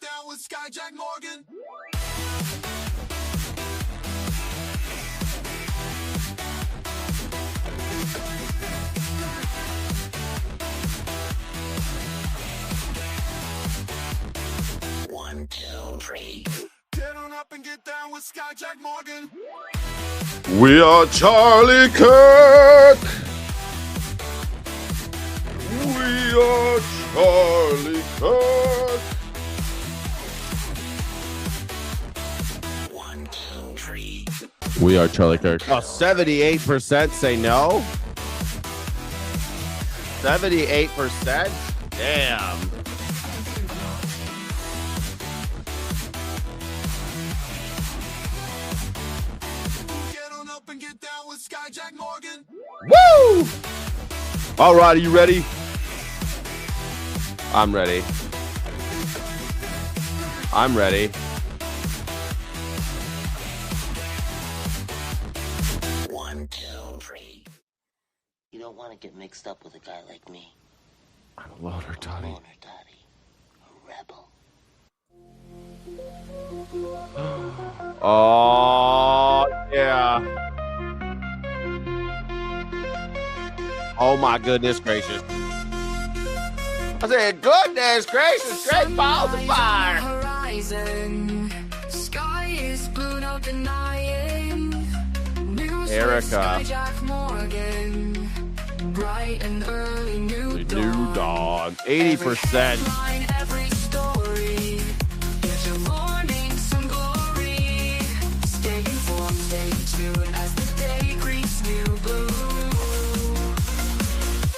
get down with Skyjack Morgan. One, two, three. Get on up and get down with Skyjack Morgan. We are Charlie Kirk. We are Charlie Kirk. One, two, three. We are Charlie Kirk. Oh, 78% say no. 78%? Damn. Get on up and get down with Skyjack Morgan. Woo! All right, are you ready? I'm ready. I'm ready. One, two, three. You don't want to get mixed up with a guy like me. I'm a loner, A Donnie. loner, Dottie. A rebel. Oh, yeah. Oh, my goodness gracious. I said, goodness gracious, great balls of fire. Horizon. Sky is blue, no denying. News with Erica. Skyjack Morgan. Bright and early new dawn. New dog. 80%. Headline, every story. Get your morning some glory. Stay informed, stay tuned as the day greets new blue.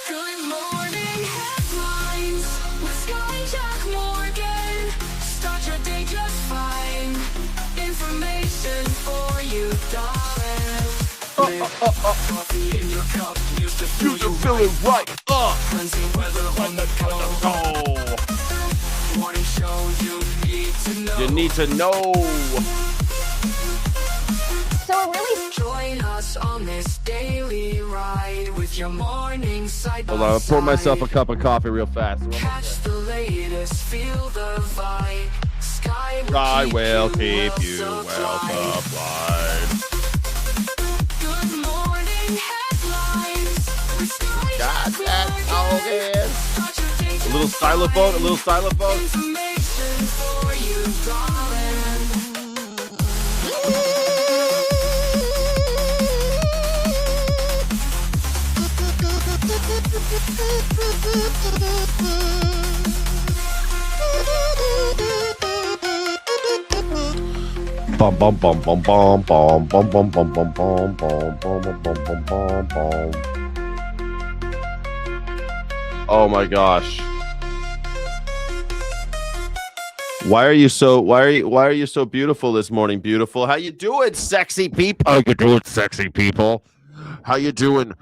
Good morning headlines with Skyjack Morgan. Start your day just fine. Information for you, darling. Coffee in your cup, used to You can feel it right. cleansing weather on the go. Oh, Morning show you need to know. you need to know. So really join us on this daily ride with your morning side by Hold on, I'll pour myself a side. cup of coffee real fast. Catch the latest, feel the vibe. I will keep well you well supplied. supplied. Good morning headlines with Got Skyjack that Morgan. again. Start your day A little just stylophone, a fine. little stylophone. Information for you, Bum bum bum bum bum bum bum bum bum bum bum bum bum bum bum bum bum. Oh my gosh. Why are you so beautiful this morning, beautiful? How you doing, sexy people? How you doing, sexy people? How you doing?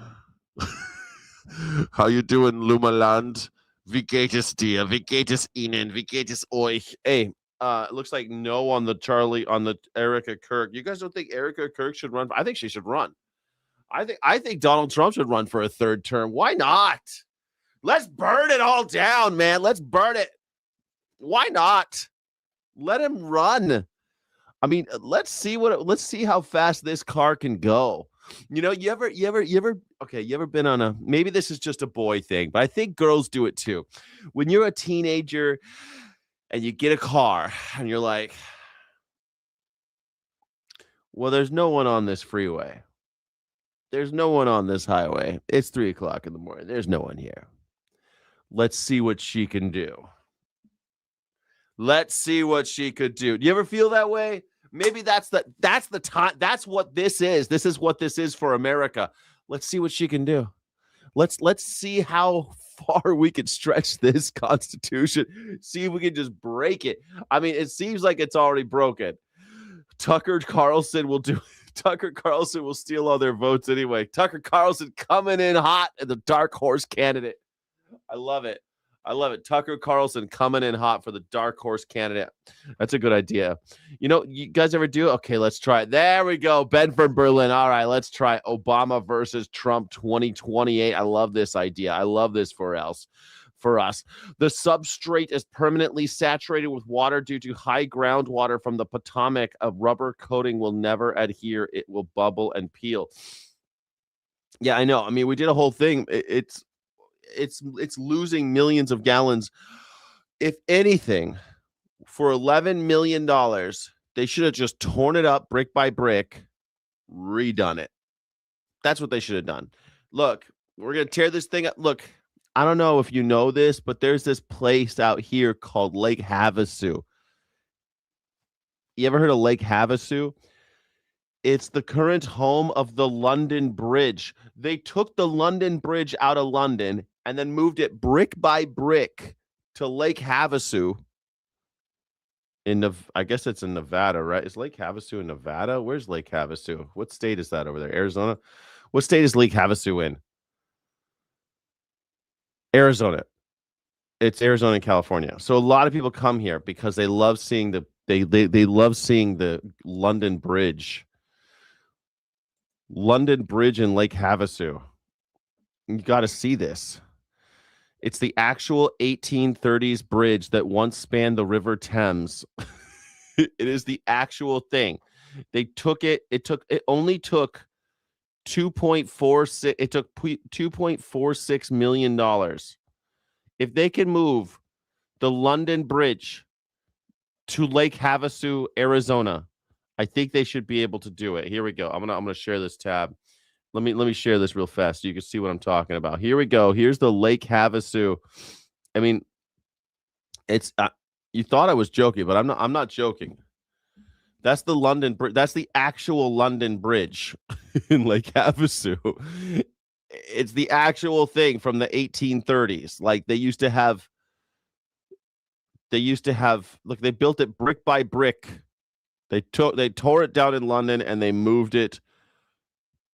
How you doing, Lumaland? Wie geht es dir? Wie geht es Ihnen? Wie geht es euch? Hey, it looks like no on the Erica Kirk. You guys don't think Erica Kirk should run? I think she should run. I think Donald Trump should run for a third term. Why not? Let's burn it all down, man. Let's burn it. Why not? Let him run. I mean, let's see how fast this car can go. You know, you ever been on a, maybe this is just a boy thing, but I think girls do it too. When you're a teenager and you get a car and you're like, well, there's no one on this freeway. There's no one on this highway. It's 3:00 in the morning. There's no one here. Let's see what she can do. Let's see what she could do. Do you ever feel that way? Maybe that's the time. That's what this is. This is what this is for America. Let's see what she can do. Let's see how far we can stretch this Constitution. See if we can just break it. I mean, it seems like it's already broken. Tucker Carlson will steal all their votes anyway. Tucker Carlson coming in hot as the dark horse candidate. I love it. Tucker Carlson coming in hot for the dark horse candidate. That's a good idea. You know, you guys ever do? Okay, let's try it. There we go. Ben from Berlin. All right, let's try Obama versus Trump 2028. I love this idea. I love this for else. for us. The substrate is permanently saturated with water due to high groundwater from the Potomac. A rubber coating will never adhere. It will bubble and peel. Yeah, I know. I mean, we did a whole thing. It's losing millions of gallons. If anything, for $11 million, they should have just torn it up brick by brick, redone it. That's what they should have done. Look, we're going to tear this thing up. Look, I don't know if you know this, but there's this place out here called Lake Havasu. You ever heard of Lake Havasu? It's the current home of the London Bridge. They took the London Bridge out of London and then moved it brick by brick to Lake Havasu. I guess it's in Nevada, right? Is Lake Havasu in Nevada? Where's Lake Havasu? What state is that over there? Arizona? What state is Lake Havasu in? Arizona. It's Arizona and California. So a lot of people come here because they love seeing they love seeing the London Bridge. London Bridge in Lake Havasu. You got to see this. It's the actual 1830s bridge that once spanned the River Thames. It is the actual thing. They took it. It only took $2.46 million. If they can move the London Bridge to Lake Havasu, Arizona, I think they should be able to do it. Here we go. I'm gonna share this tab. Let me share this real fast so you can see what I'm talking about. Here we go. Here's the Lake Havasu. I mean, it's you thought I was joking, but I'm not joking. That's the London Bridge. That's the actual London Bridge in Lake Havasu. It's the actual thing from the 1830s. Like they used to have. Look, they built it brick by brick. They tore it down in London and they moved it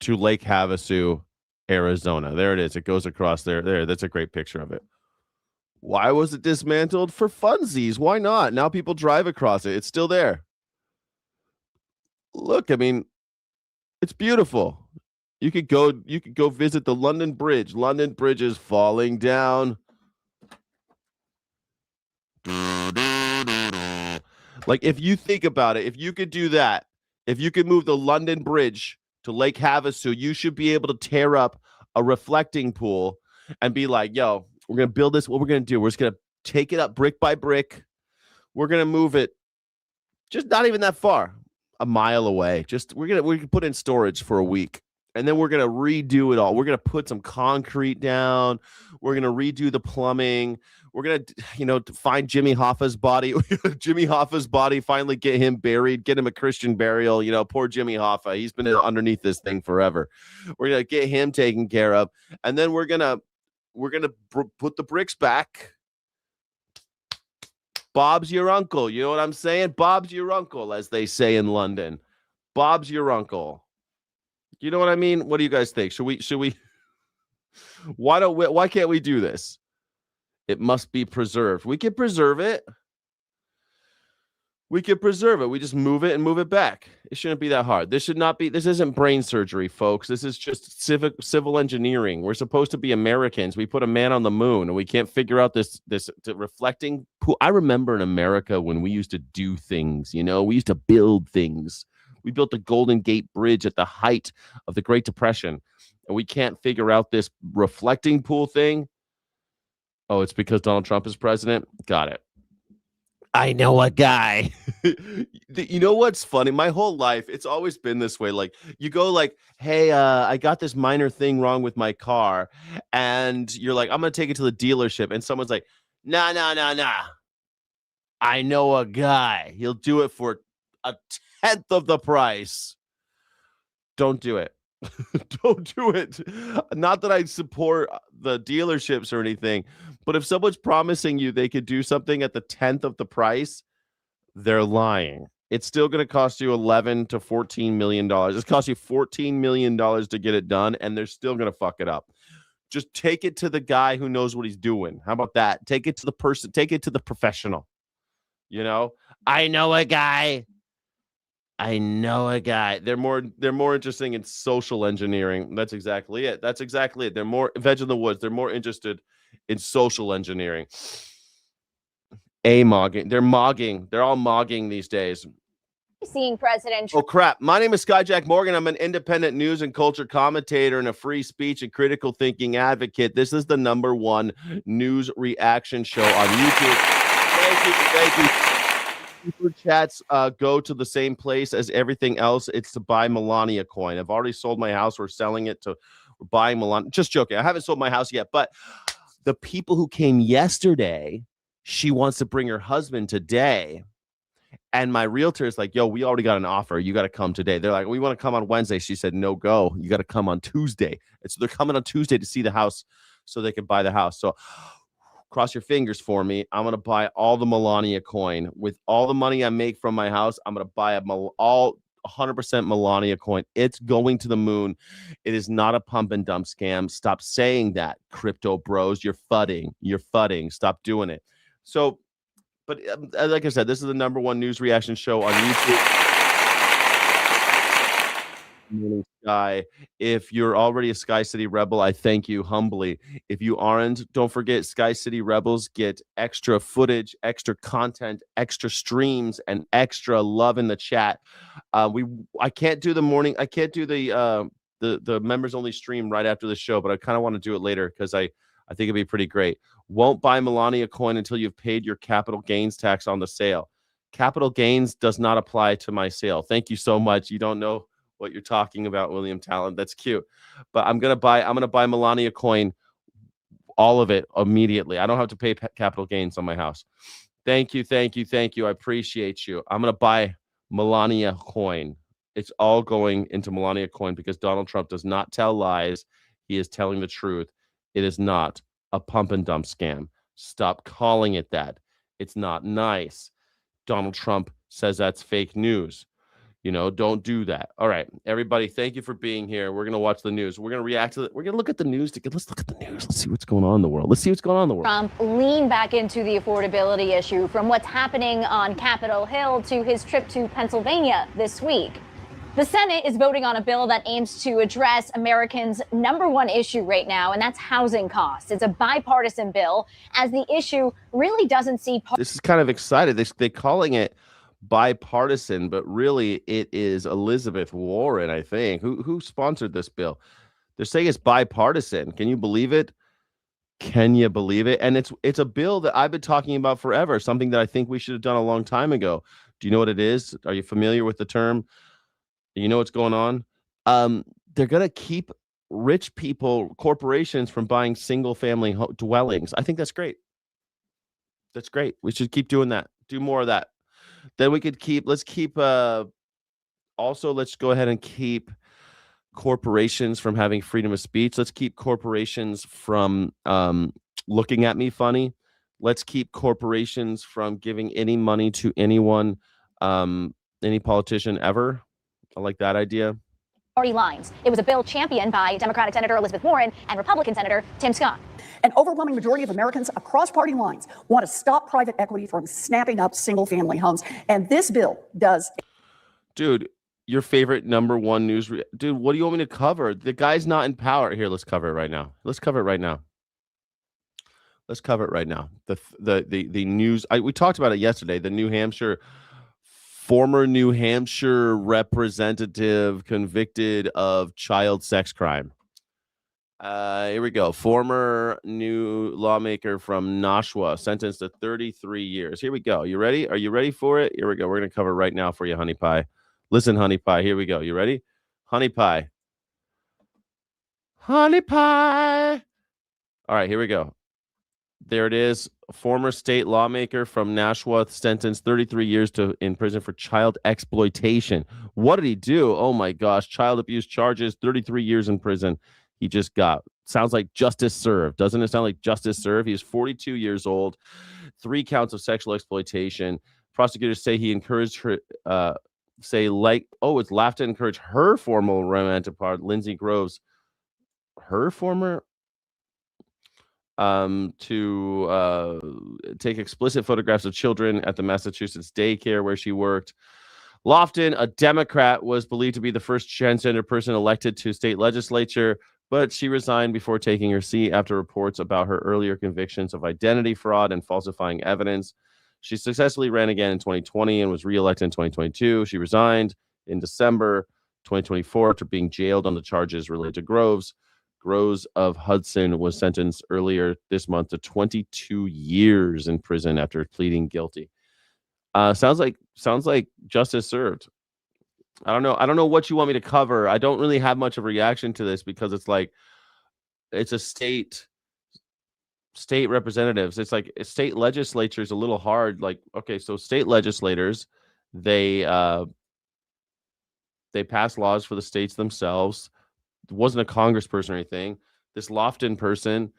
to Lake Havasu, Arizona. There it is. It goes across there. There, that's a great picture of it. Why was it dismantled? For funsies. Why not? Now people drive across it. It's still there. Look, I mean, it's beautiful. You could go visit the London Bridge. London Bridge is falling down. Like, if you think about it, if you could do that, if you could move the London Bridge to Lake Havasu, you should be able to tear up a reflecting pool and be like, yo, we're going to build this. What we're going to do, we're just going to take it up brick by brick. We're going to move it just not even that far, a mile away. We can put in storage for a week. And then we're going to redo it all. We're going to put some concrete down. We're going to redo the plumbing. We're going to, find Jimmy Hoffa's body. Jimmy Hoffa's body, finally get him buried, get him a Christian burial. Poor Jimmy Hoffa. He's been underneath this thing forever. We're going to get him taken care of. And then we're going to put the bricks back. Bob's your uncle. You know what I'm saying? Bob's your uncle, as they say in London. Bob's your uncle. You know what I mean? What do you guys think? Should we why can't we do this? It must be preserved. We can preserve it. We just move it and move it back. It shouldn't be that hard. This isn't brain surgery, folks. This is just civil engineering. We're supposed to be Americans. We put a man on the moon and we can't figure out this reflecting pool. I remember in America when we used to do things, we used to build things. We built the Golden Gate Bridge at the height of the Great Depression, and we can't figure out this reflecting pool thing. Oh, it's because Donald Trump is president? Got it. I know a guy. You know what's funny? My whole life, it's always been this way. Like, you go like, hey, I got this minor thing wrong with my car. And you're like, I'm going to take it to the dealership. And someone's like, nah. I know a guy. He'll do it for a tenth of the price. Don't do it. Don't do it. Not that I support the dealerships or anything, but if someone's promising you they could do something at the 10th of the price, they're lying. It's still going to cost you $11 to $14 million. It's cost you $14 million to get it done, and they're still going to fuck it up. Just take it to the guy who knows what he's doing. How about that? Take it to the person. Take it to the professional. I know a guy. They're more interesting in social engineering. That's exactly it. They're more Veg in the Woods. They're more interested in social engineering. Mogging. They're mogging. They're all mogging these days. Seeing President Oh, crap. My name is Skyjack Morgan. I'm an independent news and culture commentator and a free speech and critical thinking advocate. This is the #1 news reaction show on YouTube. Thank you. Super chats go to the same place as everything else. It's to buy Melania coin. I've already sold my house. We're selling it to buying Melania. Just joking. I haven't sold my house yet, but the people who came yesterday, she wants to bring her husband today. And my realtor is like, yo, we already got an offer. You got to come today. They're like, we want to come on Wednesday. She said, no go. You got to come on Tuesday. And so they're coming on Tuesday to see the house so they can buy the house. So cross your fingers for me. I'm going to buy all the Melania coin. With all the money I make from my house, I'm going to buy all 100% Melania coin. It's going to the moon. It is not a pump and dump scam. Stop saying that, crypto bros. You're fudding. You're fudding. Stop doing it. So, but like I said, this is the #1 news reaction show on YouTube. Sky. If you're already a Sky City Rebel, I thank you humbly. If you aren't, don't forget Sky City Rebels get extra footage, extra content, extra streams, and extra love in the chat. I can't do the morning. I can't do the members only stream right after the show, but I kind of want to do it later because I think it'd be pretty great. Won't buy Melania coin until you've paid your capital gains tax on the sale. Capital gains does not apply to my sale. Thank you so much. You don't know what you're talking about, William Talent. That's cute. But I'm gonna buy Melania coin, all of it immediately. I don't have to pay capital gains on my house. Thank you. I appreciate you. I'm gonna buy Melania coin. It's all going into Melania coin because Donald Trump does not tell lies. He is telling the truth. It is not a pump and dump scam. Stop calling it that. It's not nice. Donald Trump says that's fake news. You know, don't do that. All right, everybody, thank you for being here. We're going to watch the news. We're going to react to it. We're going to look at the news. Let's look at the news. Let's see what's going on in the world. Trump lean back into the affordability issue, from what's happening on Capitol Hill to his trip to Pennsylvania this week. The Senate is voting on a bill that aims to address Americans' #1 issue right now, and that's housing costs. It's a bipartisan bill, as the issue really doesn't see... This is kind of excited. They're calling it bipartisan, but really it is Elizabeth Warren, I think. Who sponsored this bill? They're saying it's bipartisan. Can you believe it? Can you believe it? And it's a bill that I've been talking about forever, something that I think we should have done a long time ago. Do you know what it is? Are you familiar with the term? You know what's going on? They're going to keep rich people, corporations, from buying single-family dwellings. I think that's great. That's great. We should keep doing that. Do more of that. Then we could let's go ahead and keep corporations from having freedom of speech. Let's keep corporations from looking at me funny. Let's keep corporations from giving any money to anyone, any politician ever. I like that idea. Party lines. It was a bill championed by Democratic Senator Elizabeth Warren and Republican Senator Tim Scott. An overwhelming majority of Americans across party lines want to stop private equity from snapping up single-family homes, and this bill does. Dude, your favorite #1 news... Dude, what do you want me to cover? The guy's not in power. Here, let's cover it right now. The news... we talked about it yesterday. The former New Hampshire representative convicted of child sex crime. Here we go. Former new lawmaker from Nashua sentenced to 33 years. Here we go. You ready? Are you ready for it? Here we go. We're going to cover right now for you, Honey Pie. Listen, Honey Pie. Here we go. You ready? Honey Pie. Honey Pie. All right, here we go. There it is. A former state lawmaker from Nashua sentenced 33 years in prison for child exploitation. What did he do? Oh my gosh. Child abuse charges, 33 years in prison. He just got. Sounds like justice served. Doesn't it sound like justice served? He's 42 years old. 3 counts of sexual exploitation. Prosecutors say he encouraged her, it's laughed to encourage her former romantic partner, Lindsay Groves, her former, to take explicit photographs of children at the Massachusetts daycare where she worked. Lofton, a Democrat, was believed to be the first transgender person elected to state legislature. but she resigned before taking her seat after reports about her earlier convictions of identity fraud and falsifying evidence. She successfully ran again in 2020 and was reelected in 2022. She resigned in December 2024 after being jailed on the charges related to Groves. Groves of Hudson was sentenced earlier this month to 22 years in prison after pleading guilty. Sounds like justice served. I don't know what you want me to cover. I don't really have much of a reaction to this because it's like it's a state representatives. It's like state legislature is a little hard. Like, okay, so state legislators, they pass laws for the states themselves. It wasn't a congressperson or anything. This Lofton person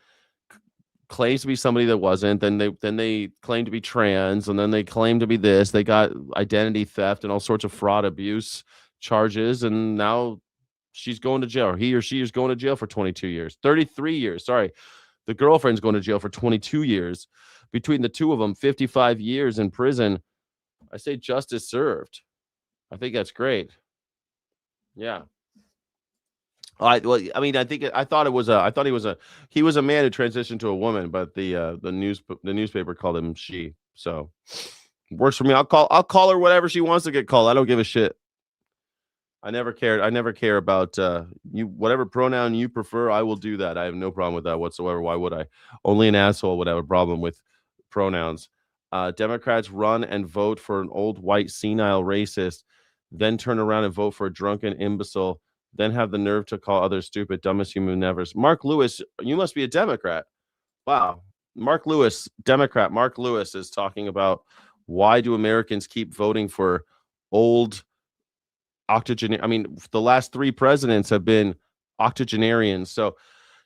claims to be somebody that wasn't. Then they claim to be trans, and then they claim to be this. They got identity theft and all sorts of fraud, abuse charges, and now she's going to jail. Or he or she is going to jail for 22 years, 33 years. Sorry, the girlfriend's going to jail for 22 years. Between the two of them, 55 years in prison. I say justice served. I think that's great. Yeah. I thought he was a man who transitioned to a woman, but the newspaper called him she. So works for me. I'll call her whatever she wants to get called. I don't give a shit. I never cared. I never care about you. Whatever pronoun you prefer, I will do that. I have no problem with that whatsoever. Why would I? Only an asshole would have a problem with pronouns. Democrats run and vote for an old white senile racist, then turn around and vote for a drunken imbecile, then have the nerve to call others stupid, dumbest human ever. Mark Lewis, you must be a Democrat. Wow. Mark Lewis, Democrat. Mark Lewis is talking about why do Americans keep voting for old octogenarian? I mean, the last three presidents have been octogenarians, so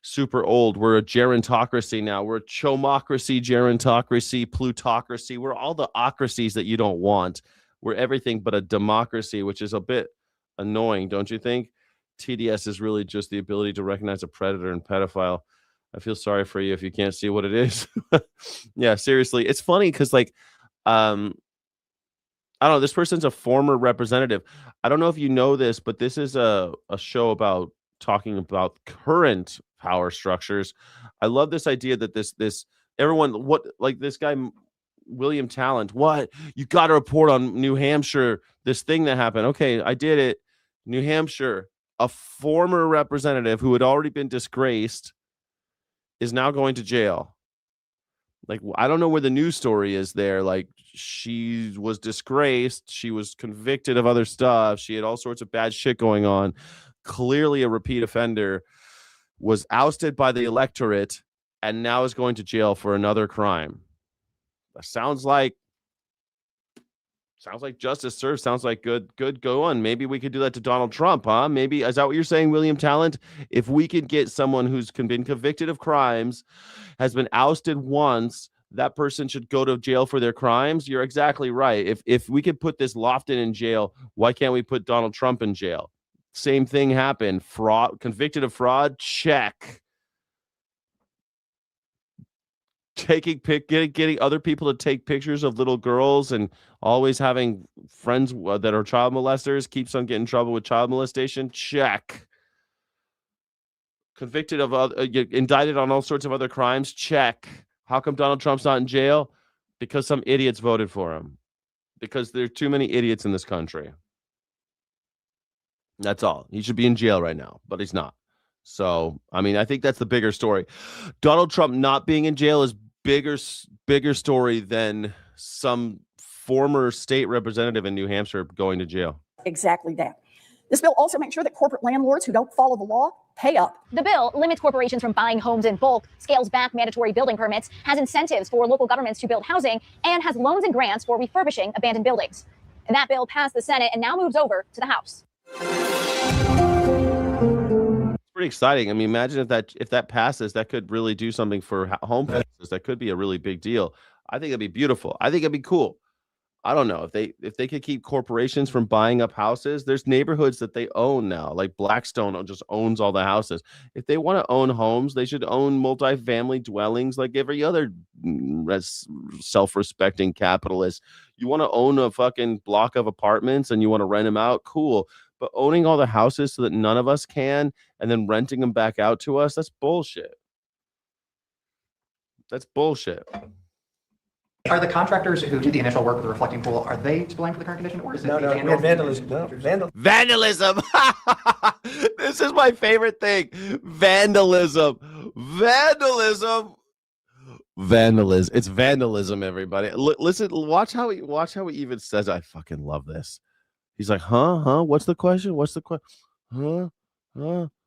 super old. We're a gerontocracy now. We're a chomocracy, gerontocracy, plutocracy. We're all the ocracies that you don't want. We're everything but a democracy, which is a bit annoying, don't you think? TDS is really just the ability to recognize a predator and pedophile. I feel sorry for you if you can't see what it is. Yeah, seriously. It's funny because, like, I don't know, this person's a former representative. I don't know if you know this, but this is a show about talking about current power structures. I love this idea that this everyone, what, like this guy William Talent, what, you got to report on New Hampshire, this thing that happened. Okay, I did it. New Hampshire, a former representative who had already been disgraced is now going to jail. Like, I don't know where the news story is there. Like, she was disgraced. She was convicted of other stuff. She had all sorts of bad shit going on. Clearly a repeat offender, was ousted by the electorate, and now is going to jail for another crime. That sounds like justice served. Sounds like good going. Maybe we could do that to Donald Trump, huh? Maybe, is that what you're saying, William Talent? If we could get someone who's been convicted of crimes, has been ousted once, that person should go to jail for their crimes. You're exactly right. If we could put this Lofton in jail, why can't we put Donald Trump in jail? Same thing happened. Fraud, convicted of fraud, check. Getting other people to take pictures of little girls and always having friends that are child molesters, keeps on getting in trouble with child molestation, check. Convicted of indicted on all sorts of other crimes, check. How come Donald Trump's not in jail? Because some idiots voted for him. Because there are too many idiots in this country. That's all. He should be in jail right now, but he's not. So, I mean, I think that's the bigger story. Donald Trump not being in jail is bigger story than some former state representative in New Hampshire going to jail. Exactly that. This bill also makes sure that corporate landlords who don't follow the law pay up. The bill limits corporations from buying homes in bulk, scales back mandatory building permits, has incentives for local governments to build housing, and has loans and grants for refurbishing abandoned buildings. And that bill passed the Senate and now moves over to the House. It's pretty exciting. I mean, imagine if that passes, that could really do something for home prices. That could be a really big deal. I think it'd be beautiful. I think it'd be cool. I don't know if they could keep corporations from buying up houses. There's neighborhoods that they own now, like Blackstone just owns all the houses. If they want to own homes, they should own multifamily dwellings like every other self-respecting capitalist. You want to own a fucking block of apartments and you want to rent them out, cool. But owning all the houses so that none of us can, and then renting them back out to us, that's bullshit. That's bullshit. Are the contractors who did the initial work with the reflecting pool, are they to blame for the current condition, or is it No, the we had vandalism. No, Vandalism. This is my favorite thing. Vandalism. It's vandalism, everybody. Listen, watch how he even says, I fucking love this. He's like, huh? What's the question? Huh?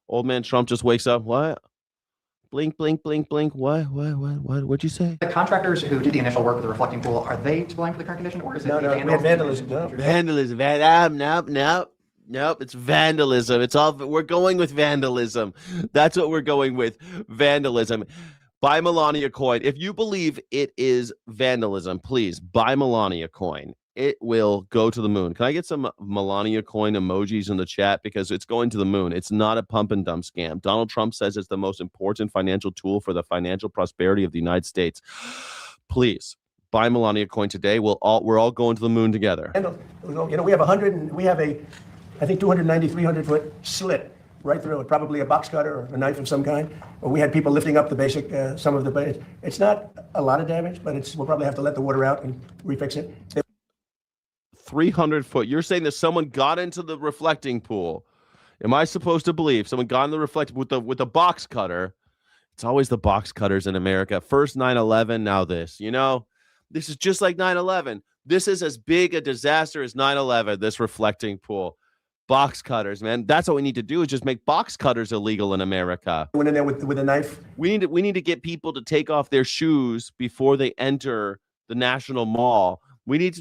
Old man Trump just wakes up. What? Blink, blink, blink, blink. What? What'd you say? The contractors who did the initial work with the reflecting pool, are they to blame for the current condition, or is it no, the we had vandalism. No. Vandalism. Nope. It's vandalism. We're going with vandalism. That's what we're going with. Vandalism. Buy Melania coin. If you believe it is vandalism, please buy Melania coin. It will go to the moon. Can I get some Melania coin emojis in the chat? Because it's going to the moon. It's not a pump and dump scam. Donald Trump says it's the most important financial tool for the financial prosperity of the United States. Please buy Melania coin today. We're all going to the moon together. We have 100, and we have I think 290, 300-foot slit right through it, probably a box cutter or a knife of some kind. Or we had people lifting up the basic, some of the, it's not a lot of damage, but we'll probably have to let the water out and refix it. 300 foot. You're saying that someone got into the reflecting pool. Am I supposed to believe someone got in the reflecting with a box cutter? It's always the box cutters in America. First 9/11, now this. This is just like 9/11. This is as big a disaster as 9/11, this reflecting pool. Box cutters, man. That's what we need to do, is just make box cutters illegal in America. Went in there with a knife. We need to get people to take off their shoes before they enter the National Mall. We need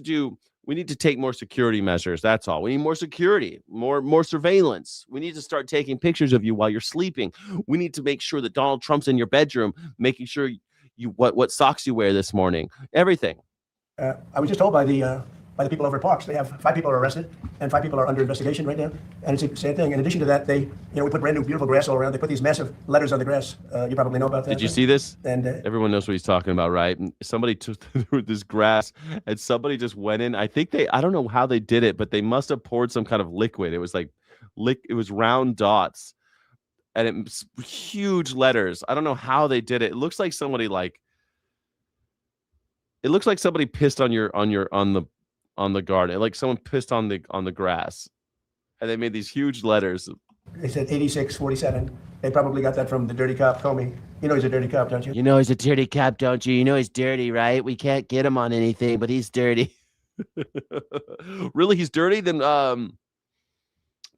to take more security measures. That's all. We need more security, more surveillance. We need to start taking pictures of you while you're sleeping. We need to make sure that Donald Trump's in your bedroom, making sure what socks you wear this morning. Everything. I was just told by the people over at Parks, they have 5 people are arrested and 5 people are under investigation right now. And it's the same thing. In addition to that, we put brand new beautiful grass all around. They put these massive letters on the grass. You probably know about that. Did you see this? And everyone knows what he's talking about, right? And somebody took this grass and somebody just went in. I don't know how they did it, but they must have poured some kind of liquid. It was like it was round dots and it was huge letters. I don't know how they did it. It looks like somebody pissed on the garden. Like someone pissed on the grass, and they made these huge letters. They said 8647. They probably got that from the dirty cop, Comey. You know he's a dirty cop, don't you? You know he's a dirty cop, don't you? You know he's dirty, right? We can't get him on anything, but he's dirty. Really, he's dirty? Then do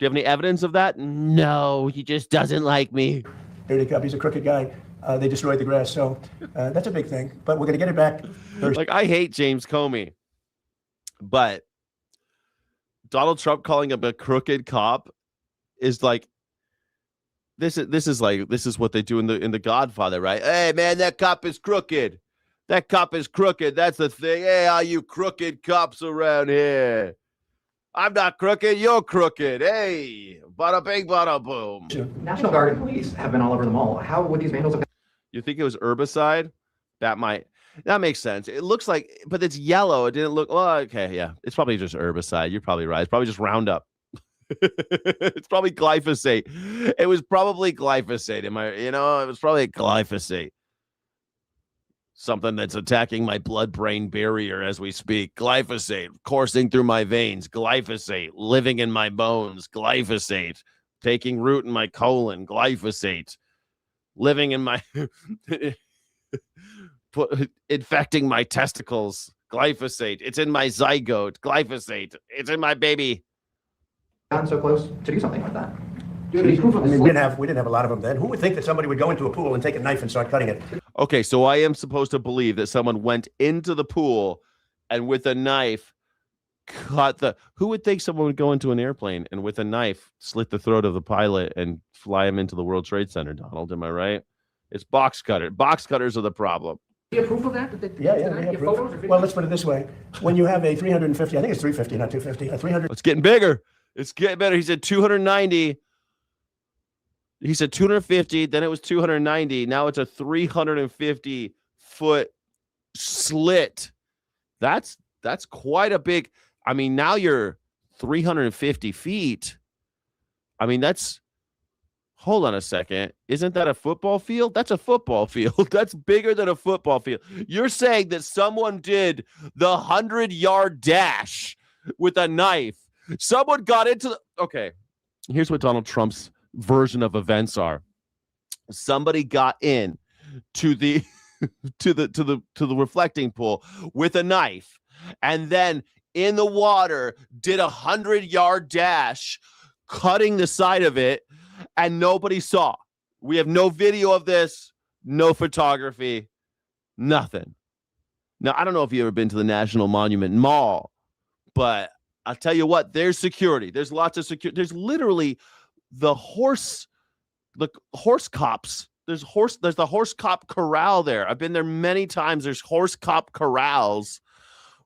you have any evidence of that? No, he just doesn't like me. Dirty cop. He's a crooked guy. They destroyed the grass, so that's a big thing. But we're gonna get it back Thursday. Like, I hate James Comey. But Donald Trump calling him a crooked cop is like this is what they do in the Godfather, right? Hey man, that cop is crooked. That cop is crooked. That's the thing. Hey, all you crooked cops around here. I'm not crooked, you're crooked. Hey, bada bing, bada boom. National Guard and police have been all over the mall. How would these vandals have been? You think it was herbicide? That makes sense. It looks like, but it's yellow. It didn't look, well, okay, yeah. It's probably just herbicide. You're probably right. It's probably just Roundup. It's probably glyphosate. It was probably glyphosate. It was probably glyphosate. Something that's attacking my blood-brain barrier as we speak. Glyphosate coursing through my veins. Glyphosate living in my bones. Glyphosate taking root in my colon. Glyphosate living in my infecting my testicles. Glyphosate. It's in my zygote. Glyphosate. It's in my baby. Gotten so close to do something like that? We didn't have a lot of them then. Who would think that somebody would go into a pool and take a knife and start cutting it? Okay, so I am supposed to believe that someone went into the pool and with a knife cut who would think someone would go into an airplane and with a knife slit the throat of the pilot and fly him into the World Trade Center, Donald? Am I right? It's box cutter. Box cutters are the problem. Do you have proof of that? Yeah. Well, let's put it this way. When you have a 350, I think it's 350, not 250, a 300. It's getting bigger. It's getting better. He said 290. He said 250, then it was 290. Now it's a 350-foot slit. That's quite a big. I mean, now you're 350 feet. I mean, hold on a second. Isn't that a football field? That's a football field. That's bigger than a football field. You're saying that someone did the 100-yard dash with a knife. Someone got into the... Okay, here's what Donald Trump's version of events are. Somebody got in to the to the reflecting pool with a knife, and then in the water did a 100-yard dash, cutting the side of it, and nobody saw. We have no video of this, no photography, nothing. Now, I don't know if you've ever been to the National Monument Mall, but I'll tell you what, there's security. There's lots of security. There's literally the horse cops. There's the horse cop corral there. I've been there many times. There's horse cop corrals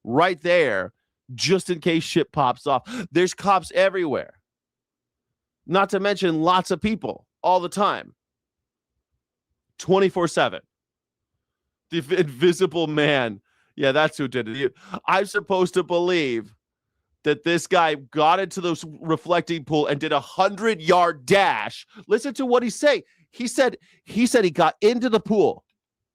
right there, just in case shit pops off. There's cops everywhere. Not to mention lots of people all the time. 24/7. The invisible man. Yeah, that's who did it. I'm supposed to believe that this guy got into the reflecting pool and did a 100-yard dash. Listen to what he's saying. He said he got into the pool.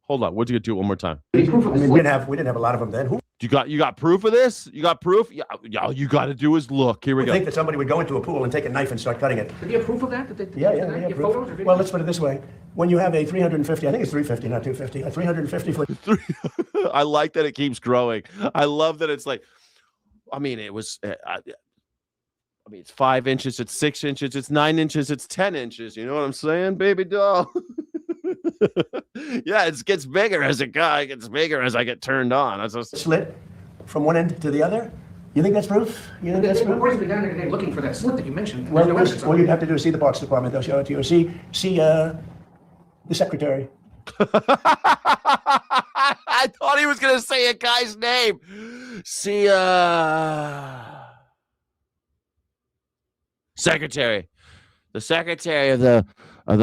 Hold on. What'd you do it one more time? I mean, we didn't have a lot of them then. Who You got proof of this? You got proof? Yeah, all you got to do is look. Here we would go. think that somebody would go into a pool and take a knife and start cutting it? Did you have proof of that? Yeah, we have proof. Photos or videos? Well, let's put it this way. When you have a 350, I think it's 350, not 250, a 350-foot... I like that it keeps growing. I love that it's like, I mean, it was, it's 5 inches, it's 6 inches, it's 9 inches, it's 10 inches. You know what I'm saying, baby doll? Yeah, it gets bigger as it gets bigger as I get turned on. That's a slit from one end to the other. You think that's proof? You think that's proof? Where's the guy today looking for that slit that you mentioned? Well, all you'd have to do is see the Parks Department. They'll show it to you. See the secretary. I thought he was going to say a guy's name. See, secretary. The secretary of the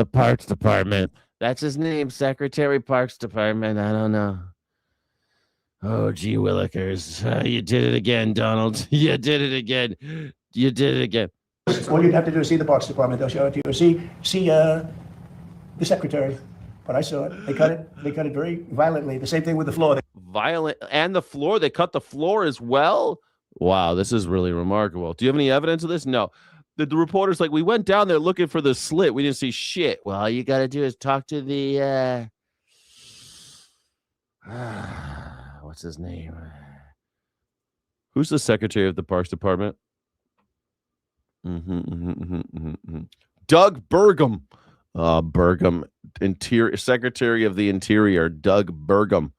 Parks Department. That's his name, Secretary Parks Department. I don't know. Oh, gee willikers. You did it again, Donald. You did it again. You did it again. All you'd have to do is see the Parks Department. They'll show it to you. See the secretary. But I saw it. They cut it very violently. The same thing with the floor. Violent. And the floor. They cut the floor as well. Wow, this is really remarkable. Do you have any evidence of this? No. The reporter's like, we went down there looking for the slit. We didn't see shit. Well, all you got to do is talk to the, what's his name? Who's the secretary of the Parks Department? Doug Burgum. Burgum, Secretary of the Interior, Doug Burgum.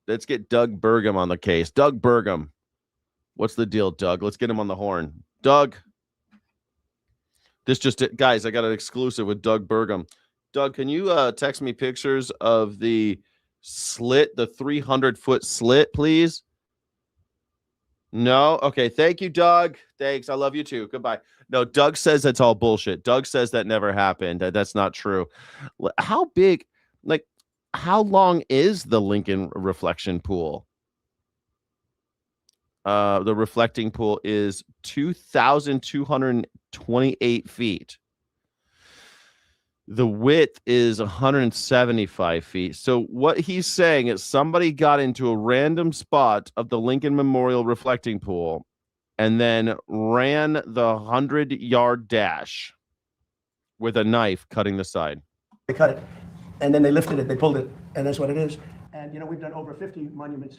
Let's get Doug Burgum on the case. Doug Burgum. What's the deal, Doug? Let's get him on the horn. Doug. Guys, I got an exclusive with Doug Burgum. Doug, can you text me pictures of the slit, the 300-foot slit, please? No? Okay, thank you, Doug. Thanks. I love you too. Goodbye. No, Doug says that's all bullshit. Doug says that never happened. That's not true. How big, how long is the Lincoln reflection pool? The reflecting pool is 2,228 feet. The width is 175 feet. So what he's saying is somebody got into a random spot of the Lincoln Memorial reflecting pool and then ran the 100-yard dash with a knife cutting the side. They cut it, and then they lifted it, they pulled it, and that's what it is. And, we've done over 50 monuments.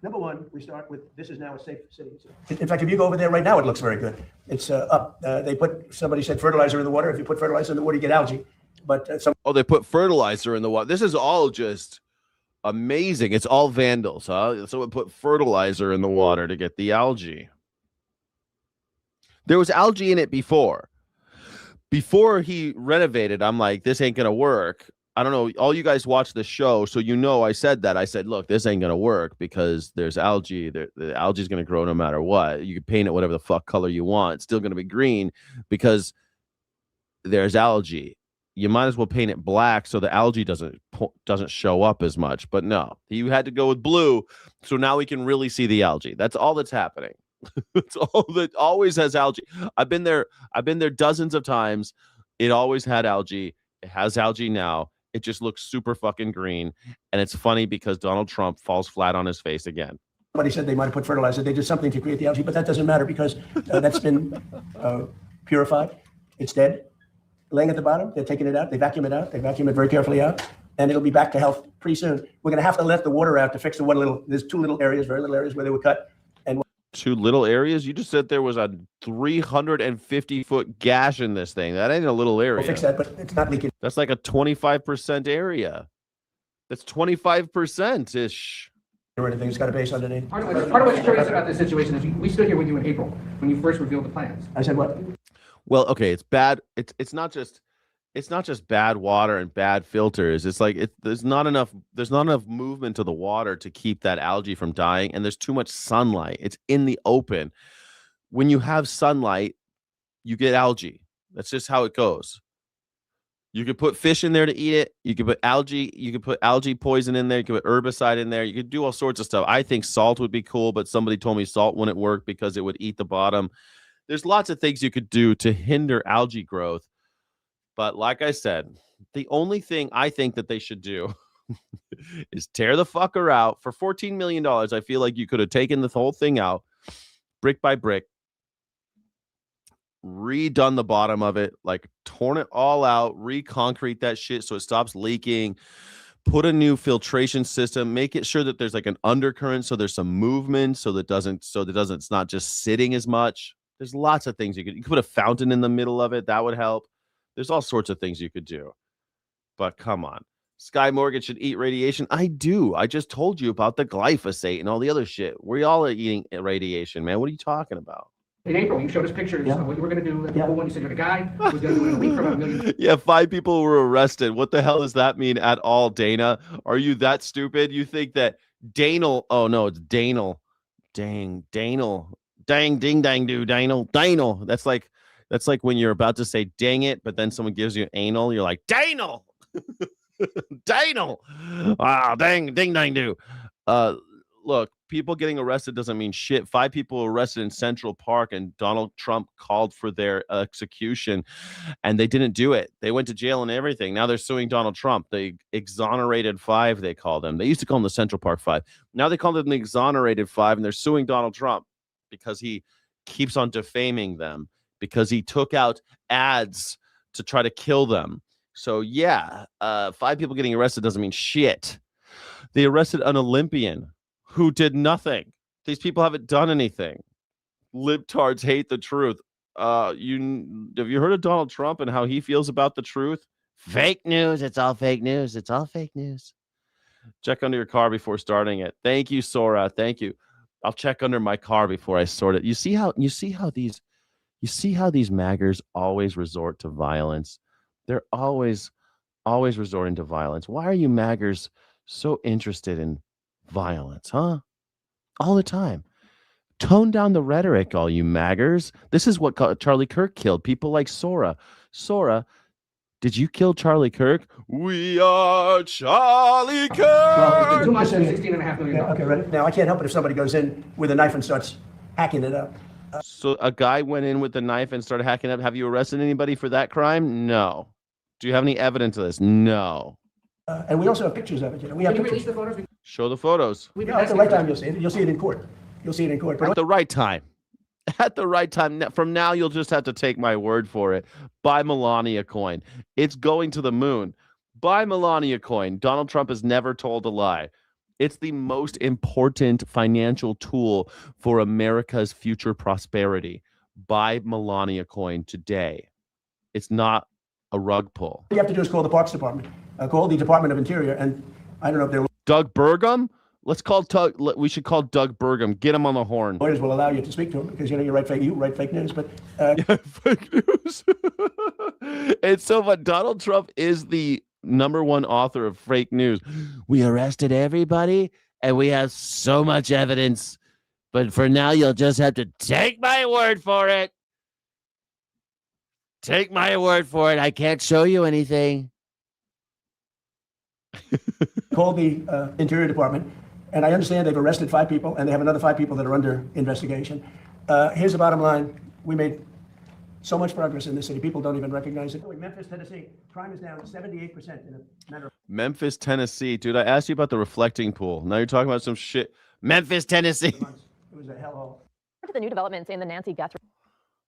Number one, we start with, this is now a safe city. In fact, if you go over there right now, it looks very good. It's up. Somebody said fertilizer in the water. If you put fertilizer in the water, you get algae. But they put fertilizer in the water. This is all just amazing. It's all vandals, huh? Someone put fertilizer in the water to get the algae. There was algae in it before. Before he renovated, I'm like, this ain't going to work. I don't know. All you guys watch the show, so I said that. I said, look, this ain't going to work because there's algae. The algae is going to grow no matter what. You can paint it whatever the fuck color you want. It's still going to be green because there's algae. You might as well paint it black so the algae doesn't show up as much. But no, you had to go with blue, so now we can really see the algae. That's all that's happening. It's all that always has algae. I've been there dozens of times. It always had algae. It has algae now. It just looks super fucking green. And it's funny because Donald Trump falls flat on his face again. Somebody said they might have put fertilizer. They did something to create the algae, but that doesn't matter because that's been purified. It's dead. Laying at the bottom, they're taking it out. They vacuum it out. They vacuum it very carefully out. And it'll be back to health pretty soon. We're going to have to let the water out to fix there's 2 little areas, very little areas where they were cut. And 2 little areas? You just said there was a 350-foot gash in this thing. That ain't a little area. we'll fix that, but it's not leaking. That's like a 25% area. That's 25%-ish. Or anything. It's got a base underneath. Part of what's curious about this situation is we stood here with you in April when you first revealed the plans. I said what? Well, okay, it's bad. It's not just bad water and bad filters. It's like there's not enough movement to the water to keep that algae from dying, and there's too much sunlight. It's in the open. When you have sunlight, you get algae. That's just how it goes. You could put fish in there to eat it. You could put algae poison in there. You could put herbicide in there. You could do all sorts of stuff. I think salt would be cool, but somebody told me salt wouldn't work because it would eat the bottom. There's lots of things you could do to hinder algae growth. But like I said, the only thing I think that they should do is tear the fucker out for $14 million. I feel like you could have taken the whole thing out brick by brick, redone the bottom of it, like torn it all out, reconcrete that shit so it stops leaking, put a new filtration system, make it sure that there's like an undercurrent so there's some movement so that it's not just sitting as much. There's lots of things you could put a fountain in the middle of it. That would help. There's all sorts of things you could do. But come on. Sky Morgan should eat radiation. I do. I just told you about the glyphosate and all the other shit. We all are eating radiation, man. What are you talking about? In April, you showed us pictures of what you were going to do. The whole one, you said you had a guy who was going to do it in a week for about $1 million. Yeah, 5 people were arrested. What the hell does that mean at all, Dana? Are you that stupid? You think that Danel? Oh no, it's Danel. Dang, Danel. Dang, ding, dang, do, Danel. Danel. That's like when you're about to say dang it, but then someone gives you anal. You're like Danel. Danel. Wow, dang, ding, dang, do. Look, people getting arrested doesn't mean shit. 5 people were arrested in Central Park, and Donald Trump called for their execution, and they didn't do it. They went to jail and everything. Now they're suing Donald Trump. They exonerated 5, they call them. They used to call them the Central Park 5. Now they call them the exonerated 5, and they're suing Donald Trump because he keeps on defaming them, because he took out ads to try to kill them. So yeah, 5 people getting arrested doesn't mean shit. They arrested an Olympian who did nothing. These people haven't done anything. Libtards hate the truth. Have you heard of Donald Trump and how he feels about the truth? Fake news. It's all fake news. It's all fake news. Check under your car before starting it. Thank you, Sora. Thank you. I'll check under my car before I sort it. You see how these maggers always resort to violence. They're always resorting to violence. Why are you maggers so interested in violence, huh? All the time. Tone down the rhetoric, all you maggers. This is what Charlie Kirk killed. People like Sora. Sora, did you kill Charlie Kirk? We are Charlie Kirk. Well, 2 months and $16.5 million. Okay, ready? Now, I can't help it if somebody goes in with a knife and starts hacking it up. So a guy went in with a knife and started hacking up. Have you arrested anybody for that crime? No. Do you have any evidence of this? No. And we also have pictures of it. We have Can you pictures. release the photos? Show the photos. Yeah, at the right time, you'll see it. You'll see it in court. You'll see it in court. But At the right time. At the right time. From now, you'll just have to take my word for it. Buy Melania coin. It's going to the moon. Buy Melania coin. Donald Trump has never told a lie. It's the most important financial tool for America's future prosperity. Buy Melania coin today. It's not a rug pull. all you have to do is call the Parks Department. Call the Department of Interior, and I don't know if their Doug Burgum? We should call Doug Burgum. Get him on the horn. lawyers will allow you to speak to him because you write fake news. But Fake news. It's so fun. Donald Trump is the #1 author of fake news. We arrested everybody and we have so much evidence, but for now you'll just have to take my word for it. Take my word for it. I can't show you anything. call the Interior Department, and I understand they've arrested 5 people, and they have another 5 people that are under investigation. Here's the bottom line. We made so much progress in this city. People don't even recognize it. In Memphis, Tennessee, crime is down 78% in a matter of Memphis, Tennessee. Dude, I asked you about the reflecting pool. Now you're talking about some shit. Memphis, Tennessee. months. It was a hellhole. To the new developments in the Nancy Guthrie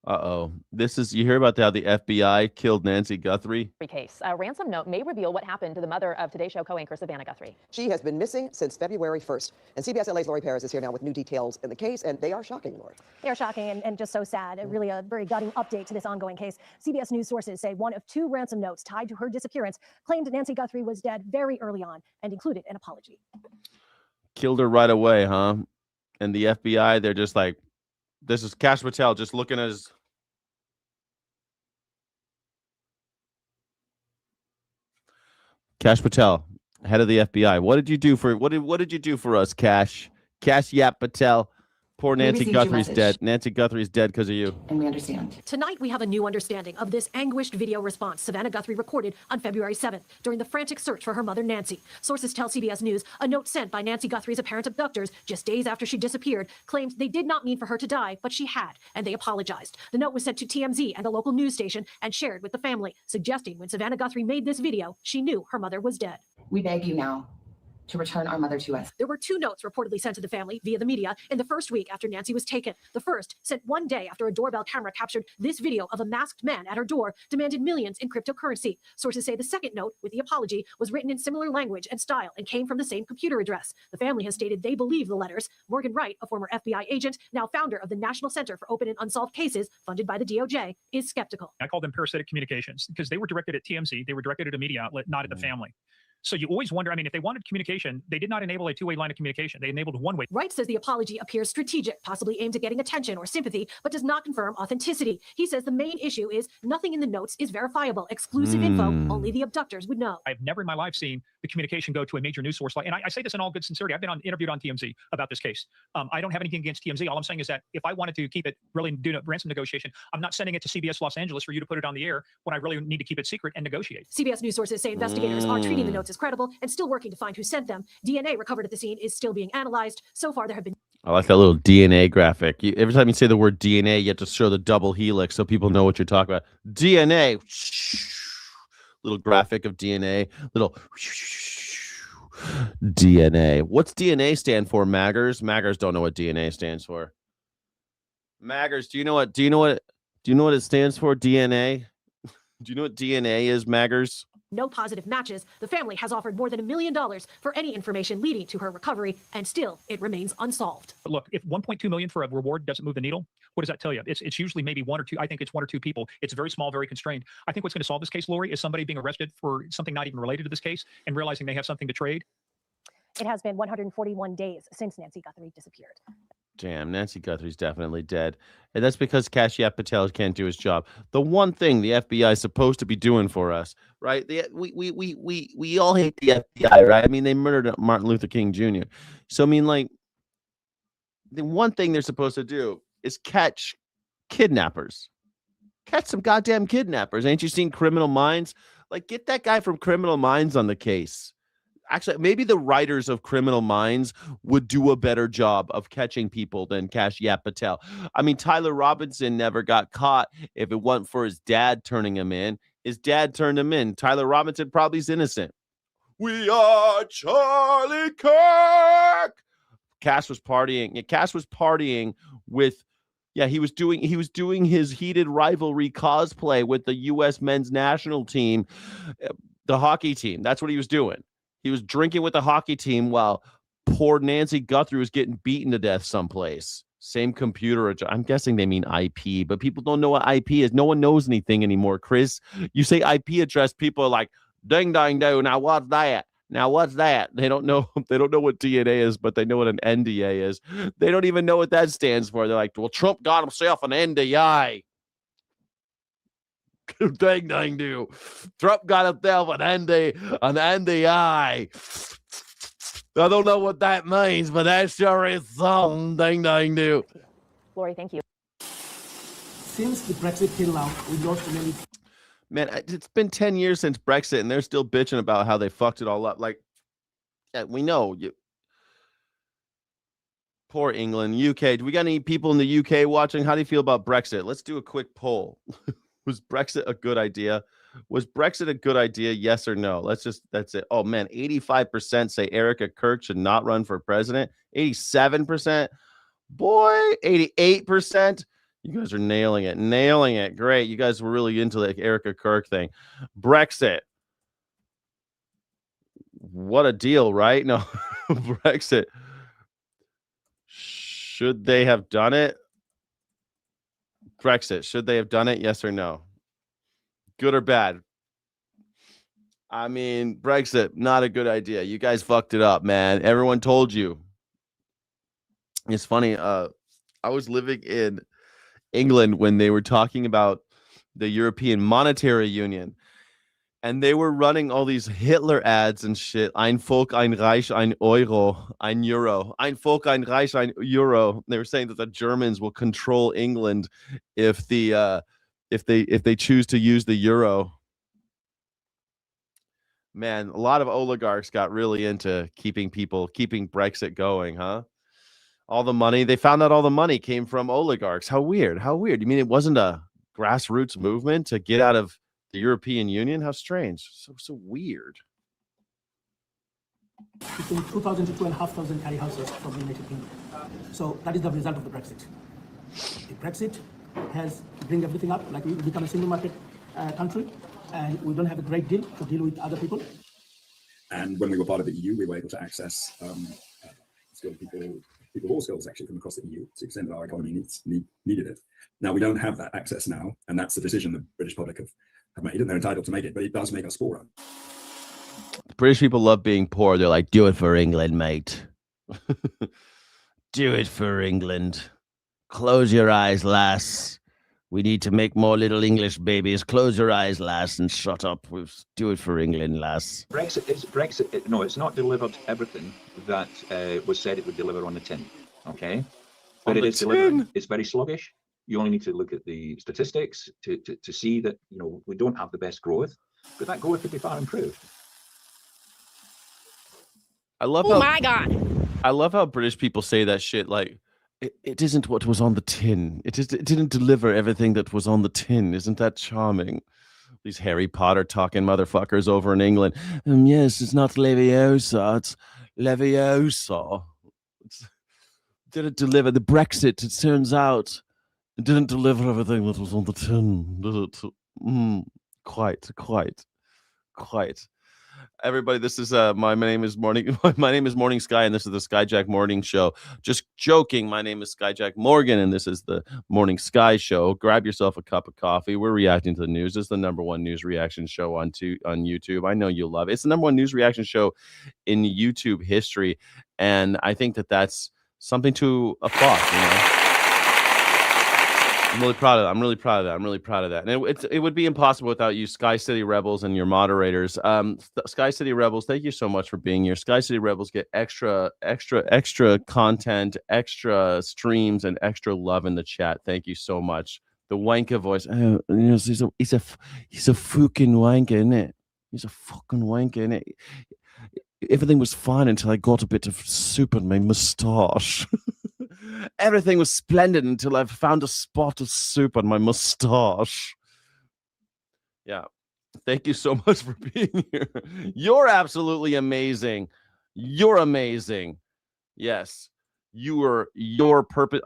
Uh-oh. This is, you hear about how the FBI killed Nancy Guthrie? case. A ransom note may reveal what happened to the mother of Today Show co-anchor Savannah Guthrie. She has been missing since February 1st. And CBS LA's Lori Perez is here now with new details in the case, and they are shocking, Lori. They are shocking and just so sad. Really a very gutting update to this ongoing case. CBS News sources say one of two ransom notes tied to her disappearance claimed Nancy Guthrie was dead very early on and included an apology. Killed her right away, huh? And the FBI, they're just like, this is Kash Patel just looking at his... Kash Patel, head of the FBI. What did you do for what did you do for us, Kash? Kash Yap Patel. Poor Nancy Guthrie's dead. Nancy Guthrie's dead because of you. And we understand. Tonight, we have a new understanding of this anguished video response Savannah Guthrie recorded on February 7th during the frantic search for her mother, Nancy. Sources tell CBS News a note sent by Nancy Guthrie's apparent abductors just days after she disappeared claimed they did not mean for her to die, but she had, and they apologized. The note was sent to TMZ and a local news station and shared with the family, suggesting when Savannah Guthrie made this video, she knew her mother was dead. We beg you now to return our mother to us. There were two notes reportedly sent to the family via the media in the first week after Nancy was taken. The first, sent one day after a doorbell camera captured this video of a masked man at her door, demanded millions in cryptocurrency. Sources say the second note, with the apology, was written in similar language and style and came from the same computer address. The family has stated they believe the letters. Morgan Wright, a former FBI agent, now founder of the National Center for Open and Unsolved Cases, funded by the DOJ, is skeptical. I call them parasitic communications because they were directed at TMZ. They were directed at a media outlet, not at the family. So you always wonder, I mean, if they wanted communication, they did not enable a two-way line of communication. They enabled one-way. Wright says the apology appears strategic, possibly aimed at getting attention or sympathy, but does not confirm authenticity. He says the main issue is nothing in the notes is verifiable. Exclusive info only the abductors would know. I've never in my life seen the communication go to a major news source. And I say this in all good sincerity. I've been interviewed on TMZ about this case. I don't have anything against TMZ. All I'm saying is that if I wanted to keep it, really do a ransom negotiation, I'm not sending it to CBS Los Angeles for you to put it on the air when I really need to keep it secret and negotiate. CBS News sources say investigators are treating the notes as credible and still working to find who sent them. DNA recovered at the scene is still being analyzed. So far, there have been... I like that little DNA graphic. Every time you say the word DNA, you have to show the double helix so people know what you're talking about. DNA. Little graphic of DNA. Little DNA. What's DNA stand for, Maggers? Maggers don't know what DNA stands for. Maggers, do you know what it stands for, DNA? Do you know what DNA is, Maggers? No positive matches. The family has offered more than $1 million for any information leading to her recovery, and still it remains unsolved. But look, if 1.2 million for a reward doesn't move the needle, what does that tell you? It's usually maybe one or two. I think it's one or two people. It's very small, very constrained. I think what's going to solve this case, Lori, is somebody being arrested for something not even related to this case and realizing they have something to trade. It has been 141 days since Nancy Guthrie disappeared. Damn, Nancy Guthrie's definitely dead. And that's because Kash Yap Patel can't do his job. The one thing the FBI is supposed to be doing for us, right? We all hate the FBI, right? I mean, they murdered Martin Luther King Jr. So, I mean, like, the one thing they're supposed to do is catch kidnappers. Catch some goddamn kidnappers. Ain't you seen Criminal Minds? Like, get that guy from Criminal Minds on the case. Actually, maybe the writers of Criminal Minds would do a better job of catching people than Kash Yap Patel. I mean, Tyler Robinson never got caught if it wasn't for his dad turning him in. His dad turned him in. Tyler Robinson probably is innocent. We are Charlie Kirk. Cass was partying. Yeah, Cass was partying with. Yeah, he was doing his heated rivalry cosplay with the U.S. men's national team, the hockey team. That's what he was doing. He was drinking with the hockey team while poor Nancy Guthrie was getting beaten to death someplace. Same computer. I'm guessing they mean IP, but people don't know what IP is. No one knows anything anymore, Chris. You say IP address, people are like, ding, ding, ding. Now what's that? Now what's that? They don't know. They don't know what DNA is, but they know what an NDA is. They don't even know what that stands for. They're like, well, Trump got himself an NDA. Dang, dang, do. Trump got himself an NDI. I don't know what that means, but that sure is something. Dang, dang, do. Lori, thank you. Since the Brexit till now, we lost many. Man, it's been 10 years since Brexit, and they're still bitching about how they fucked it all up. Like, yeah, we know you. Poor England. UK. Do we got any people in the UK watching? How do you feel about Brexit? Let's do a quick poll. Was Brexit a good idea? Was Brexit a good idea? Yes or no? That's it. Oh man, 85% say Erica Kirk should not run for president. 87%. Boy, 88%. You guys are nailing it. Nailing it. Great. You guys were really into the Erica Kirk thing. Brexit. What a deal, right? No, Brexit. Should they have done it? Brexit. Should they have done it? Yes or no? Good or bad? I mean, Brexit, not a good idea. You guys fucked it up, man. Everyone told you. It's funny. I was living in England when they were talking about the European Monetary Union. And they were running all these Hitler ads and shit. Ein Volk, ein Reich, ein Euro, ein Euro. Ein Volk, ein Reich, ein Euro. They were saying that the Germans will control England if they choose to use the euro. Man, a lot of oligarchs got really into keeping Brexit going, huh? All the money, they found out all the money came from oligarchs. How weird. How weird. You mean it wasn't a grassroots movement to get out of the European Union? How strange. So weird. Between 2,000 to 2,500 carry houses from the United Kingdom. So that is the result of the Brexit. The Brexit has bring everything up, like we become a single market country, and we don't have a great deal to deal with other people. And when we were part of the EU, we were able to access skilled people of all skills actually from across the EU to the extent that our economy needed it. Now we don't have that access now, and that's the decision the British public have made, and they're entitled to make it, but it does make us poorer. British people love being poor. They're like, do it for England, mate. Do it for England. Close your eyes, lass. We need to make more little English babies. Close your eyes, lass, and shut up. Do it for England, lass. Brexit. No, it's not delivered everything that was said it would deliver on the tin. Okay, but it is delivering. It's very sluggish. You only need to look at the statistics to see that we don't have the best growth, but that growth could be far improved. I love how British people say that shit like. It isn't what was on the tin. It didn't deliver everything that was on the tin. Isn't that charming? These Harry Potter talking motherfuckers over in England. Yes, it's not Leviosa. It's Leviosa. Didn't deliver the Brexit. It turns out it didn't deliver everything that was on the tin. Did it? Quite. Everybody, this is my name is Morning Sky, and this is the Skyjack Morning Show. Just joking, my name is Skyjack Morgan, and this is the Morning Sky Show. Grab yourself a cup of coffee. We're reacting to the news. It's the #1 news reaction show on YouTube. I know you love it. It's the #1 news reaction show in YouTube history, and I think that's something to applaud. I'm really proud of that. And it would be impossible without you, Sky City Rebels, and your moderators. Sky City Rebels, thank you so much for being here. Sky City Rebels get extra content, extra streams, and extra love in the chat. Thank you so much. The wanker voice. Oh, he's a fucking wanker, innit? He's a fucking wanker, innit? Everything was fine until I got a bit of soup on my moustache. Everything was splendid until I found a spot of soup on my mustache. Yeah. Thank you so much for being here. You're absolutely amazing. You're amazing. Yes. Your purpose.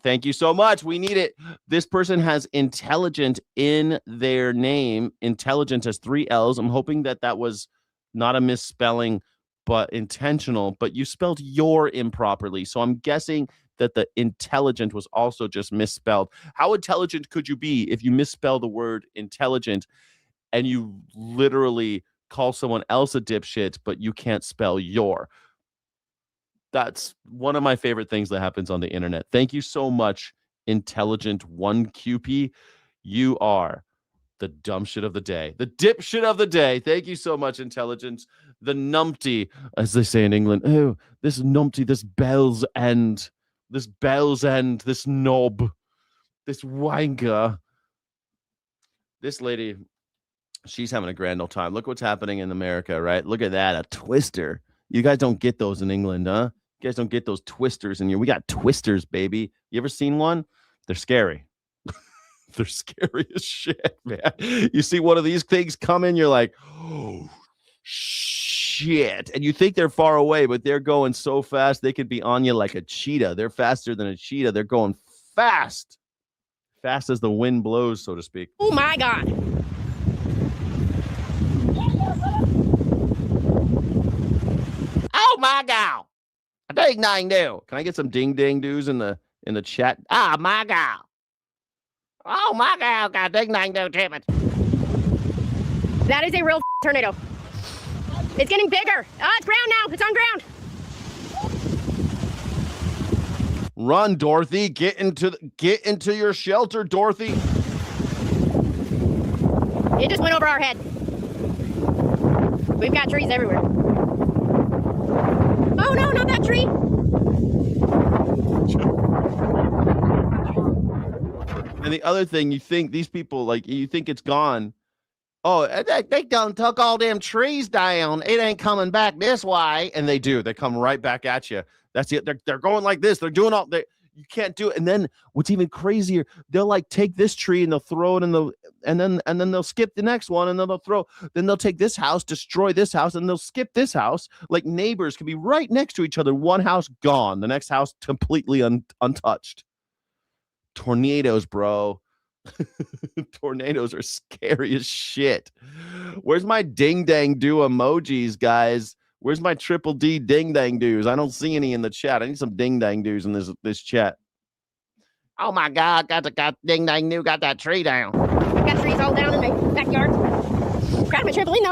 Thank you so much. We need it. This person has intelligent in their name. Intelligent has 3 L's. I'm hoping that was not a misspelling, but intentional. But you spelled your improperly. So I'm guessing that the intelligent was also just misspelled. How intelligent could you be if you misspell the word intelligent and you literally call someone else a dipshit, but you can't spell your? That's one of my favorite things that happens on the internet. Thank you so much, Intelligent1QP. You are the dumb shit of the day, the dipshit of the day. Thank you so much, Intelligence. The numpty, as they say in England. Oh, this numpty, this bell's end. This knob, this wanker, this lady, she's having a grand old time. Look what's happening in America, right? Look at that, a twister. You guys don't get those in England, huh? You guys don't get those twisters in here. We got twisters, baby. You ever seen one? They're scary. They're scary as shit, man. You see one of these things coming, you're like, oh, shit. And you think they're far away, but they're going so fast, they could be on you like a cheetah. They're faster than a cheetah. They're going fast. Fast as the wind blows, so to speak. Oh, my God. Oh, my God. Ding dang do. Can I get some ding dang doos in the chat? Ah, my God. Oh my God, got ding dang do treatment. That is a real tornado. It's getting bigger. Oh, it's ground now. It's on ground. Run, Dorothy. Get into your shelter, Dorothy. It just went over our head. We've got trees everywhere. Oh no, not that tree. And the other thing, you think these people, like, you think it's gone. Oh, they done took all them trees down. It ain't coming back this way. And they do. They come right back at you. That's it. They're going like this. They're doing all they. You can't do it. And then what's even crazier, they'll like take this tree and they'll throw it in the, and then they'll skip the next one, and then they'll take this house, destroy this house, and they'll skip this house. Like neighbors can be right next to each other. One house gone, the next house completely untouched. Tornadoes, bro. Tornadoes are scary as shit. Where's my ding dang do emojis, guys? Where's my triple D ding dang doos? I don't see any in the chat. I need some ding dang doos in this chat. Oh my God, got ding dang do, got that tree down. Got trees all down in my backyard. Grab my trampoline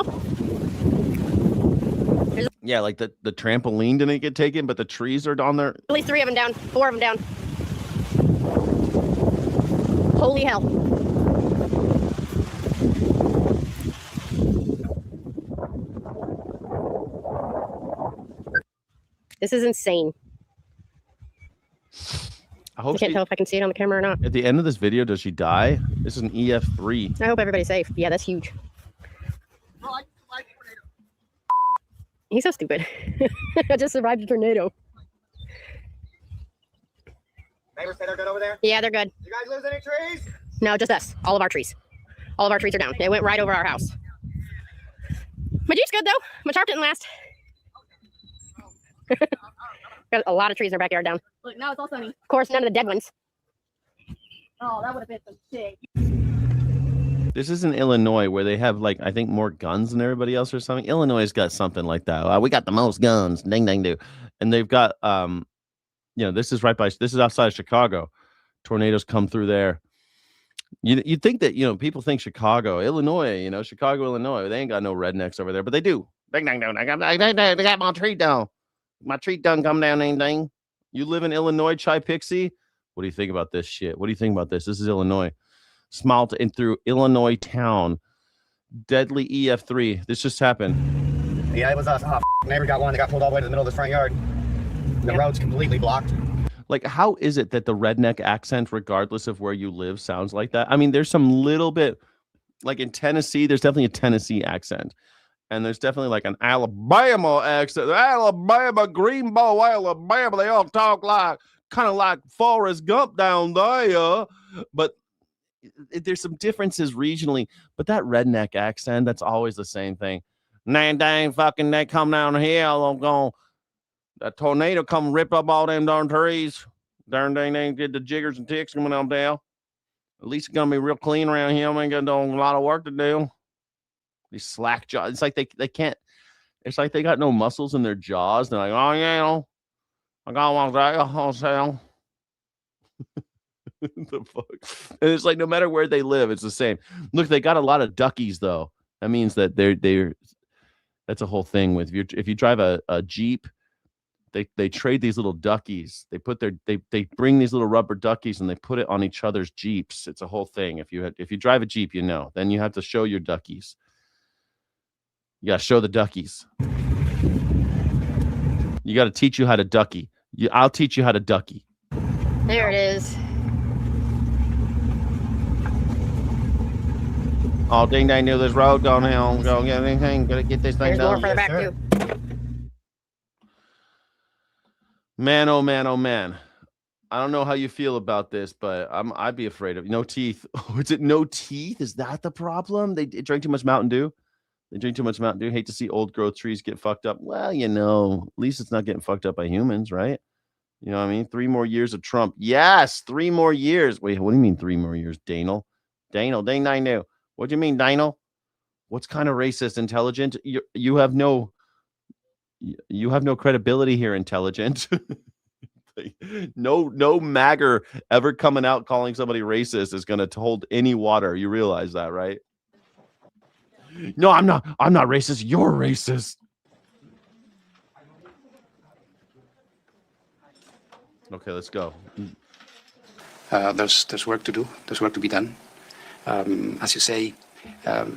though. Yeah, like the trampoline didn't get taken, but the trees are on there. At least 3 of them down, 4 of them down. Holy hell. This is insane. I hope can't tell if I can see it on the camera or not. At the end of this video, does she die? This is an EF3. I hope everybody's safe. Yeah, that's huge. He's so stupid. I just survived a tornado. Neighbors say they're good over there? Yeah, they're good. You guys lose any trees? No, just us. All of our trees. All of our trees are down. They went right over our house. My Jeep's good, though. My tarp didn't last. Got a lot of trees in our backyard down. Look, now it's all sunny. Of course, none of the dead ones. Oh, that would have been some shit. This is in Illinois where they have, like, I think more guns than everybody else or something. Illinois has got something like that. We got the most guns. Ding, ding, do. And they've got, this is this is outside of Chicago. Tornadoes come through there. You'd think that, people think Chicago, Illinois, Chicago, Illinois. They ain't got no rednecks over there, but they do. Ding, ding, ding. They got my tree down. My tree done come down, ding, ding. You live in Illinois, Chai Pixie? What do you think about this shit? What do you think about this? This is Illinois. Smiled in through Illinois town. Deadly EF3. This just happened. Yeah, it was us. Neighbor got one that got pulled all the way to the middle of the front yard. The road's completely blocked. Like, how is it that the redneck accent, regardless of where you live, sounds like that? I mean, there's some little bit, like in Tennessee, there's definitely a Tennessee accent. And there's definitely like an Alabama accent. Alabama, Greenbow, Alabama. They all talk kind of like Forrest Gump down there. But there's some differences regionally. But that redneck accent, that's always the same thing. Dang, fucking, they come down here. I'm going, that tornado come rip up all them darn trees. Darn dang, they get the jiggers and ticks coming on down. At least it's going to be real clean around here. I ain't got a lot of work to do. These slack jaws. It's like they can't. It's like they got no muscles in their jaws. They're like, oh yeah, I got one day. Oh, the fuck. And it's like no matter where they live, it's the same. Look, they got a lot of duckies though. That means that they're. That's a whole thing with if you drive a Jeep. They trade these little duckies. They bring these little rubber duckies and they put it on each other's Jeeps. It's a whole thing. If you drive a Jeep, then you have to show your duckies. You got to show the duckies. You got to teach you how to ducky. I'll teach you how to ducky. There it is. Oh, ding dang, near this road going down. Go get anything. Gotta get this thing There's done. more further back too. Man, oh man, oh man. I don't know how you feel about this, but I'd be afraid of no teeth. Is it no teeth? Is that the problem? They drank too much Mountain Dew. They drink too much Mountain Dew. Hate to see old growth trees get fucked up. Well, at least it's not getting fucked up by humans, right? You know what I mean? 3 more years of Trump. Yes, 3 more years. Wait, what do you mean 3 more years, Daniel? Daniel, I know. What do you mean, Daniel? What's kind of racist? Intelligent? You have no credibility here, intelligent. No magger ever coming out calling somebody racist is going to hold any water. You realize that, right? No, I'm not racist. You're racist. Okay, let's go. There's work to do. There's work to be done. As you say,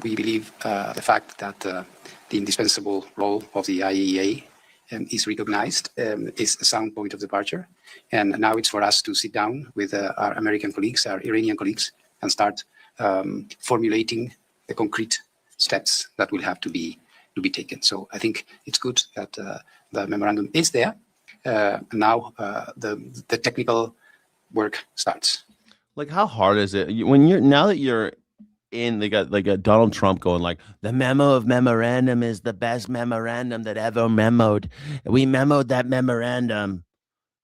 we believe the fact that the indispensable role of the IAEA is recognized is a sound point of departure. And now it's for us to sit down with our American colleagues, our Iranian colleagues, and start formulating the concrete steps that will have to be taken. So I think it's good that the memorandum is there. Now the technical work starts. Like, how hard is it when now that you're in? They got Donald Trump going like, the memo of memorandum is the best memorandum that ever memoed. We memoed that memorandum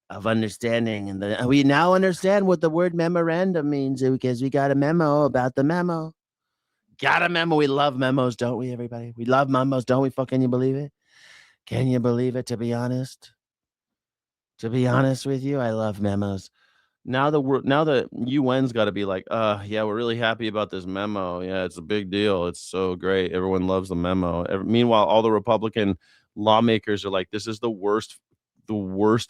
of understanding, and we now understand what the word memorandum means because we got a memo about the memo. Got a memo. We love memos, don't we, everybody? We love memos, don't we? Can you believe it? Can you believe it? To be honest with you, I love memos. Now the UN's got to be like, yeah, we're really happy about this memo. Yeah, it's a big deal. It's so great. Everyone loves the memo. Meanwhile, all the Republican lawmakers are like, this is the worst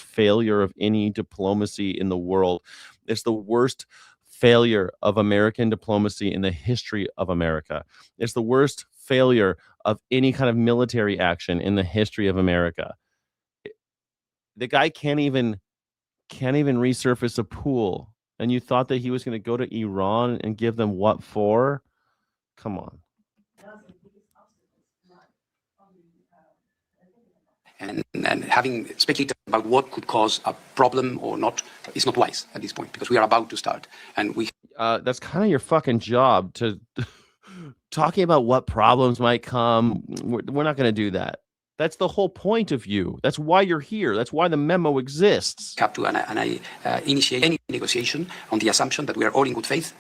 failure of any diplomacy in the world. It's the worst failure of American diplomacy in the history of America. It's the worst failure of any kind of military action in the history of America. The guy can't even resurface a pool, and you thought that he was going to go to Iran and give them what for? Come on. And having speculated about what could cause a problem or not is not wise at this point, because we are about to start, and we that's kind of your fucking job to talking about what problems might come. We're not going to do that. That's the whole point of you. That's why you're here. That's why the memo exists. have to initiate any negotiation on the assumption that we are all in good faith,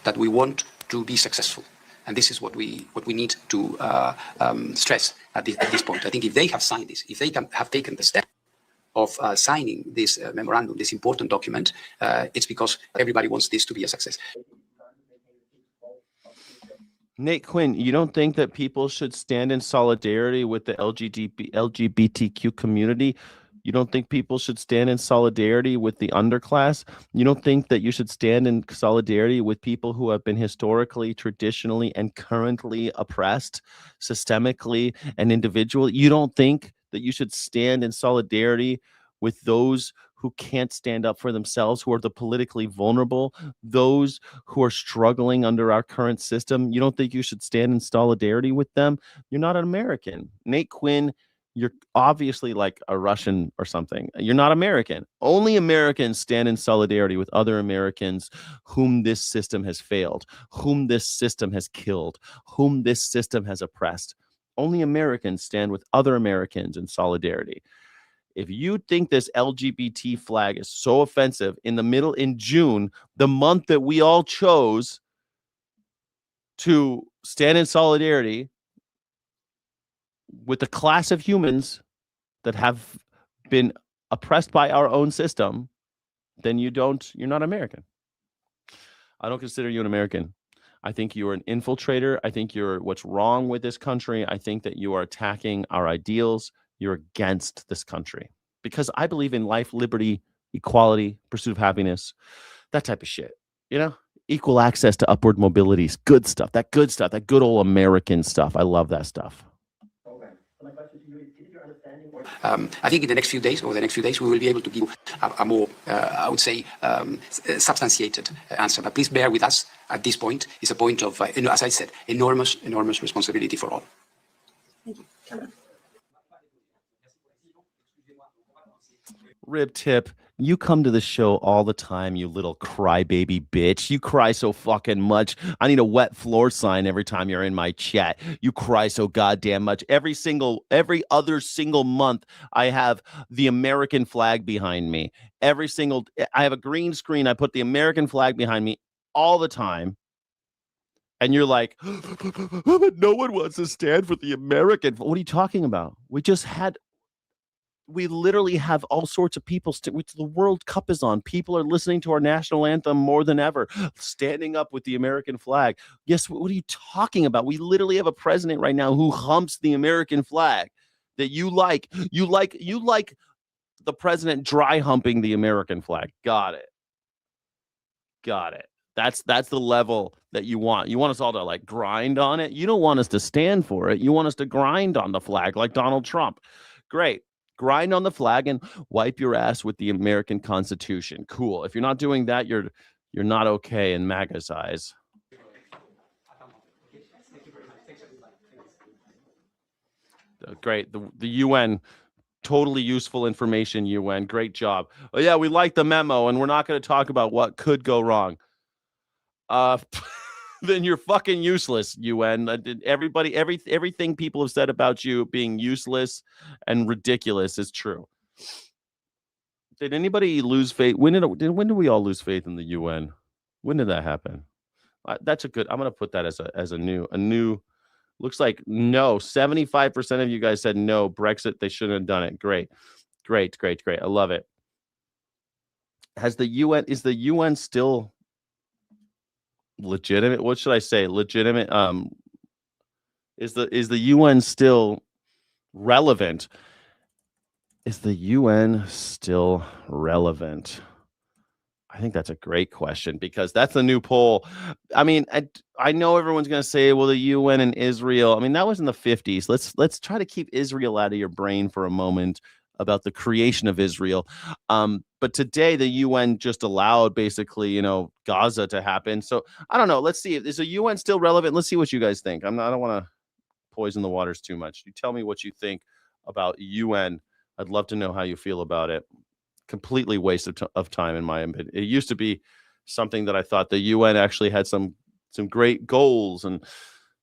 that we want to be successful. And this is what we need to stress at this point. I think if they have signed this, if they have taken the step of signing this memorandum, this important document, it's because everybody wants this to be a success. Nate Quinn, you don't think that people should stand in solidarity with the LGBTQ community? You don't think people should stand in solidarity with the underclass? You don't think that you should stand in solidarity with people who have been historically, traditionally, and currently oppressed systemically and individually? You don't think that you should stand in solidarity with those who can't stand up for themselves, who are the politically vulnerable, those who are struggling under our current system? You don't think you should stand in solidarity with them? You're not an American. Nate Quinn, you're obviously like a Russian or something. You're not American. Only Americans stand in solidarity with other Americans whom this system has failed, whom this system has killed, whom this system has oppressed. Only Americans stand with other Americans in solidarity. If you think this LGBT flag is so offensive in June, the month that we all chose to stand in solidarity with the class of humans that have been oppressed by our own system, then you're not American. I don't consider you an American. I think you are an infiltrator. I think what's wrong with this country. I think that you are attacking our ideals. You're against this country, because I believe in life, liberty, equality, pursuit of happiness, that type of shit, equal access to upward mobility, good stuff, that good old American stuff. I love that stuff. I think in the next few days, we will be able to give a more, I would say, substantiated answer. But please bear with us at this point. It's a point of, as I said, enormous responsibility for all. Thank you. Rib Tip, you come to the show all the time, you little crybaby bitch. You cry so fucking much. I need a wet floor sign every time you're in my chat. You cry so goddamn much. Every other single month, I have the American flag behind me. I have a green screen. I put the American flag behind me all the time. And you're like, but no one wants to stand for the American. What are you talking about? We literally have all sorts of people. The World Cup is on. People are listening to our national anthem more than ever, standing up with the American flag. Yes, what are you talking about? We literally have a president right now who humps the American flag that you like. You like the president dry humping the American flag. Got it. That's the level that you want. You want us all to like grind on it. You don't want us to stand for it. You want us to grind on the flag like Donald Trump. Great. Grind on the flag and wipe your ass with the American Constitution. Cool. If you're not doing that, you're not okay in MAGA's eyes. Great. The UN, totally useful information, UN. Great job. Oh, yeah, we like the memo, and we're not going to talk about what could go wrong. Then you're fucking useless, UN. Everything people have said about you being useless and ridiculous is true. Did anybody lose faith? When did we all lose faith in the UN? When did that happen? That's a good. I'm gonna put that as a new. Looks like no. 75% of you guys said no. Brexit. They shouldn't have done it. Great. I love it. Is the UN still legitimate? What should I say? Legitimate. Is the UN still relevant? Is the UN still relevant? I think that's a great question because that's the new poll. I mean, I know everyone's going to say, well, the UN and Israel. I mean, that was in the 50s. Let's try to keep Israel out of your brain for a moment about the creation of Israel. But today the UN just allowed basically, Gaza to happen. So I don't know. Let's see. Is the UN still relevant? Let's see what you guys think. I don't want to poison the waters too much. You tell me what you think about UN. I'd love to know how you feel about it. Completely waste of time in my opinion. It used to be something that I thought the UN actually had some great goals and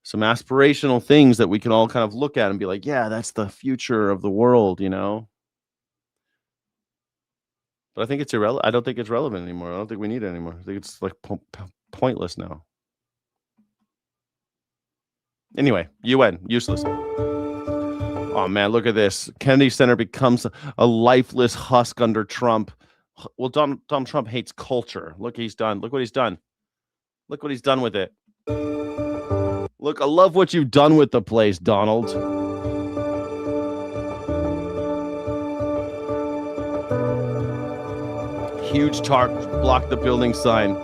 some aspirational things that we can all kind of look at and be like, yeah, that's the future of the world, But I think it's irrelevant. I don't think it's relevant anymore. I don't think we need it anymore. I think it's like pointless now. Anyway, UN, useless. Oh, man, look at this. Kennedy Center becomes a lifeless husk under Trump. Well, Donald Trump hates culture. Look what he's done. Look what he's done. Look what he's done with it. Look, I love what you've done with the place, Donald. Huge tarp blocked the building sign.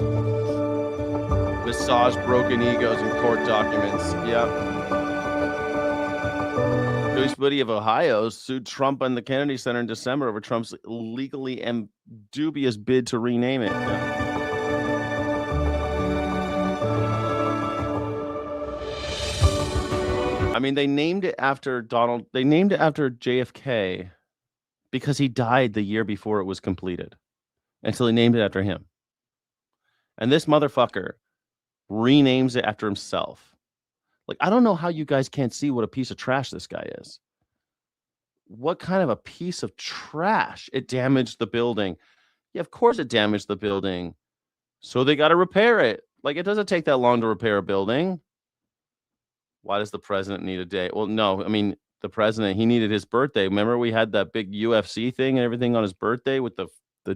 Massage broken egos and court documents. Yeah. Goose Buddy of Ohio sued Trump and the Kennedy Center in December over Trump's legally and dubious bid to rename it. Yeah. I mean, they named it after JFK because he died the year before it was completed. And so they named it after him. And this motherfucker renames it after himself. Like, I don't know how you guys can't see what a piece of trash this guy is. What kind of a piece of trash? It damaged the building. Yeah, of course it damaged the building. So they got to repair it. Like, it doesn't take that long to repair a building. Why does the president need a day? Well, no, I mean, the president, he needed his birthday. Remember we had that big UFC thing and everything on his birthday with the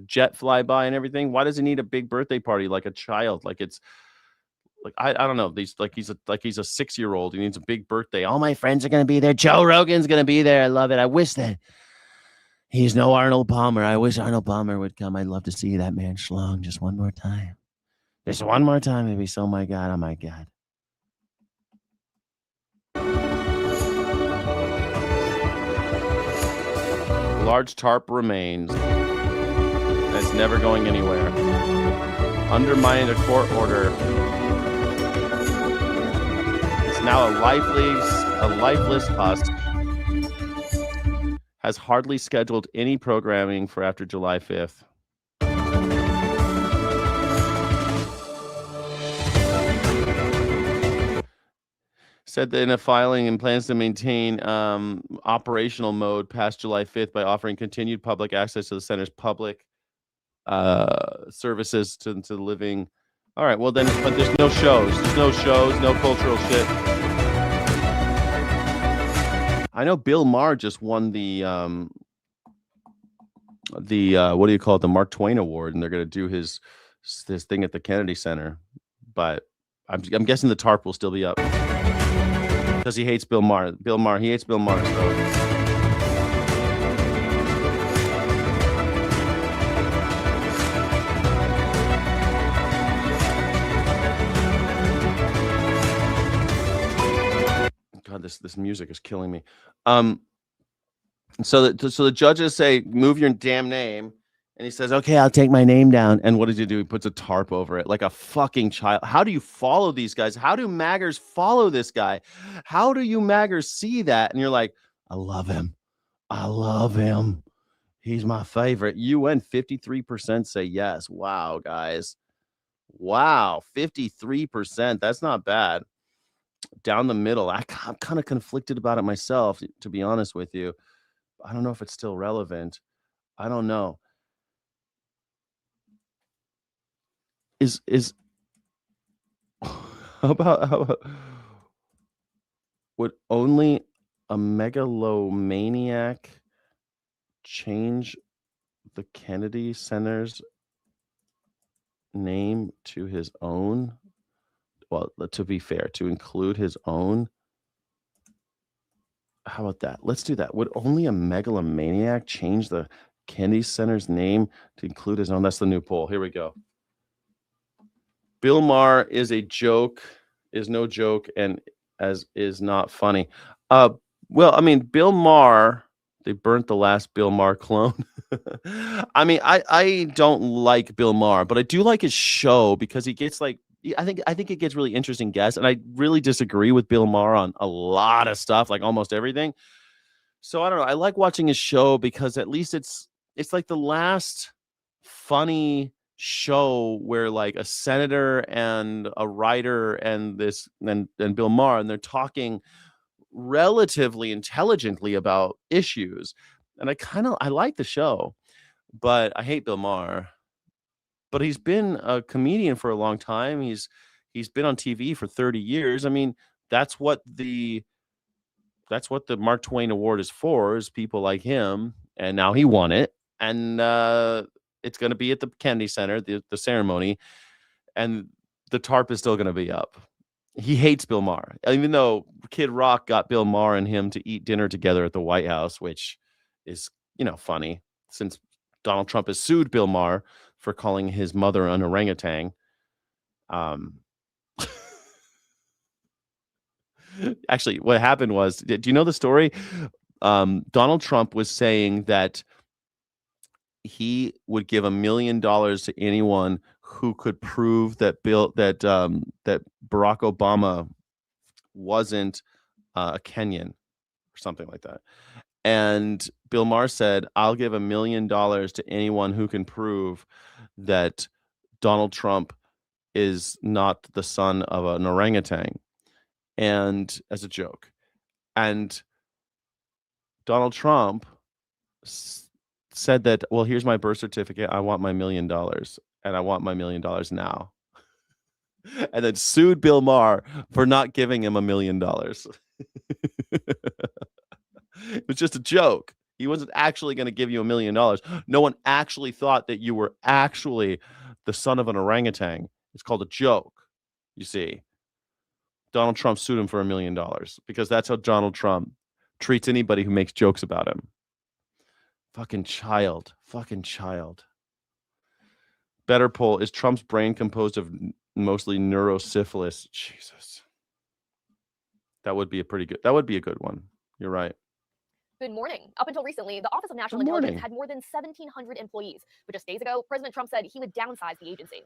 jet flyby and everything? Why does he need a big birthday party like a child? Like it's like I don't know. He's a 6-year-old. He needs a big birthday. All my friends are gonna be there. Joe Rogan's gonna be there. I love it. I wish that he's no Arnold Palmer. I wish Arnold Palmer would come. I'd love to see that man schlong just one more time. Just one more time, maybe. So my God, oh my God. Large tarp remains. It's never going anywhere. Undermining a court order. It's now a lifeless husk. has hardly scheduled any programming for after July 5th. Said that in a filing and plans to maintain operational mode past July 5th by offering continued public access to the center's public services to the living. All right, well then, but there's no shows. There's no shows, no cultural shit. I know Bill Maher just won the what do you call it, the Mark Twain Award, and they're going to do this thing at the Kennedy Center. But I'm guessing the tarp will still be up because he hates Bill Maher. He hates Bill Maher. So. God, this music is killing me. So the judges say, move your damn name. And he says, okay, I'll take my name down. And what does he do? He puts a tarp over it like a fucking child. How do you follow these guys? How do maggers follow this guy? How do you maggers see that? And you're like, I love him. I love him. He's my favorite. UN 53% say yes. Wow, guys. Wow, 53%. That's not bad. Down the middle. I'm kind of conflicted about it myself, to be honest with you. I don't know if it's still relevant. I don't know. Is how about would only a megalomaniac change the Kennedy Center's name to his own? Well, to be fair, to include his own. How about that? Let's do that. Would only a megalomaniac change the Kennedy Center's name to include his own? That's the new poll. Here we go. Bill Maher is a joke, is no joke, and as is not funny. Well, I mean, Bill Maher, they burnt the last Bill Maher clone. I mean, I don't like Bill Maher, but I do like his show because he gets like, I think it gets really interesting guests, and I really disagree with Bill Maher on a lot of stuff, like almost everything. So I don't know. I like watching his show because at least it's like the last funny show where like a senator and a writer and Bill Maher, and they're talking relatively intelligently about issues, and I like the show, but I hate Bill Maher. But he's been a comedian for a long time. He's been on TV for 30 years. I mean, that's what the Mark Twain Award is for, is people like him. And now he won it. And it's going to be at the Kennedy Center, the ceremony. And the tarp is still going to be up. He hates Bill Maher, even though Kid Rock got Bill Maher and him to eat dinner together at the White House, which is, funny since Donald Trump has sued Bill Maher for calling his mother an orangutan. Actually, what happened was, do you know the story? Donald Trump was saying that he would give $1 million to anyone who could prove that that Barack Obama wasn't a Kenyan or something like that. And Bill Maher said, I'll give $1 million to anyone who can prove that Donald Trump is not the son of an orangutan. And as a joke. And Donald Trump said that, well, here's my birth certificate. I want my $1 million. And I want my $1 million now. And then sued Bill Maher for not giving him $1 million. It was just a joke. He wasn't actually going to give you $1 million. No one actually thought that you were actually the son of an orangutan. It's called a joke, you see. Donald Trump sued him for $1 million because that's how Donald Trump treats anybody who makes jokes about him. Fucking child. Better poll. Is Trump's brain composed of mostly neurosyphilis? Jesus. That would be a good one. You're right. Good morning. Up until recently, the Office of National Intelligence had more than 1,700 employees. But just days ago, President Trump said he would downsize the agency.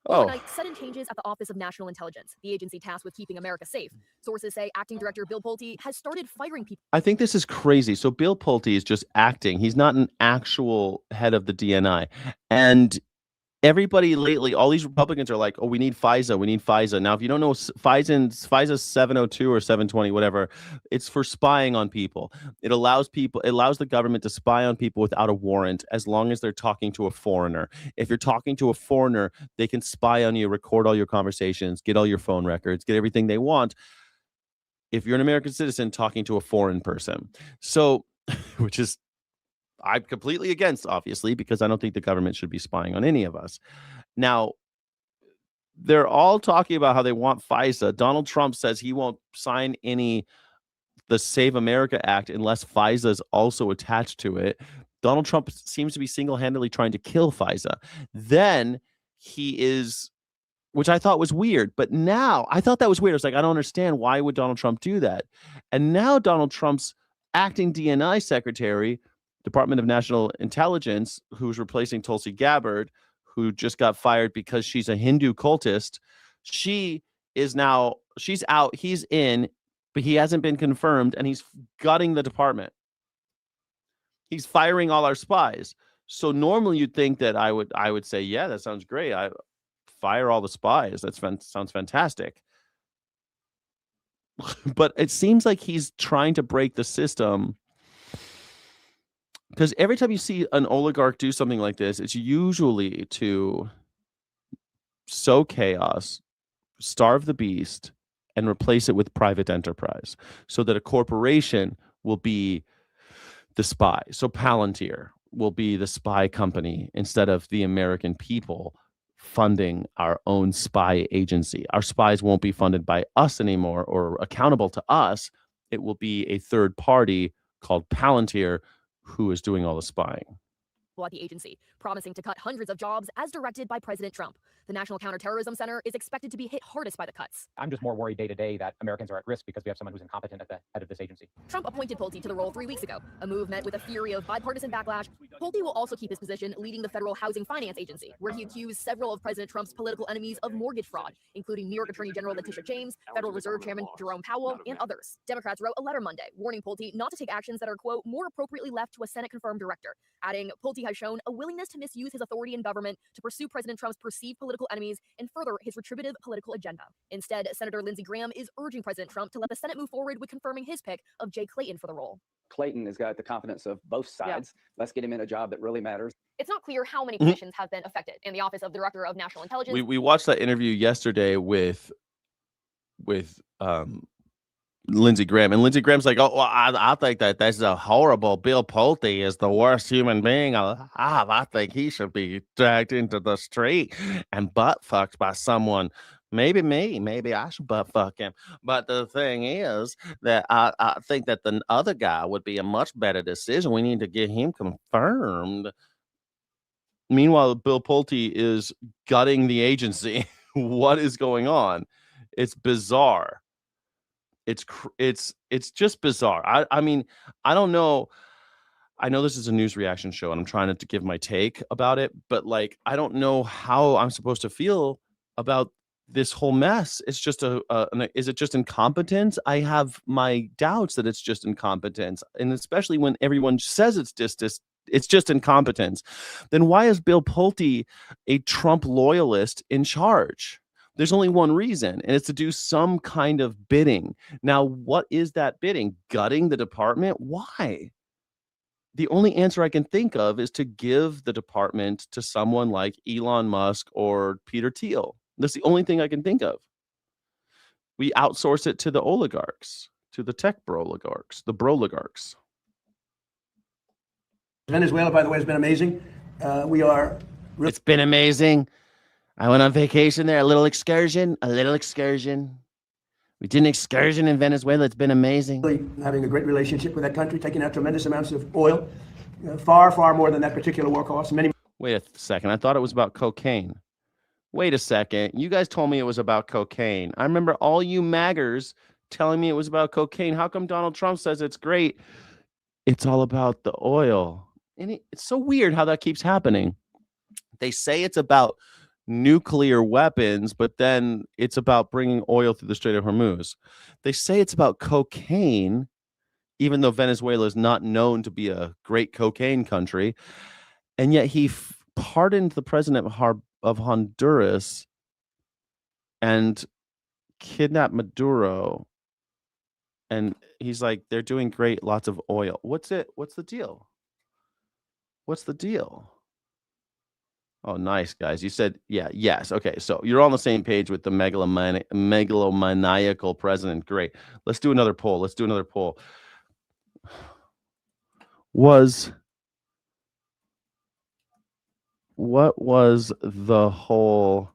Oh. Overnight, sudden changes at the Office of National Intelligence, the agency tasked with keeping America safe. Sources say acting director Bill Pulte has started firing people. I think this is crazy. So Bill Pulte is just acting. He's not an actual head of the DNI. And everybody lately, all these Republicans are like, oh, we need FISA. We need FISA. Now, if you don't know, FISA 702 or 720, whatever, it's for spying on people. It allows the government to spy on people without a warrant as long as they're talking to a foreigner. If you're talking to a foreigner, they can spy on you, record all your conversations, get all your phone records, get everything they want. If you're an American citizen talking to a foreign person. So, which is, I'm completely against, obviously, because I don't think the government should be spying on any of us. Now, they're all talking about how they want FISA. Donald Trump says he won't sign the Save America Act unless FISA is also attached to it. Donald Trump seems to be single-handedly trying to kill FISA. Then he is, which I thought was weird. But now, I thought that was weird. I was like, I don't understand. Why would Donald Trump do that? And now Donald Trump's acting DNI secretary, Department of National Intelligence, who's replacing Tulsi Gabbard, who just got fired because she's a Hindu cultist. She's out, he's in, but he hasn't been confirmed, and he's gutting the department. He's firing all our spies. So normally you'd think that I would say, yeah, that sounds great. I fire all the spies. Sounds fantastic. But it seems like he's trying to break the system. Because every time you see an oligarch do something like this, it's usually to sow chaos, starve the beast, and replace it with private enterprise so that a corporation will be the spy. So Palantir will be the spy company instead of the American people funding our own spy agency. Our spies won't be funded by us anymore or accountable to us. It will be a third party called Palantir who is doing all the spying. At the agency, promising to cut hundreds of jobs as directed by President Trump. The National Counterterrorism Center is expected to be hit hardest by the cuts. I'm just more worried day to day that Americans are at risk because we have someone who's incompetent at the head of this agency. Trump appointed Pulte to the role 3 weeks ago, a move met with a fury of bipartisan backlash. Pulte will also keep his position leading the Federal Housing Finance Agency, where he accused several of President Trump's political enemies of mortgage fraud, including New York Attorney General Letitia James, Federal Reserve Chairman Jerome Powell, and others. Democrats wrote a letter Monday warning Pulte not to take actions that are, quote, more appropriately left to a Senate-confirmed director, adding Pulte has shown a willingness to misuse his authority in government to pursue President Trump's perceived political enemies and further his retributive political agenda. Instead, Senator Lindsey Graham is urging President Trump to let the Senate move forward with confirming his pick of Jay Clayton for the role. Clayton has got the confidence of both sides. Yeah. Let's get him in a job that really matters. It's not clear how many positions have been affected in the Office of the Director of National Intelligence. We watched that interview yesterday with Lindsey Graham, and Lindsey Graham's like, oh, well, I think that this is a horrible. Bill Pulte is the worst human being alive. I think he should be dragged into the street and butt fucked by someone. Maybe me. Maybe I should butt fuck him. But the thing is that I think that the other guy would be a much better decision. We need to get him confirmed. Meanwhile, Bill Pulte is gutting the agency. What is going on? It's bizarre. It's just bizarre. I mean, I don't know. I know this is a news reaction show and I'm trying to give my take about it, but like, I don't know how I'm supposed to feel about this whole mess. It's just is it just incompetence? I have my doubts that it's just incompetence. And especially when everyone says it's just incompetence. Then why is Bill Pulte a Trump loyalist in charge? There's only one reason, and it's to do some kind of bidding. Now, what is that bidding? Gutting the department? Why? The only answer I can think of is to give the department to someone like Elon Musk or Peter Thiel. That's the only thing I can think of. We outsource it to the oligarchs, to the tech oligarchs, the broligarchs. Venezuela, by the way, has been amazing. It's been amazing. I went on vacation there, a little excursion. We did an excursion in Venezuela. It's been amazing. Really having a great relationship with that country, taking out tremendous amounts of oil, far, far more than that particular war cost. Wait a second. I thought it was about cocaine. Wait a second. You guys told me it was about cocaine. I remember all you maggers telling me it was about cocaine. How come Donald Trump says it's great? It's all about the oil. And it's so weird how that keeps happening. They say it's about nuclear weapons, but then it's about bringing oil through the Strait of Hormuz. They say it's about cocaine, even though Venezuela is not known to be a great cocaine country. And yet he pardoned the president of Honduras and kidnapped Maduro. And he's like, they're doing great, lots of oil. What's the deal? What's the deal? Oh, nice, guys. You said, yes. Okay, so you're on the same page with the megalomaniacal president. Great. Let's do another poll. What was the whole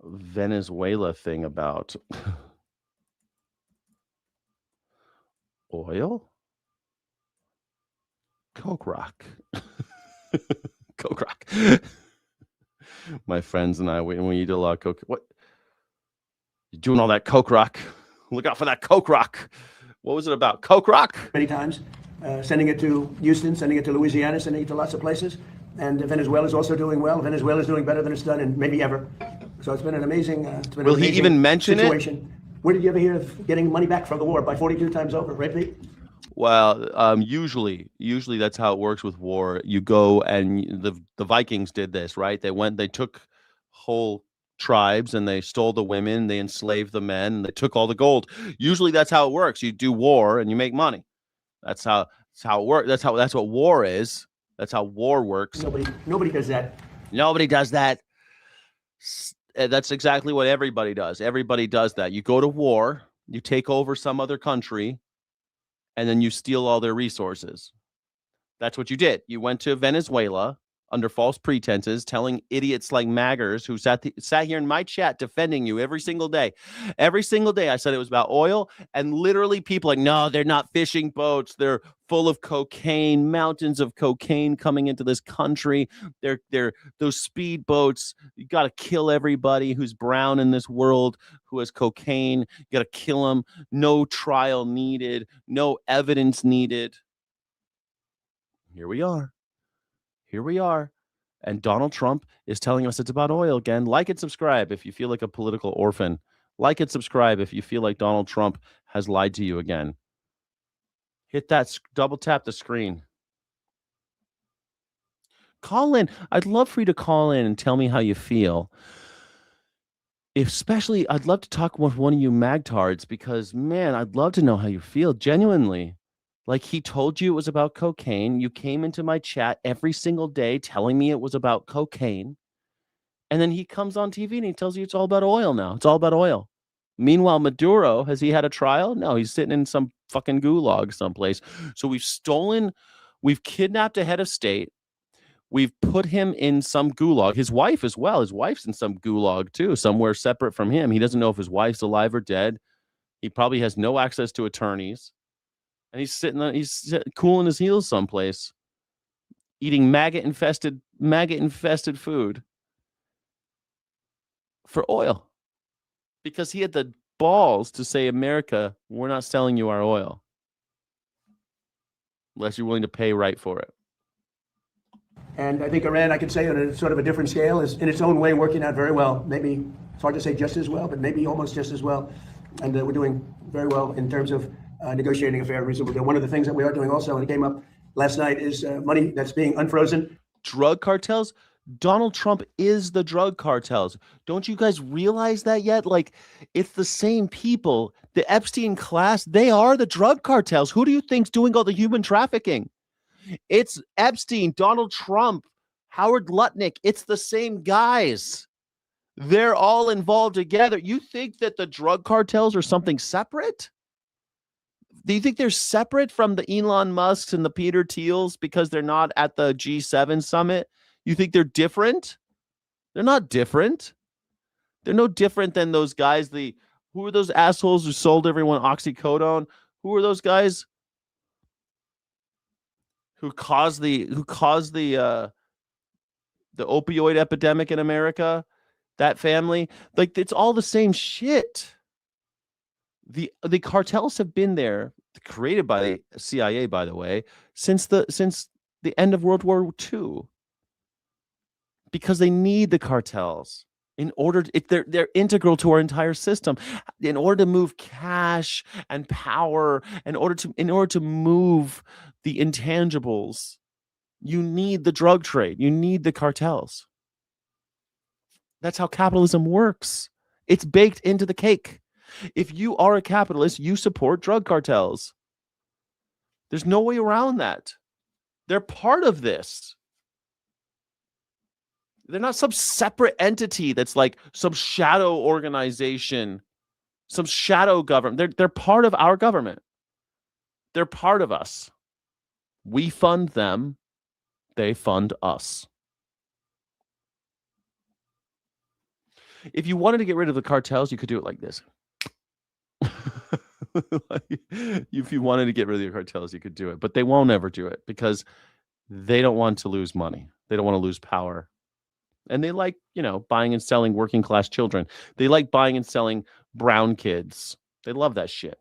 Venezuela thing about? Oil? Coke rock. Coke rock. My friends and I, we eat a lot of coke. What? You're doing all that coke rock. Look out for that coke rock. What was it about? Coke rock? Many times, sending it to Houston, sending it to Louisiana, sending it to lots of places. And Venezuela is also doing well. Venezuela is doing better than it's done in maybe ever. So it's been an amazing Will he even mention situation. Where did you ever hear of getting money back from the war by 42 times over, right, Pete? Well, usually that's how it works with war. You go and the Vikings did this, right? They took whole tribes and they stole the women, they enslaved the men, and they took all the gold. Usually that's how it works. You do war and you make money. That's how it works. That's what war is. That's how war works. Nobody does that. Nobody does that. That's exactly what everybody does. Everybody does that. You go to war, you take over some other country, and then you steal all their resources. That's what you did. You went to Venezuela under false pretenses, telling idiots like Maggers who sat here in my chat defending you every single day. Every single day I said it was about oil, and literally people like, no, they're not fishing boats. They're full of cocaine, mountains of cocaine coming into this country. They're those speed boats. You got to kill everybody who's brown in this world who has cocaine. You got to kill them. No trial needed. No evidence needed. Here we are. And Donald Trump is telling us it's about oil again. Like and subscribe if you feel like a political orphan. Like and subscribe if you feel like Donald Trump has lied to you again. Hit that, double tap the screen. Call in. I'd love for you to call in and tell me how you feel. Especially, I'd love to talk with one of you magtards because, man, I'd love to know how you feel genuinely. Like he told you it was about cocaine. You came into my chat every single day telling me it was about cocaine. And then he comes on TV and he tells you it's all about oil now. It's all about oil. Meanwhile, Maduro, has he had a trial? No, he's sitting in some fucking gulag someplace. So we've kidnapped a head of state. We've put him in some gulag. His wife as well. His wife's in some gulag too, somewhere separate from him. He doesn't know if his wife's alive or dead. He probably has no access to attorneys. And he's cooling his heels someplace, eating maggot-infested food for oil. Because he had the balls to say, America, we're not selling you our oil. Unless you're willing to pay right for it. And I think Iran, I could say on a sort of a different scale, is in its own way working out very well. Maybe it's hard to say just as well, but maybe almost just as well. And we're doing very well in terms of negotiating a fair, reasonable deal. One of the things that we are doing also, and it came up last night, is money that's being unfrozen. Drug cartels? Donald Trump is the drug cartels. Don't you guys realize that yet? Like, it's the same people. The Epstein class, they are the drug cartels. Who do you think's doing all the human trafficking? It's Epstein, Donald Trump, Howard Lutnick. It's the same guys. They're all involved together. You think that the drug cartels are something separate? Do you think they're separate from the Elon Musks and the Peter Thiels because they're not at the G7 summit? You think they're different? They're not different. They're no different than those guys. Who are those assholes who sold everyone oxycodone? Who are those guys who caused the opioid epidemic in America? That family, like, it's all the same shit. The cartels have been there, created by the CIA, by the way, since the end of World War II. because they need the cartels in order to, if they're integral to our entire system, in order to move cash and power, in order to move the intangibles. You need the drug trade. You need the cartels. That's how capitalism works. It's baked into the cake. If you are a capitalist, you support drug cartels. There's no way around that. They're part of this. They're not some separate entity that's like some shadow organization, some shadow government. They're part of our government. They're part of us. We fund them. They fund us. If you wanted to get rid of the cartels, you could do it like this. If you wanted to get rid of the cartels, you could do it. But they won't ever do it because they don't want to lose money. They don't want to lose power. And they like, buying and selling working class children. They like buying and selling brown kids. They love that shit.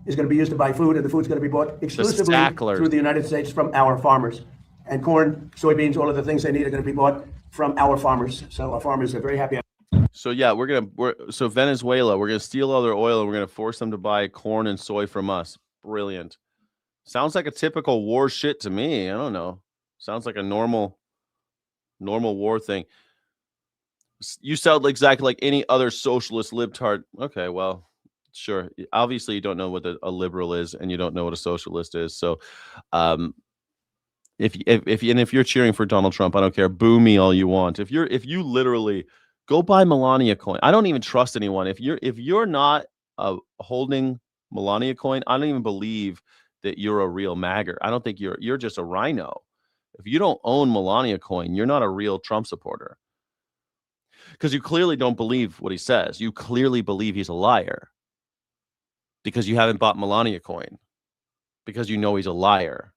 Is going to be used to buy food, and the food's going to be bought exclusively through the United States from our farmers. And corn, soybeans, all of the things they need are going to be bought from our farmers. So our farmers are very happy. So yeah, so Venezuela, we're gonna steal all their oil and we're gonna force them to buy corn and soy from us. Brilliant. Sounds like a typical war shit to me. I don't know. Sounds like a normal war thing. You sound exactly like any other socialist libtard. Okay, well, sure. Obviously, you don't know what a liberal is, and you don't know what a socialist is. So, if you're cheering for Donald Trump, I don't care. Boo me all you want. If you literally go buy Melania coin. I don't even trust anyone. If you're not holding Melania coin, I don't even believe that you're a real magger. I don't think you're just a rhino. If you don't own Melania coin, you're not a real Trump supporter. Because you clearly don't believe what he says. You clearly believe he's a liar. Because you haven't bought Melania coin. Because you know he's a liar.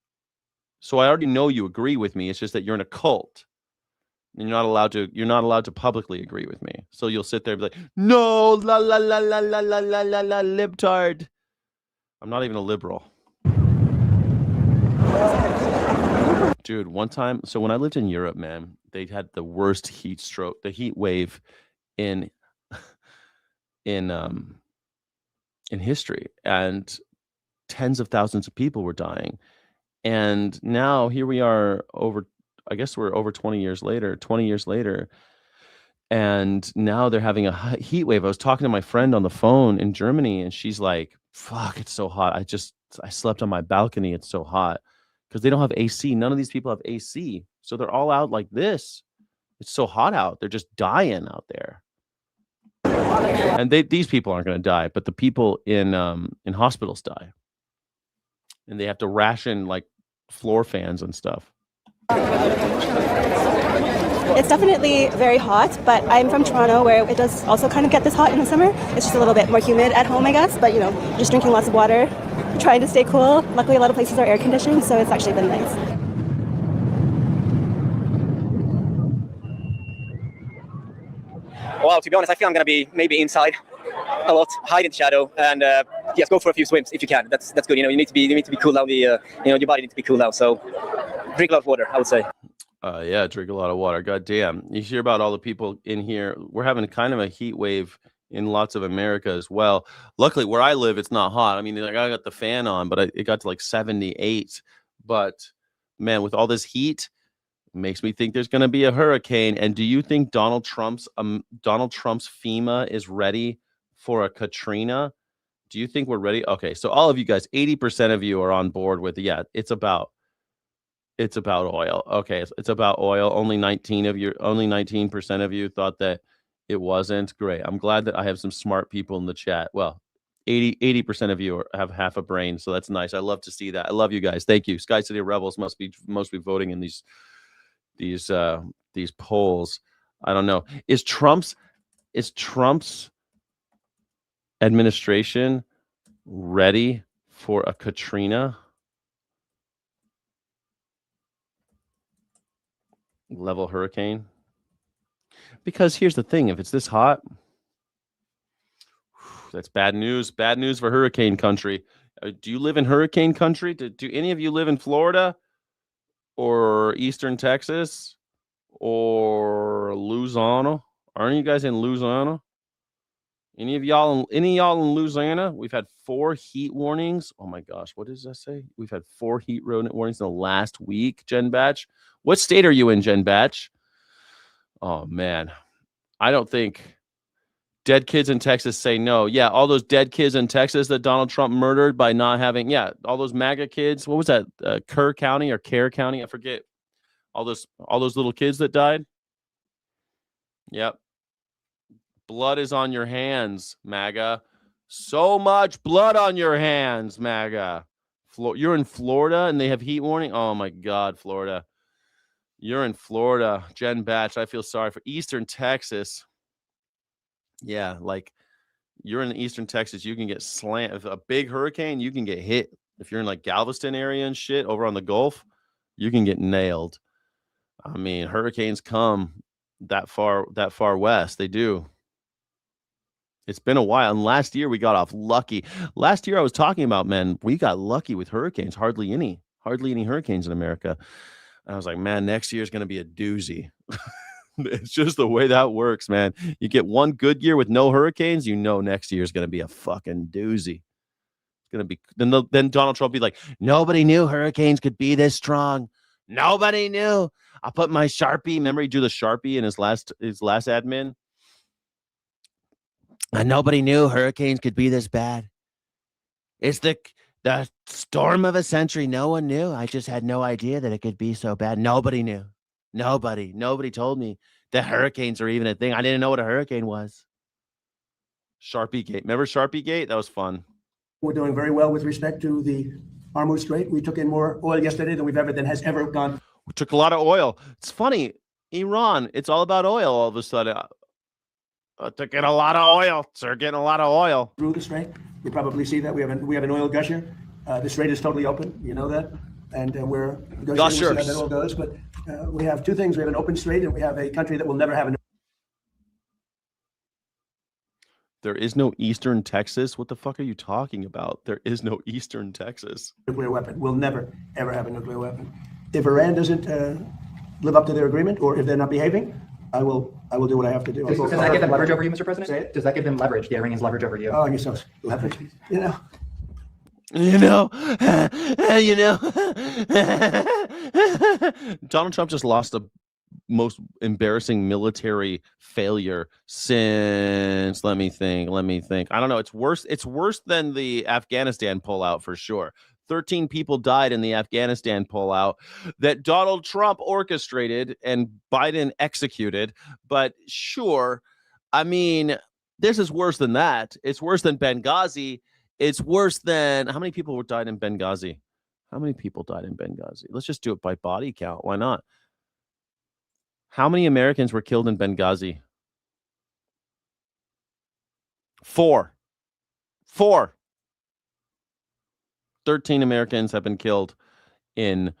So I already know you agree with me. It's just that you're in a cult. And you're not allowed to publicly agree with me. So you'll sit there and be like, no, la la la la la la la la la libtard. I'm not even a liberal. Dude, one time, so when I lived in Europe, man, they had the worst heat wave in history, and tens of thousands of people were dying. And now here we are we're over 20 years later, and now they're having a heat wave. I was talking to my friend on the phone in Germany, and she's like, fuck, it's so hot. I slept on my balcony. It's so hot because they don't have AC. None of these people have AC. So they're all out like this. It's so hot out. They're just dying out there. And these people aren't going to die, but the people in hospitals die. And they have to ration like floor fans and stuff. It's definitely very hot, but I'm from Toronto, where it does also kind of get this hot in the summer. It's just a little bit more humid at home, I guess, but just drinking lots of water, trying to stay cool. Luckily, a lot of places are air conditioned, so it's actually been nice. Well, to be honest, I feel I'm going to be maybe inside a lot, hide in the shadow, and yes, go for a few swims if you can. That's good. You need to be cool down. Your body needs to be cool down. So drink a lot of water, I would say. Yeah, drink a lot of water. God damn. You hear about all the people in here. We're having kind of a heat wave in lots of America as well. Luckily, where I live, it's not hot. I mean, I got the fan on, but it got to like 78. But man, with all this heat, it makes me think there's going to be a hurricane. And do you think Donald Trump's FEMA is ready for a Katrina? Do you think we're ready? Okay, so all of you guys, 80% of you are on board with it's about oil. Okay, it's about oil. Only 19% of you thought that it wasn't. Great. I'm glad that I have some smart people in the chat. Well, 80% of you have half a brain, so that's nice. I love to see that. I love you guys. Thank you. Sky City Rebels must be voting in these polls. I don't know. Is Trump's administration ready for a Katrina level hurricane? Because here's the thing, if it's this hot, that's bad news. Bad news for hurricane country. Do you live in hurricane country? Do any of you live in Florida or Eastern Texas or Louisiana? Aren't you guys in Louisiana? Any of y'all in Louisiana? We've had 4 heat warnings. Oh my gosh, what does that say? We've had 4 heat warnings in the last week, Jen Batch. What state are you in, Jen Batch? Oh man. I don't think dead kids in Texas say no. Yeah, all those dead kids in Texas that Donald Trump murdered by not having, all those MAGA kids. What was that? Kerr County or Kerr County? I forget. All those little kids that died. Yep. Blood is on your hands, MAGA. So much blood on your hands, MAGA. You're in Florida and they have heat warning. Oh my God, Florida. You're in Florida. Jen Batch, I feel sorry for Eastern Texas. Yeah, like you're in Eastern Texas, you can get slammed. If a big hurricane, you can get hit. If you're in like Galveston area and shit over on the Gulf, you can get nailed. I mean, hurricanes come that far west. They do. It's been a while. And last year we got off lucky. Last year I was talking about, man, we got lucky with hurricanes. Hardly any hurricanes in America. And I was like, man, next year is going to be a doozy. It's just the way that works, man. You get one good year with no hurricanes, next year is going to be a fucking doozy. It's going to be then Donald Trump be like, nobody knew hurricanes could be this strong. Nobody knew. I put my Sharpie. Remember he drew the Sharpie in his last admin. And nobody knew hurricanes could be this bad. It's the storm of a century. No one knew. I just had no idea that it could be so bad. Nobody knew. Nobody told me that hurricanes are even a thing. I didn't know what a hurricane was. Sharpie Gate. Remember Sharpie Gate? That was fun. We're doing very well with respect to the Hormuz Strait. We took in more oil yesterday than has ever gone. We took a lot of oil. It's funny. Iran, it's all about oil all of a sudden. Took in a lot of oil. They're getting a lot of oil. Through the strait. You probably see that we have an oil gusher. The strait is totally open. You know that. And we're negotiating. We'll see how that all goes. But we have 2 things. We have an open strait and we have a country that will never have an. There is no Eastern Texas. What the fuck are you talking about? There is no Eastern Texas. Nuclear weapon. We'll never, ever have a nuclear weapon. If Iran doesn't live up to their agreement or if they're not behaving, I will do what I have to do. Does that give them leverage over you, Mr. President? Does that give them leverage, the Iranians leverage over you? Oh, you're so leverage. Donald Trump just lost the most embarrassing military failure since let me think. I don't know. It's worse than the Afghanistan pullout for sure. 13 people died in the Afghanistan pullout that Donald Trump orchestrated and Biden executed. But sure, I mean, this is worse than that. It's worse than Benghazi. It's worse than how many people died in Benghazi? Let's just do it by body count. Why not? How many Americans were killed in Benghazi? 4. 13 Americans have been killed in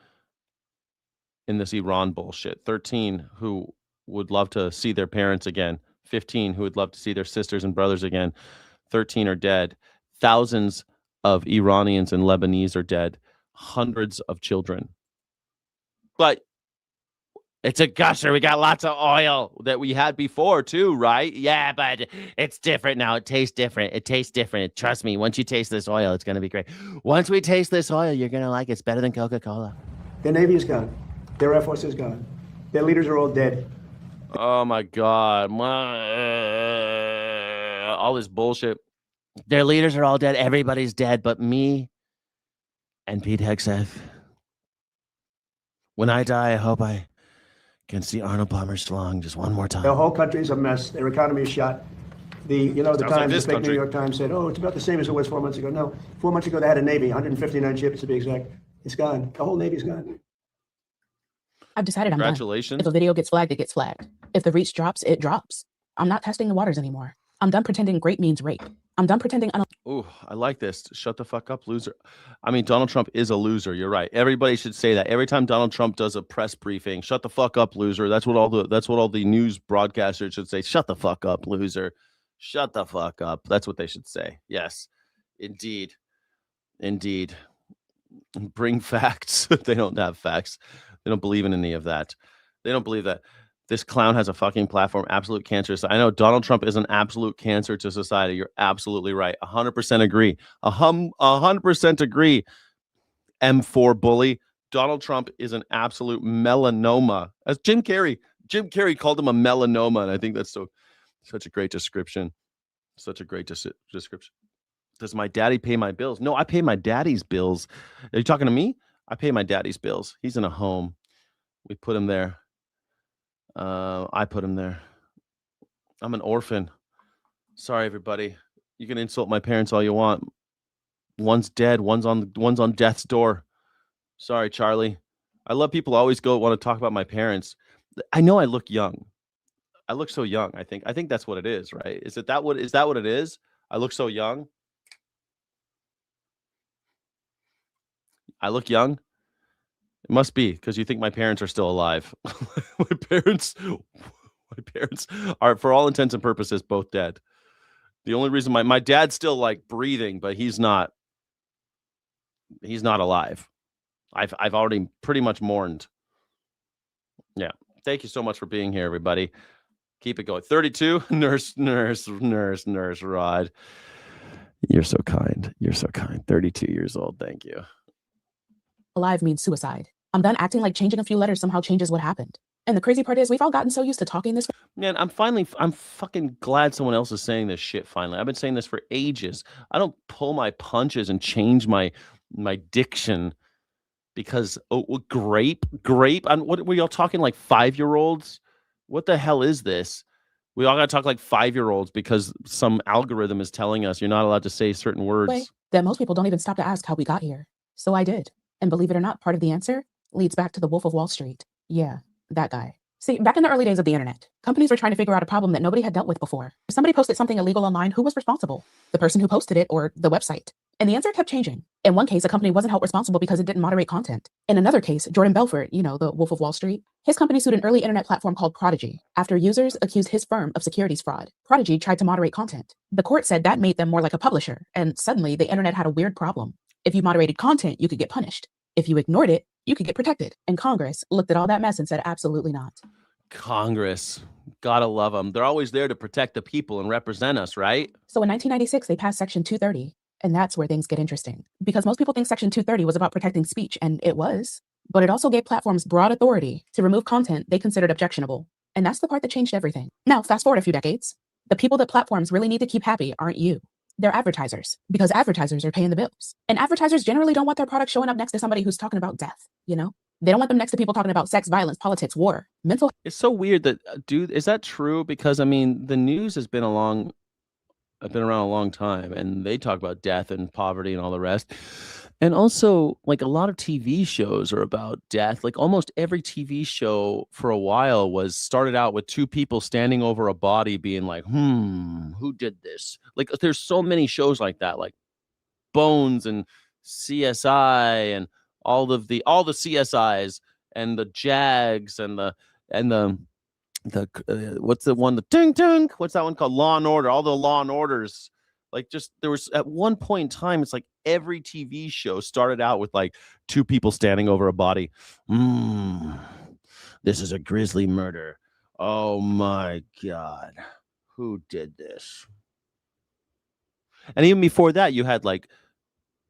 this Iran bullshit. 13 who would love to see their parents again. 15 who would love to see their sisters and brothers again. 13 are dead. Thousands of Iranians and Lebanese are dead. Hundreds of children. But it's a gusher. We got lots of oil that we had before too, right? Yeah, but it's different now. It tastes different. Trust me, once you taste this oil, it's going to be great. Once we taste this oil, you're going to like it. It's better than Coca-Cola. Their Navy is gone. Their Air Force is gone. Their leaders are all dead. Oh, my God. All this bullshit. Their leaders are all dead. Everybody's dead but me and Pete Hegseth. When I die, I hope I can see Arnold Palmer Schlong just one more time. The whole country's a mess. Their economy is shot. The Times, the fake New York Times said, oh, it's about the same as it was 4 months ago. No, 4 months ago they had a Navy, 159 ships to be exact. It's gone. The whole Navy's gone. I've decided I'm done. Congratulations. If a video gets flagged, it gets flagged. If the reach drops, it drops. I'm not testing the waters anymore. I'm done pretending great means rape. I'm done pretending. Ooh, I like this. Shut the fuck up, loser. I mean, Donald Trump is a loser. You're right. Everybody should say that every time Donald Trump does a press briefing. Shut the fuck up, loser. That's what all the news broadcasters should say. Shut the fuck up, loser. Shut the fuck up. That's what they should say. Yes, indeed. Bring facts. They don't have facts. They don't believe in any of that. They don't believe that. This clown has a fucking platform. Absolute cancer. I know Donald Trump is an absolute cancer to society. You're absolutely right. 100% agree. 100% agree. M4 bully. Donald Trump is an absolute melanoma. As Jim Carrey called him a melanoma, and I think that's such a great description. Such a great description. Does my daddy pay my bills? No, I pay my daddy's bills. Are you talking to me? I pay my daddy's bills. He's in a home. We put him there. I put him there. I'm an orphan. Sorry, everybody. You can insult my parents all you want. One's dead. One's on death's door. Sorry, Charlie. I love people always want to talk about my parents. I know I look young. I look so young. I think that's what it is, right? Is that what it is? I look so young. I look young. It must be because you think my parents are still alive. My parents are, for all intents and purposes, both dead. The only reason my dad's still like breathing, but he's not alive. I've already pretty much mourned. Yeah. Thank you so much for being here, everybody. Keep it going. 32, nurse, Rod. You're so kind. 32 years old. Thank you. Alive means suicide. I'm done acting like changing a few letters somehow changes what happened. And the crazy part is we've all gotten so used to talking this way. Man, I'm fucking glad someone else is saying this shit finally. I've been saying this for ages. I don't pull my punches and change my diction because grape. What were y'all talking like 5-year-olds? What the hell is this? We all got to talk like 5-year-olds because some algorithm is telling us you're not allowed to say certain words. That most people don't even stop to ask how we got here. So I did. And believe it or not, part of the answer leads back to the Wolf of Wall Street. Yeah, that guy. See, back in the early days of the internet, companies were trying to figure out a problem that nobody had dealt with before. If somebody posted something illegal online, who was responsible? The person who posted it or the website? And the answer kept changing. In one case, a company wasn't held responsible because it didn't moderate content. In another case, Jordan Belfort, the Wolf of Wall Street, his company sued an early internet platform called Prodigy after users accused his firm of securities fraud. Prodigy tried to moderate content. The court said that made them more like a publisher, and suddenly the internet had a weird problem. If you moderated content, you could get punished. If you ignored it, you could get protected. And Congress looked at all that mess and said, absolutely not. Congress, gotta love them. They're always there to protect the people and represent us, right? So in 1996, they passed Section 230. And that's where things get interesting. Because most people think Section 230 was about protecting speech, and it was. But it also gave platforms broad authority to remove content they considered objectionable. And that's the part that changed everything. Now, fast forward a few decades. The people that platforms really need to keep happy aren't you. They're advertisers, because advertisers are paying the bills. And advertisers generally don't want their product showing up next to somebody who's talking about death, They don't want them next to people talking about sex, violence, politics, war, mental. It's so weird that, dude, is that true? Because, the news has been around a long time, and they talk about death and poverty and all the rest. And also, like, a lot of TV shows are about death. Like, almost every TV show for a while started out with two people standing over a body being like, who did this? Like, there's so many shows like that, like Bones and CSI and all the CSIs and the JAGs and the what's the one, the Ting Ting? What's that one called? Law and Order. All the Law and Orders. Like, just there was at one point in time, it's like every TV show started out with like two people standing over a body. This is a grisly murder. Oh my God. Who did this? And even before that, you had like,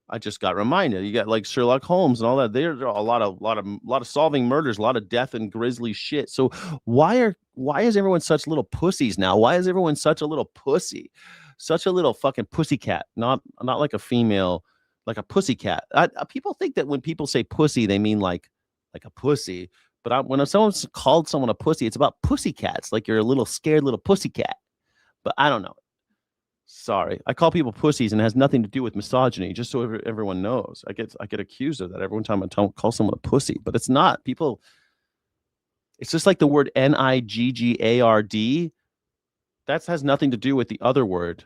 I just got reminded, you got like Sherlock Holmes and all that. There's a lot of solving murders, a lot of death and grisly shit. So why is everyone such little pussies now? Why is everyone such a little pussy? Such a little fucking pussycat, not like a female, like a pussycat. People think that when people say pussy, they mean like a pussy. But when someone's called someone a pussy, it's about pussycats, like you're a little scared little pussycat. But I don't know. Sorry, I call people pussies, and it has nothing to do with misogyny. Just so everyone knows, I get accused of that every time I call someone a pussy, but it's not. People, it's just like the word niggard. That has nothing to do with the other word.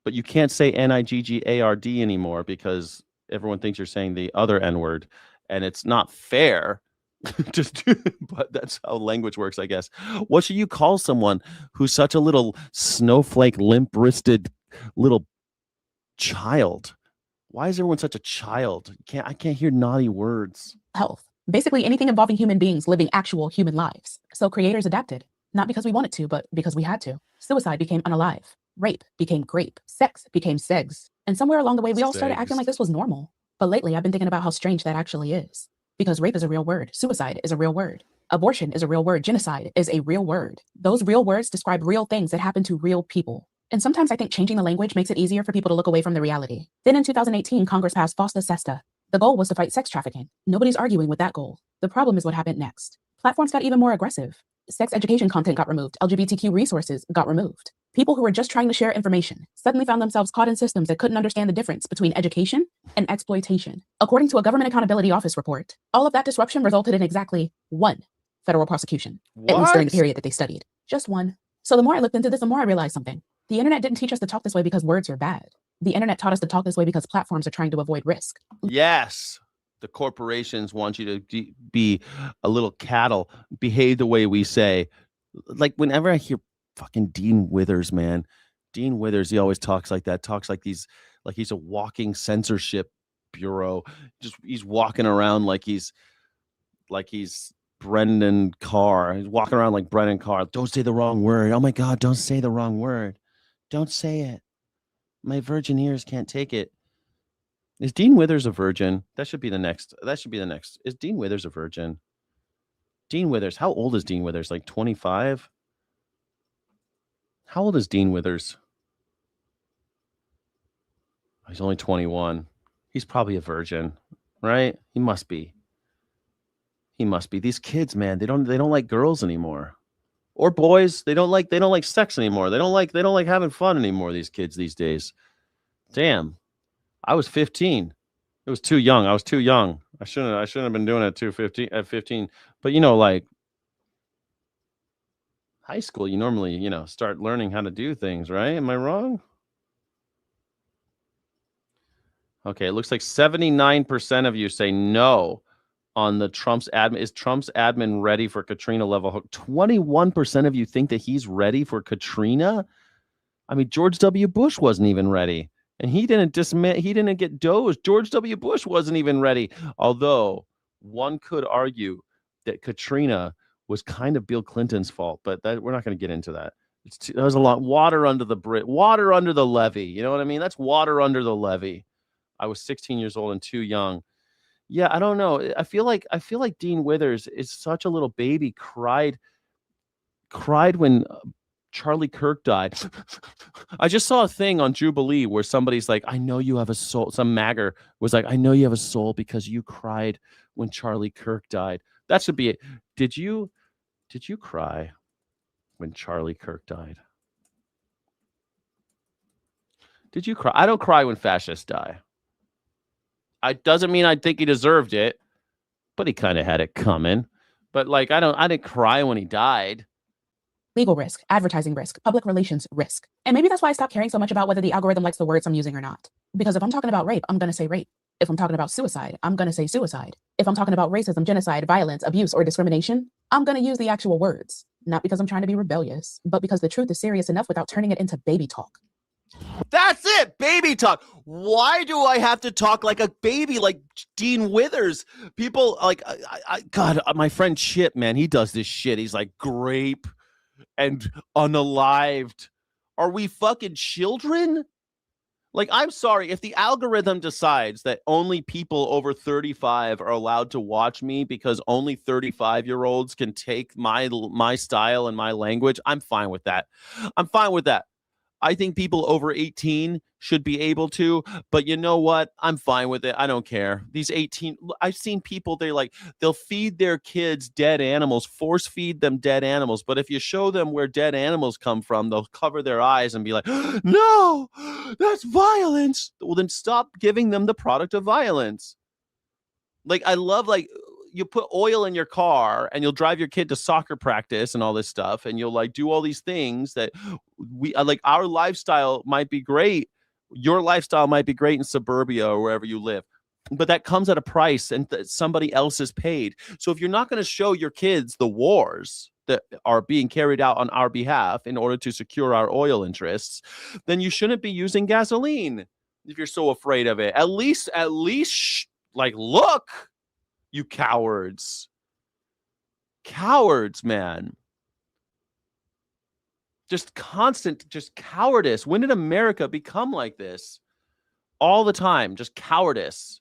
But you can't say niggard anymore because everyone thinks you're saying the other N word, and it's not fair. But that's how language works, I guess. What should you call someone who's such a little snowflake, limp-wristed little child? Why is everyone such a child? I can't hear naughty words. Health. Basically anything involving human beings living actual human lives. So creators adapted, not because we wanted to, but because we had to. Suicide became unalive. Rape became grape. Sex became segs. And somewhere along the way, we all started acting like this was normal. But lately, I've been thinking about how strange that actually is. Because rape is a real word. Suicide is a real word. Abortion is a real word. Genocide is a real word. Those real words describe real things that happen to real people. And sometimes I think changing the language makes it easier for people to look away from the reality. Then in 2018, Congress passed FOSTA SESTA. The goal was to fight sex trafficking. Nobody's arguing with that goal. The problem is what happened next. Platforms got even more aggressive. Sex education content got removed. LGBTQ resources got removed. People who were just trying to share information suddenly found themselves caught in systems that couldn't understand the difference between education and exploitation. According to a Government Accountability Office report, all of that disruption resulted in exactly one federal prosecution, at least during the period that they studied. Just one. So the more I looked into this, the more I realized something. The internet didn't teach us to talk this way because words are bad. The internet taught us to talk this way because platforms are trying to avoid risk. Yes. The corporations want you to be a little cattle, behave the way we say. Like whenever I hear fucking Dean Withers, man, Dean Withers, he always talks like that, talks like he's a walking censorship bureau. Just he's walking around like he's Brendan Carr. He's walking around like Brendan Carr. Don't say the wrong word. Oh my God, don't say the wrong word. Don't say it. My virgin ears can't take it. Is Dean Withers a virgin? That should be the next. Is Dean Withers a virgin? Dean Withers. How old is Dean Withers? Like 25? How old is Dean Withers? He's only 21. He's probably a virgin, right? He must be. These kids, man, they don't like girls anymore. Or boys. They don't like sex anymore. They don't like having fun anymore, these kids these days. Damn. I was 15. It was too young. I was too young. I shouldn't have been doing it at 15. But like high school, you normally, start learning how to do things, right? Am I wrong? Okay, it looks like 79% of you say no on the Trump's admin. Is Trump's admin ready for Katrina level hook? 21% of you think that he's ready for Katrina? I mean, George W. Bush wasn't even ready. And he didn't get dosed. George W. Bush wasn't even ready. Although one could argue that Katrina was kind of Bill Clinton's fault, but we're not going to get into that. That was a lot water under the levee. You know what I mean? That's water under the levee. I was 16 years old and too young. Yeah, I don't know. I feel like Dean Withers is such a little baby. Cried when Charlie Kirk died. I just saw a thing on Jubilee where somebody's like, I know you have a soul. Some magger was like, I know you have a soul because you cried when Charlie Kirk died. That should be it. Did you cry when Charlie Kirk died? Did you cry? I don't cry when fascists die. It doesn't mean I think he deserved it, but he kind of had it coming. But I didn't cry when he died. Legal risk, advertising risk, public relations risk. And maybe that's why I stopped caring so much about whether the algorithm likes the words I'm using or not. Because if I'm talking about rape, I'm going to say rape. If I'm talking about suicide, I'm going to say suicide. If I'm talking about racism, genocide, violence, abuse, or discrimination, I'm going to use the actual words. Not because I'm trying to be rebellious, but because the truth is serious enough without turning it into baby talk. That's it, baby talk. Why do I have to talk like a baby, like Dean Withers? People God, my friend Chip, man, he does this shit. He's like grape and unalived. Are we fucking children? Like, I'm sorry, if the algorithm decides that only people over 35 are allowed to watch me because only 35-year-olds can take my style and my language, I'm fine with that. I think people over 18 should be able to, but you know what? I'm fine with it. I don't care. These 18, I've seen people, they'll feed their kids dead animals, force feed them dead animals. But if you show them where dead animals come from, they'll cover their eyes and be like, no, that's violence. Well, then stop giving them the product of violence. I love, you put oil in your car and you'll drive your kid to soccer practice and all this stuff. And you'll do all these things that we our lifestyle might be great. Your lifestyle might be great in suburbia or wherever you live, but that comes at a price and somebody else is paid. So if you're not going to show your kids the wars that are being carried out on our behalf in order to secure our oil interests, then you shouldn't be using gasoline. If you're so afraid of it, at least look. You cowards. Cowards, man. Just constant, just cowardice. When did America become like this? All the time, just cowardice.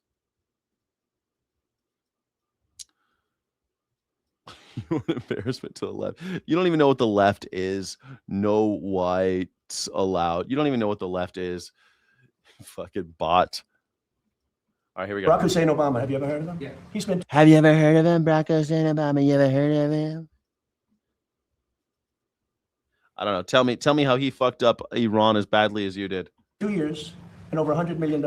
You're an embarrassment to the left. You don't even know what the left is. No whites allowed. You don't even know what the left is. Fucking bot. All right, here we go. Barack Hussein Obama. Have you ever heard of him? Yeah. Have you ever heard of him, Barack Hussein Obama? You ever heard of him? I don't know. Tell me how he fucked up Iran as badly as you did. 2 years and over $100 million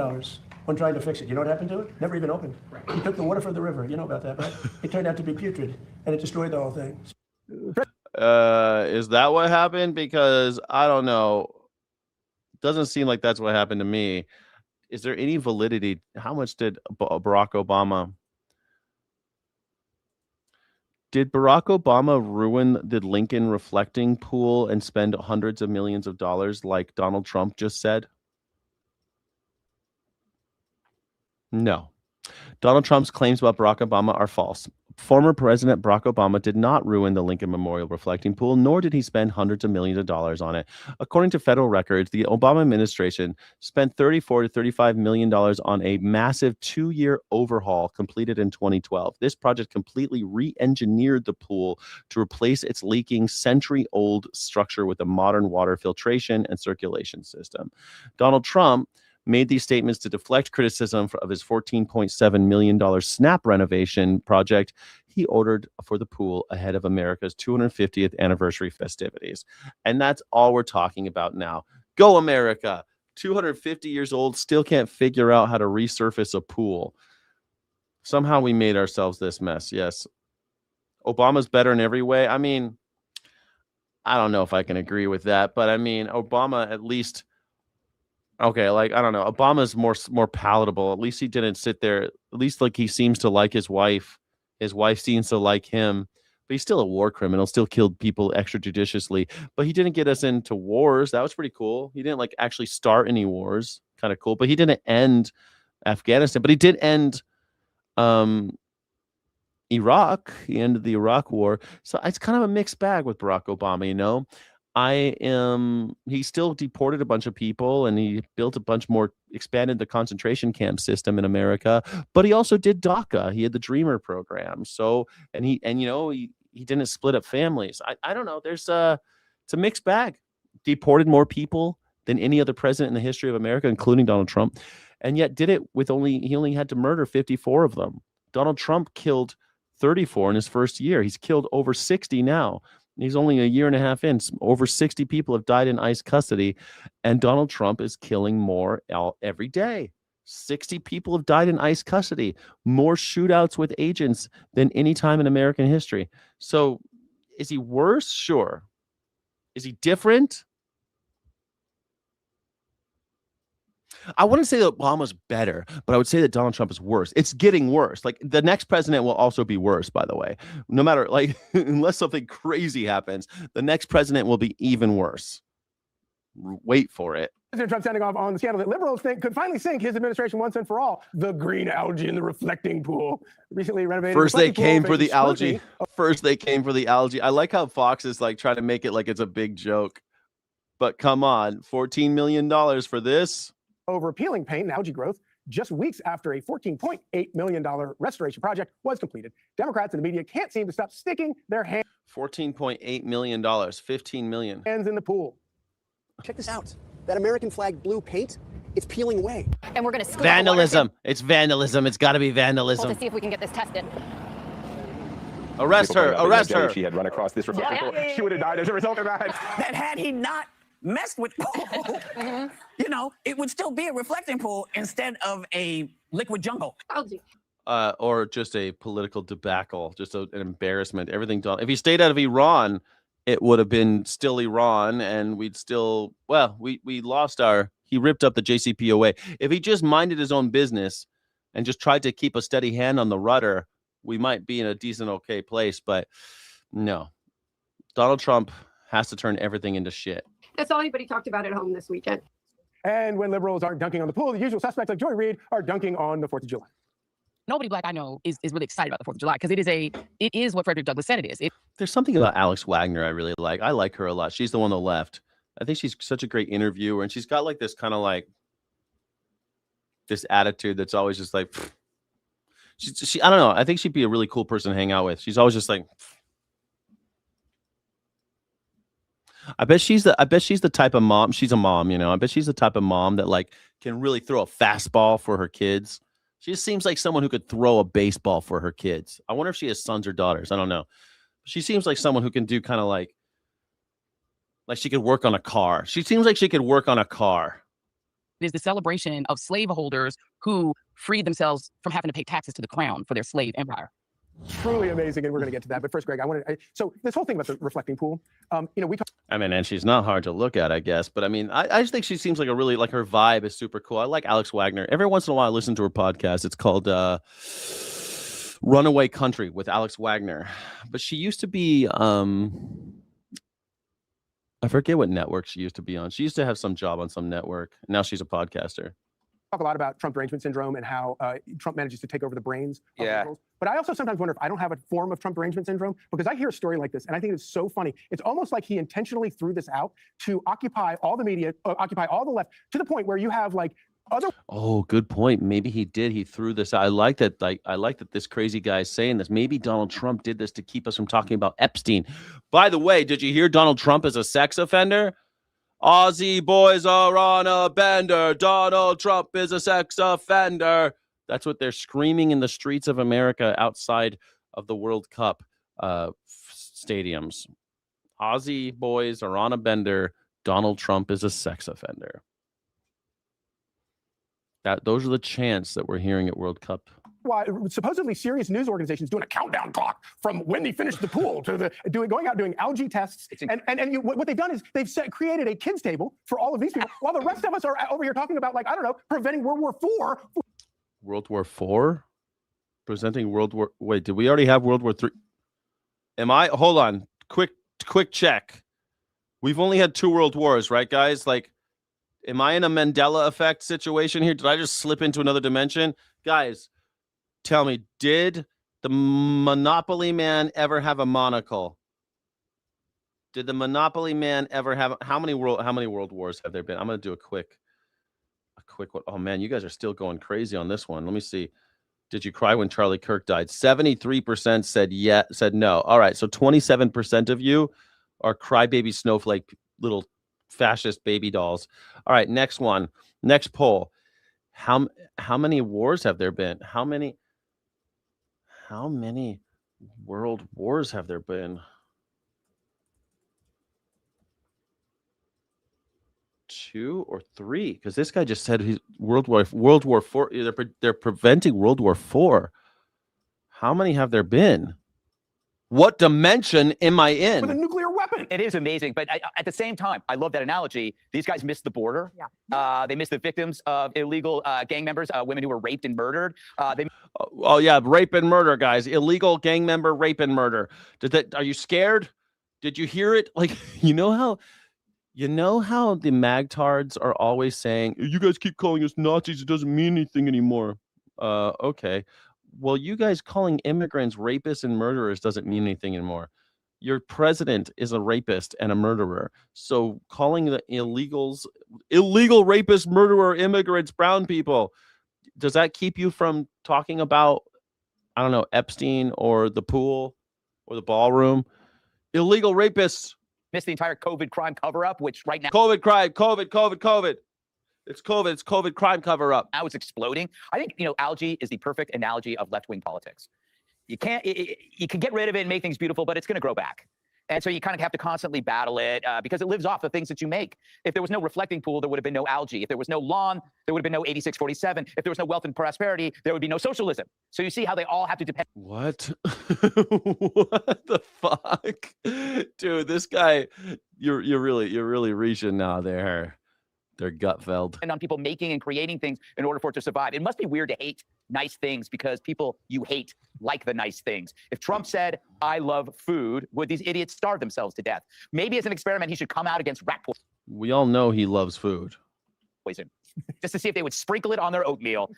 when trying to fix it. You know what happened to it? Never even opened. He took the water from the river. You know about that, right? It turned out to be putrid, and it destroyed the whole thing. Is that what happened? Because I don't know. Doesn't seem like that's what happened to me. Is there any validity? How much did Barack Obama? Did Barack Obama ruin the Lincoln reflecting pool and spend hundreds of millions of dollars like Donald Trump just said? No. Donald Trump's claims about Barack Obama are false. Former President Barack Obama did not ruin the Lincoln Memorial reflecting pool, nor did he spend hundreds of millions of dollars on it. According to federal records, the Obama administration spent $34 to $35 million on a massive 2-year overhaul completed in 2012. This project completely re-engineered the pool to replace its leaking century-old structure with a modern water filtration and circulation system. Donald Trump made these statements to deflect criticism of his $14.7 million snap renovation project he ordered for the pool ahead of America's 250th anniversary festivities. And that's all we're talking about now. Go America! 250 years old, still can't figure out how to resurface a pool. Somehow we made ourselves this mess. Yes. Obama's better in every way. I mean, I don't know if I can agree with that, but I mean, Obama at least... Okay, like, I don't know. Obama's more palatable. At least he didn't sit there. At least, like, he seems to like his wife. His wife seems to like him. But he's still a war criminal, still killed people extrajudiciously. But he didn't get us into wars. That was pretty cool. He didn't, like, actually start any wars. Kind of cool. But he didn't end Afghanistan. But he did end Iraq. He ended the Iraq war. So it's kind of a mixed bag with Barack Obama, you know? He still deported a bunch of people, and he built a bunch more, expanded the concentration camp system in America, but he also did DACA. He had the Dreamer program. So, he didn't split up families. I don't know. It's a mixed bag. Deported more people than any other president in the history of America, including Donald Trump. And yet did it with he only had to murder 54 of them. Donald Trump killed 34 in his first year. He's killed over 60 now. He's only a year and a half in. Over 60 people have died in ICE custody, and Donald Trump is killing more every day. 60 people have died in ICE custody. More shootouts with agents than any time in American history. So is he worse? Sure. Is he different? I wouldn't say that Obama's better, but I would say that Donald Trump is worse. It's getting worse. Like, the next president will also be worse, by the way. No matter, like, unless something crazy happens, the next president will be even worse. Wait for it. President Trump sounding off on the scandal that liberals think could finally sink his administration once and for all. The green algae in the reflecting pool. Recently renovated. First they came for the algae. First they came for the algae. I like how Fox is like trying to make it like it's a big joke. But come on, $14 million for this? Over repealing paint and algae growth just weeks after a $14.8 million restoration project was completed. Democrats and the media can't seem to stop sticking their hands. $14.8 million, $15 million. Hands in the pool. Check this out. That American flag blue paint, it's peeling away. And we're going to vandalism. It's vandalism. It's got to be vandalism. to see if we can get this tested. Arrest her. Arrest her. She had run across this reflecting pool. She would have died as a result of that. That had he not messed with pool, you know, it would still be a reflecting pool instead of a liquid jungle. Or just a political debacle, just an embarrassment. Everything done. If he stayed out of Iran, it would have been still Iran, and we'd still, we lost he ripped up the JCPOA. If he just minded his own business and just tried to keep a steady hand on the rudder, we might be in a decent, okay place. But no, Donald Trump has to turn everything into shit. That's all anybody talked about at home this weekend. And when liberals aren't dunking on the pool, the usual suspects like Joy Reid are dunking on the 4th of July. nobody black I know is really excited about the 4th of July because it is what Frederick Douglass said it is. There's something about Alex Wagner I really like. I like her a lot. She's the one on the left. I think she's such a great interviewer, and she's got like this kind of like this attitude that's always just like she I don't know. I think she'd be a really cool person to hang out with. She's always just like I bet she's the type of mom. She's a mom, you know. I bet she's the type of mom that like can really throw a fastball for her kids. She just seems like someone who could throw a baseball for her kids. I wonder if she has sons or daughters. I don't know. She seems like someone who can do kind of like she could work on a car. She seems like she could work on a car. It is the celebration of slaveholders who freed themselves from having to pay taxes to the crown for their slave empire. Truly amazing, and we're going to get to that. But first, Greg, so this whole thing about the reflecting pool, we talked. I mean, and she's not hard to look at, I guess. But I mean, I just think she seems like a really like her vibe is super cool. I like Alex Wagner. Every once in a while, I listen to her podcast. It's called Runaway Country with Alex Wagner. But she used to be, I forget what network she used to be on. She used to have some job on some network. Now she's a podcaster. Talk a lot about Trump derangement syndrome and how Trump manages to take over the brains of liberals. But I also sometimes wonder if I don't have a form of Trump derangement syndrome, because I hear a story like this and I think it's so funny. It's almost like he intentionally threw this out to occupy all the media, occupy all the left, to the point where you have like other. Oh, good point. Maybe he did. He threw this out. I like that. I like that this crazy guy is saying this. Maybe Donald Trump did this to keep us from talking about Epstein. By the way, did you hear Donald Trump is a sex offender? Aussie boys are on a bender. Donald Trump is a sex offender. That's what they're screaming in the streets of America outside of the World Cup stadiums. Aussie boys are on a bender. Donald Trump is a sex offender. Those are the chants that we're hearing at World Cup. Why supposedly serious news organizations doing a countdown clock from when they finished the pool to going out doing algae tests. What they've done is they've created a kids table for all of these people, while the rest of us are over here talking about, like, I don't know, preventing World War IV. World War IV? Presenting World War... Wait, did we already have World War III? Hold on. Quick check. We've only had 2 world wars, right, guys? Like, am I in a Mandela effect situation here? Did I just slip into another dimension? Guys, tell me, did the Monopoly Man ever have a monocle? Did the Monopoly Man ever have how many world wars have there been? I'm going to do a quick one. Oh man, you guys are still going crazy on this one. Let me see. Did you cry when Charlie Kirk died? 73% said no. All right, so 27% of you are crybaby snowflake little fascist baby dolls. All right, next one. Next poll. How many wars have there been? How many world wars have there been? 2 or 3? Because this guy just said he's World War IV. They're preventing World War IV. How many have there been? What dimension am I in? With a nuclear weapon. It is amazing, but at the same time, I love that analogy. These guys missed the border. Yeah. They missed the victims of illegal gang members, women who were raped and murdered. Oh yeah, rape and murder, guys. Illegal gang member rape and murder. Are you scared? Did you hear it? Like, you know how the magtards are always saying, you guys keep calling us Nazis, it doesn't mean anything anymore. Okay. Well, you guys calling immigrants rapists and murderers doesn't mean anything anymore. Your president is a rapist and a murderer. So calling the illegal rapist, murderer, immigrants, brown people, does that keep you from talking about, I don't know, Epstein or the pool or the ballroom? Illegal rapists. Missed the entire COVID crime cover-up, which right now... COVID crime, COVID. It's COVID crime cover-up. Now it's exploding. I think, algae is the perfect analogy of left-wing politics. You can get rid of it and make things beautiful, but it's going to grow back. And so you kind of have to constantly battle it because it lives off the things that you make. If there was no reflecting pool, there would have been no algae. If there was no lawn, there would have been no 8647. If there was no wealth and prosperity, there would be no socialism. So you see how they all have to depend. What? What the fuck? Dude, this guy, you're really reaching now there. They're Gutfeld. And on people making and creating things in order for it to survive. It must be weird to hate nice things because people you hate like the nice things. If Trump said, I love food, would these idiots starve themselves to death? Maybe as an experiment, he should come out against rat poison. We all know he loves food. just to see if they would sprinkle it on their oatmeal.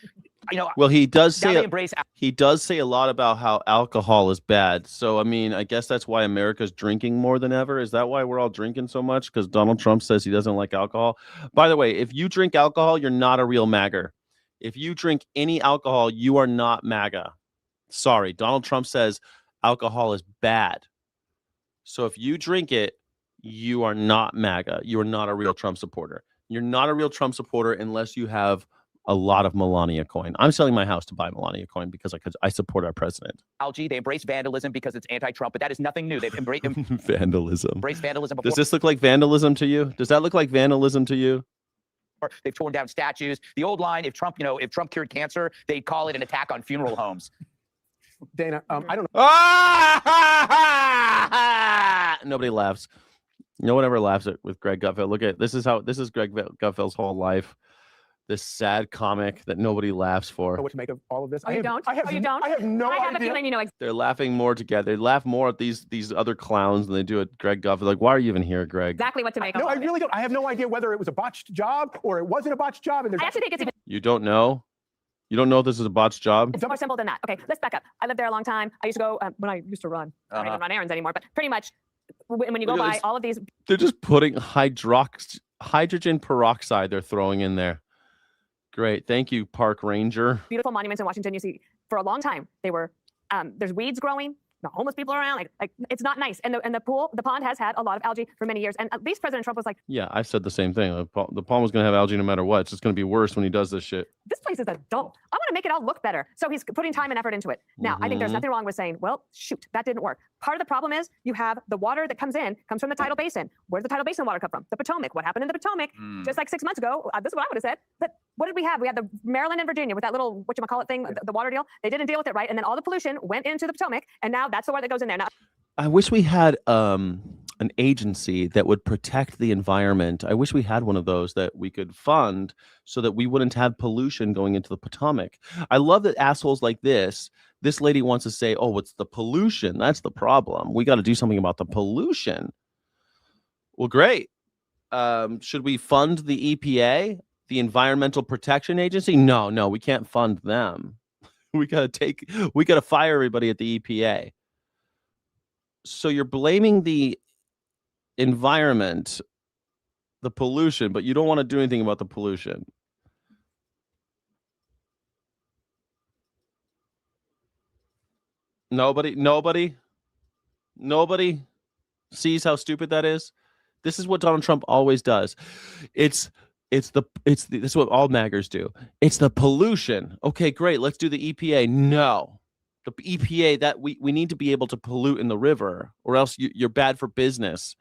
Well, he does now say they embrace. he does say a lot about how alcohol is bad. So I mean, I guess that's why America's drinking more than ever. Is that why we're all drinking so much? Because Donald Trump says he doesn't like alcohol. By the way, if you drink alcohol, you're not a real MAGA. If you drink any alcohol, you are not MAGA. Sorry, Donald Trump says alcohol is bad. So if you drink it, you are not MAGA. You are not a real Trump supporter. You're not a real Trump supporter unless you have a lot of Melania coin. I'm selling my house to buy Melania coin because I support our president. Algae, they embrace vandalism because it's anti-Trump, but that is nothing new. They've embraced Vandalism. vandalism before. Does this look like vandalism to you? Does that look like vandalism to you? They've torn down statues. The old line, if Trump cured cancer, they'd call it an attack on funeral homes. Dana, I don't know. Nobody laughs. No one ever laughs with Greg Gutfeld. Look at this is Greg Gutfeld's whole life. This sad comic that nobody laughs for. What to make of all of this? You don't? I have no I have idea. a feeling you know. They're laughing more together. They laugh more at these other clowns than they do at Greg Gutfeld. Like, why are you even here, Greg? Exactly what to make of. No, I all of it. really don't. I have no idea whether it was a botched job or it wasn't a botched job. And I actually think it's even You don't know? You don't know if this is a botched job? it's more simple than that. Okay, let's back up. I lived there a long time. I used to go when I used to run. I don't even run errands anymore, but pretty much when you go Look at by this. all of these They're just putting hydrogen peroxide they're throwing in there. Great. Thank you, Park Ranger. beautiful monuments in Washington, you see, for a long time, they were, there's weeds growing, the homeless people are around, like it's not nice. And the pond has had a lot of algae for many years. And at least President Trump was like, Yeah, I said the same thing. The pond was going to have algae no matter what. It's just going to be worse when he does this shit. this place is a dump. I want to make it all look better. So he's putting time and effort into it. Now, I think there's Mhm. nothing wrong with saying, well, shoot, that didn't work. Part of the problem is you have the water that comes from the tidal basin. Where did the tidal basin water come from? The Potomac. What happened in the Potomac? Just like 6 months ago, this is what I would have said. But what did we have? We had the Maryland and Virginia with that little, whatchamacallit thing, the water deal. They didn't deal with it right. And then all the pollution went into the Potomac. And now that's the water that goes in there. Now, I wish we had an agency that would protect the environment. I wish we had one of those that we could fund so that we wouldn't have pollution going into the Potomac. I love that assholes like this lady wants to say, oh, it's the pollution. That's the problem. We got to do something about the pollution. Well, great. Should we fund the EPA, the Environmental Protection Agency? No, we can't fund them. We got to fire everybody at the EPA. So you're blaming the environment, the pollution, but you don't want to do anything about the pollution. Nobody sees how stupid that is. This is what Donald Trump always does. This is what all MAGers do. It's the pollution. Okay, great. Let's do the EPA. No. The EPA, that we need to be able to pollute in the river, or else you're bad for business.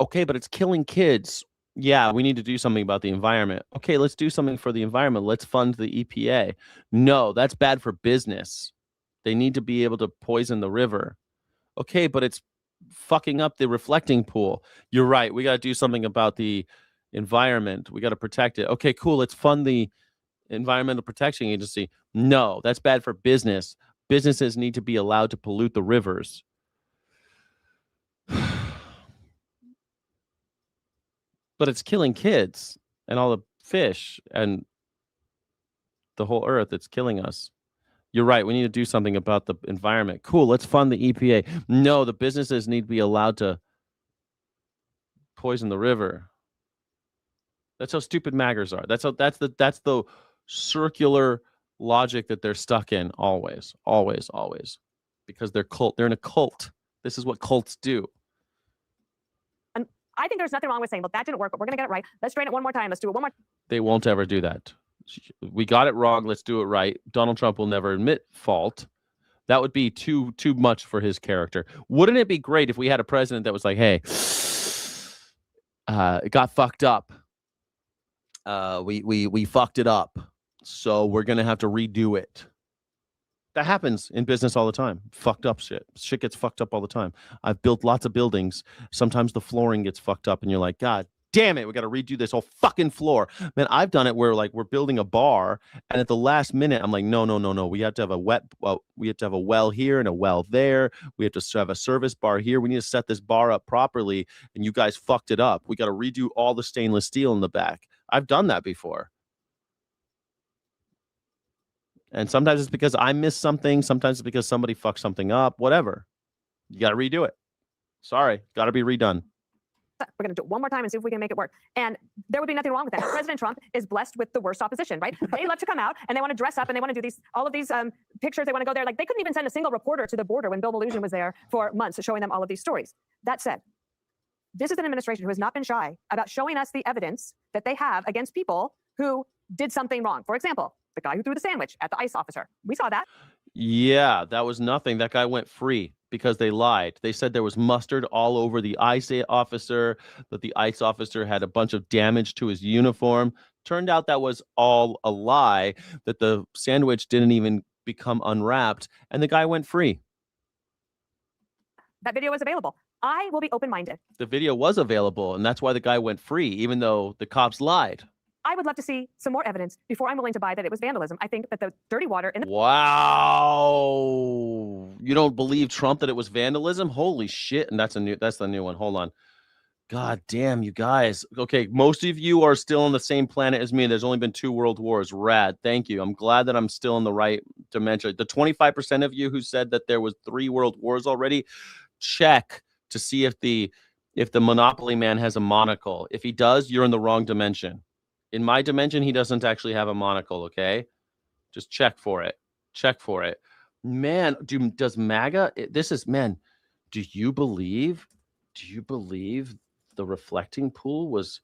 Okay, but it's killing kids. Yeah, we need to do something about the environment. Okay, let's do something for the environment. Let's fund the EPA. No, that's bad for business. They need to be able to poison the river. Okay, but it's fucking up the reflecting pool. You're right. We got to do something about the environment. We got to protect it. Okay, cool. Let's fund the Environmental Protection Agency. No, that's bad for business. Businesses need to be allowed to pollute the rivers. But it's killing kids and all the fish and the whole earth. It's killing us. You're right. We need to do something about the environment. Cool. Let's fund the EPA. No, the businesses need to be allowed to poison the river. That's how stupid MAGers are. That's the circular logic that they're stuck in always, because they're in a cult. This is what cults do. and I think there's nothing wrong with saying, well, that didn't work, but we're going to get it right. Let's train it one more time. Let's do it one more. They won't ever do that. We got it wrong. Let's do it right. Donald Trump will never admit fault. That would be too much for his character. Wouldn't it be great if we had a president that was like, hey, it got fucked up. We fucked it up. So we're going to have to redo it. That happens in business all the time. Fucked up shit. Shit gets fucked up all the time. I've built lots of buildings. Sometimes the flooring gets fucked up and you're like, God damn it, we got to redo this whole fucking floor. Man, I've done it where like we're building a bar and at the last minute I'm like, no. We have to have we have to have a well here and a well there. We have to have a service bar here. We need to set this bar up properly and you guys fucked it up. We got to redo all the stainless steel in the back. I've done that before. And sometimes it's because I missed something. Sometimes it's because somebody fucked something up. Whatever. You got to redo it. Sorry. Got to be redone. We're going to do it one more time and see if we can make it work. And there would be nothing wrong with that. President Trump is blessed with the worst opposition, right? They love to come out and they want to dress up and they want to do all of these pictures. They want to go there. Like, they couldn't even send a single reporter to the border when Bill Maloogian was there for months, showing them all of these stories. That said, this is an administration who has not been shy about showing us the evidence that they have against people who did something wrong. For example, the guy who threw the sandwich at the ICE officer. We saw that. Yeah, that was nothing. That guy went free because they lied. They said there was mustard all over the ICE officer, that the ICE officer had a bunch of damage to his uniform. Turned out that was all a lie, that the sandwich didn't even become unwrapped, and the guy went free. That video is available. I will be open-minded. The video was available, and that's why the guy went free, even though the cops lied. I would love to see some more evidence before I'm willing to buy that it was vandalism. I think that the dirty water in the Wow. You don't believe Trump that it was vandalism? Holy shit. And that's the new one. Hold on. God damn, you guys. Okay, most of you are still on the same planet as me. There's only been 2 world wars. Rad. Thank you. I'm glad that I'm still in the right dimension. The 25% of you who said that there was 3 world wars already, check to see if the Monopoly man has a monocle. If he does, you're in the wrong dimension. In my dimension, he doesn't actually have a monocle, okay? Just check for it. Check for it. Man, does MAGA, do you believe the reflecting pool was,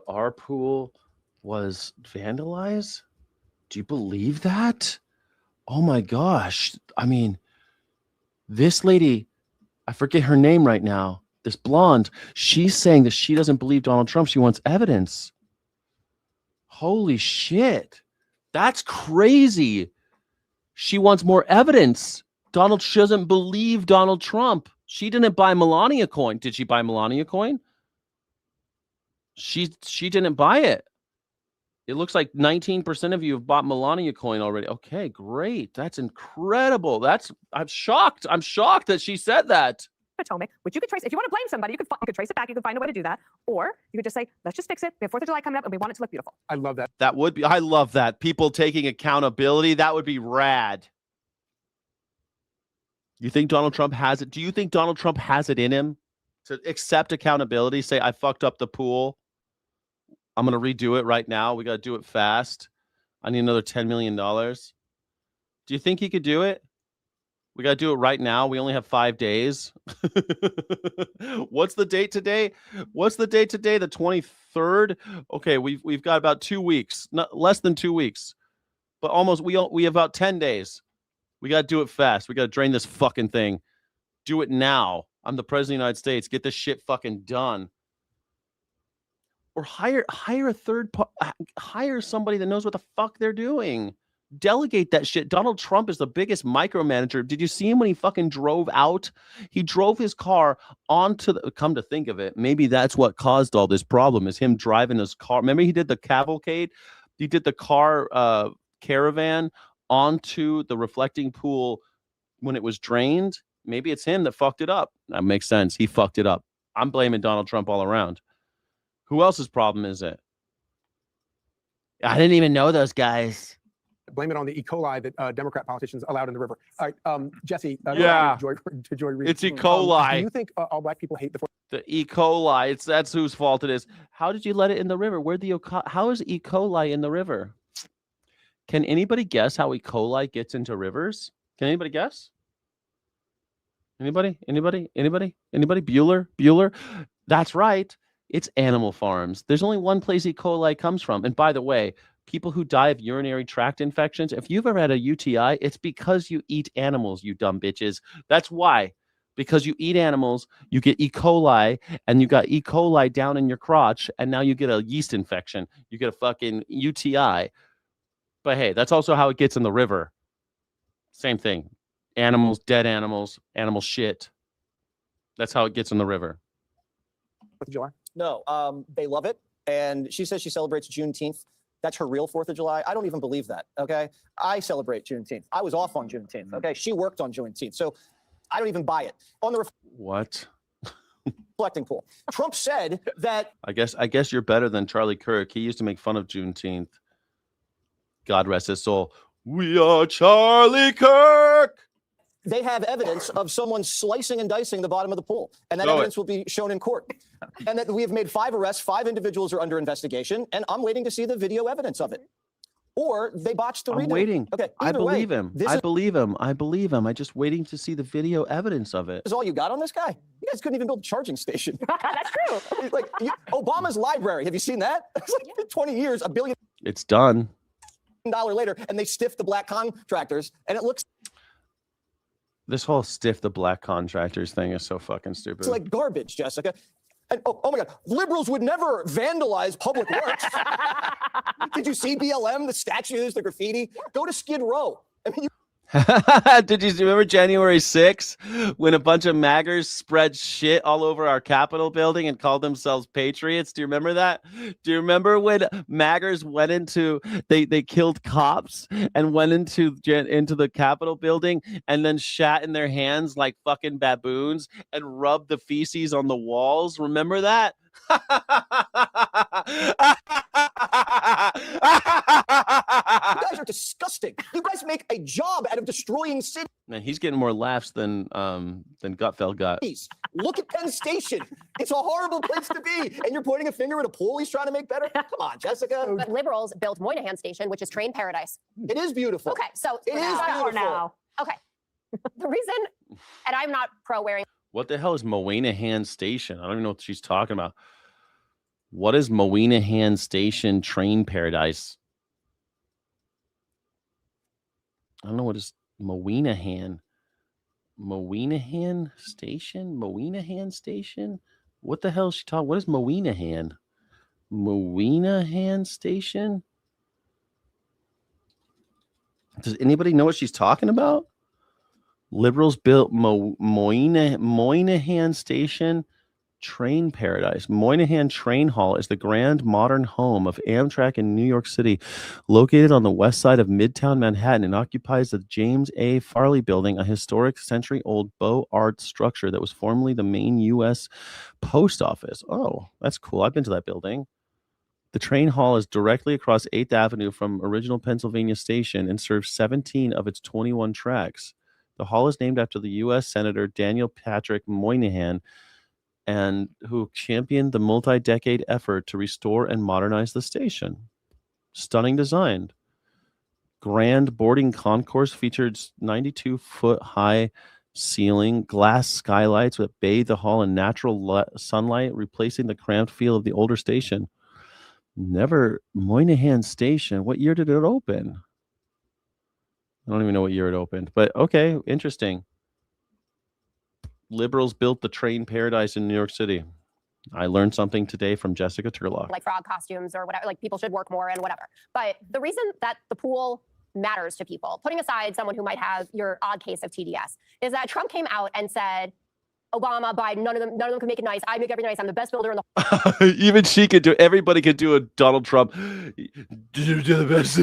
our pool was vandalized? Do you believe that? Oh my gosh. I mean, this lady, I forget her name right now. This blonde, she's saying that she doesn't believe Donald Trump. She wants evidence. Holy shit. That's crazy. She wants more evidence. She doesn't believe Donald Trump. She didn't buy Melania coin. Did she buy Melania coin? She didn't buy it. It looks like 19% of you have bought Melania coin already. Okay, great. That's incredible. I'm shocked. I'm shocked that she said that. Potomac, which you could trace. If you want to blame somebody, you could trace it back. You could find a way to do that. Or you could just say, let's just fix it. We have 4th of July coming up and we want it to look beautiful. I love that. I love that. People taking accountability. That would be rad. You think Donald Trump has it? Do you think Donald Trump has it in him to accept accountability? Say, I fucked up the pool. I'm going to redo it right now. We got to do it fast. I need another $10 million. Do you think he could do it? We got to do it right now. We only have 5 days. What's the date today? The 23rd? Okay, we've got about 2 weeks, not less than 2 weeks, but almost. We have about 10 days. We got to do it fast. We got to drain this fucking thing. Do it now. I'm the president of the United States. Get this shit fucking done. Or hire a third part. Hire somebody that knows what the fuck they're doing. Delegate that shit. Donald Trump is the biggest micromanager. Did you see him when he fucking drove out? He drove his car onto the, come to think of it, maybe that's what caused all this problem, is him driving his car. Remember he did the cavalcade? He did the car caravan onto the reflecting pool when it was drained. Maybe it's him that fucked it up. That makes sense. He fucked it up. I'm blaming Donald Trump all around. Who else's problem is it? I didn't even know those guys. Blame it on the E. coli that Democrat politicians allowed in the river. All right, Jesse. Yeah. To Joy Reid. It's E. coli. Do you think all black people hate the E. coli? That's whose fault it is. How did you let it in the river? How is E. coli in the river? Can anybody guess how E. coli gets into rivers? Can anybody guess? Anybody? Bueller? That's right. It's animal farms. There's only one place E. coli comes from. And by the way, people who die of urinary tract infections, if you've ever had a UTI, it's because you eat animals, you dumb bitches. That's why. Because you eat animals, you get E. coli, and you got E. coli down in your crotch, and now you get a yeast infection. You get a fucking UTI. But hey, that's also how it gets in the river. Same thing. Animals, dead animals, animal shit. That's how it gets in the river. 4th of July? No, they love it. And she says she celebrates Juneteenth. That's her real 4th of July. I don't even believe that, okay? I celebrate Juneteenth. I was off on Juneteenth, okay? She worked on Juneteenth. So I don't even buy it. On the what? reflecting pool. Trump said that. I guess you're better than Charlie Kirk. He used to make fun of Juneteenth. God rest his soul. We are Charlie Kirk. They have evidence of someone slicing and dicing the bottom of the pool, and that evidence will be shown in court. And that we have made 5 arrests, 5 individuals are under investigation, and I'm waiting to see the video evidence of it. Or they botched the redo. I'm waiting. Okay, I believe him. This I believe him. I'm just waiting to see the video evidence of it. is all you got on this guy? You guys couldn't even build a charging station. That's true. Like Obama's library. Have you seen that? It's like 20 years, $1 billion It's done. later, and they stiffed the black contractors, and it looks This whole stiff the black contractors thing is so fucking stupid. like garbage, Jessica. And oh my God, liberals would never vandalize public works. Did you see BLM, the statues, the graffiti? Go to Skid Row. I mean, Did you remember January 6th when a bunch of maggers spread shit all over our Capitol building and called themselves patriots? Do you remember that? Do you remember when maggers went into they killed cops and went into the Capitol building and then shat in their hands like fucking baboons and rubbed the feces on the walls? Remember that? you guys are disgusting. You guys make a job out of destroying cities. Man, he's getting more laughs than Gutfeld got. Look at Penn Station. It's a horrible place to be. And you're pointing a finger at a pool he's trying to make better? Come on, Jessica. But liberals built Moynihan Station, which is train paradise. It is beautiful. Okay, so It is beautiful. now. Okay. The reason, and I'm not pro wearing. What the hell is Moynihan Station? I don't even know what she's talking about. What is Moynihan Station train paradise? I don't know what is Moynihan. Moynihan Station? Moynihan Station? What the hell is she talking? What is Moynihan? Moynihan Station? Does anybody know what she's talking about? Liberals built Moynihan Station train paradise. Moynihan Train Hall is the grand modern home of Amtrak in New York City, located on the west side of Midtown Manhattan, and occupies the James A. Farley Building, a historic century-old Beaux Arts structure that was formerly the main U.S. post office. Oh, that's cool. I've been to that building. The train hall is directly across 8th Avenue from original Pennsylvania Station and serves 17 of its 21 tracks. The hall is named after the U.S. Senator Daniel Patrick Moynihan, and who championed the multi-decade effort to restore and modernize the station. Stunning design. Grand boarding concourse featured 92-foot-high ceiling, glass skylights that bathe the hall in natural sunlight, replacing the cramped feel of the older station. Moynihan Station. What year did it open? I don't even know what year it opened, but okay, interesting. Liberals built the train paradise in New York City. I learned something today from Jessica Turlock. Like frog costumes or whatever, like people should work more and whatever. But the reason that the pool matters to people, putting aside someone who might have your odd case of TDS, is that Trump came out and said, Obama, Biden, none of them can make it nice. I make everything nice. I'm the best builder in the Even she could do. Everybody could do a Donald Trump. Do the best.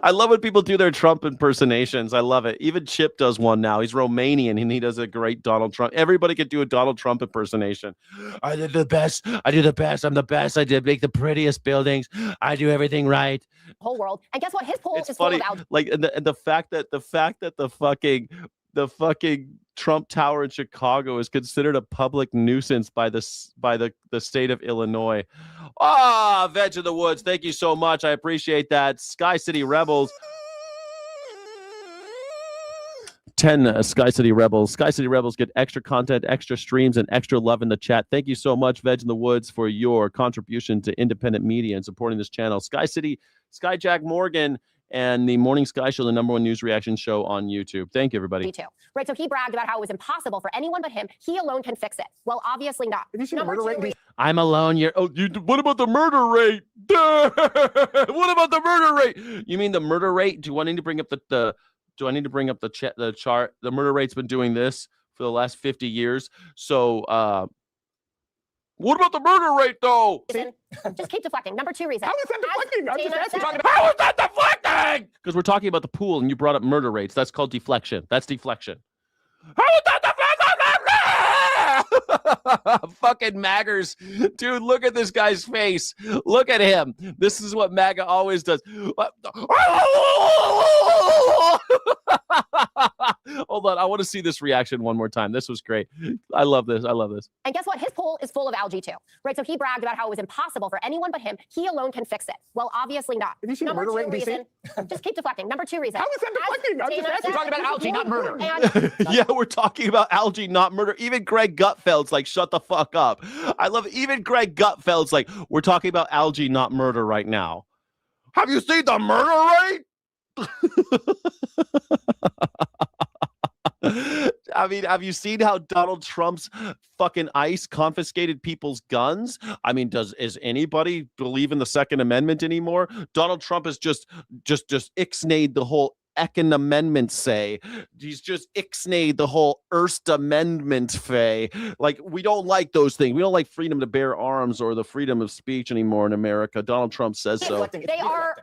I love when people do their Trump impersonations. I love it. Even Chip does one now. He's Romanian and he does a great Donald Trump. Everybody could do a Donald Trump impersonation. I did the best. I do the best. I'm the best. I did make the prettiest buildings. I do everything right. whole world. And guess what? His poll It's is funny. full of Like and the fact that the fucking Trump Tower in Chicago is considered a public nuisance by the state of Illinois. Veg in the Woods, thank you so much. I appreciate that. Sky City Rebels. 10 Sky City Rebels. Sky City Rebels get extra content, extra streams, and extra love in the chat. Thank you so much, Veg in the Woods, for your contribution to independent media and supporting this channel. Sky City, Skyjack Morgan, and the Morning Sky Show, the #1 news reaction show on YouTube. Thank you, everybody. Me too. Right, so he bragged about how it was impossible for anyone but him. He alone can fix it. Well, obviously not. Have you seen the murder rate? I'm alone. What about the murder rate? What about the murder rate? You mean the murder rate? Do I need to bring up the chart? The murder rate's been doing this for the last 50 years. So, what about the murder rate, though? Just keep deflecting. Number 2 reason. How is that deflecting? I'm just asking. How is that deflecting? Because we're talking about the pool and you brought up murder rates. That's called deflection. That's deflection. How is that deflection? Fucking maggers. Dude, look at this guy's face. Look at him. This is what MAGA always does. Hold on. I want to see this reaction one more time. This was great. I love this. I love this. And guess what? His pool is full of algae too, right? So he bragged about how it was impossible for anyone but him. He alone can fix it. Well, obviously not. Have you seen the murder rate in DC? Just keep deflecting. Number 2 reason. How is that deflecting? I'm just asking. We're talking about algae, not murder. Yeah, we're talking about algae, not murder. Even Greg Gutfeld's like, shut the fuck up. I love it. Even Greg Gutfeld's like, we're talking about algae, not murder right now. Have you seen the murder rate? I mean, have you seen how Donald Trump's fucking ICE confiscated people's guns? I mean, is anybody believe in the Second Amendment anymore? Donald Trump has just ixnayed the whole Econ Amendment say. He's just ixnayed the whole First Amendment fay. Like, we don't like those things. We don't like freedom to bear arms or the freedom of speech anymore in America. Donald Trump says so. They are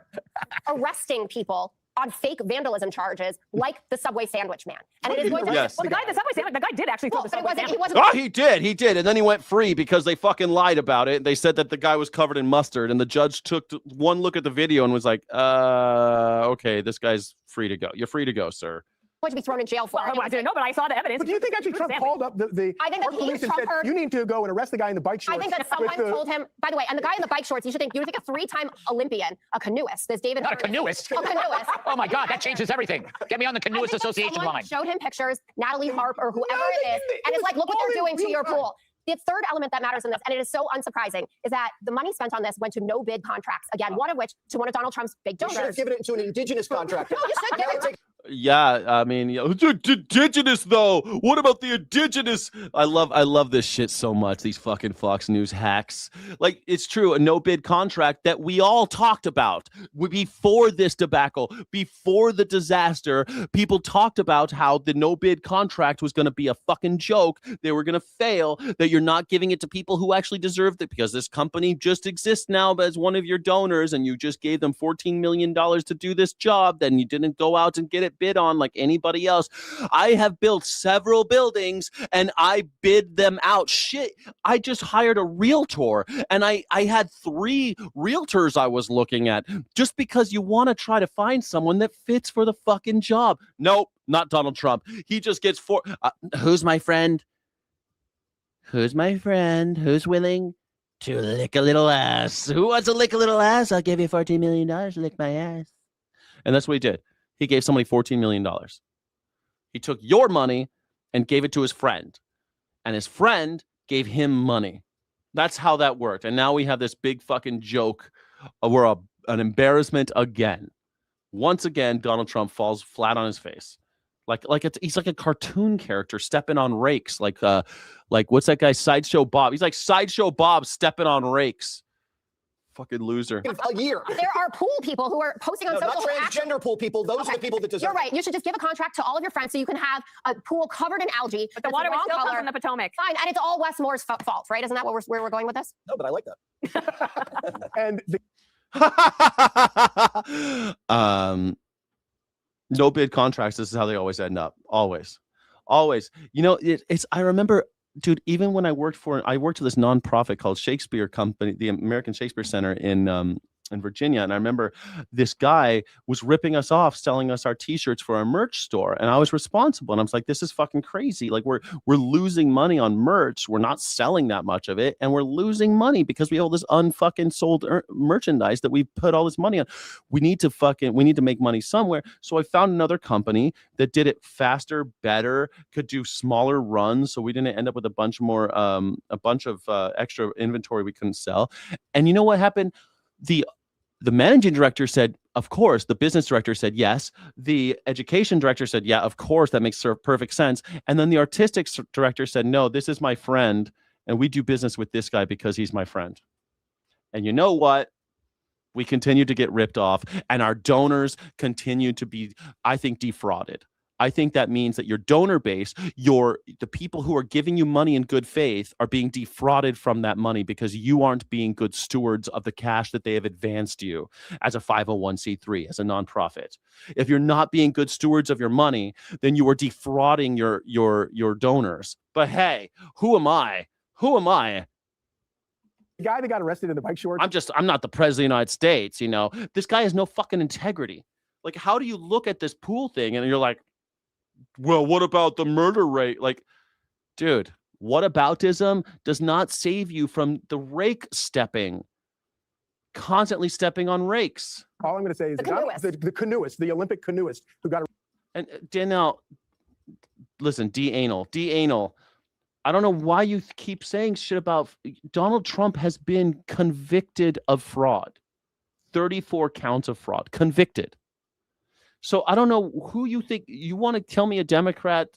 arresting people on fake vandalism charges, like the Subway sandwich man. And it is going to Yes. Well, the guy at the Subway sandwich, the guy did actually throw the Subway sandwich. Oh, he did. And then he went free because they fucking lied about it. They said that the guy was covered in mustard, and the judge took one look at the video and was like, okay, this guy's free to go. You're free to go, sir. Going to be thrown in jail for. Well, I didn't know, but I saw the evidence. But do you think actually Trump called up the I think that police and said, you need to go and arrest the guy in the bike shorts? I think that someone told him, by the way, and the guy in the bike shorts, you think a 3-time Olympian, a canoeist, this David. Not a canoeist. A canoeist. Oh my God, that changes everything. Get me on the Canoeist Association line. Showed him pictures, Natalie Harp or whoever it is, and it's like, look what they're doing to your pool. The third element that matters in this, and it is so unsurprising, is that the money spent on this went to no bid contracts. Again, one of which to one of Donald Trump's big donors. You should have given it to an indigenous contractor. No, you should give it to. Yeah, I mean, indigenous though. What about the indigenous? I love this shit so much. These fucking Fox News hacks. Like, it's true, a no bid contract that we all talked about before this debacle, before the disaster. People talked about how the no bid contract was going to be a fucking joke. They were going to fail. That you're not giving it to people who actually deserved it because this company just exists now as one of your donors, and you just gave them $14 million to do this job. Then you didn't go out and get it bid on like anybody else. I have built several buildings and I bid them out. Shit, I just hired a realtor and I had 3 realtors I was looking at just because you want to try to find someone that fits for the fucking job. Nope, not Donald Trump. He just gets who's my friend? Who's my friend? Who's willing to lick a little ass? Who wants to lick a little ass? I'll give you $14 million to lick my ass. And that's what he did. He gave somebody $14 million. He took your money and gave it to his friend. And his friend gave him money. That's how that worked. And now we have this big fucking joke. We're an embarrassment again. Once again, Donald Trump falls flat on his face. He's like a cartoon character stepping on rakes. Like what's that guy? Sideshow Bob. He's like Sideshow Bob stepping on rakes. Fucking loser. A year. There are pool people who are posting on social. Not transgender pool people. Those are the people that deserve. You're right. You should just give a contract to all of your friends so you can have a pool covered in algae. But the water would still come from the Potomac. Fine, and it's all Wes Moore's fault, right? Isn't that where we're going with this? No, but I like that. And no bid contracts. This is how they always end up. Always. You know, I remember, dude, even when I worked for this nonprofit called Shakespeare Company, the American Shakespeare Center in Virginia. And I remember this guy was ripping us off, selling us our t-shirts for our merch store. And I was responsible. And I was like, this is fucking crazy. Like, we're losing money on merch. We're not selling that much of it. And we're losing money because we have all this unfucking sold merchandise that we've put all this money on. We need to make money somewhere. So I found another company that did it faster, better, could do smaller runs. So we didn't end up with a bunch of extra inventory we couldn't sell. And you know what happened? The managing director said, of course. The business director said, yes. The education director said, yeah, of course. That makes perfect sense. And then the artistic director said, no, this is my friend. And we do business with this guy because he's my friend. And you know what? We continue to get ripped off. And our donors continue to be, I think, defrauded. I think that means that your donor base, the people who are giving you money in good faith are being defrauded from that money because you aren't being good stewards of the cash that they have advanced you as a 501c3, as a nonprofit. If you're not being good stewards of your money, then you are defrauding your donors. But hey, who am I? Who am I? The guy that got arrested in the bike shorts. I'm not the president of the United States, you know. This guy has no fucking integrity. Like, how do you look at this pool thing and you're like, well, what about the murder rate? Like, dude, whataboutism does not save you from the rake stepping, constantly stepping on rakes. All I'm going to say is the canoeist, the Olympic canoeist who got. And Danielle, listen, D-anal. I don't know why you keep saying shit about Donald Trump has been convicted of fraud. 34 counts of fraud, convicted. So I don't know who you think you want to tell me a Democrat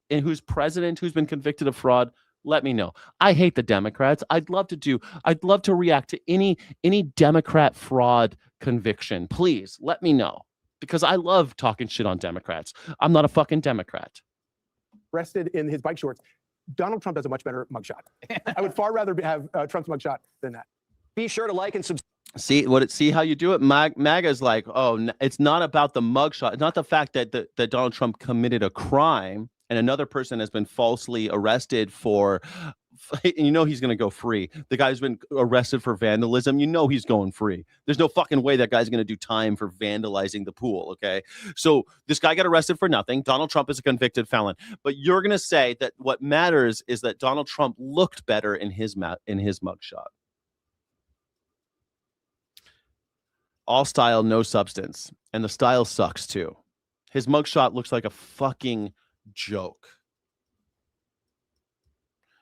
and who's president who's been convicted of fraud. Let me know. I hate the Democrats. I'd love to react to any Democrat fraud conviction. Please let me know, because I love talking shit on Democrats. I'm not a fucking Democrat. Arrested in his bike shorts. Donald Trump does a much better mugshot. I would far rather have Trump's mugshot than that. Be sure to like and subscribe. See how you do it? MAGA's like, oh, it's not about the mugshot. It's not the fact that that Donald Trump committed a crime and another person has been falsely arrested for, you know, he's going to go free. The guy's been arrested for vandalism. You know, he's going free. There's no fucking way that guy's going to do time for vandalizing the pool. Okay. So this guy got arrested for nothing. Donald Trump is a convicted felon, but you're going to say that what matters is that Donald Trump looked better in his mugshot. All style, no substance. And the style sucks too. His mugshot looks like a fucking joke.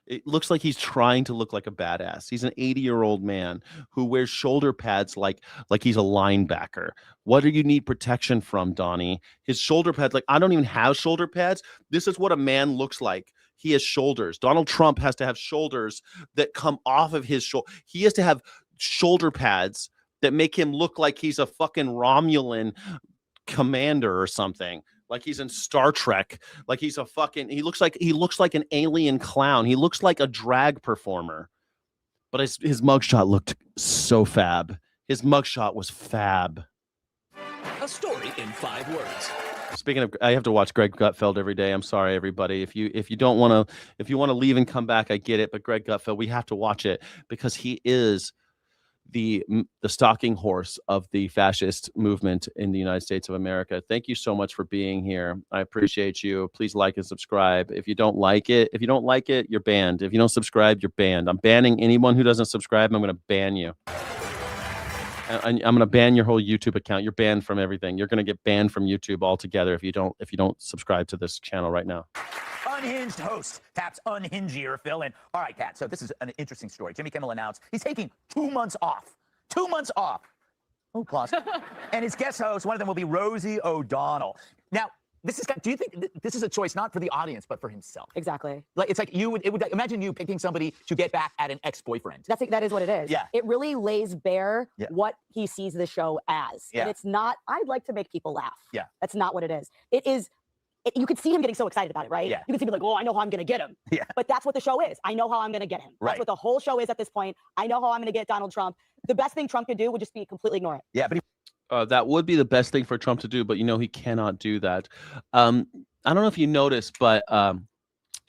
It looks like he's trying to look like a badass. He's an 80-year-old man who wears shoulder pads like he's a linebacker. What do you need protection from, Donnie? His shoulder pads, like, I don't even have shoulder pads. This is what a man looks like. He has shoulders. Donald Trump has to have shoulders that come off of his shoulder. He has to have shoulder pads that make him look like he's a fucking Romulan commander or something. Like he's in Star Trek. Like he's a fucking, he looks like an alien clown. He looks like a drag performer. But his mugshot looked so fab. His mugshot was fab. A story in 5 words. Speaking of, I have to watch Greg Gutfeld every day. I'm sorry, everybody. If you want to leave and come back, I get it. But Greg Gutfeld, we have to watch it because he is the stalking horse of the fascist movement in the United States of America. Thank you so much for being here. I appreciate you. Please like and subscribe. If you don't like it, you're banned. If you don't subscribe, you're banned. I'm banning anyone who doesn't subscribe. I'm going to ban you. I'm going to ban your whole YouTube account. You're banned from everything. You're going to get banned from YouTube altogether if you don't subscribe to this channel right now. Unhinged host taps unhingier fill in. All right, Pat. So this is an interesting story. Jimmy Kimmel announced he's taking 2 months off. 2 months off. Oh, plus. And his guest host, one of them will be Rosie O'Donnell. Now, do you think this is a choice not for the audience but for himself? Exactly. Like it's like imagine you picking somebody to get back at an ex-boyfriend. That is what it is. Yeah. It really lays bare what he sees the show as. Yeah. And it's not, I'd like to make people laugh. Yeah. That's not what it is. It is. You could see him getting so excited about it, right? Yeah. You could see him like, oh, I know how I'm going to get him. Yeah. But that's what the show is. I know how I'm going to get him. Right. That's what the whole show is at this point. I know how I'm going to get Donald Trump. The best thing Trump could do would just be completely ignore it. Yeah, but that would be the best thing for Trump to do, but he cannot do that. I don't know if you noticed, but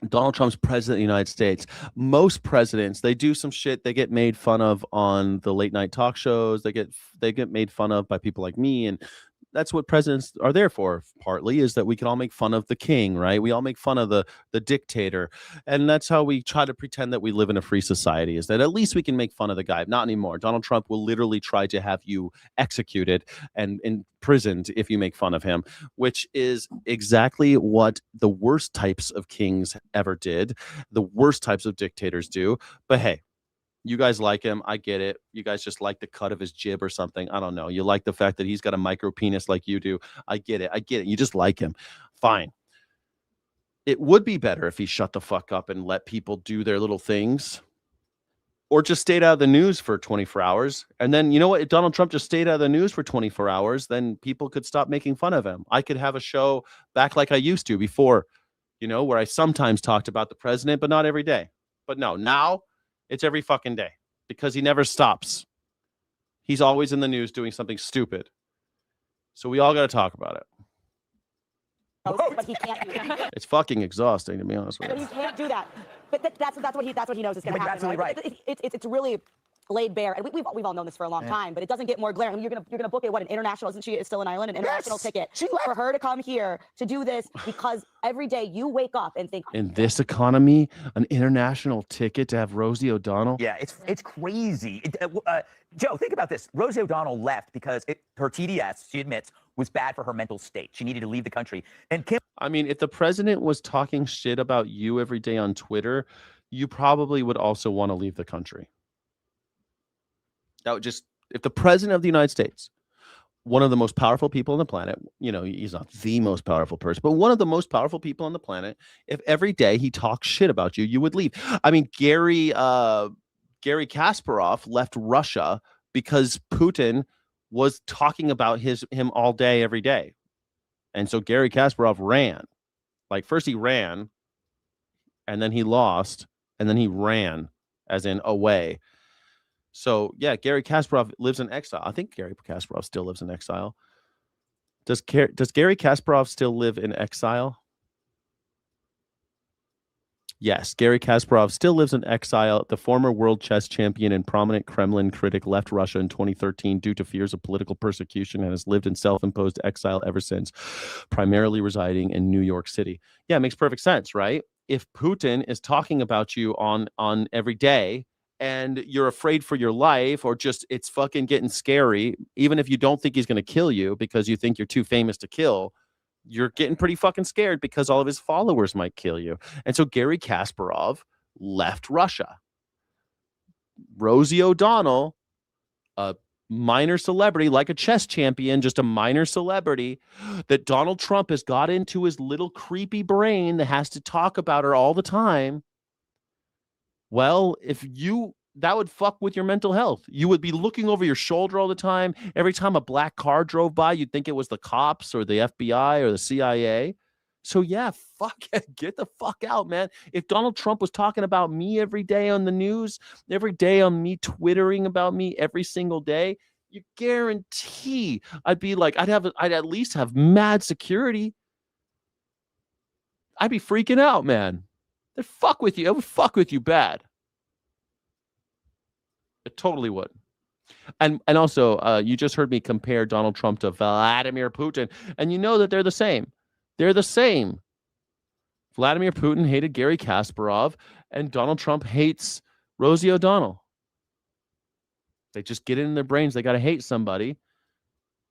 Donald Trump's president of the United States. Most presidents, they do some shit. They get made fun of on the late night talk shows. They get made fun of by people like me, and that's what presidents are there for, partly, is that we can all make fun of the king, right? We all make fun of the dictator. And that's how we try to pretend that we live in a free society, is that at least we can make fun of the guy. Not anymore. Donald Trump will literally try to have you executed and imprisoned if you make fun of him, which is exactly what the worst types of kings ever did. The worst types of dictators do. But hey, you guys like him. I get it. You guys just like the cut of his jib or something. I don't know. You like the fact that he's got a micro penis like you do. I get it. You just like him. Fine. It would be better if he shut the fuck up and let people do their little things, or just stayed out of the news for 24 hours. And then, you know what? If Donald Trump just stayed out of the news for 24 hours, then people could stop making fun of him. I could have a show back like I used to before, where I sometimes talked about the president, but not every day. But no, now it's every fucking day because he never stops. He's always in the news doing something stupid. So we all got to talk about it. But he can't do that. It's fucking exhausting, to be honest with But you. he can't do that. But that's what he knows is going to happen. Absolutely right. It's really laid bare, and we've all known this for a long time, but it doesn't get more glaring. I mean, you're gonna book it. What, an international? Isn't she still in Ireland? An international ticket for her to come here to do this, because every day you wake up and think, in this economy, an international ticket to have Rosie O'Donnell. Yeah, it's crazy. Joe, think about this. Rosie O'Donnell left because her TDS, she admits, was bad for her mental state. She needed to leave the country. And Kim, I mean, if the president was talking shit about you every day on Twitter, you probably would also want to leave the country. That would just, if the president of the United States, one of the most powerful people on the planet, you know, he's not the most powerful person, but one of the most powerful people on the planet, if every day he talks shit about you, you would leave. I mean, Gary Kasparov left Russia because Putin was talking about him all day, every day. And so Gary Kasparov ran. Like, first he ran, and then he lost, and then he ran, as in away. So, yeah, Gary Kasparov lives in exile. I think Gary Kasparov still lives in exile. Does Gary Kasparov still live in exile? Yes, Gary Kasparov still lives in exile. The former world chess champion and prominent Kremlin critic left Russia in 2013 due to fears of political persecution and has lived in self-imposed exile ever since, primarily residing in New York City. Yeah, it makes perfect sense, right? If Putin is talking about you on every day, and you're afraid for your life, or just it's fucking getting scary, even if you don't think he's going to kill you because you think you're too famous to kill, you're getting pretty fucking scared because all of his followers might kill you. And so Gary Kasparov left Russia. Rosie O'Donnell, a minor celebrity, like a chess champion, just a minor celebrity that Donald Trump has got into his little creepy brain that has to talk about her all the time. Well, that would fuck with your mental health. You would be looking over your shoulder all the time. Every time a black car drove by, you'd think it was the cops or the FBI or the CIA. So yeah, fuck it. Get the fuck out, man. If Donald Trump was talking about me every day on the news, every day on me twittering about me every single day, you guarantee I'd at least have mad security. I'd be freaking out, man. They'd fuck with you. It would fuck with you bad. It totally would. And also, you just heard me compare Donald Trump to Vladimir Putin, and you know that they're the same. They're the same. Vladimir Putin hated Gary Kasparov, and Donald Trump hates Rosie O'Donnell. They just get it in their brains. They got to hate somebody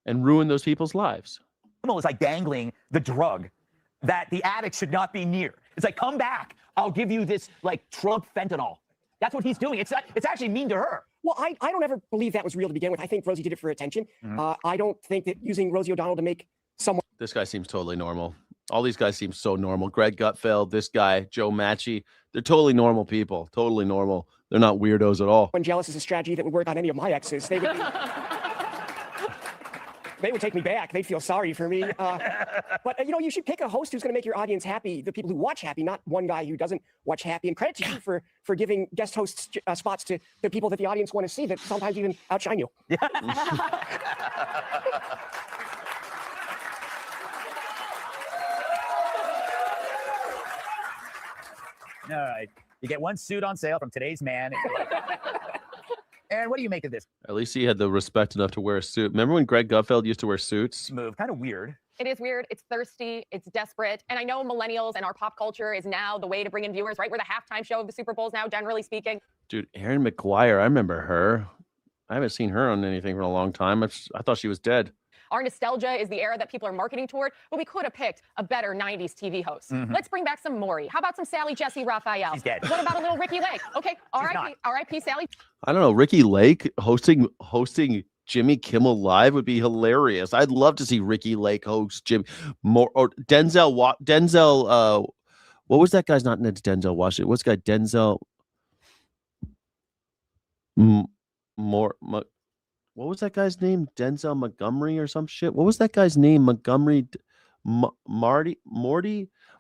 and ruin those people's lives. It's like dangling the drug that the addict should not be near. It's like, come back. I'll give you this, like, Trump fentanyl. That's what he's doing. It's actually mean to her. Well, I don't ever believe that was real to begin with. I think Rosie did it for attention. I don't think that using Rosie O'Donnell to make someone... This guy seems totally normal. All these guys seem so normal. Greg Gutfeld, this guy, Joe Manchin, they're totally normal people. Totally normal. They're not weirdos at all. When jealous is a strategy that would work on any of my exes, they would be... They would take me back. They'd feel sorry for me. But, you should pick a host who's going to make your audience happy, the people who watch happy, not one guy who doesn't watch happy. And credit to you for giving guest hosts spots to the people that the audience want to see that sometimes even outshine you. All right. You get one suit on sale from Today's Man. And what do you make of this? At least he had the respect enough to wear a suit. Remember when Greg Gutfeld used to wear suits? Move, kind of weird. It is weird. It's thirsty. It's desperate. And I know millennials and our pop culture is now the way to bring in viewers, right? We're the halftime show of the Super Bowls now, generally speaking. Dude, Erin McGuire, I remember her. I haven't seen her on anything for a long time. I thought she was dead. Our nostalgia is the era that people are marketing toward, but we could have picked a better 90s TV host. Let's bring back some Maury. How about some Sally Jesse Raphael? She's dead. What about a little Ricky Lake? Okay, R.I.P. Sally. I don't know. Ricky Lake hosting Jimmy Kimmel Live would be hilarious. I'd love to see Ricky Lake host Denzel. What was that guy's not Denzel Washington? What's the guy? Denzel. What was that guy's name? Denzel Montgomery or some shit? What was that guy's name? Montgomery, Morty?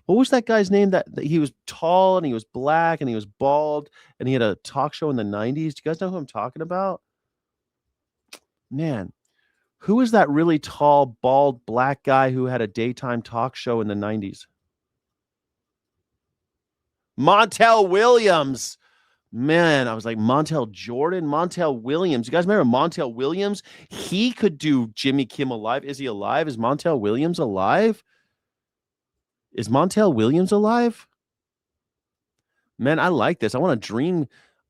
What was that guy's name? That he was tall and he was black and he was bald and he had a talk show in the 90s. Do you guys know who I'm talking about? Man, who is that really tall, bald, black guy who had a daytime talk show in the 90s? Montel Williams. Man, I was like, Montel Jordan, Montel Williams. You guys remember Montel Williams? He could do Jimmy Kimmel Live. Is he alive? Is Montel Williams alive? Is Montel Williams alive? Man, I like this. I want to dream.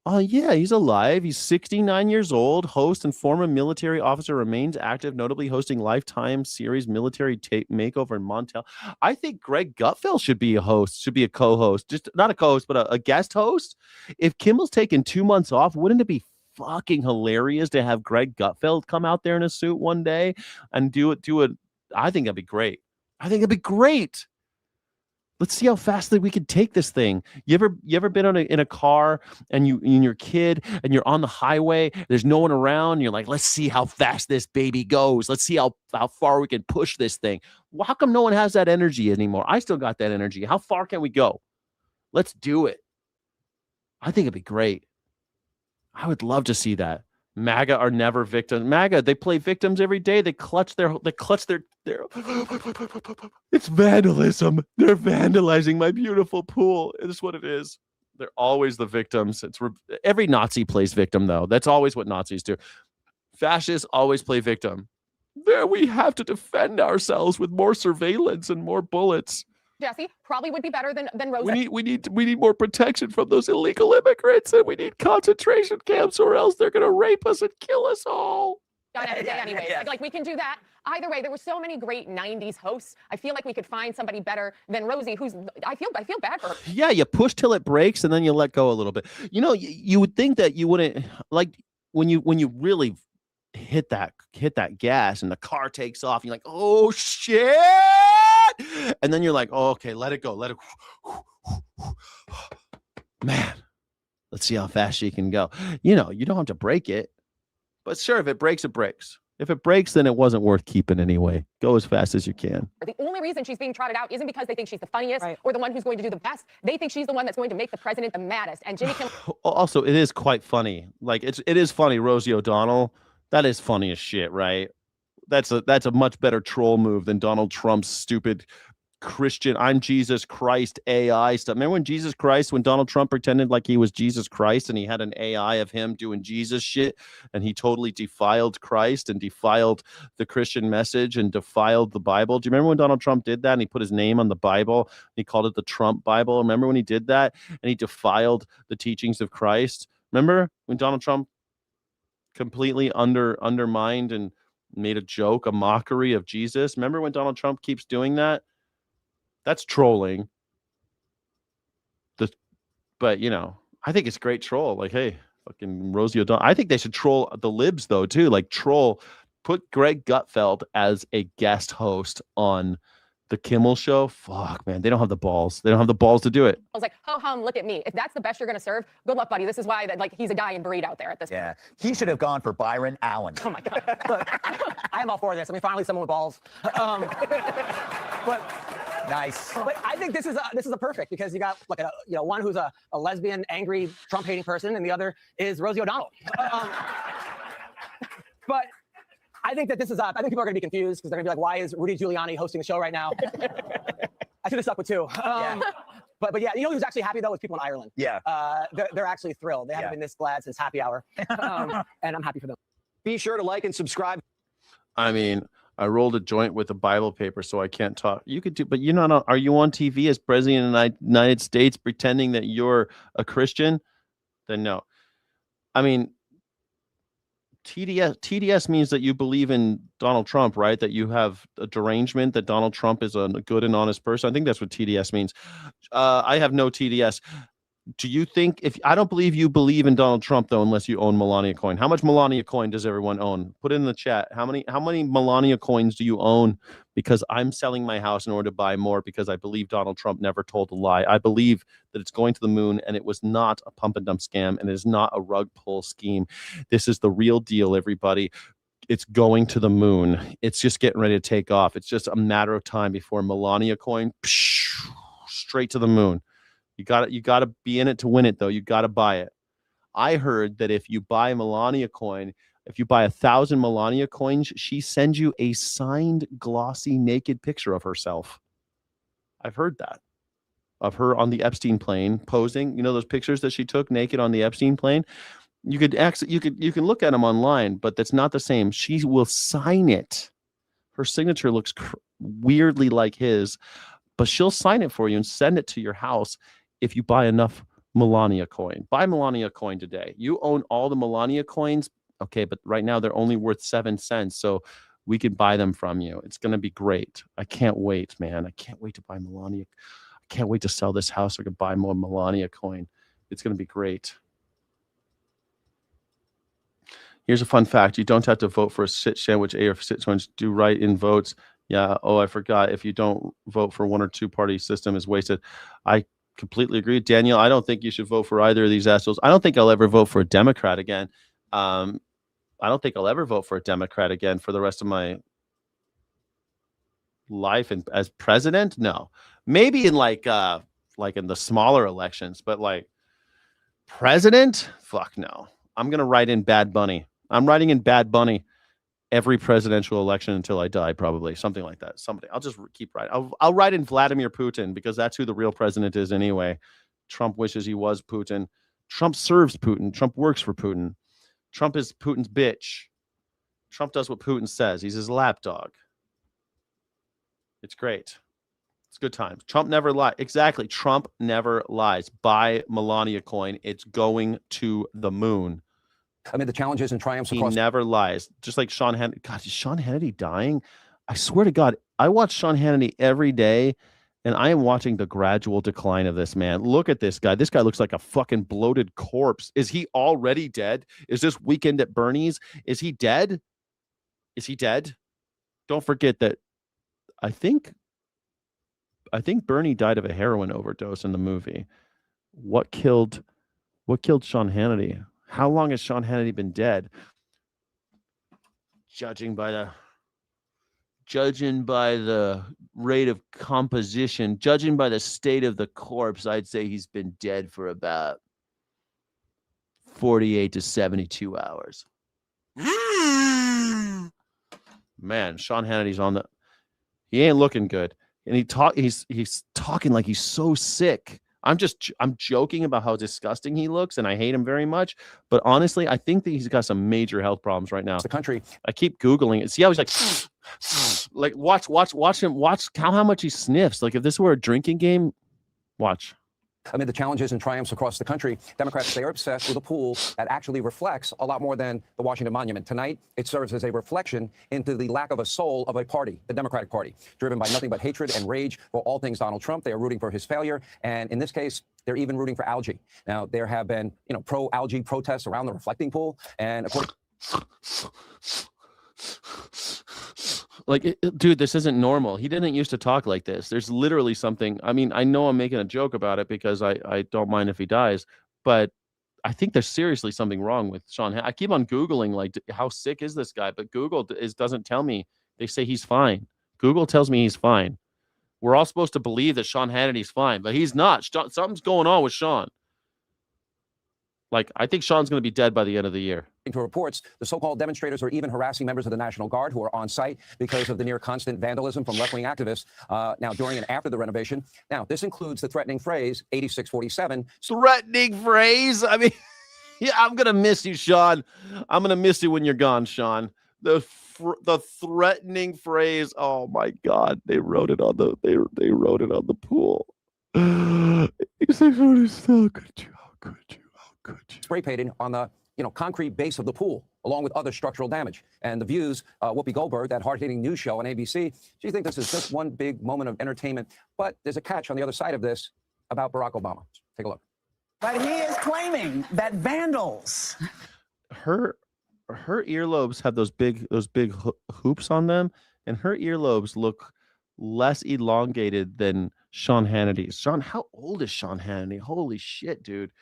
Oh, yeah, he's alive. He's 69 years old, host and former military officer, remains active, notably hosting Lifetime series Military Makeover in Montel. I think Greg Gutfeld should be a host, should be a co-host. Just not a co-host, but a guest host. If Kimmel's taken 2 months off, wouldn't it be fucking hilarious to have Greg Gutfeld come out there in a suit one day and do it? I think that'd be great. I think it'd be great. Let's see how fast that we can take this thing. You ever been in a car and your kid and you're on the highway, there's no one around, and you're like, let's see how fast this baby goes. Let's see how far we can push this thing. Well, how come no one has that energy anymore? I still got that energy. How far can we go? Let's do it. I think it'd be great. I would love to see that. MAGA are never victims. MAGA, they play victims every day. They clutch their it's vandalism. They're vandalizing my beautiful pool. It's what it is. They're always the victims. Every Nazi plays victim, though. That's always what Nazis do. Fascists always play victim. There we have to defend ourselves with more surveillance and more bullets. Jesse, probably would be better than Rosa. We need more protection from those illegal immigrants, and we need concentration camps, or else they're gonna rape us and kill us all. Anyways, like we can do that. Either way, there were so many great '90s hosts. I feel like we could find somebody better than Rosie. I feel bad for her. Yeah, you push till it breaks, and then you let go a little bit. You know, you would think that you wouldn't like when you really hit that gas and the car takes off. You're like, oh shit. And then you're like, oh, okay, let it go. Let it. Man, let's see how fast she can go. You know, you don't have to break it. But sure, if it breaks, it breaks. If it breaks, then it wasn't worth keeping anyway. Go as fast as you can. The only reason she's being trotted out isn't because they think she's the funniest or the one who's going to do the best. They think she's the one that's going to make the president the maddest. And Jimmy Kimmel. Also, it is quite funny. Like it is funny, Rosie O'Donnell. That is funny as shit, right? That's a much better troll move than Donald Trump's stupid Christian, I'm Jesus Christ AI stuff. Remember when Donald Trump pretended like he was Jesus Christ and he had an AI of him doing Jesus shit and he totally defiled Christ and defiled the Christian message and defiled the Bible? Do you remember when Donald Trump did that and he put his name on the Bible? He called it the Trump Bible. Remember when he did that and he defiled the teachings of Christ? Remember when Donald Trump completely undermined and made a joke, a mockery of Jesus? Remember when Donald Trump keeps doing that? That's trolling. But you know, I think it's great troll. Like, hey, fucking Rosie O'Donnell. I think they should troll the libs though too. Like put Greg Gutfeld as a guest host on the Kimmel show. Fuck, man, they don't have the balls. They don't have the balls to do it. I was like, ho hum, look at me. If that's the best you're gonna serve, good luck, buddy. This is why he's a dying breed out there at this point. He should have gone for Byron Allen. Oh my God. Look, I am all for this. I mean, finally someone with balls. But nice. But I think this is a perfect because you got like one who's a lesbian, angry, Trump-hating person, and the other is Rosie O'Donnell. But I think that I think people are going to be confused because they're going to be like, why is Rudy Giuliani hosting the show right now? I should have stuck with two. But yeah, you know who's actually happy though is people in Ireland. Yeah. They're actually thrilled. They haven't been this glad since happy hour. And I'm happy for them. Be sure to like and subscribe. I mean, I rolled a joint with a Bible paper, so I can't talk. You could do, but you're not. Are you on TV as president of the United States pretending that you're a Christian? Then no. I mean, TDS means that you believe in Donald Trump, right? That you have a derangement, that Donald Trump is a good and honest person. I think that's what TDS means. I have no TDS. Do you think I don't believe you believe in Donald Trump though, unless you own Melania coin? How much Melania coin does everyone own? Put it in the chat. How many Melania coins do you own? Because I'm selling my house in order to buy more because I believe Donald Trump never told a lie. I believe that it's going to the moon and it was not a pump and dump scam and it is not a rug pull scheme. This is the real deal, everybody. It's going to the moon. It's just getting ready to take off. It's just a matter of time before Melania coin straight to the moon. You got to be in it to win it, though. You got to buy it. I heard that if you buy Melania coin, if you buy 1,000 Melania coins, she sends you a signed, glossy, naked picture of herself. I've heard that. of her on the Epstein plane posing. You know those pictures that she took naked on the Epstein plane? You could actually you can look at them online, but that's not the same. She will sign it. Her signature looks weirdly like his, but she'll sign it for you and send it to your house if you buy enough Melania coin. Buy Melania coin today. You own all the Melania coins. Okay, but right now they're only worth 7 cents. So we can buy them from you. It's going to be great. I can't wait, man. I can't wait to buy Melania. I can't wait to sell this house so I can buy more Melania coin. It's going to be great. Here's a fun fact. You don't have to vote for a sit sandwich A or sit sandwich. Do right in votes. Yeah. Oh, I forgot. If you don't vote for one or two party system is wasted. I completely agree. Daniel, I don't think you should vote for either of these assholes. I don't think I'll ever vote for a Democrat again. I don't think I'll ever vote for a Democrat again for the rest of my life. And as president, no. Maybe in like in the smaller elections, but like president, fuck no. I'm gonna write in Bad Bunny. I'm writing in Bad Bunny every presidential election until I die, probably something like that. Somebody, I'll just keep writing. I'll write in Vladimir Putin because that's who the real president is anyway. Trump wishes he was Putin. Trump serves Putin. Trump works for Putin. Trump is Putin's bitch. Trump does what Putin says. He's his lapdog. It's great. It's good times. Trump never lies. Exactly. Trump never lies. Buy Melania coin. It's going to the moon. Amid the challenges and triumphs He across never lies. Just like Sean Hannity. God, is Sean Hannity dying? I swear to God, I watch Sean Hannity every day, and I am watching the gradual decline of this man. Look at this guy. This guy looks like a fucking bloated corpse. Is he already dead? Is this Weekend at Bernie's? Is he dead? Is he dead? Don't forget that I think Bernie died of a heroin overdose in the movie. What killed Sean Hannity? How long has Sean Hannity been dead? Judging by the rate of composition, judging by the state of the corpse, I'd say he's been dead for about 48 to 72 hours. Man, Sean Hannity's he ain't looking good. And he's talking like he's so sick. I'm joking about how disgusting he looks, and I hate him very much. But honestly, I think that he's got some major health problems right now. the country. I keep Googling it. See how he's like watch him, watch how much he sniffs. Like if this were a drinking game, watch. Amid the challenges and triumphs across the country, Democrats, they are obsessed with a pool that actually reflects a lot more than the Washington Monument. Tonight, it serves as a reflection into the lack of a soul of a party, the Democratic Party, driven by nothing but hatred and rage for all things Donald Trump. They are rooting for his failure. And in this case, they're even rooting for algae. Now, there have been, pro-algae protests around the reflecting pool. And of course, like, dude, this isn't normal. He didn't used to talk like this. There's literally something. I mean, I know I'm making a joke about it because I don't mind if he dies, but I think there's seriously something wrong with Sean. I keep on Googling, like, how sick is this guy? But Google doesn't tell me. They say he's fine. Google tells me he's fine. We're all supposed to believe that Sean Hannity's fine, but he's not. Something's going on with Sean. Like, I think Sean's going to be dead by the end of the year. to reports, the so-called demonstrators are even harassing members of the National Guard who are on site because of the near constant vandalism from left-wing activists now during and after the renovation. Now, this includes the threatening phrase 8647. Threatening phrase? I mean, yeah, I'm going to miss you, Sean. I'm going to miss you when you're gone, Sean. The threatening phrase. Oh my God. They wrote it on the they wrote it on the pool. 8647. How could you? Spray painted on the concrete base of the pool, along with other structural damage. And the View's Whoopi Goldberg, that hard-hitting news show on ABC, she thinks this is just one big moment of entertainment. But there's a catch on the other side of this about Barack Obama. Take a look. But he is claiming that vandals. Her earlobes have those big hoops on them, and her earlobes look less elongated than Sean Hannity's. Sean, how old is Sean Hannity? Holy shit, dude.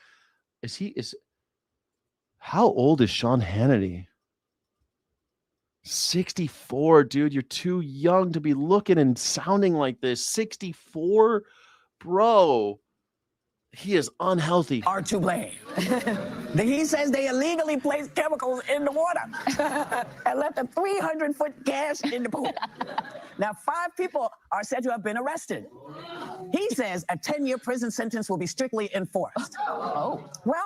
How old is Sean Hannity? 64, dude. You're too young to be looking and sounding like this. 64? Bro. He is unhealthy. Are to blame. He says they illegally placed chemicals in the water and left a 300-foot gash in the pool. Now, 5 people are said to have been arrested. He says a 10-year prison sentence will be strictly enforced. Oh. Well,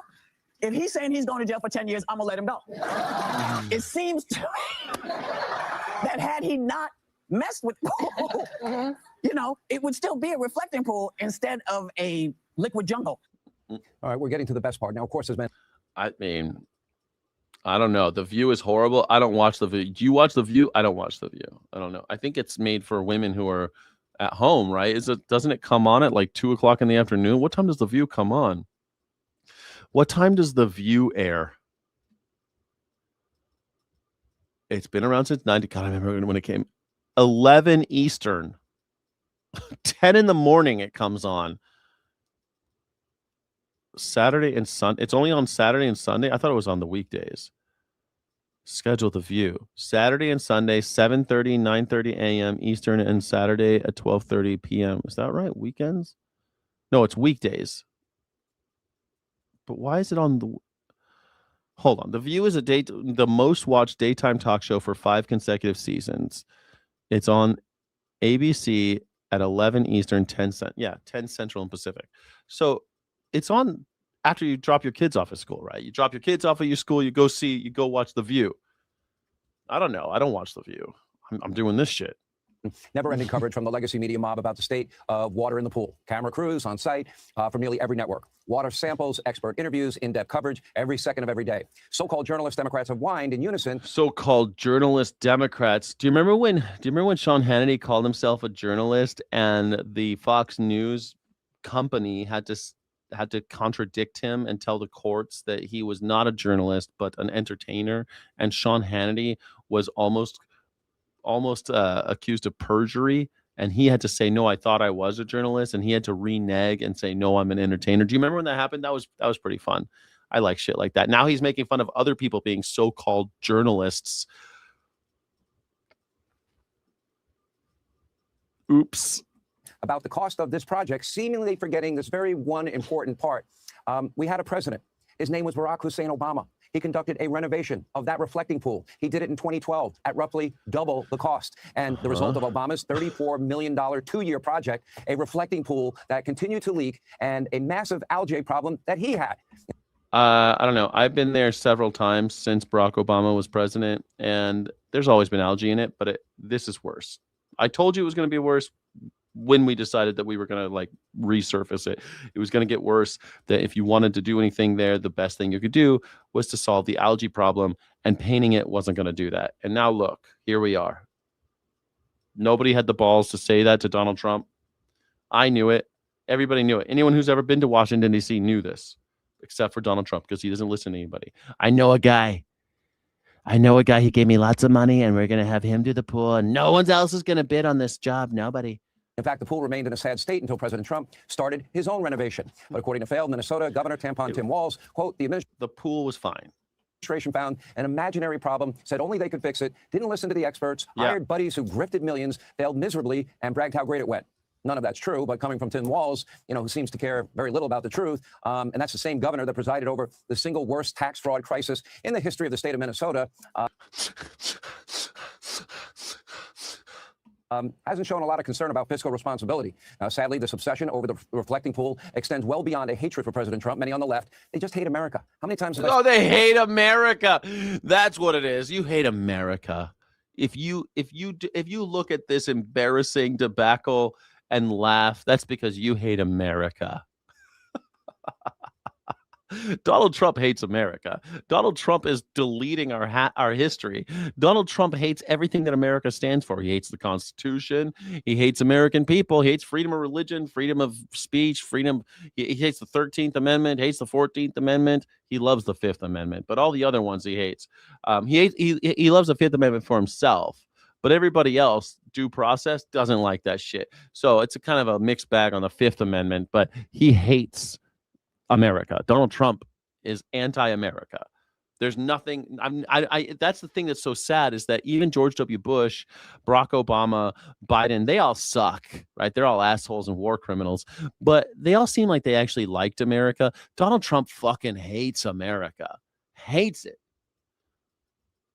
if he's saying he's going to jail for 10 years, I'm going to let him go. It seems to me that had he not messed with the pool, you know, it would still be a reflecting pool instead of a liquid jungle. All right, we're getting to the best part now. Of course, there's been. I mean, I don't know. The View is horrible. I don't watch The View. Do you watch The View? I don't watch The View. I don't know. I think it's made for women who are at home, right? Doesn't it come on at like 2:00 in the afternoon? What time does The View come on? What time does The View air? It's been around since 90. God, I remember when it came. 11 Eastern. 10 in the morning it comes on. Saturday and Sunday. It's only on Saturday and Sunday. I thought it was on the weekdays. Schedule The View. Saturday and Sunday, 7:30, 9:30 a.m. Eastern, and Saturday at 12:30 p.m. Is that right? Weekends? No, it's weekdays. But why is it on the... Hold on. The View is the most watched daytime talk show for 5 consecutive seasons. It's on ABC at 11 Eastern, 10 Central and Pacific. So it's on after you drop your kids off at school, right? You drop your kids off at your school, you go watch The View. I don't know. I don't watch The View. I'm doing this shit. Never-ending coverage from the legacy media mob about the state of water in the pool. Camera crews on site from nearly every network. Water samples, expert interviews, in-depth coverage every second of every day. So-called journalist Democrats have whined in unison. So-called journalist Democrats. Do you remember when Sean Hannity called himself a journalist and the Fox News company had to contradict him and tell the courts that he was not a journalist but an entertainer, and Sean Hannity was almost accused of perjury, and he had to say, no, I thought I was a journalist, and he had to renege and say, no, I'm an entertainer. Do you remember when that happened? That was pretty fun. I like shit like that. Now he's making fun of other people being so-called journalists. Oops. About the cost of this project, seemingly forgetting this very one important part. We had a president. His name was Barack Hussein Obama. He conducted a renovation of that reflecting pool. He did it in 2012 at roughly double the cost. And the result of Obama's $34 million 2-year project, a reflecting pool that continued to leak and a massive algae problem that he had. I don't know. I've been there several times since Barack Obama was president, and there's always been algae in it, but this is worse. I told you it was going to be worse when we decided that we were going to like resurface it. It was going to get worse, that if you wanted to do anything there, the best thing you could do was to solve the algae problem, and painting it wasn't going to do that. And now look, here we are. Nobody had the balls to say that to Donald Trump. I knew it. Everybody knew it. Anyone who's ever been to Washington, D.C. knew this, except for Donald Trump, because he doesn't listen to anybody. I know a guy. He gave me lots of money, and we're going to have him do the pool, and no one else is going to bid on this job. Nobody. In fact, the pool remained in a sad state until President Trump started his own renovation. But according to failed Minnesota Governor Tampon Tim Walz, quote, the pool was fine. Administration found an imaginary problem, said only they could fix it, didn't listen to the experts, hired buddies who grifted millions, failed miserably, and bragged how great it went. None of that's true, but coming from Tim Walz, who seems to care very little about the truth, and that's the same governor that presided over the single worst tax fraud crisis in the history of the state of Minnesota. Hasn't shown a lot of concern about fiscal responsibility. Now, sadly, this obsession over the reflecting pool extends well beyond a hatred for President Trump. Many on the left, they just hate America. How many times have they hate America. That's what it is. You hate America. If you look at this embarrassing debacle and laugh, that's because you hate America. Donald Trump hates America. Donald Trump is deleting our history. Donald Trump hates everything that America stands for. He hates the Constitution. He hates American people. He hates freedom of religion, freedom of speech, freedom. He hates the 13th Amendment, hates the 14th Amendment. He loves the 5th Amendment, but all the other ones he hates. He loves the 5th Amendment for himself, but everybody else, due process, doesn't like that shit. So it's a kind of a mixed bag on the 5th Amendment, but he hates America. Donald Trump is anti-America. There's nothing. That's the thing that's so sad is that even George W. Bush, Barack Obama, Biden, they all suck, right? They're all assholes and war criminals, but they all seem like they actually liked America. Donald Trump fucking hates America, hates it.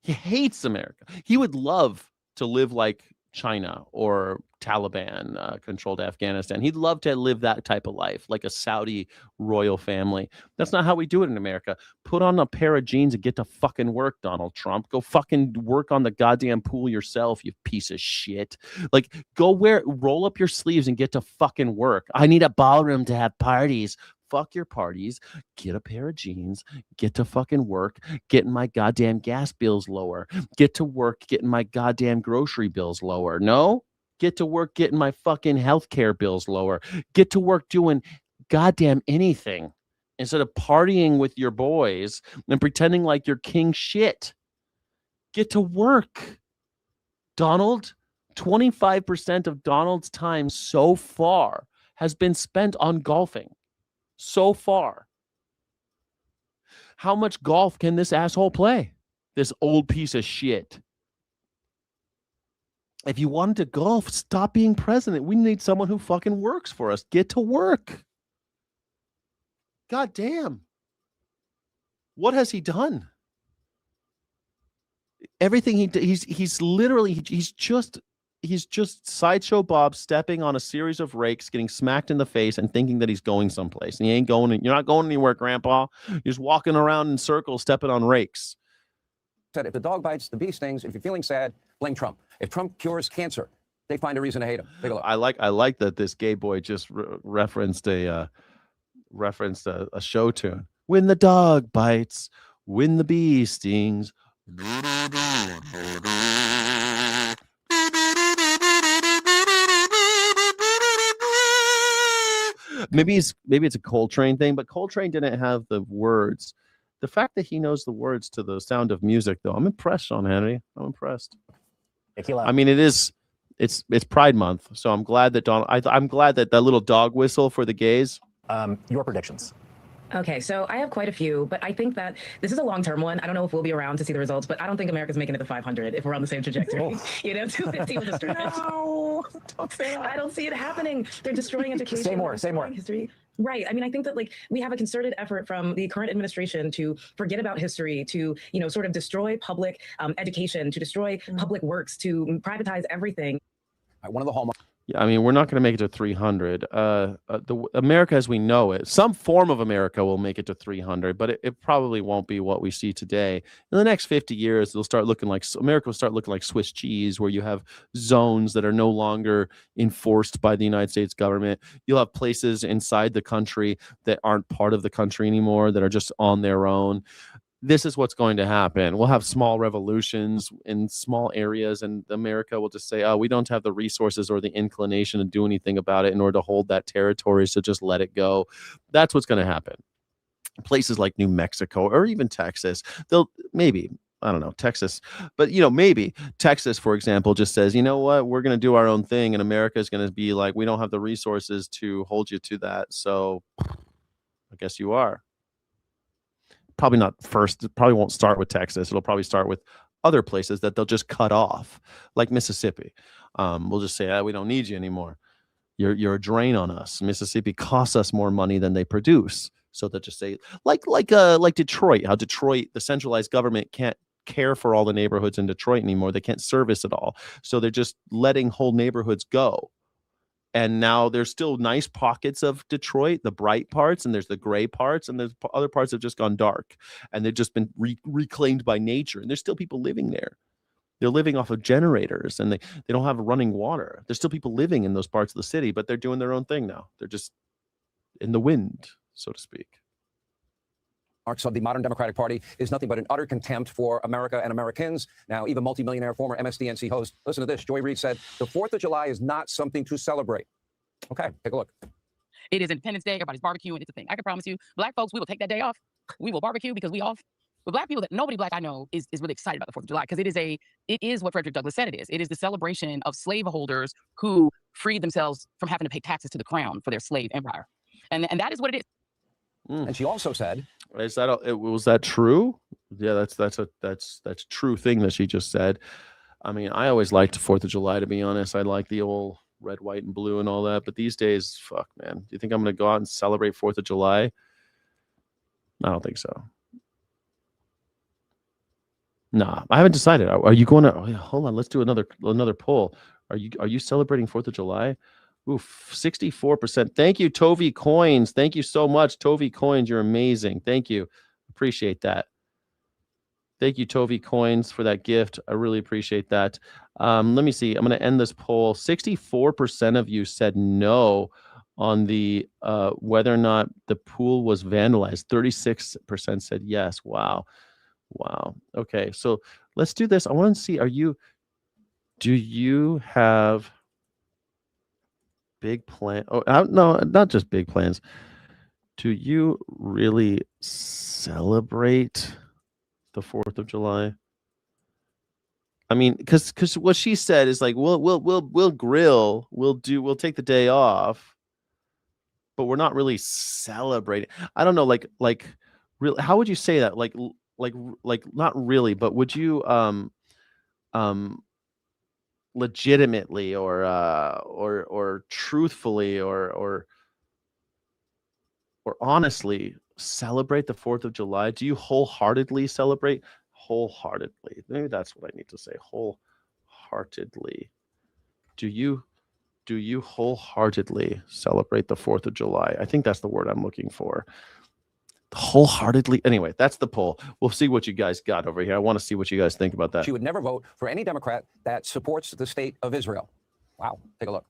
He hates America. He would love to live like China or Taliban controlled Afghanistan. He'd love to live that type of life, like a Saudi royal family. That's not how we do it in America. Put on a pair of jeans and get to fucking work, Donald Trump. Go fucking work on the goddamn pool yourself, you piece of shit. Like, roll up your sleeves and get to fucking work. I need a ballroom to have parties. Fuck your parties. Get a pair of jeans. Get to fucking work. Getting my goddamn gas bills lower. Get to work getting my goddamn grocery bills lower. No? Get to work getting my fucking healthcare bills lower. Get to work doing goddamn anything instead of partying with your boys and pretending like you're king shit. Get to work. Donald, 25% of Donald's time so far has been spent on golfing. So far. How much golf can this asshole play? This old piece of shit. If you wanted to golf, stop being president. We need someone who fucking works for us. Get to work. God damn. What has he done? Everything he's literally just Sideshow Bob stepping on a series of rakes, getting smacked in the face and thinking that he's going someplace. And he ain't going. You're not going anywhere, Grandpa. You're just walking around in circles, stepping on rakes. Said if the dog bites, the bee stings. If you're feeling sad, blame Trump. If Trump cures cancer, they find a reason to hate him. Take a look. I like that this gay boy just referenced a show tune. When the dog bites, when the bee stings. Maybe it's a Coltrane thing, but Coltrane didn't have the words. The fact that he knows the words to the Sound of Music, though, I'm impressed, Sean Hannity. I'm impressed. I mean, it's Pride Month, so I'm glad that I'm glad that little dog whistle for the gays. Your predictions. Okay, so I have quite a few, but I think that this is a long-term one. I don't know if we'll be around to see the results, but I don't think America's making it to 500 if we're on the same trajectory. 250 was a stretch. No, don't say that. I don't see it happening. They're destroying education. Say more. History. Right. I mean, I think that we have a concerted effort from the current administration to forget about history, to, sort of destroy public education, to destroy public works, to privatize everything. One of the hallmarks. Yeah, I mean, we're not going to make it to 300. The America as we know it, some form of America will make it to 300, but it probably won't be what we see today. In the next 50 years, it'll start looking like America will start looking like Swiss cheese, where you have zones that are no longer enforced by the United States government. You'll have places inside the country that aren't part of the country anymore, that are just on their own. This is what's going to happen. We'll have small revolutions in small areas, and America will just say, oh, we don't have the resources or the inclination to do anything about it in order to hold that territory, so just let it go. That's what's going to happen. Places like New Mexico or even Texas, they'll maybe, I don't know, Texas, but maybe Texas, for example, just says, you know what, we're going to do our own thing, and America is going to be like, we don't have the resources to hold you to that, so I guess you are. Probably not first. It probably won't start with Texas. It'll probably start with other places that they'll just cut off, like Mississippi. We'll just say, we don't need you anymore. You're a drain on us. Mississippi costs us more money than they produce. So they'll just say, like Detroit, how Detroit, the centralized government can't care for all the neighborhoods in Detroit anymore. They can't service it all. So they're just letting whole neighborhoods go. And now there's still nice pockets of Detroit, the bright parts, and there's the gray parts, and there's other parts that have just gone dark, and they've just been reclaimed by nature. And there's still people living there. They're living off of generators, and they don't have running water. There's still people living in those parts of the city, but they're doing their own thing now. They're just in the wind, so to speak. Marks of the modern Democratic Party is nothing but an utter contempt for America and Americans. Now, even multimillionaire former MSDNC host, listen to this. Joy Reid said, the 4th of July is not something to celebrate. Okay, take a look. It is Independence Day. Everybody's barbecuing. It's a thing. I can promise you, Black folks, we will take that day off. We will barbecue because we off. But Black people, that nobody Black I know is really excited about the 4th of July, because it is what Frederick Douglass said it is. It is the celebration of slaveholders who freed themselves from having to pay taxes to the crown for their slave empire. And that is what it is. And she also said, Is that was that true? Yeah, that's a true thing that she just said. I mean, I always liked 4th of July, to be honest. I like the old red, white, and blue and all that. But these days, fuck, man. Do you think I'm going to go out and celebrate 4th of July? I don't think so. Nah, I haven't decided. Are you going to? Oh, yeah, hold on, let's do another poll. Are you celebrating 4th of July? Oof, 64%. Thank you, Tovi Coins. Thank you so much, Tovi Coins. You're amazing. Thank you. Appreciate that. Thank you, Tovi Coins, for that gift. I really appreciate that. Let me see. I'm going to end this poll. 64% of you said no on the whether or not the pool was vandalized. 36% said yes. Wow. Okay, so let's do this. I want to see, do you have big plan? Oh, no, not just big plans. Do you really celebrate the 4th of July? I mean, because what she said is like, we'll grill, we'll take the day off, but we're not really celebrating. I don't know, like real. How would you say that? Like not really, but would you legitimately or truthfully or honestly celebrate the 4th of July? Do you wholeheartedly celebrate? Wholeheartedly. Maybe that's what I need to say. Wholeheartedly. Do you wholeheartedly celebrate the 4th of July? I think that's the word I'm looking for. Wholeheartedly. Anyway, that's the poll. We'll see what you guys got over here. I want to see what you guys think about that. She would never vote for any Democrat that supports the state of Israel. Wow. Take a look.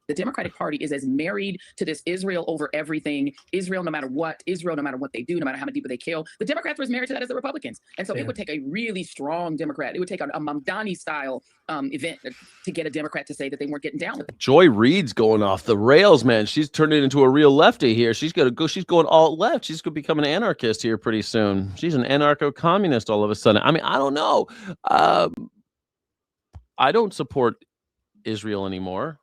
The Democratic Party is as married to this Israel over everything, Israel no matter what, Israel no matter what they do, no matter how many people they kill. The Democrats were as married to that as the Republicans. And so it would take a really strong Democrat. It would take a Mamdani-style event to get a Democrat to say that they weren't getting down with it. Joy Reid's going off the rails, man. She's turning into a real lefty here. She's going alt left. She's going to become an anarchist here pretty soon. She's an anarcho-communist all of a sudden. I mean, I don't know. I don't support Israel anymore,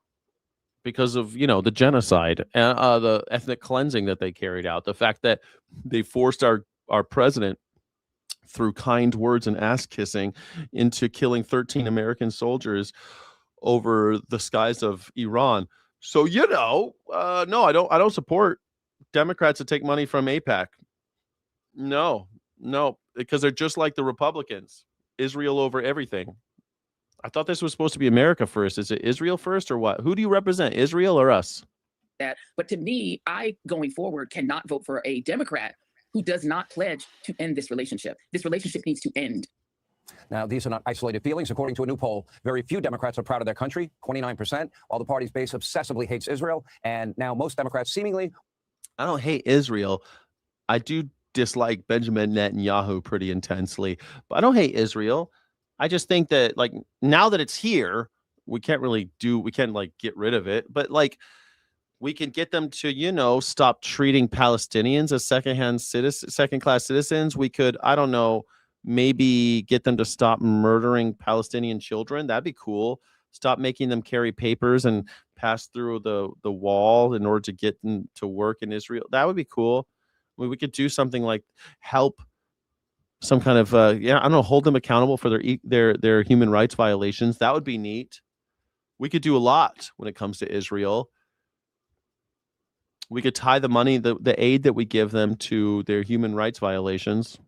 because of, the genocide, the ethnic cleansing that they carried out, the fact that they forced our president through kind words and ass kissing into killing 13 American soldiers over the skies of Iran. So, no, I don't support Democrats that take money from AIPAC. No, because they're just like the Republicans. Israel over everything. I thought this was supposed to be America first. Is it Israel first or what? Who do you represent, Israel or us? But to me, I, going forward, cannot vote for a Democrat who does not pledge to end this relationship. This relationship needs to end. Now, these are not isolated feelings. According to a new poll, very few Democrats are proud of their country, 29%, while the party's base obsessively hates Israel. And now most Democrats seemingly... I don't hate Israel. I do dislike Benjamin Netanyahu pretty intensely, but I don't hate Israel. I just think that, like, now that it's here, we can't get rid of it, but we can get them to, stop treating Palestinians as second-class citizens. We could, I don't know, maybe get them to stop murdering Palestinian children. That'd be cool. Stop making them carry papers and pass through the wall in order to get them to work in Israel. That would be cool. I mean, we could do something like help some kind of I don't know, hold them accountable for their human rights violations. That would be neat. We could do a lot when it comes to Israel. We could tie the money, the aid that we give them to their human rights violations.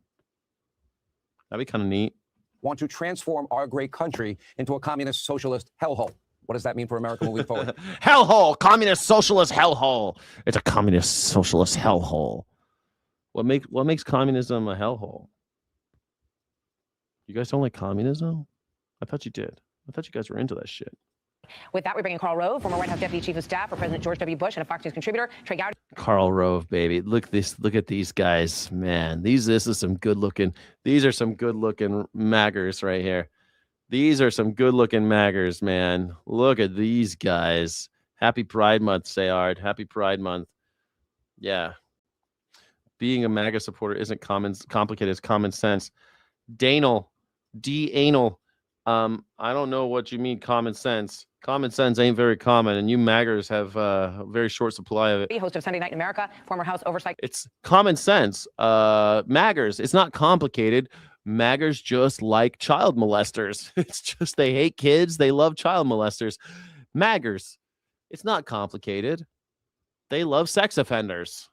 That'd be kind of neat. Want to transform our great country into a communist socialist hellhole. What does that mean for America moving forward? Hellhole, communist socialist hellhole. It's a communist socialist hellhole. What makes communism a hellhole? You guys don't like communism? I thought you did. I thought you guys were into that shit. With that, we bring in Karl Rove, former White House Deputy Chief of Staff for President George W. Bush and a Fox News contributor. Trey Gowdy. Karl Rove, baby. Look at these guys, man. These are some good looking maggers right here. These are some good looking maggers, man. Look at these guys. Happy Pride Month, Sayard. Happy Pride Month. Yeah. Being a MAGA supporter isn't complicated. It's common sense. Danel, D. Anal. I don't know what you mean common sense. Common sense ain't very common, and you maggers have a very short supply of it. Host of Sunday Night in America, former House Oversight. It's common sense. Maggers, it's not complicated. Maggers just like child molesters. It's just they hate kids. They love child molesters. Maggers, it's not complicated. They love sex offenders.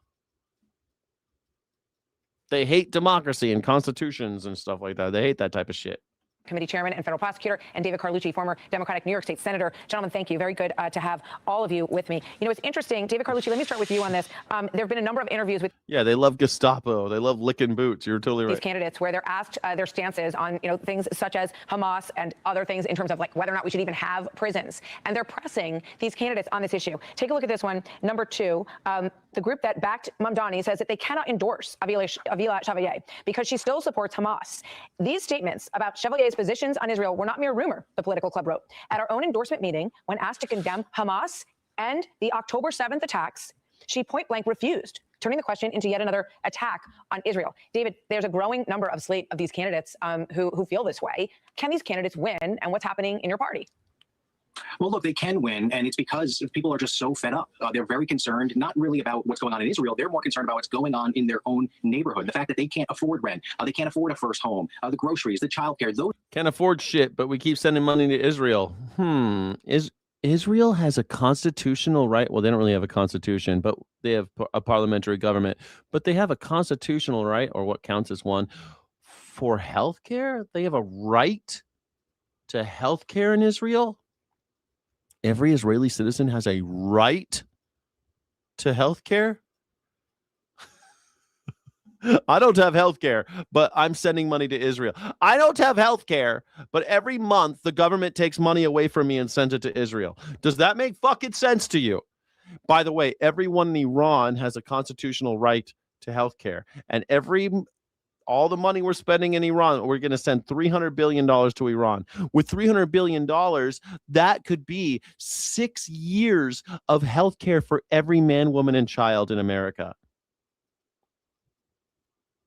They hate democracy and constitutions and stuff like that. They hate that type of shit. Committee chairman and federal prosecutor, and David Carlucci, former Democratic New York State senator. Gentlemen, thank you. Very good to have all of you with me. You know, it's interesting, David Carlucci, let me start with you on this. There have been a number of interviews with Yeah, they love Gestapo. They love licking boots. You're totally right. these candidates where they're asked their stances on, you know, things such as Hamas and other things in terms of like whether or not we should even have prisons. And they're pressing these candidates on this issue. Take a look at this one. Number 2, the group that backed Mamdani says that they cannot endorse Avila Chevalier because she still supports Hamas. These statements about Chevalier's positions on Israel were not mere rumor, the political club wrote. At our own endorsement meeting, when asked to condemn Hamas and the October 7th attacks, she point blank refused, turning the question into yet another attack on Israel. David, there's a growing number of slate of these candidates who feel this way. Can these candidates win, and what's happening in your party? Well, look, they can win, and it's because people are just so fed up. They're very concerned, not really about what's going on in Israel. They're more concerned about what's going on in their own neighborhood. The fact that they can't afford rent, they can't afford a first home, the groceries, the childcare. Those Can't afford shit, but we keep sending money to Israel. Israel has a constitutional right. Well, they don't really have a constitution, but they have a parliamentary government. But they have a constitutional right, or what counts as one, for healthcare. They have a right to healthcare in Israel. Every Israeli citizen has a right to health care. I don't have health care, but I'm sending money to Israel. I don't have health care, but every month the government takes money away from me and sends it to Israel. Does that make fucking sense to you? By the way, everyone in Iran has a constitutional right to health care. And all the money we're spending in Iran, we're going to send $300 billion to Iran. With $300 billion, that could be 6 years of health care for every man, woman, and child in America.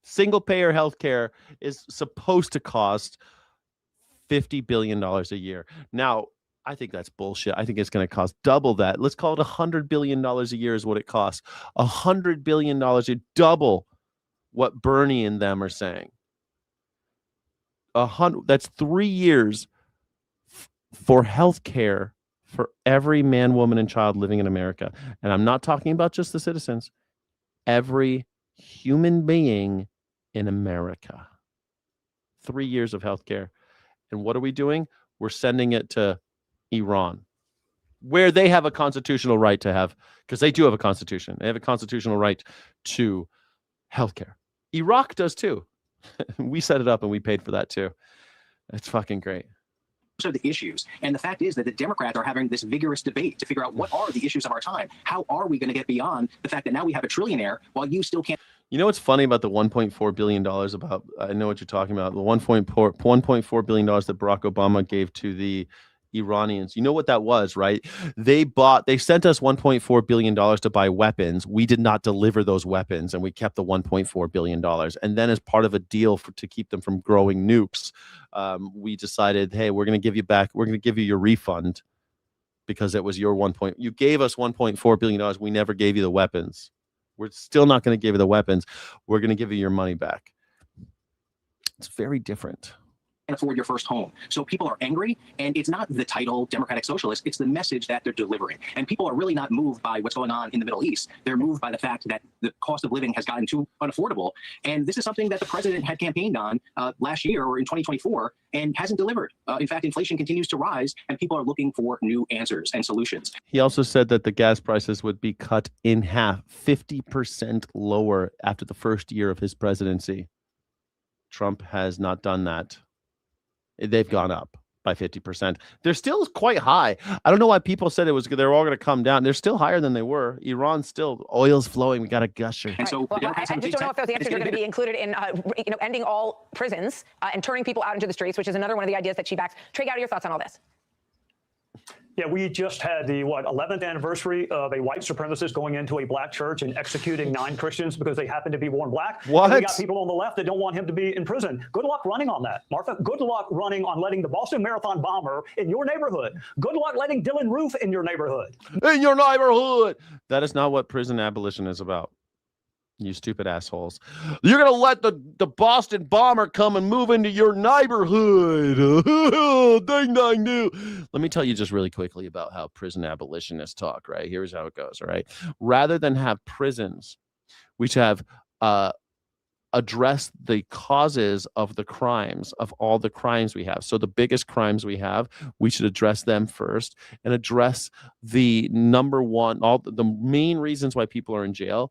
Single payer health care is supposed to cost $50 billion a year. Now, I think that's bullshit. I think it's going to cost double that. Let's call it $100 billion a year is what it costs. $100 billion is double what Bernie and them are saying. That's 3 years for health care for every man, woman, and child living in America. And I'm not talking about just the citizens. Every human being in America. 3 years of health care. And what are we doing? We're sending it to Iran, where they have a constitutional right to have, because they do have a constitution. They have a constitutional right to health care. Iraq does too. We set it up and we paid for that too. It's fucking great. are the issues. And the fact is that the Democrats are having this vigorous debate to figure out what are the issues of our time. How are we going to get beyond the fact that now we have a trillionaire while you still can't. You know what's funny about the $1.4 billion about, I know what you're talking about, the $1.4 billion that Barack Obama gave to the Iranians. You know what that was, right? They sent us $1.4 billion to buy weapons. We did not deliver those weapons, and we kept the $1.4 billion. And then as part of a deal to keep them from growing nukes, we decided, hey, we're going to give you back. We're going to give you your refund because it was your you gave us $1.4 billion. We never gave you the weapons. We're still not going to give you the weapons. We're going to give you your money back. It's very different. Afford your first home. So people are angry, and it's not the title Democratic Socialist, it's the message that they're delivering. And people are really not moved by what's going on in the Middle East. They're moved by the fact that the cost of living has gotten too unaffordable. And this is something that the president had campaigned on last year or in 2024 and hasn't delivered. In fact, inflation continues to rise, and people are looking for new answers and solutions. He also said that the gas prices would be cut in half, 50% lower after the first year of his presidency. Trump has not done that. They've gone up by 50%. They're still quite high. I don't know why people said they're all going to come down. They're still higher than they were. Iran's still, oil's flowing. We got a gusher. And so I just don't know if those answers are going to be included in ending all prisons and turning people out into the streets, which is another one of the ideas that she backs. Trey Gowdy, your thoughts on all this? Yeah, we just had the 11th anniversary of a white supremacist going into a black church and executing 9 Christians because they happen to be born black. What? And we got people on the left that don't want him to be in prison. Good luck running on that, Martha. Good luck running on letting the Boston Marathon bomber in your neighborhood. Good luck letting Dylan Roof in your neighborhood. In your neighborhood. That is not what prison abolition is about. You stupid assholes. You're going to let the Boston bomber come and move into your neighborhood. Ding, ding, ding. Let me tell you just really quickly about how prison abolitionists talk, right? Here's how it goes, all right? Rather than have prisons, we should have address the causes of the crimes, of all the crimes we have. So the biggest crimes we have, we should address them first and address the number one, all the main reasons why people are in jail.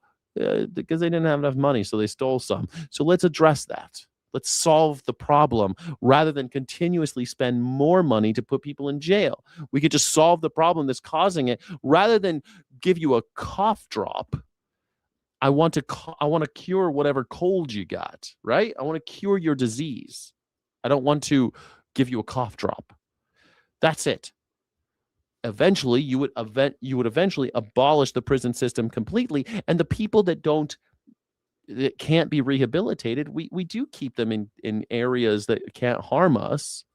Because they didn't have enough money, so they stole some. So let's address that. Let's solve the problem rather than continuously spend more money to put people in jail. We could just solve the problem that's causing it rather than give you a cough drop. I want to cure whatever cold you got, right? I want to cure your disease. I don't want to give you a cough drop. That's it. Eventually, you would eventually abolish the prison system completely, and the people that can't be rehabilitated, we do keep them in areas that can't harm us,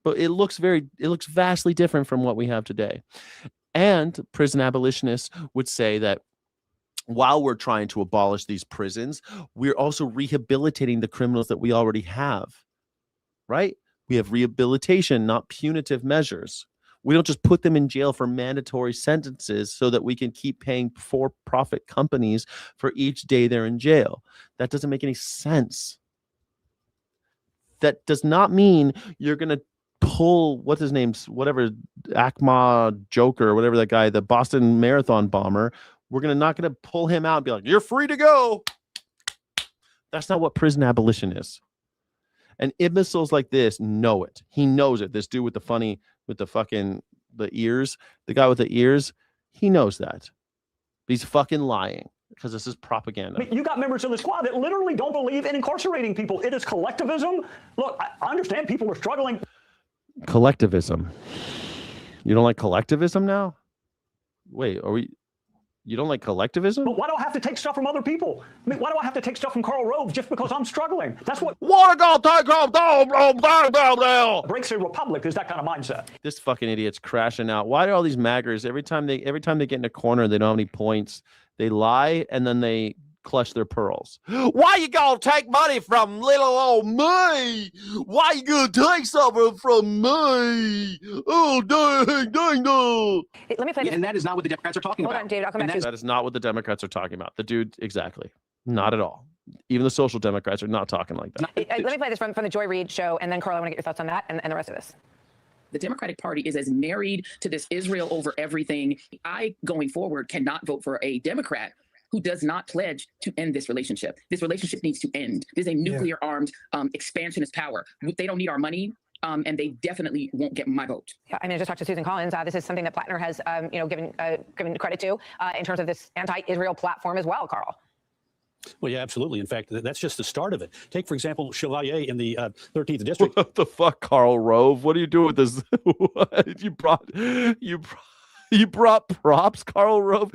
but it looks vastly different from what we have today. And prison abolitionists would say that while we're trying to abolish these prisons, we're also rehabilitating the criminals that we already have, right? We have rehabilitation, not punitive measures. We don't just put them in jail for mandatory sentences so that we can keep paying for-profit companies for each day they're in jail. That doesn't make any sense. That does not mean you're going to pull, what's his name, whatever, Akma Joker, whatever that guy, the Boston Marathon bomber. We're not going to pull him out and be like, you're free to go. That's not what prison abolition is. And imbeciles like this know it. He knows it. This dude with the ears, the guy with the ears, he knows that. He's fucking lying because this is propaganda. I mean, you got members of the squad that literally don't believe in incarcerating people. It is collectivism. Look, I understand people are struggling. Collectivism. You don't like collectivism now? Wait, you don't like collectivism? But why do I have to take stuff from other people? I mean, why do I have to take stuff from Karl Rove just because I'm struggling? That's what. Breaks a republic is that kind of mindset. This fucking idiot's crashing out. Why do all these maggers every time they get in a corner, they don't have any points, they lie and then they clutch their pearls? Why you gonna take money from little old me? Why you gonna take something from me? Oh, dang, dang, dang. Let me play this. And that is not what the Democrats are talking about. Hold on, David. I'll come back to you. That is not what the Democrats are talking about. The dude, exactly. Not at all. Even the social Democrats are not talking like that. Let me play this from the Joy Reid show, and then, Carl, I want to get your thoughts on that and the rest of this. The Democratic Party is as married to this Israel over everything. I, going forward, cannot vote for a Democrat who does not pledge to end this relationship. This relationship needs to end. This is a nuclear-armed expansionist power. They don't need our money, and they definitely won't get my vote. Yeah, I mean, I just talked to Susan Collins. This is something that Plattner has, given credit to in terms of this anti-Israel platform as well, Carl. Well, yeah, absolutely. In fact, that's just the start of it. Take, for example, Chevalier in the 13th district. What the fuck, Karl Rove? What are you doing with this? What? You brought props, Karl Rove.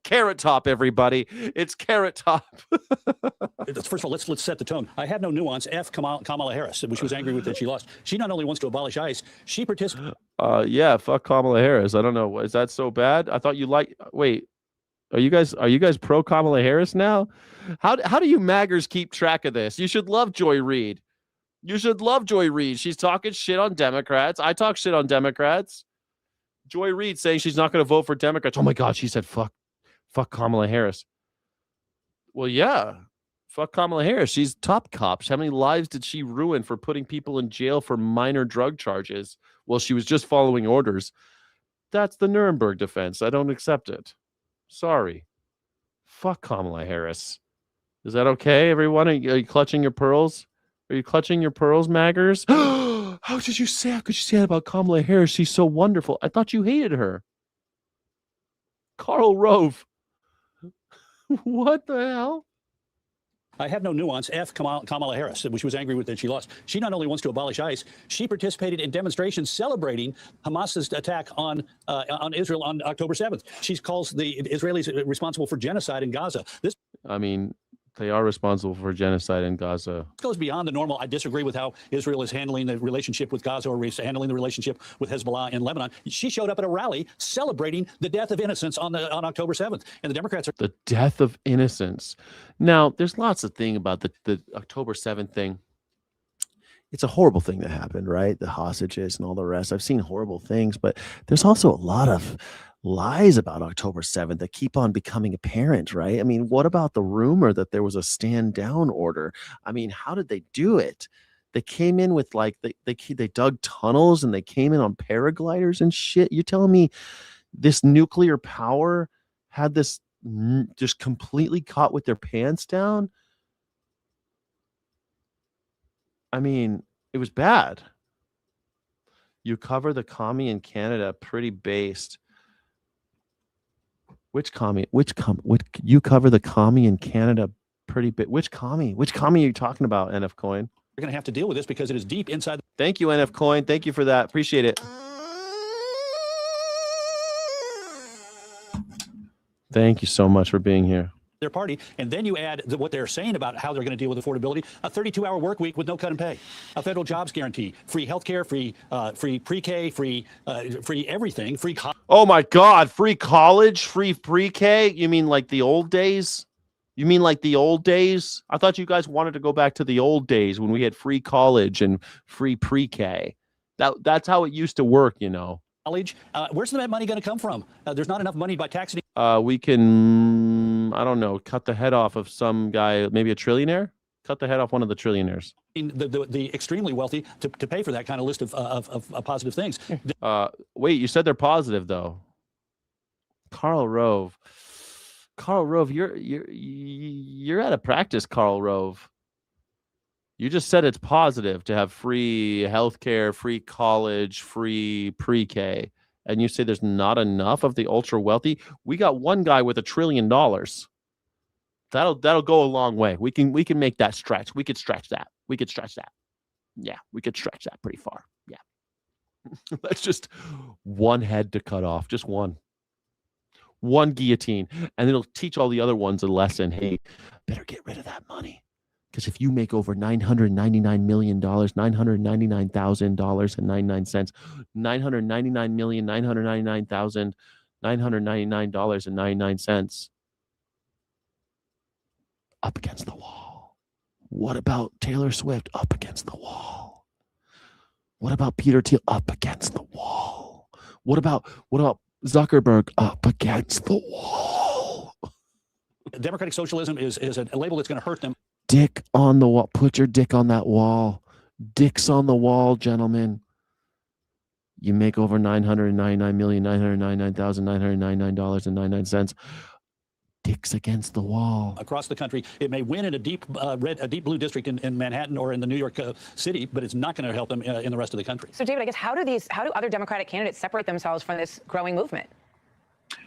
Carrot Top, everybody. It's Carrot Top. First of all, let's set the tone. I have no nuance. Kamala Harris, which was angry with that she lost. She not only wants to abolish ICE, she participates. Yeah, fuck Kamala Harris. I don't know. Is that so bad? I thought you wait. Are you guys pro Kamala Harris now? How do you maggers keep track of this? You should love Joy Reid. You should love Joy Reid. She's talking shit on Democrats. I talk shit on Democrats. Joy Reid saying she's not going to vote for Democrats. Oh my God, she said fuck Kamala Harris. Well, yeah, fuck Kamala Harris. She's top cop. How many lives did she ruin for putting people in jail for minor drug charges? Well, she was just following orders. That's the Nuremberg defense. I don't accept it. Sorry. Fuck Kamala Harris. Is that okay, everyone? Are you clutching your pearls? Are you clutching your pearls, maggers? How could you say that about Kamala Harris? She's so wonderful. I thought you hated her. Karl Rove. What the hell? I have no nuance. F. Kamala Harris, which she was angry with that she lost. She not only wants to abolish ICE, she participated in demonstrations celebrating Hamas's attack on Israel on October 7th. She calls the Israelis responsible for genocide in Gaza. This, I mean, they are responsible for genocide in Gaza. goes beyond the normal. I disagree with how Israel is handling the relationship with Gaza or handling the relationship with Hezbollah in Lebanon. She showed up at a rally celebrating the death of innocents on October 7th. And the Democrats are... The death of innocents. Now, there's lots of things about the October 7th thing. It's a horrible thing that happened, right? The hostages and all the rest. I've seen horrible things, but there's also a lot of lies about October 7th that keep on becoming apparent, right? I mean, what about the rumor that there was a stand down order? I mean, how did they do it? They came in with like they dug tunnels and they came in on paragliders and shit. You're telling me this nuclear power had this just completely caught with their pants down? I mean, it was bad. You cover the commie in Canada pretty based. Which you cover the commie in Canada pretty big. Which commie are you talking about, NF Coin? We're going to have to deal with this because it is deep inside. Thank you, NF Coin. Thank you for that. Appreciate it. Thank you so much for being here. Their party, and then you add what they're saying about how they're going to deal with affordability: a 32-hour work week with no cut in pay, a federal jobs guarantee, free healthcare, free pre-K, free everything, free. Oh my God! Free college, free pre-K. You mean like the old days? You mean like the old days? I thought you guys wanted to go back to the old days when we had free college and free pre-K. That's how it used to work, you know. College. Where's that money going to come from? There's not enough money by taxing. We can, I don't know, cut the head off of some guy, maybe a trillionaire. Cut the head off one of the trillionaires. The extremely wealthy to pay for that kind of list of positive things. Wait, you said they're positive though. Karl Rove, you're out of practice, Karl Rove. You just said it's positive to have free healthcare, free college, free pre-K, and you say there's not enough of the ultra wealthy. We got one guy with $1 trillion. That'll go a long way. We can make that stretch. We could stretch that. Yeah, we could stretch that pretty far. Yeah. That's just one head to cut off, just one guillotine, and it'll teach all the other ones a lesson. Hey, better get rid of that money. Because if you make over $999 million, $999,000.99, $999,999,999.99, up against the wall. What about Taylor Swift? Up against the wall. What about Peter Thiel? Up against the wall. What about Zuckerberg? Up against the wall. Democratic socialism is a label that's going to hurt them. Dick on the wall. Put your dick on that wall. Dicks on the wall, gentlemen. You make over $999,999,999.99. Dicks against the wall. Across the country, it may win in a deep blue district in Manhattan or in the New York City, but it's not going to help them in the rest of the country. So, David, I guess how do other Democratic candidates separate themselves from this growing movement?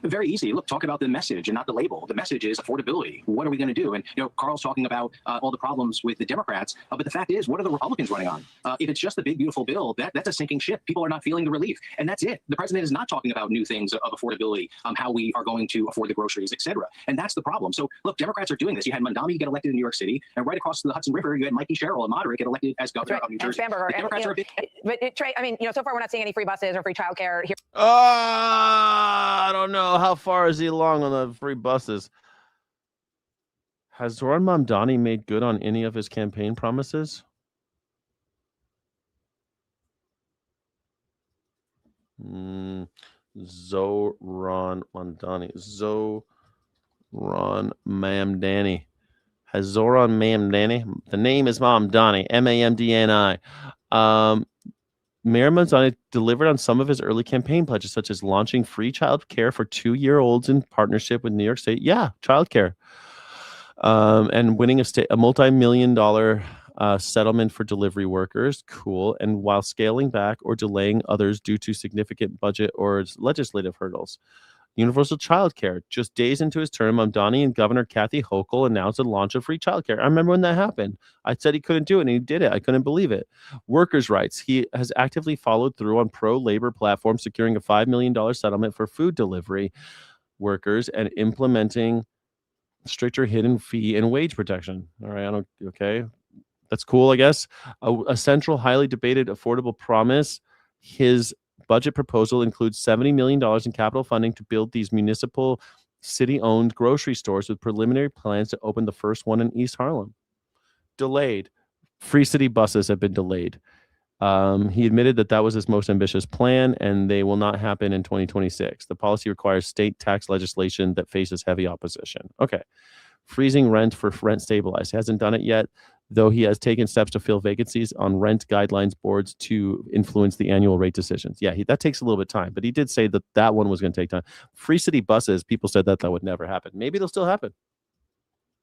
Very easy. Look, talk about the message and not the label. The message is affordability. What are we going to do? And, Carl's talking about all the problems with the Democrats. But the fact is, what are the Republicans running on? If it's just the big, beautiful bill, that's a sinking ship. People are not feeling the relief. And that's it. The president is not talking about new things of affordability, how we are going to afford the groceries, et cetera. And that's the problem. So, look, Democrats are doing this. You had Mandami get elected in New York City, and right across the Hudson River, you had Mikey Sherrill, a moderate, get elected as governor of New Jersey. The Democrats are big. But Trey, I mean, so far we're not seeing any free buses or free childcare here. I don't know. How far is he along on the free buses? Has Zoran Mamdani made good on any of his campaign promises? Zoran Mamdani. Has Zoran Mamdani? The name is Mamdani. Mamdani. Mayor Mamdani delivered on some of his early campaign pledges, such as launching free child care for 2-year-olds in partnership with New York State. Yeah, child care. And winning a multi-million-dollar settlement for delivery workers. Cool. And while scaling back or delaying others due to significant budget or legislative hurdles. Universal child care. Just days into his term, Mamdani and Governor Kathy Hochul announced the launch of free child care. I remember when that happened. I said he couldn't do it, and he did it. I couldn't believe it. Workers' rights. He has actively followed through on pro-labor platforms, securing a $5 million settlement for food delivery workers and implementing stricter hidden fee and wage protection. All right, okay. That's cool, I guess. A central, highly debated, affordable promise. His budget proposal includes $70 million in capital funding to build these municipal, city-owned grocery stores with preliminary plans to open the first one in East Harlem. Delayed. Free city buses have been delayed. He admitted that was his most ambitious plan, and they will not happen in 2026. The policy requires state tax legislation that faces heavy opposition. Okay. Freezing rent for rent stabilized. He hasn't done it yet, though he has taken steps to fill vacancies on rent guidelines boards to influence the annual rate decisions. Yeah, that takes a little bit of time, but he did say that one was going to take time. Free city buses, people said that would never happen. Maybe it'll still happen.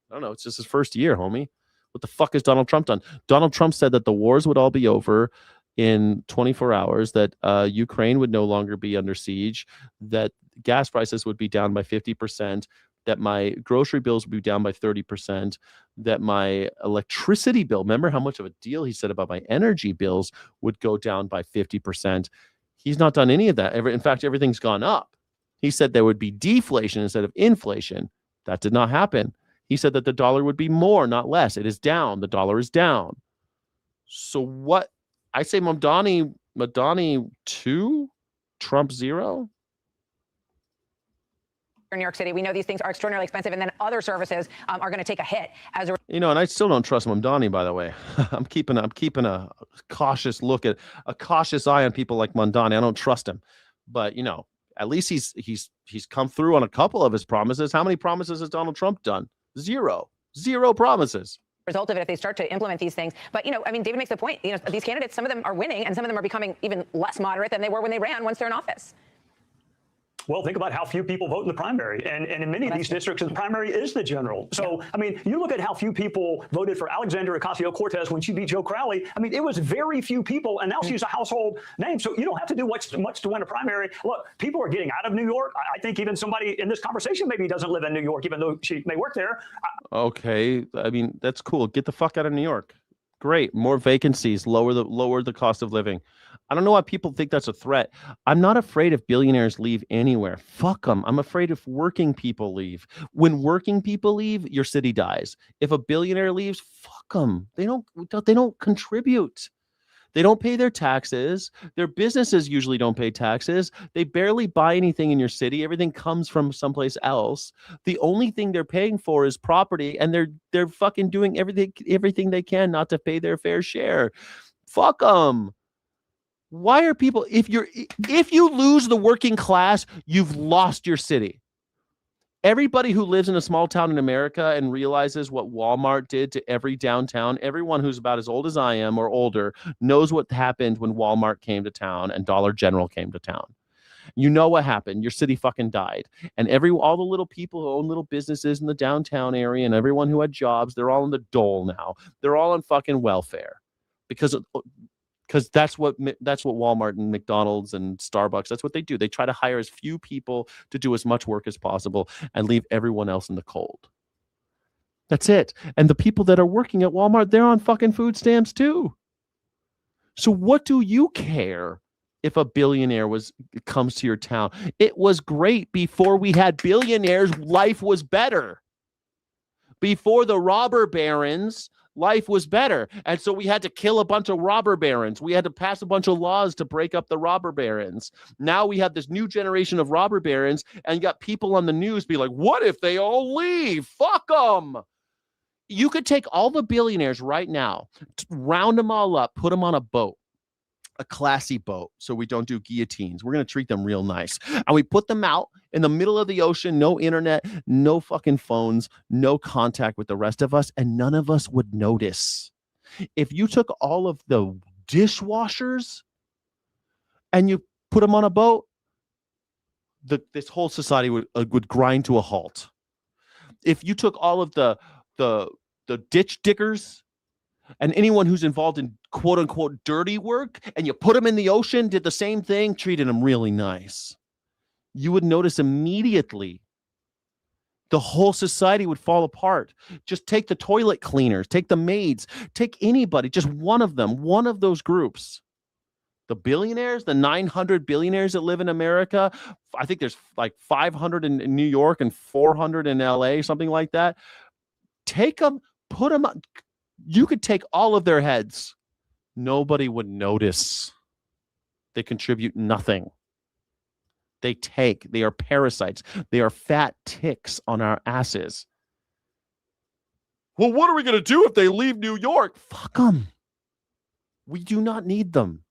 I don't know. It's just his first year, homie. What the fuck has Donald Trump done? Donald Trump said that the wars would all be over in 24 hours, that Ukraine would no longer be under siege, that gas prices would be down by 50%, that my grocery bills would be down by 30%, that my electricity bill, remember how much of a deal he said about my energy bills, would go down by 50%. He's not done any of that. In fact, everything's gone up. He said there would be deflation instead of inflation. That did not happen. He said that the dollar would be more, not less. It is down. The dollar is down. So what? I say Mamdani 2, Trump 0. In New York City, we know these things are extraordinarily expensive, and then other services are going to take a hit as a. And I still don't trust Mamdani, by the way. I'm keeping a cautious cautious eye on people like Mamdani. I don't trust him, but at least he's come through on a couple of his promises. How many promises has Donald Trump done? Zero promises. Result of it if they start to implement these things. But David makes the point. These candidates, some of them are winning, and some of them are becoming even less moderate than they were when they ran once they're in office. Well, think about how few people vote in the primary. And in many of these districts, the primary is the general. So, you look at how few people voted for Alexandria Ocasio-Cortez when she beat Joe Crowley. It was very few people, and now she's a household name. So you don't have to do much to win a primary. Look, people are getting out of New York. I think even somebody in this conversation maybe doesn't live in New York, even though she may work there. Okay. That's cool. Get the fuck out of New York. Great. More vacancies, lower the cost of living. I don't know why people think that's a threat. I'm not afraid if billionaires leave anywhere. Fuck them. I'm afraid if working people leave. When working people leave, your city dies. If a billionaire leaves, fuck them. They don't contribute. They don't pay their taxes. Their businesses usually don't pay taxes. They barely buy anything in your city. Everything comes from someplace else. The only thing they're paying for is property, and they're fucking doing everything they can not to pay their fair share. Fuck them. Why are people, if you lose the working class, you've lost your city. Everybody who lives in a small town in America and realizes what Walmart did to every downtown, everyone who's about as old as I am or older knows what happened when Walmart came to town and Dollar General came to town. You know what happened. Your city fucking died. And all the little people who own little businesses in the downtown area and everyone who had jobs, they're all in the dole now. They're all on fucking welfare because that's what Walmart and McDonald's and Starbucks, that's what they do. They try to hire as few people to do as much work as possible and leave everyone else in the cold. That's it. And the people that are working at Walmart, they're on fucking food stamps too. So what do you care if a billionaire comes to your town? It was great before we had billionaires. Life was better. Before the robber barons, life was better. And so we had to kill a bunch of robber barons. We had to pass a bunch of laws to break up the robber barons. Now we have this new generation of robber barons, and you got people on the news be like, what if they all leave? Fuck them. You could take all the billionaires right now, round them all up, put them on a boat, a classy boat, so we don't do guillotines. We're going to treat them real nice. And we put them out in the middle of the ocean, no internet, no fucking phones, no contact with the rest of us, and none of us would notice. If you took all of the dishwashers and you put them on a boat, this whole society would grind to a halt. If you took all of the ditch diggers and anyone who's involved in quote unquote dirty work and you put them in the ocean, did the same thing, treated them really nice. you would notice immediately the whole society would fall apart. Just take the toilet cleaners, take the maids, take anybody, just one of them, one of those groups. The billionaires, the 900 billionaires that live in America, I think there's like 500 in New York and 400 in LA, something like that. Take them, put them, you could take all of their heads. Nobody would notice. They contribute nothing. They are parasites. They are fat ticks on our asses. Well, what are we going to do if they leave New York? Fuck them. We do not need them.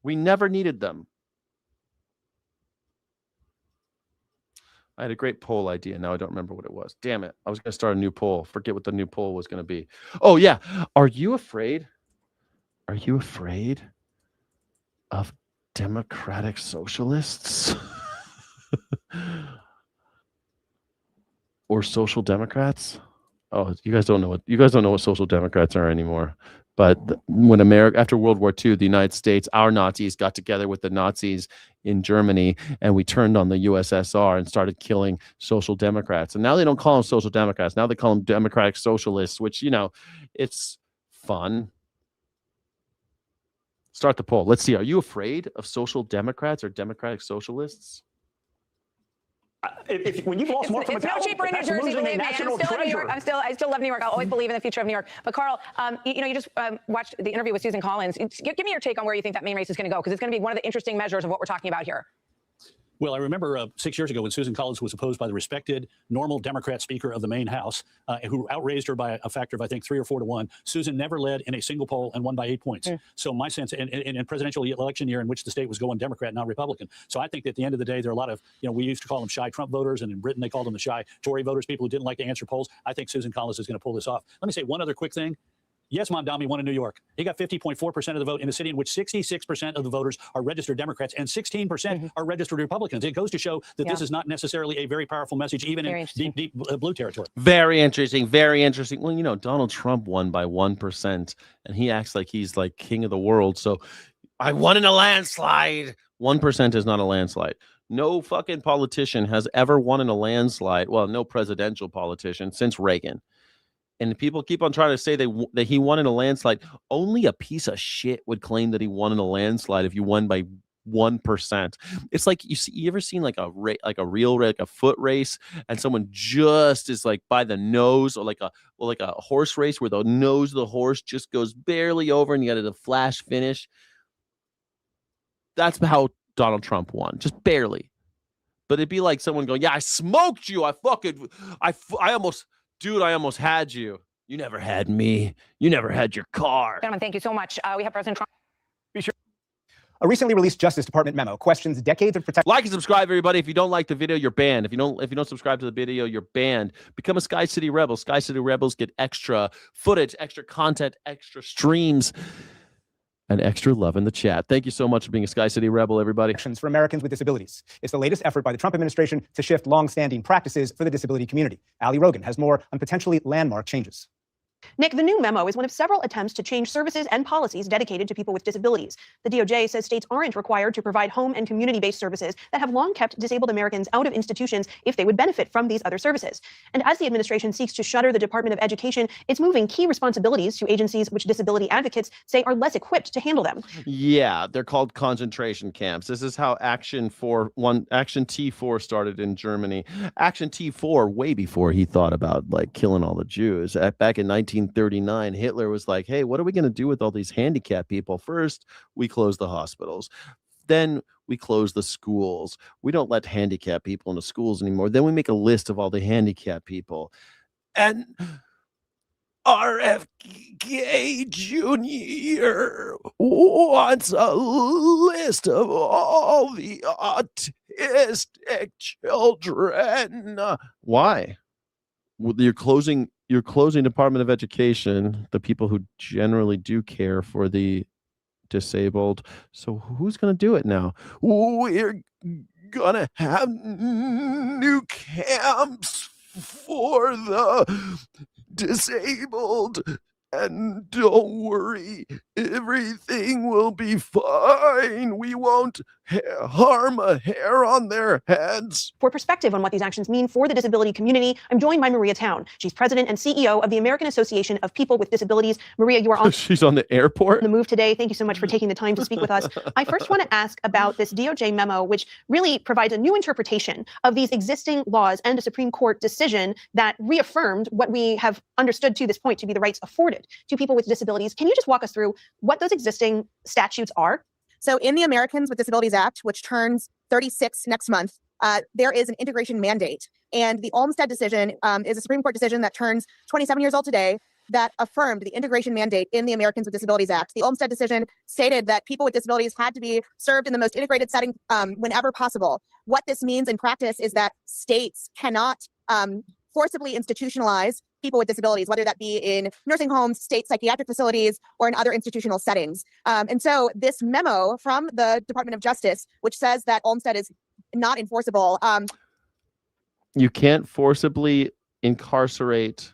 We never needed them. I had a great poll idea. Now I don't remember what it was. Damn it. I was going to start a new poll. Forget what the new poll was going to be. Oh, yeah. Are you afraid? Are you afraid of democratic socialists? Or social democrats? Oh, you guys don't know what social democrats are anymore. But when America, after World War II, the United States, our Nazis got together with the Nazis in Germany, and we turned on the USSR and started killing social democrats. And now they don't call them social democrats. Now they call them democratic socialists, which, you know, it's fun. Start the poll. Let's see. Are you afraid of social democrats or democratic socialists? When you've lost more from a it's no cheaper in New Jersey, believe me. I'm still in New York. I still love New York. I'll always believe in the future of New York. But Carl, you just watched the interview with Susan Collins. Give me your take on where you think that main race is going to go, because it's going to be one of the interesting measures of what we're talking about here. Well, I remember 6 years ago when Susan Collins was opposed by the respected, normal Democrat Speaker of the Maine House, who outraised her by a factor of, I think, 3 or 4 to 1. Susan never led in a single poll and won by 8 points. So my sense, in a presidential election year in which the state was going Democrat, not Republican. So I think that at the end of the day, there are a lot of, we used to call them shy Trump voters, and in Britain they called them the shy Tory voters, people who didn't like to answer polls. I think Susan Collins is going to pull this off. Let me say one other quick thing. Yes, Mamdani won in New York. He got 50.4% of the vote in a city in which 66% of the voters are registered Democrats and 16% are registered Republicans. It goes to show that this is not necessarily a very powerful message, even in deep blue territory. Very interesting. Very interesting. Well, Donald Trump won by 1%, and he acts like he's like king of the world. So I won in a landslide. 1% is not a landslide. No fucking politician has ever won in a landslide. Well, no presidential politician since Reagan. And people keep on trying to say that he won in a landslide. Only a piece of shit would claim that he won in a landslide if you won by 1%. It's like you ever seen like a foot race, and someone just is like by the nose, or like a horse race where the nose of the horse just goes barely over and you got a flash finish. That's how Donald Trump won, just barely. But it'd be like someone going, "Yeah, I smoked you. I almost had you. You never had me. You never had your car." Gentlemen, thank you so much. We have President Trump. Be sure. A recently released Justice Department memo questions decades of protection. Like and subscribe, everybody. If you don't like the video, you're banned. If you don't subscribe to the video, you're banned. Become a Sky City Rebel. Sky City Rebels get extra footage, extra content, extra streams, and extra love in the chat. Thank you so much for being a Sky City Rebel, everybody. For Americans with disabilities. It's the latest effort by the Trump administration to shift long-standing practices for the disability community. Ali Rogan has more on potentially landmark changes. Nick, the new memo is one of several attempts to change services and policies dedicated to people with disabilities. The DOJ says states aren't required to provide home and community-based services that have long kept disabled Americans out of institutions if they would benefit from these other services. And as the administration seeks to shutter the Department of Education, it's moving key responsibilities to agencies which disability advocates say are less equipped to handle them. Yeah, they're called concentration camps. This is how Action T4 started in Germany. Action T4, way before he thought about like killing all the Jews. Back in 1939, Hitler was like, "Hey, what are we going to do with all these handicapped people? First, we close the hospitals. Then we close the schools. We don't let handicapped people into schools anymore. Then we make a list of all the handicapped people. And RFK Jr. wants a list of all the autistic children." Why? You're closing Department of Education, the people who generally do care for the disabled. So who's going to do it now? We're going to have new camps for the disabled And don't worry, everything will be fine. We won't harm a hair on their heads. For perspective on what these actions mean for the disability community, I'm joined by Maria Town. She's president and CEO of the American Association of People with Disabilities. Maria, you are on She's on the airport. The move today. Thank you so much for taking the time to speak with us. I first want to ask about this DOJ memo, which really provides a new interpretation of these existing laws and a Supreme Court decision that reaffirmed what we have understood to this point to be the rights afforded to people with disabilities. Can you just walk us through what those existing statutes are? So in the Americans with Disabilities Act, which turns 36 next month, there is an integration mandate. And the Olmstead decision is a Supreme Court decision that turns 27 years old today that affirmed the integration mandate in the Americans with Disabilities Act. The Olmstead decision stated that people with disabilities had to be served in the most integrated setting whenever possible. What this means in practice is that states cannot forcibly institutionalize people with disabilities, whether that be in nursing homes, state psychiatric facilities, or in other institutional settings. And so this memo from the Department of Justice, which says that Olmstead is not enforceable. You can't forcibly incarcerate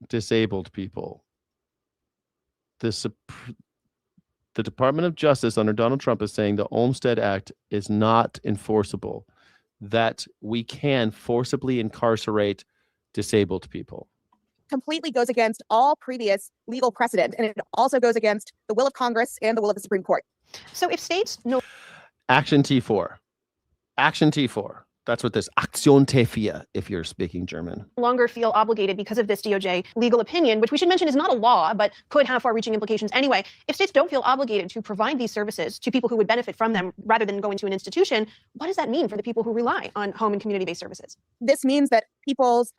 disabled people. The Department of Justice under Donald Trump is saying the Olmstead Act is not enforceable, that we can forcibly incarcerate disabled people. Completely goes against all previous legal precedent, and it also goes against the will of Congress and the will of the Supreme Court. So if states no Action T4. Action T4. That's what this Aktion T4, if you're speaking German. longer feel obligated because of this DOJ legal opinion, which we should mention is not a law, but could have far-reaching implications anyway. If states don't feel obligated to provide these services to people who would benefit from them rather than going to an institution, what does that mean for the people who rely on home and community-based services? This means that people's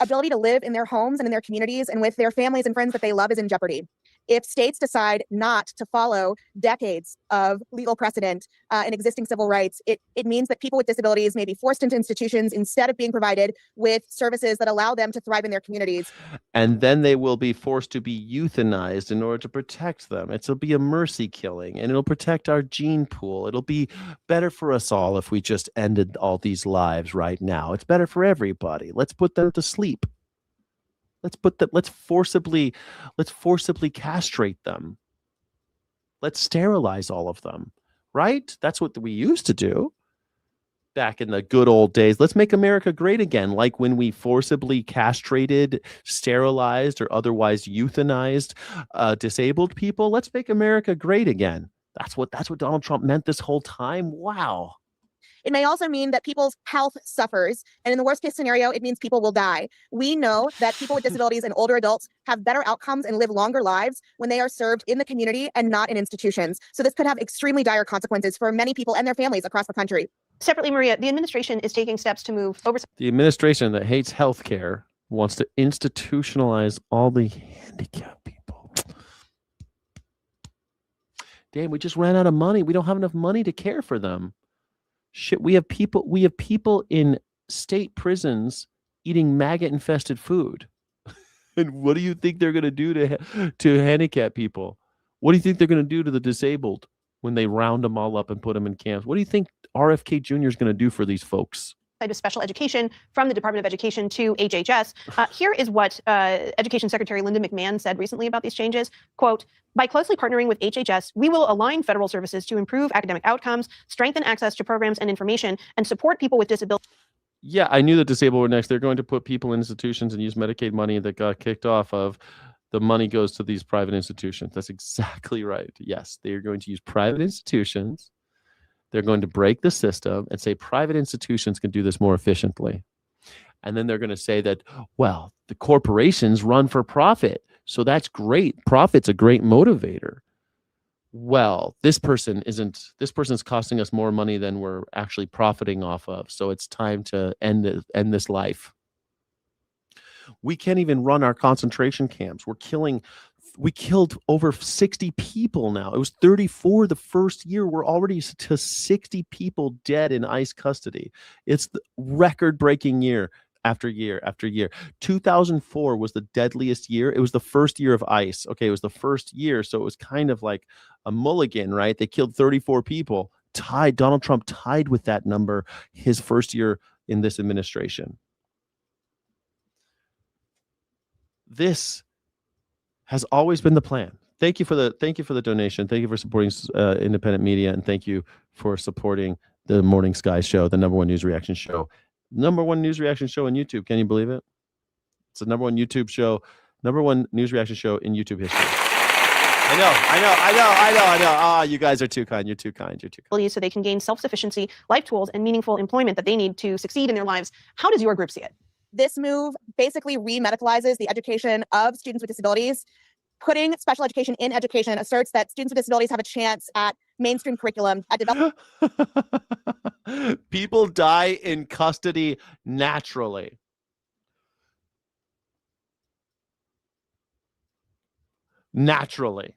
ability to live in their homes and in their communities and with their families and friends that they love is in jeopardy. If states decide not to follow decades of legal precedent and existing civil rights, it means that people with disabilities may be forced into institutions instead of being provided with services that allow them to thrive in their communities. And then they will be forced to be euthanized in order to protect them. It'll be a mercy killing, and it'll protect our gene pool. It'll be better for us all if we just ended all these lives right now. It's better for everybody. Let's put them to sleep. Let's forcibly castrate them. Let's sterilize all of them, right? That's what we used to do back in the good old days. Let's make America great again, like when we forcibly castrated, sterilized, or otherwise euthanized disabled people. Let's make America great again. That's what Donald Trump meant this whole time. Wow. It may also mean that people's health suffers, and in the worst case scenario, it means people will die. We know that people with disabilities and older adults have better outcomes and live longer lives when they are served in the community and not in institutions. So this could have extremely dire consequences for many people and their families across the country. Separately, Maria, the administration is taking steps to move oversight. The administration that hates healthcare wants to institutionalize all the handicapped people. Damn, we just ran out of money. We don't have enough money to care for them. Shit, we have people in state prisons eating maggot-infested food. And what do you think they're going to do to handicapped people? What do you think they're going to do to the disabled when they round them all up and put them in camps? What do you think RFK Jr. is going to do for these folks? Of special education from the Department of Education to HHS. Here is what Education Secretary Linda McMahon said recently about these changes. Quote, by closely partnering with HHS, we will align federal services to improve academic outcomes, strengthen access to programs and information, and support people with disabilities. Yeah, I knew the disabled were next. They're going to put people in institutions and use Medicaid money that got kicked off of. The money goes to these private institutions. That's exactly right. Yes, they are going to use private institutions. They're going to break the system and say private institutions can do this more efficiently. And then they're going to say that, well, the corporations run for profit. So that's great. Profit's a great motivator. Well, this person's costing us more money than we're actually profiting off of. So it's time to end this life. We can't even run our concentration camps. We killed over 60 people now. It was 34 the first year. We're already to 60 people dead in ICE custody. It's the record-breaking year after year after year. 2004 was the deadliest year. It was the first year of ICE. Okay, it was the first year, so it was kind of like a mulligan, right? They killed 34 people. Donald Trump tied with that number his first year in this administration. This has always been the plan. Thank you for the donation. Thank you for supporting independent media, and thank you for supporting the Morning Sky Show, the #1 news reaction show. #1 news reaction show on YouTube. Can you believe it? It's the #1 YouTube show, #1 news reaction show in YouTube history. I know. Ah, you guys are too kind. You're too kind. So they can gain self-sufficiency, life tools, and meaningful employment that they need to succeed in their lives. How does your group see it? This move basically re-medicalizes the education of students with disabilities. Putting special education in education asserts that students with disabilities have a chance at mainstream curriculum, at development. People die in custody naturally. Naturally.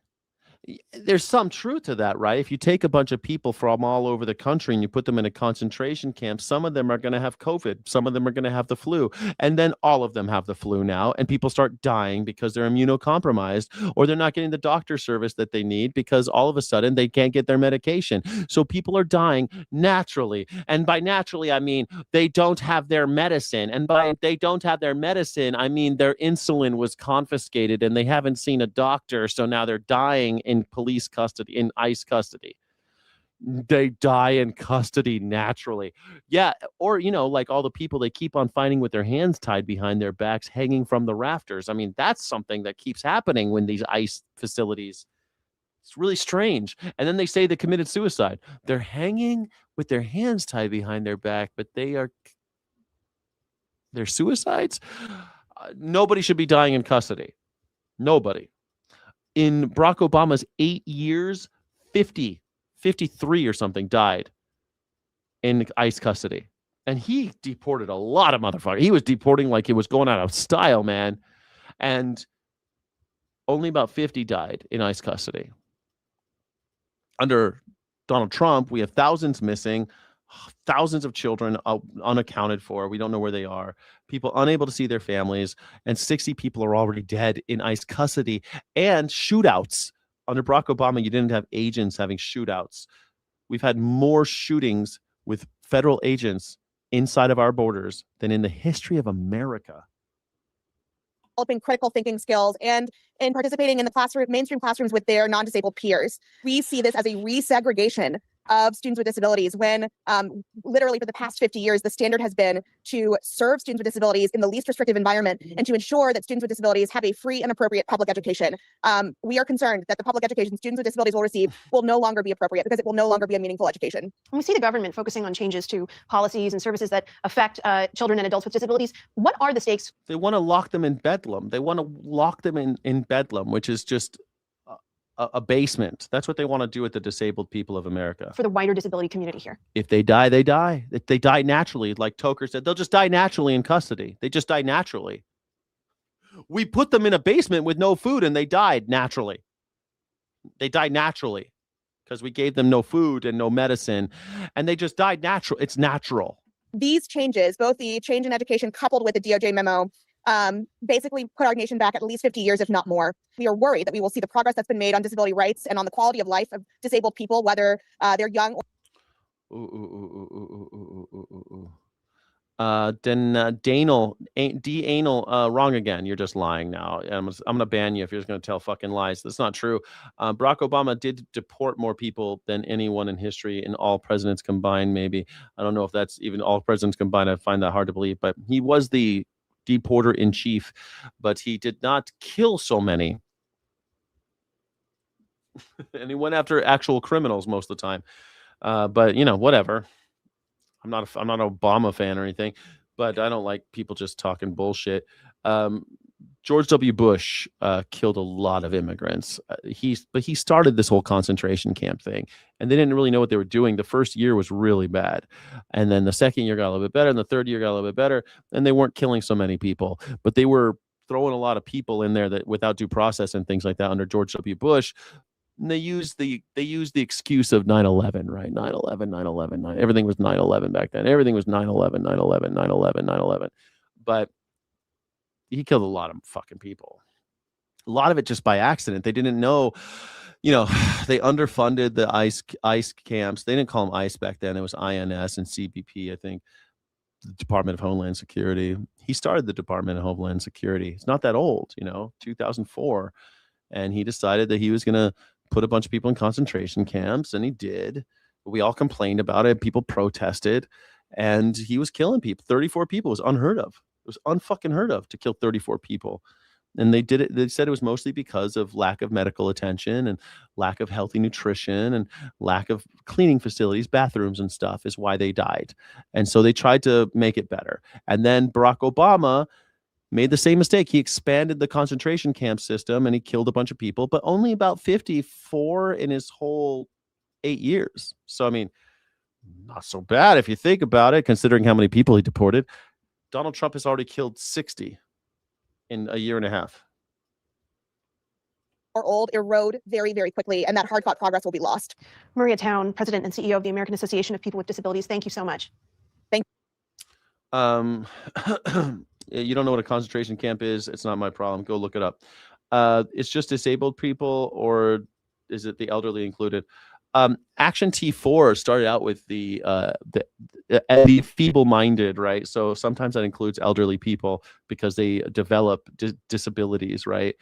There's some truth to that, right? If you take a bunch of people from all over the country and you put them in a concentration camp, some of them are going to have COVID, some of them are going to have the flu, and then all of them have the flu now, and people start dying because they're immunocompromised, or they're not getting the doctor service that they need because all of a sudden they can't get their medication. So people are dying naturally, and by naturally I mean they don't have their medicine, and by they don't have their medicine I mean their insulin was confiscated and they haven't seen a doctor, so now they're dying in police custody, in ICE custody. They die in custody naturally. Yeah, or like all the people they keep on finding with their hands tied behind their backs hanging from the rafters. I mean, that's something that keeps happening when these ICE facilities. It's really strange. And then they say they committed suicide. They're hanging with their hands tied behind their back, but they're suicides. Nobody should be dying in custody. Nobody. In Barack Obama's 8 years, 53 or something died in ICE custody. And he deported a lot of motherfuckers. He was deporting like it was going out of style, man. And only about 50 died in ICE custody. Under Donald Trump, we have thousands missing, thousands of children unaccounted for. We don't know where they are. People unable to see their families, and 60 people are already dead in ICE custody. And shootouts. Under Barack Obama, you didn't have agents having shootouts. We've had more shootings with federal agents inside of our borders than in the history of America. Developing critical thinking skills and in participating in the mainstream classrooms with their non-disabled peers. We see this as a resegregation of students with disabilities when literally for the past 50 years, the standard has been to serve students with disabilities in the least restrictive environment and to ensure that students with disabilities have a free and appropriate public education. We are concerned that the public education students with disabilities will receive will no longer be appropriate because it will no longer be a meaningful education. We see the government focusing on changes to policies and services that affect children and adults with disabilities. What are the stakes? They want to lock them in Bedlam. They want to lock them in Bedlam, which is just a basement. That's what they want to do with the disabled people of America. For the wider disability community here. If they die, they die. If they die naturally, like Toker said, they'll just die naturally in custody. They just die naturally. We put them in a basement with no food and they died naturally. They died naturally because we gave them no food and no medicine, and they just died natural. It's natural. These changes, both the change in education coupled with the DOJ memo, basically put our nation back at least 50 years, if not more. We are worried that we will see the progress that's been made on disability rights and on the quality of life of disabled people, whether they're young or... Anal, wrong again. You're just lying now. I'm going to ban you if you're just going to tell fucking lies. That's not true. Barack Obama did deport more people than anyone in history, and all presidents combined, maybe. I don't know if that's even all presidents combined. I find that hard to believe, but he was the deporter in chief, but he did not kill so many. And he went after actual criminals most of the time. But whatever. I'm not an Obama fan or anything, but I don't like people just talking bullshit. George W. Bush killed a lot of immigrants. But he started this whole concentration camp thing, and they didn't really know what they were doing. The first year was really bad, and then the second year got a little bit better, and the third year got a little bit better, and they weren't killing so many people, but they were throwing a lot of people in there that without due process and things like that under George W. Bush. And they used the excuse of 9/11, right? 9/11. Everything was 9/11 back then. Everything was 9/11, 9/11, 9/11, 9/11. But he killed a lot of fucking people. A lot of it just by accident. They didn't know, they underfunded the ICE camps. They didn't call them ICE back then. It was INS and CBP, I think. The Department of Homeland Security. He started the Department of Homeland Security. It's not that old, 2004. and he decided that he was going to put a bunch of people in concentration camps, and he did. We all complained about it. People protested, and he was killing people. 34 people was unheard of. It was unfucking heard of to kill 34 people. And they did it. They said it was mostly because of lack of medical attention and lack of healthy nutrition and lack of cleaning facilities, bathrooms and stuff is why they died. And so they tried to make it better. And then Barack Obama made the same mistake. He expanded the concentration camp system and he killed a bunch of people, but only about 54 in his whole 8 years. So, I mean, not so bad if you think about it, considering how many people he deported. Donald Trump has already killed 60 in a year and a half. Or old erode very, very quickly, and that hard-fought progress will be lost. Maria Town, President and CEO of the American Association of People with Disabilities. Thank you so much. Thank you. You don't know what a concentration camp is? It's not my problem. Go look it up. It's just disabled people, or is it the elderly included? Action T4 started out with the feeble-minded, right? So sometimes that includes elderly people because they develop disabilities, right?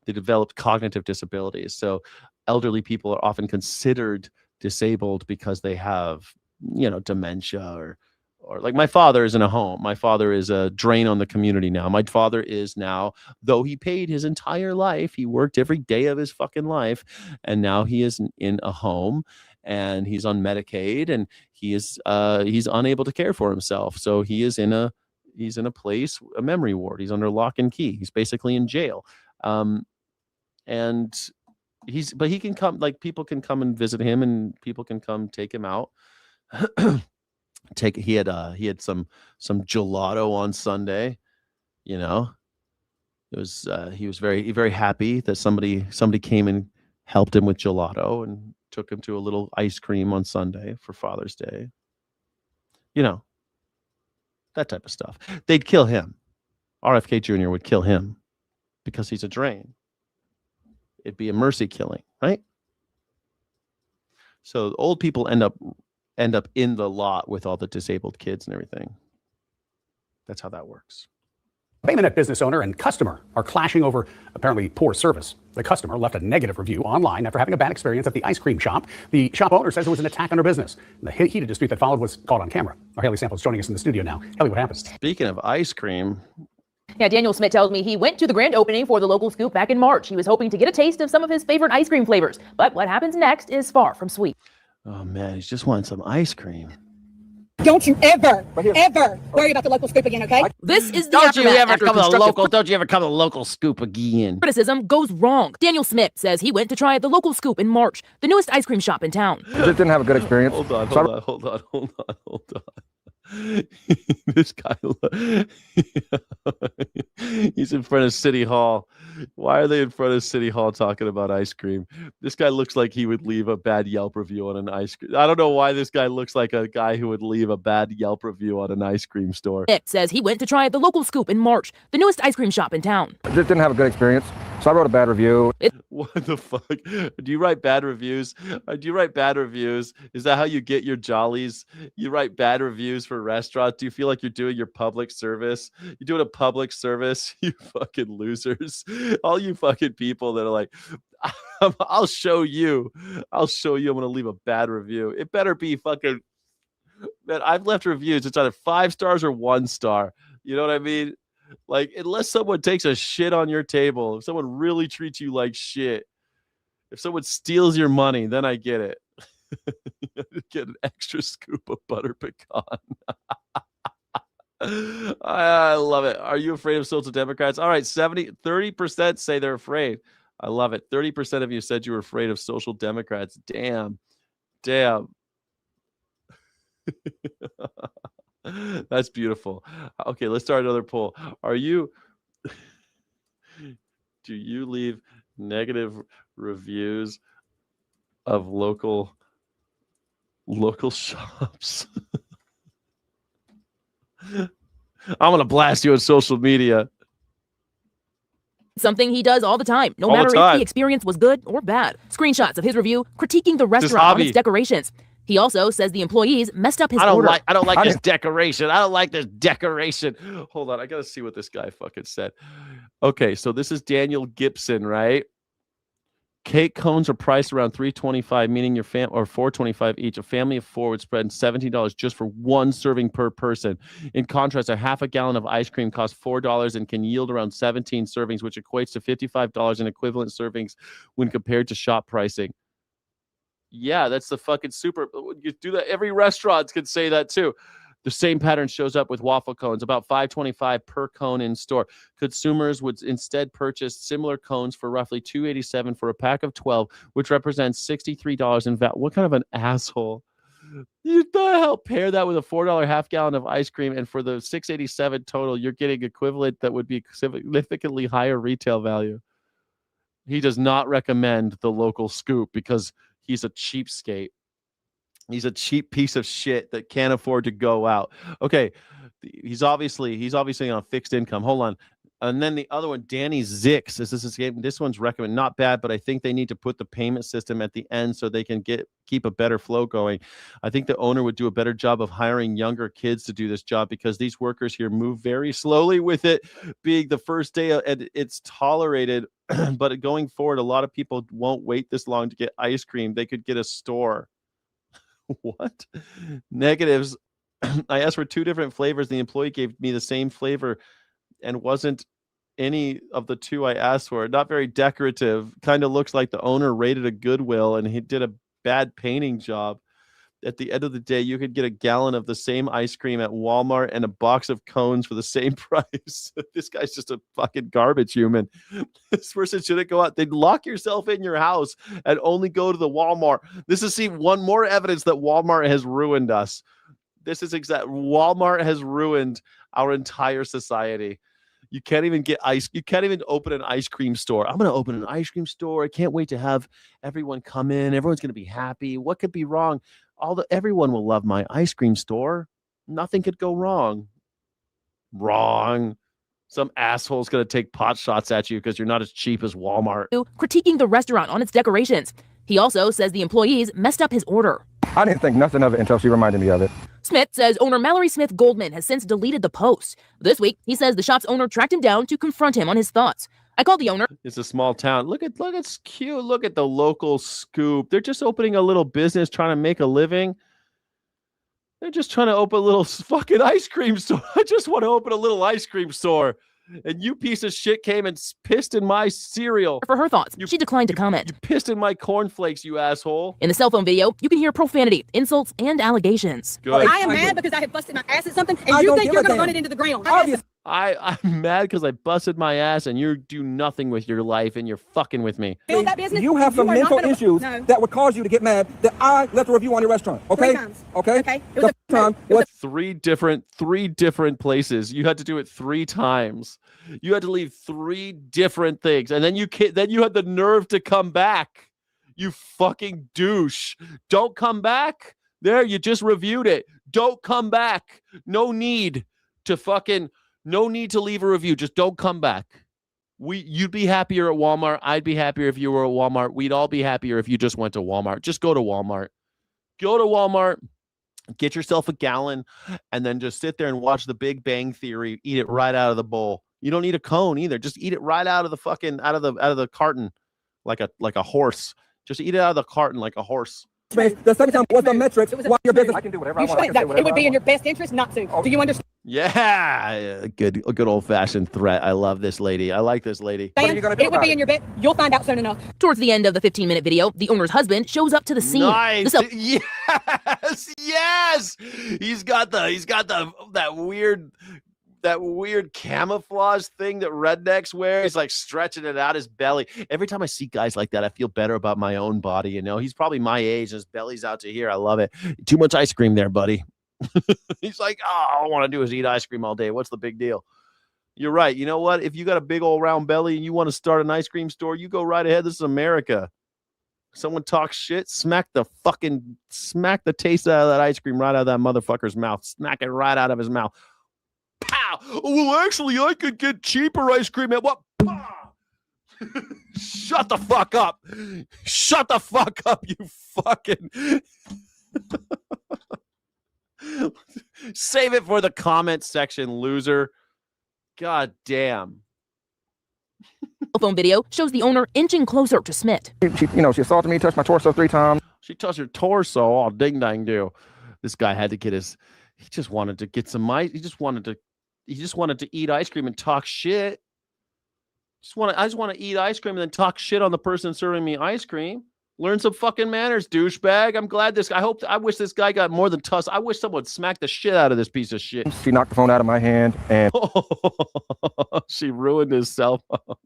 They develop cognitive disabilities. So elderly people are often considered disabled because they have, dementia or like my father is in a home. My father is a drain on the community now. My father is now, though he paid his entire life, he worked every day of his fucking life, and now he is in a home and he's on Medicaid and he's unable to care for himself. So he's in a place, a memory ward. He's under lock and key. He's basically in jail. And he can come, like people can come and visit him and people can come take him out. He had some gelato on Sunday, it was he was very, very happy that somebody came and helped him with gelato and took him to a little ice cream on Sunday for Father's Day. That type of stuff. They'd kill him. RFK Jr. would kill him because he's a drain. It'd be a mercy killing, right? So old people end up in the lot with all the disabled kids and everything. That's how that works. Bay Minette business owner and customer are clashing over apparently poor service. The customer left a negative review online after having a bad experience at the ice cream shop. The shop owner says it was an attack on her business. The heated dispute that followed was caught on camera. Our Haley Sample is joining us in the studio now. Haley, what happened? Speaking of ice cream. Yeah, Daniel Smith tells me he went to the grand opening for the local scoop back in March. He was hoping to get a taste of some of his favorite ice cream flavors. But what happens next is far from sweet. Oh, man, he's just wanting some ice cream. Don't you ever worry about the local scoop again, okay? This is the Don't you aftermath ever after come to the constructive local? Don't you ever come to the local scoop again? criticism goes wrong. Daniel Smith says he went to try the local scoop in March, the newest ice cream shop in town. Just didn't have a good experience. Hold on. This guy, he's in front of City Hall. Why are they in front of City Hall talking about ice cream? This guy looks like he would leave a bad Yelp review on an ice cream. I don't know why this guy looks like a guy who would leave a bad Yelp review on an ice cream store. Nick says he went to try the local scoop in March, the newest ice cream shop in town. Just didn't have a good experience, so I wrote a bad review. What the fuck? Do you write bad reviews? Is that how you get your jollies? You write bad reviews for restaurants? Do you feel like you're doing your public service? You're doing a public service, you fucking losers. All you fucking people that are like, I'll show you. I'm going to leave a bad review. It better be fucking, man, I've left reviews. It's either 5 stars or 1 star. You know what I mean? Like, unless someone takes a shit on your table, if someone really treats you like shit, if someone steals your money, then I get it. Get an extra scoop of butter pecan. I love it. Are you afraid of social democrats? All right, 30% say they're afraid. I love it. 30% of you said you were afraid of social democrats. Damn. That's beautiful. Okay, let's start another poll. Do you leave negative reviews of local shops? I'm going to blast you on social media. Something he does all the time, no matter if the experience was good or bad. Screenshots of his review critiquing the restaurant on its decorations. He also says the employees messed up his order. I don't like this decoration. I don't like this decoration. Hold on. I got to see what this guy fucking said. Okay, so this is Daniel Gibson, right? Cake cones are priced around $3.25, meaning your or $4.25 each. A family of 4 would spend $17 just for one serving per person. In contrast, a half a gallon of ice cream costs $4 and can yield around 17 servings, which equates to $55 in equivalent servings when compared to shop pricing. Yeah, that's the fucking super. You do that. Every restaurant can say that too. The same pattern shows up with waffle cones, about $5.25 per cone in store. Consumers would instead purchase similar cones for roughly $2.87 for a pack of 12, which represents $63 in value. What kind of an asshole? You the hell pair that with a $4 half gallon of ice cream, and for the $6.87 total, you're getting equivalent that would be significantly higher retail value. He does not recommend the local scoop because he's a cheapskate. He's a cheap piece of shit that can't afford to go out. Okay, he's obviously on fixed income. Hold on. And then the other one, Danny Zix. This one's recommended. Not bad, but I think they need to put the payment system at the end so they can keep a better flow going. I think the owner would do a better job of hiring younger kids to do this job because these workers here move very slowly with it being the first day and it's tolerated. But going forward, a lot of people won't wait this long to get ice cream. They could get a store. What? Negatives. I asked for 2 different flavors. The employee gave me the same flavor and wasn't any of the 2 I asked for. Not very decorative. Kind of looks like the owner rated a Goodwill and he did a bad painting job. At the end of the day, you could get a gallon of the same ice cream at Walmart and a box of cones for the same price. This guy's just a fucking garbage human. This person shouldn't go out. They'd lock yourself in your house and only go to the Walmart. This is one more evidence that Walmart has ruined us. This is Walmart has ruined our entire society. You can't even get ice. You can't even open an ice cream store. I'm going to open an ice cream store. I can't wait to have everyone come in. Everyone's going to be happy. What could be wrong? Everyone will love my ice cream store. Nothing could go wrong. Wrong. Some asshole's going to take pot shots at you because you're not as cheap as Walmart. Critiquing the restaurant on its decorations. He also says the employees messed up his order. I didn't think nothing of it until she reminded me of it. Smith says owner Mallory Smith Goldman has since deleted the post. This week, he says the shop's owner tracked him down to confront him on his thoughts. I called the owner. It's a small town. Look, it's cute. Look at the local scoop. They're just opening a little business, trying to make a living. They're just trying to open a little fucking ice cream store. I just want to open a little ice cream store. And you piece of shit came and pissed in my cereal. For her thoughts, she declined to comment. You pissed in my cornflakes, you asshole. In the cell phone video, you can hear profanity, insults, and allegations. Good. I am mad because I have busted my ass at something, and you think you're going to run it into the ground. I'm mad because I busted my ass and you do nothing with your life and you're fucking with me. Build that business. You have some mental issues that would cause you to get mad that I left a review on your restaurant. Okay? 3 times. Okay? It was the time was 3 different places. You had to do it 3 times. You had to leave 3 different things, and then you had the nerve to come back. You fucking douche! Don't come back. There, you just reviewed it. Don't come back. No need to leave a review. Just don't come back. You'd be happier at Walmart. I'd be happier if you were at Walmart. We'd all be happier if you just went to Walmart. Just go to Walmart. Go to Walmart. Get yourself a gallon, and then just sit there and watch The Big Bang Theory. Eat it right out of the bowl. You don't need a cone either. Just eat it right out of the carton, like a horse. Just eat it out of the carton like a horse. The second time was the metrics. Why your business? I can do whatever I want. It would be in your best interest not to. Do you understand? Yeah, a good old fashioned threat. I love this lady. I like this lady. It would be in your best. You'll find out soon enough. Towards the end of the 15-minute video, the owner's husband shows up to the scene. Nice. Yes. He's got that weird camouflage thing that rednecks wear. He's like stretching it out his belly. Every time I see guys like that, I feel better about my own body. You know, he's probably my age. His belly's out to here. I love it. Too much ice cream there, buddy. He's like, all I want to do is eat ice cream all day. What's the big deal? You're right. You know what? If you got a big old round belly and you want to start an ice cream store, you go right ahead. This is America. Someone talks shit, smack the taste out of that ice cream right out of that motherfucker's mouth. Smack it right out of his mouth. Pow! Well, actually, I could get cheaper ice cream at what? Shut the fuck up. Shut the fuck up, you fucking... Save it for the comment section, loser. God damn. phone video shows the owner inching closer to Smith. She assaulted me, touched my torso 3 times. She touched her torso. All ding dang do. This guy had to get he just wanted to get some ice. He just wanted to eat ice cream and talk shit. I just want to eat ice cream and then talk shit on the person serving me ice cream. Learn some fucking manners, douchebag. I'm glad I wish this guy got more than tuss. I wish someone smacked the shit out of this piece of shit. She knocked the phone out of my hand and she ruined his cell phone.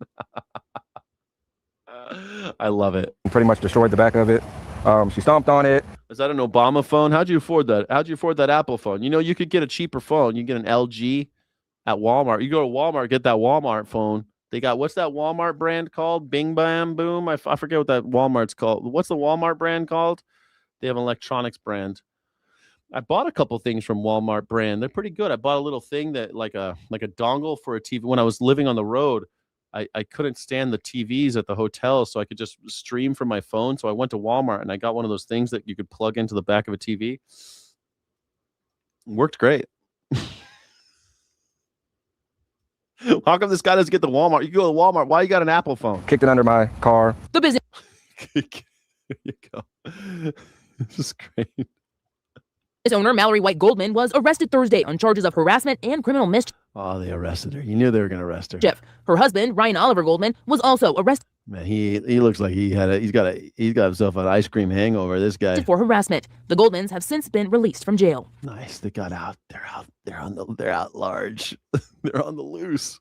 I love it. Pretty much destroyed the back of it. She stomped on it. Is that an Obama phone? How'd you afford that? How'd you afford that Apple phone? You could get a cheaper phone. You get an LG at Walmart. You go to Walmart, get that Walmart phone. They got, what's that Walmart brand called? Bing Bam Boom? I forget what that Walmart's called. What's the Walmart brand called? They have an electronics brand. I bought a couple things from Walmart brand. They're pretty good. I bought a little thing that like a dongle for a TV. When I was living on the road, I couldn't stand the TVs at the hotel, so I could just stream from my phone. So I went to Walmart and I got one of those things that you could plug into the back of a TV. It worked great. How come this guy doesn't get the Walmart? You go to Walmart. Why you got an Apple phone? Kicked it under my car. The business. There you go. This is great. His owner, Mallory White Goldman, was arrested Thursday on charges of harassment and criminal mischief. Oh, they arrested her. You knew they were going to arrest her. Her husband, Ryan Oliver Goldman, was also arrested. Man, he looks like he's got himself an ice cream hangover. This guy for harassment. The Goldmans have since been released from jail. Nice. They got out. They're out large. They're on the loose.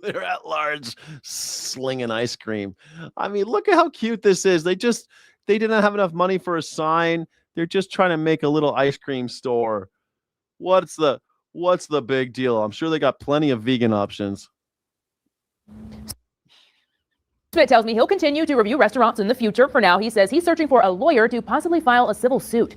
They're at large, slinging ice cream. I mean, look at how cute this is. They didn't have enough money for a sign. They're just trying to make a little ice cream store. What's the big deal? I'm sure they got plenty of vegan options. Smith tells me he'll continue to review restaurants in the future. For now, he says he's searching for a lawyer to possibly file a civil suit.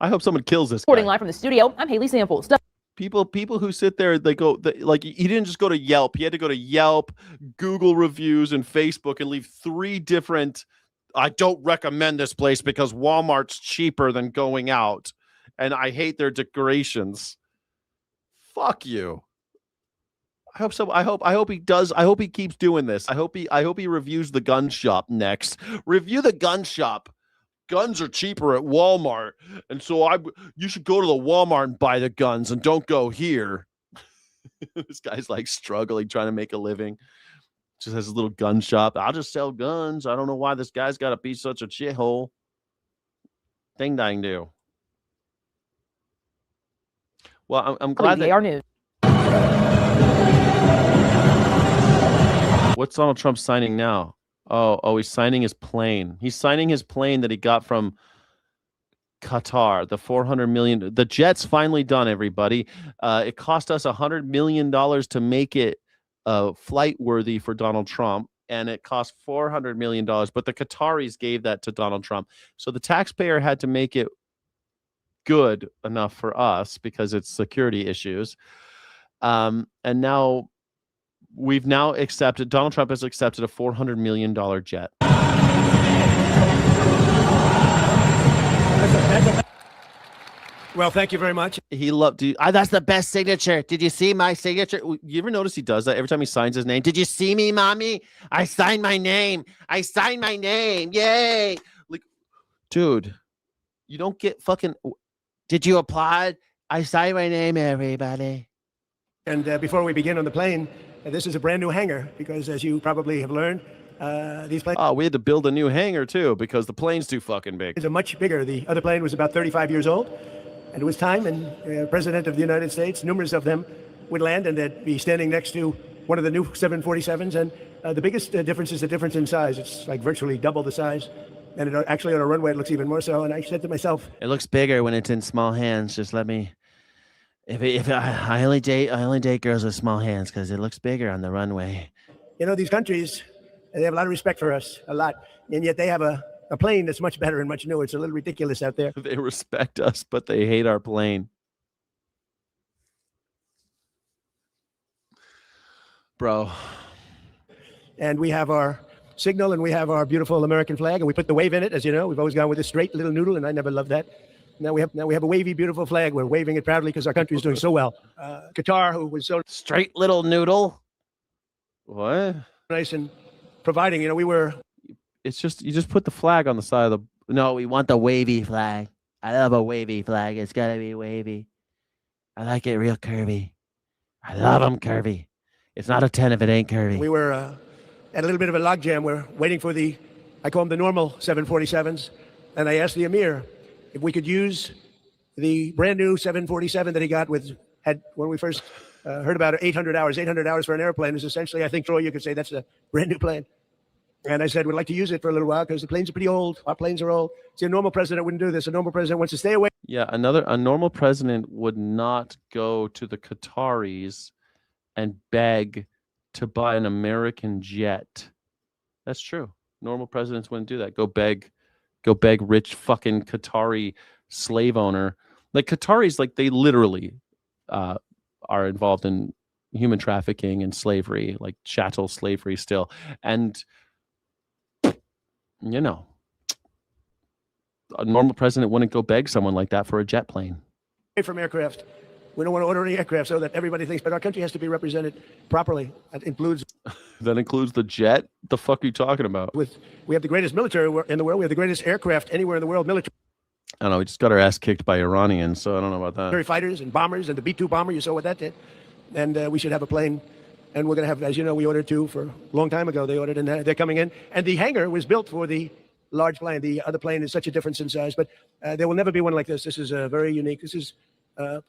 I hope someone kills this guy. Reporting live from the studio, I'm Haley Samples. People who sit there, like he didn't just go to Yelp. He had to go to Yelp, Google reviews, and Facebook and leave 3 different. I don't recommend this place because Walmart's cheaper than going out, and I hate their decorations. Fuck you. I hope so. I hope he does. I hope he keeps doing this. I hope he reviews the gun shop next. Review the gun shop. Guns are cheaper at Walmart, and so you should go to the Walmart and buy the guns, and don't go here. This guy's like struggling, trying to make a living. Just has a little gun shop. I'll just sell guns. I don't know why this guy's got to be such a shithole. Ding dang do. Well, I'm glad that. News. What's Donald Trump signing now? Oh, he's signing his plane. He's signing his plane that he got from Qatar. The $400 million. The jet's finally done, everybody. It cost us $100 million to make it flight worthy for Donald Trump, and it cost $400 million, but the Qataris gave that to Donald Trump. So the taxpayer had to make it good enough for us because it's security issues. And now Donald Trump has accepted a $400 million jet. Well, thank you very much. He loved that's the best signature. Did you see my signature? You ever notice he does that every time he signs his name? Did you see me, mommy? I signed my name. Yay. Like, dude, you don't get fucking. Did you applaud? I signed my name, everybody. And before we begin on the plane, this is a brand new hangar because, as you probably have learned, these planes. Oh, we had to build a new hangar too because the plane's too fucking big. It's much bigger. The other plane was about 35 years old. And it was time, and the President of the United States, numerous of them, would land, and they'd be standing next to one of the new 747s. And the biggest difference is the difference in size. It's like virtually double the size. And actually on a runway, it looks even more so. And I said to myself, it looks bigger when it's in small hands. Just let me. If I only date girls with small hands because it looks bigger on the runway. You know, these countries, they have a lot of respect for us, a lot, and yet they have a plane that's much better and much newer. It's a little ridiculous out there. They respect us, but they hate our plane. Bro. And we have our signal and we have our beautiful American flag and we put the wave in it. As you know, we've always gone with a straight little noodle and I never loved that. Now we have a wavy, beautiful flag. We're waving it proudly because our country is doing so well. Qatar, who was so straight little noodle. What? nice and providing. You know, we were. It's just you just put the flag on the side of the. No, we want the wavy flag. I love a wavy flag. It's gotta be wavy. I like it real curvy. I love them curvy. It's not a 10 if it ain't curvy. We were at a little bit of a logjam. We're waiting for I call them the normal 747s, and I asked the Emir if we could use the brand new 747 that he got when we first heard about it, 800 hours. 800 hours for an airplane is essentially, I think, Troy, you could say that's a brand new plane. And I said, we'd like to use it for a little while because the planes are pretty old. Our planes are old. See, a normal president wouldn't do this. A normal president wants to stay away. Yeah, a normal president would not go to the Qataris and beg to buy an American jet. That's true. Normal presidents wouldn't do that. Go beg rich fucking Qatari slave owner. Like Qataris, like they literally are involved in human trafficking and slavery, like chattel slavery still. And you know, a normal president wouldn't go beg someone like that for a jet plane. From aircraft. We don't want to order any aircraft so that everybody thinks, but our country has to be represented properly. That includes the jet? The fuck are you talking about? We have the greatest military in the world. We have the greatest aircraft anywhere in the world. Military. I don't know. We just got our ass kicked by Iranians, so I don't know about that. Fighters and bombers and the B-2 bomber. You saw what that did. And we should have a plane. And we're going to have, as you know, we ordered 2 for a long time ago. They ordered, and they're coming in. And the hangar was built for the large plane. The other plane is such a difference in size, but there will never be one like this. This is very unique. This is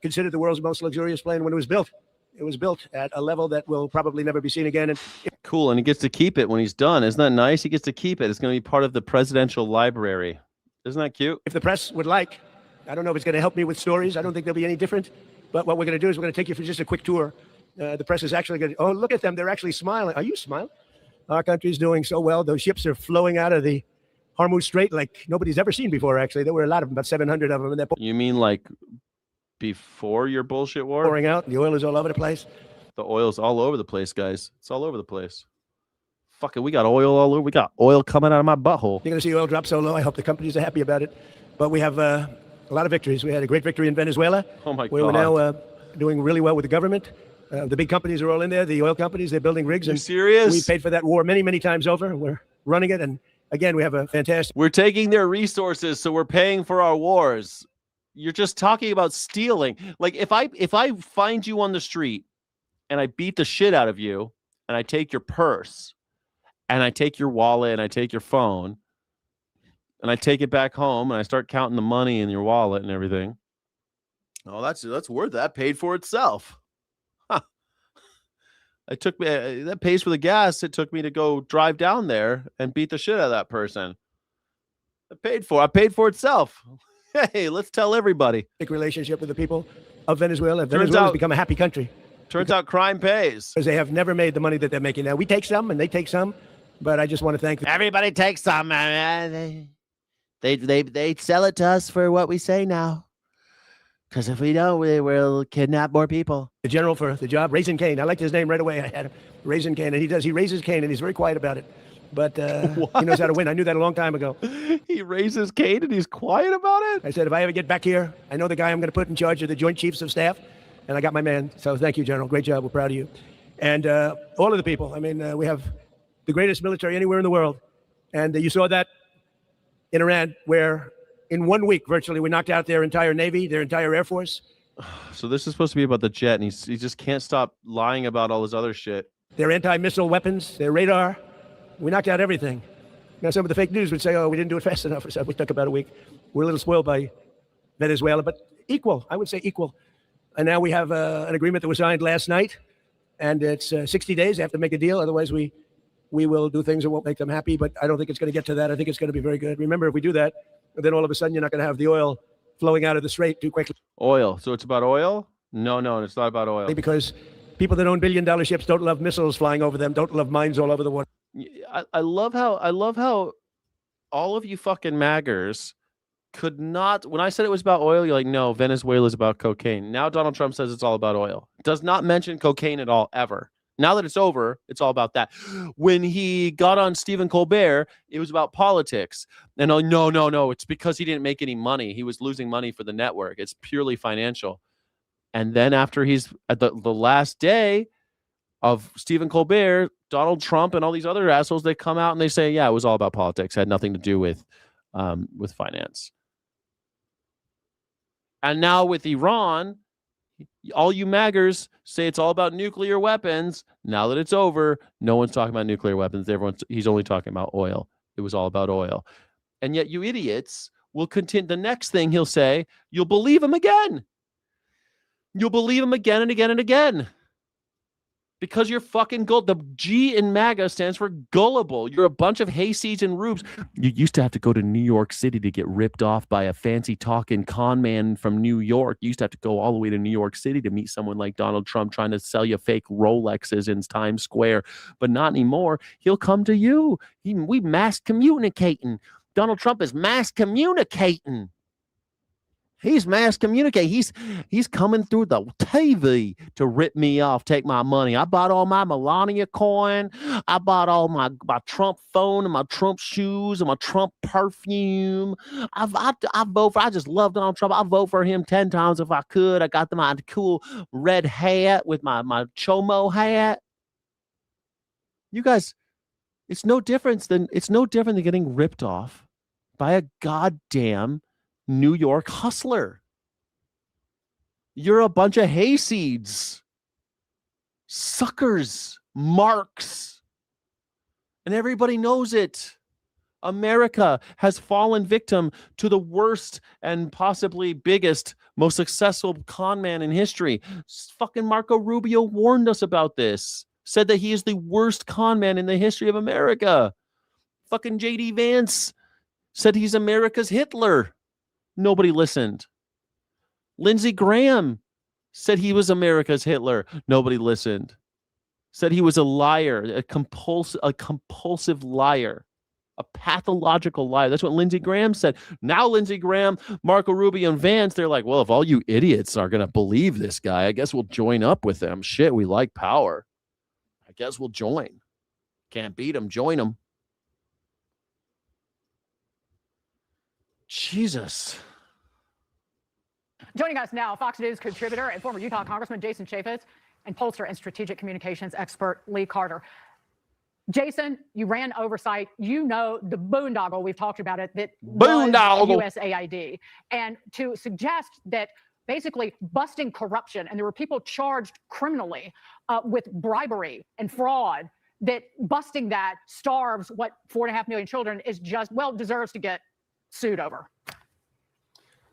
considered the world's most luxurious plane when it was built. It was built at a level that will probably never be seen again. And cool, and he gets to keep it when he's done. Isn't that nice? He gets to keep it. It's going to be part of the presidential library. Isn't that cute? If the press would like, I don't know if it's going to help me with stories. I don't think they'll be any different. But what we're going to do is we're going to take you for just a quick tour. The press is actually going to, oh, look at them. They're actually smiling. Are you smiling? Our country's doing so well. Those ships are flowing out of the Hormuz Strait like nobody's ever seen before, actually. There were a lot of them, about 700 of them. And they're you mean like before your bullshit war? Pouring out. The oil is all over the place. The oil's all over the place, guys. It's all over the place. Fuck it, we got oil all over. We got oil coming out of my butthole. You're going to see oil drop so low. I hope the companies are happy about it. But we have a lot of victories. We had a great victory in Venezuela. Oh, my God. We're now doing really well with the government. The big companies are all in there. The oil companies, they're building rigs. Are you serious? We paid for that war many, many times over. We're running it. And again, we have a fantastic. We're taking their resources, so we're paying for our wars. You're just talking about stealing. Like if I find you on the street and I beat the shit out of you and I take your purse and I take your wallet and I take your phone and I take it back home and I start counting the money in your wallet and everything. Oh, that's worth it. That paid for itself. Huh. It took me that pays for the gas. It took me to go drive down there and beat the shit out of that person. I paid for itself. Hey, let's tell everybody. Relationship with the people of Venezuela. Venezuela has become a happy country. Turns out crime pays. Because they have never made the money that they're making now. We take some and they take some, but I just want to thank them. Everybody takes some. They sell it to us for what we say now. Because if we don't, we will kidnap more people. The general for the job, Raisin Cane. I liked his name right away. I had him, Raisin Cane, and he raises cane, and he's very quiet about it. But he knows how to win. I knew that a long time ago. He raises cane and he's quiet about it? I said, if I ever get back here, I know the guy I'm going to put in charge of the Joint Chiefs of Staff, and I got my man. So thank you, General. Great job. We're proud of you. And all of the people. I mean, we have the greatest military anywhere in the world. And you saw that in Iran, where in 1 week, virtually, we knocked out their entire Navy, their entire Air Force. So this is supposed to be about the jet, and he just can't stop lying about all his other shit. Their anti-missile weapons, their radar. We knocked out everything. Now, some of the fake news would say, oh, we didn't do it fast enough or something. We took about a week. We're a little spoiled by Venezuela, but equal. I would say equal. And now we have an agreement that was signed last night, and it's 60 days. They have to make a deal. Otherwise, we will do things that won't make them happy, but I don't think it's going to get to that. I think it's going to be very good. Remember, if we do that, then all of a sudden you're not going to have the oil flowing out of the strait too quickly. Oil. So it's about oil? No, it's not about oil. Because people that own billion-dollar ships don't love missiles flying over them, don't love mines all over the water. I love how all of you fucking maggers could not, when I said it was about oil, you're like, no, Venezuela's about cocaine. Now Donald Trump says it's all about oil. Does not mention cocaine at all, ever. Now that it's over, it's all about that. When he got on Stephen Colbert, it was about politics. And no, it's because he didn't make any money. He was losing money for the network. It's purely financial. And then after he's at the last day, of Stephen Colbert, Donald Trump, and all these other assholes. They come out and they say, yeah, it was all about politics. It had nothing to do with finance. And now with Iran, all you maggers say it's all about nuclear weapons. Now that it's over, no one's talking about nuclear weapons. He's only talking about oil. It was all about oil. And yet you idiots will continue. The next thing he'll say, you'll believe him again. You'll believe him again and again and again. Because you're fucking gullible. The G in MAGA stands for gullible. You're a bunch of hayseeds and rubes. You used to have to go to New York City to get ripped off by a fancy talking con man from New York. You used to have to go all the way to New York City to meet someone like Donald Trump trying to sell you fake Rolexes in Times Square. But not anymore. He'll come to you. We mass communicating. Donald Trump is mass communicating. He's mass communicating. He's coming through the TV to rip me off, take my money. I bought all my Melania coin. I bought all my Trump phone and my Trump shoes and my Trump perfume. I vote for. I just love Donald Trump. I vote for him 10 times if I could. I got my cool red hat with my Chomo hat. You guys, it's no different than getting ripped off by a goddamn New York hustler. You're a bunch of hayseeds, suckers, marks, and everybody knows it. America has fallen victim to the worst and possibly biggest, most successful con man in history. Fucking Marco Rubio warned us about this, said that he is the worst con man in the history of America. Fucking J.D. Vance said he's America's Hitler. Nobody listened. Lindsey Graham said he was America's Hitler. Nobody listened. Said he was a liar, a compulsive liar, a pathological liar. That's what Lindsey Graham said. Now Lindsey Graham, Marco Rubio, and Vance, they're like, well, if all you idiots are going to believe this guy, I guess we'll join up with them. Shit, we like power. I guess we'll join. Can't beat him, join him. Jesus. Joining us now, Fox News contributor and former Utah Congressman Jason Chaffetz and pollster and strategic communications expert Lee Carter. Jason, you ran oversight. You know the boondoggle, we've talked about it, that boondoggle USAID. And to suggest that basically busting corruption, and there were people charged criminally with bribery and fraud, that busting that starves what 4.5 million children is just, well, deserves to get sued over.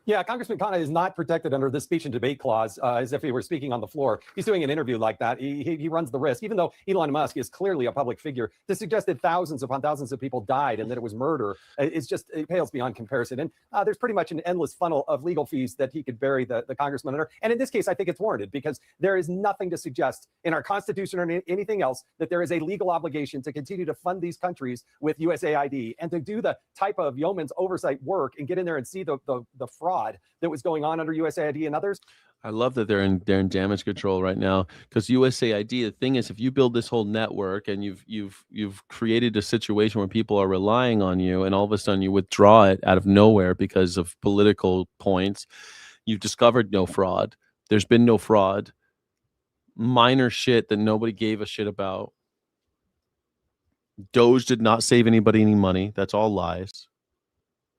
Yeah, Congressman Khanna is not protected under the speech and debate clause as if he were speaking on the floor. He's doing an interview like that. He runs the risk, even though Elon Musk is clearly a public figure, to suggest that thousands upon thousands of people died and that it was murder. It pales beyond comparison. And there's pretty much an endless funnel of legal fees that he could bury the congressman under. And in this case, I think it's warranted because there is nothing to suggest in our Constitution or anything else that there is a legal obligation to continue to fund these countries with USAID and to do the type of yeoman's oversight work and get in there and see the fraud that was going on under USAID and others. I love that they're in damage control right now, because USAID, the thing is, if you build this whole network and you've created a situation where people are relying on you, and all of a sudden you withdraw it out of nowhere because of political points, you've discovered no fraud. There's been no fraud. Minor shit that nobody gave a shit about. Doge did not save anybody any money. That's all lies.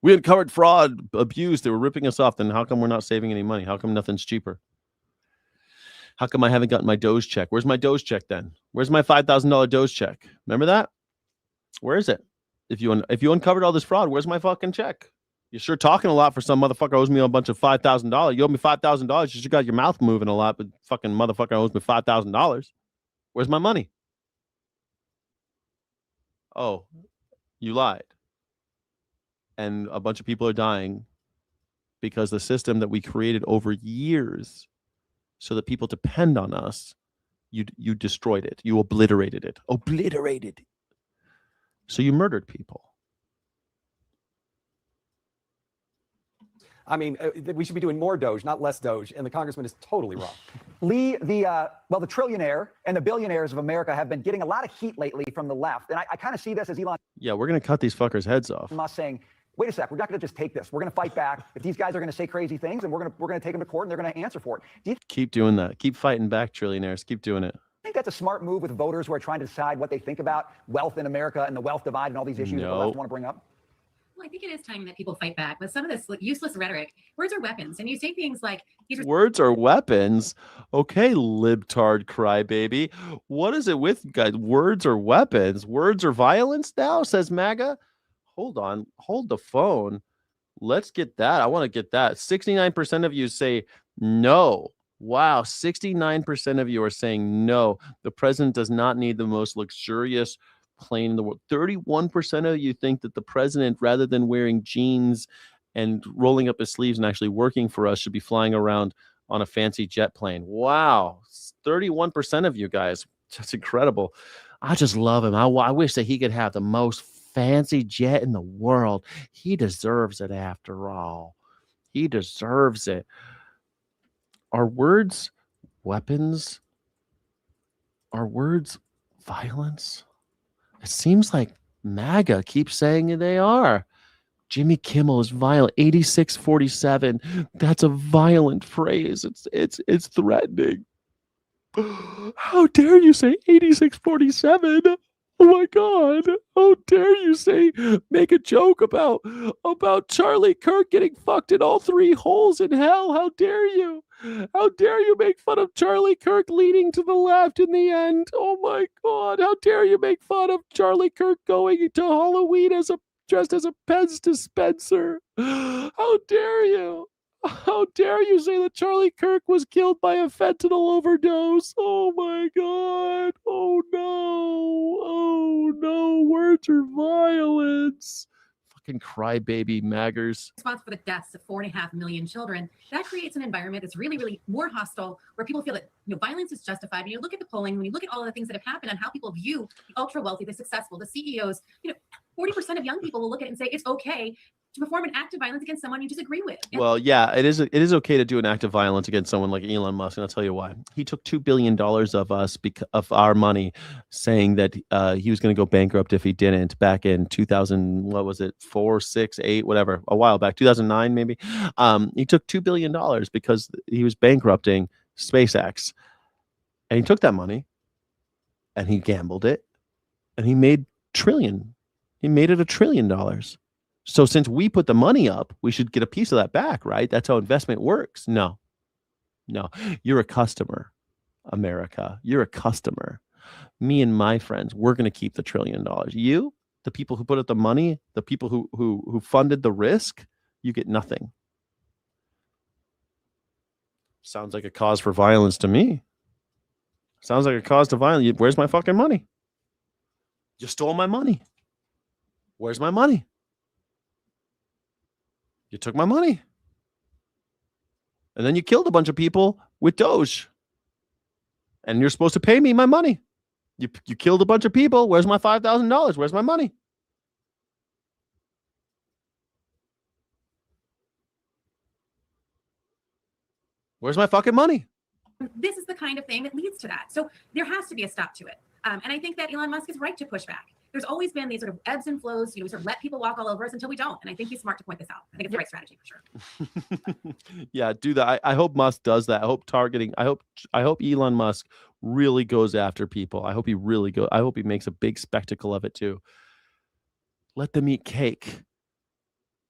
We uncovered fraud, abuse. They were ripping us off. Then how come we're not saving any money? How come nothing's cheaper? How come I haven't gotten my Doge check? Where's my Doge check then? Where's my $5,000 Doge check? Remember that? Where is it? If you uncovered all this fraud, where's my fucking check? You're sure talking a lot for some motherfucker owes me a bunch of $5,000. You owe me $5,000. You just got your mouth moving a lot, but fucking motherfucker owes me $5,000. Where's my money? Oh, you lied. And a bunch of people are dying because the system that we created over years so that people depend on us, you destroyed it. You obliterated it. Obliterated. So you murdered people. I mean, we should be doing more Doge, not less Doge, and the congressman is totally wrong. Lee, the trillionaire and the billionaires of America have been getting a lot of heat lately from the left, and I kind of see this as Elon Yeah, we're going to cut these fuckers' heads off. Musk saying, wait a sec, we're not going to just take this. We're going to fight back. If these guys are going to say crazy things, and we're going to take them to court, and they're going to answer for it. Do you Keep doing that. Keep fighting back, trillionaires. Keep doing it. think think that's a smart move with voters who are trying to decide what they think about wealth in America and the wealth divide and all these issues that the left want to bring up? Well, I think it is time that people fight back with some of this useless rhetoric. Words are weapons, and you say things like these are Words are weapons. Okay, libtard crybaby. What is it with you guys? Words are weapons. Words are violence now, says MAGA. Hold on. Hold the phone. Let's get that. I want to get that. 69% of you say no. Wow, 69% of you are saying no. The president does not need the most luxurious plane in the world. 31% of you think that the president, rather than wearing jeans and rolling up his sleeves and actually working for us, should be flying around on a fancy jet plane. Wow, 31% of you guys. That's incredible. I just love him. I wish that he could have the most fancy jet in the world. He deserves it after all. He deserves it. Are words weapons? Are words violence? It seems like MAGA keeps saying they are. Jimmy Kimmel is violent. 8647. That's a violent phrase. It's threatening. How dare you say 8647? Oh my God. How dare you make a joke about Charlie Kirk getting fucked in all three holes in hell? How dare you? How dare you make fun of Charlie Kirk leaning to the left in the end? Oh my God. How dare you make fun of Charlie Kirk going to Halloween dressed as a Pez dispenser? How dare you? How dare you say that Charlie Kirk was killed by a fentanyl overdose? Oh my God. Oh no. Oh no. Words are violence. Fucking crybaby maggers. responsible for the deaths of 4.5 million children. That creates an environment that's really, really more hostile, where people feel that violence is justified. And you look at the polling, when you look at all of the things that have happened and how people view the ultra wealthy, the successful, the CEOs, 40% of young people will look at it and say it's okay to perform an act of violence against someone you disagree with. Well, yeah, it is okay to do an act of violence against someone like Elon Musk, and I'll tell you why. He took $2 billion of us of our money, saying that he was going to go bankrupt if he didn't. Back in 2000, what was it, 4, 6, 8, whatever, a while back, 2009 maybe. He took $2 billion because he was bankrupting SpaceX, and he took that money, and he gambled it, and he made trillion. He made it $1 trillion. So since we put the money up, we should get a piece of that back, right? That's how investment works. No, you're a customer, America. You're a customer. Me and my friends, we're going to keep the $1 trillion. You, the people who put up the money, the people who funded the risk, you get nothing. Sounds like a cause for violence to me. Sounds like a cause to violence. Where's my fucking money? You stole my money. Where's my money? You took my money. And then you killed a bunch of people with Doge. And you're supposed to pay me my money. You killed a bunch of people. Where's my $5,000? Where's my money? Where's my fucking money? This is the kind of thing that leads to that. So there has to be a stop to it. And I think that Elon Musk is right to push back. There's always been these sort of ebbs and flows. We sort of let people walk all over us until we don't. And I think he's smart to point this out. I think it's the right strategy for sure. Yeah, do that. I hope Musk does that. I hope Elon Musk really goes after people. I hope he makes a big spectacle of it too. Let them eat cake.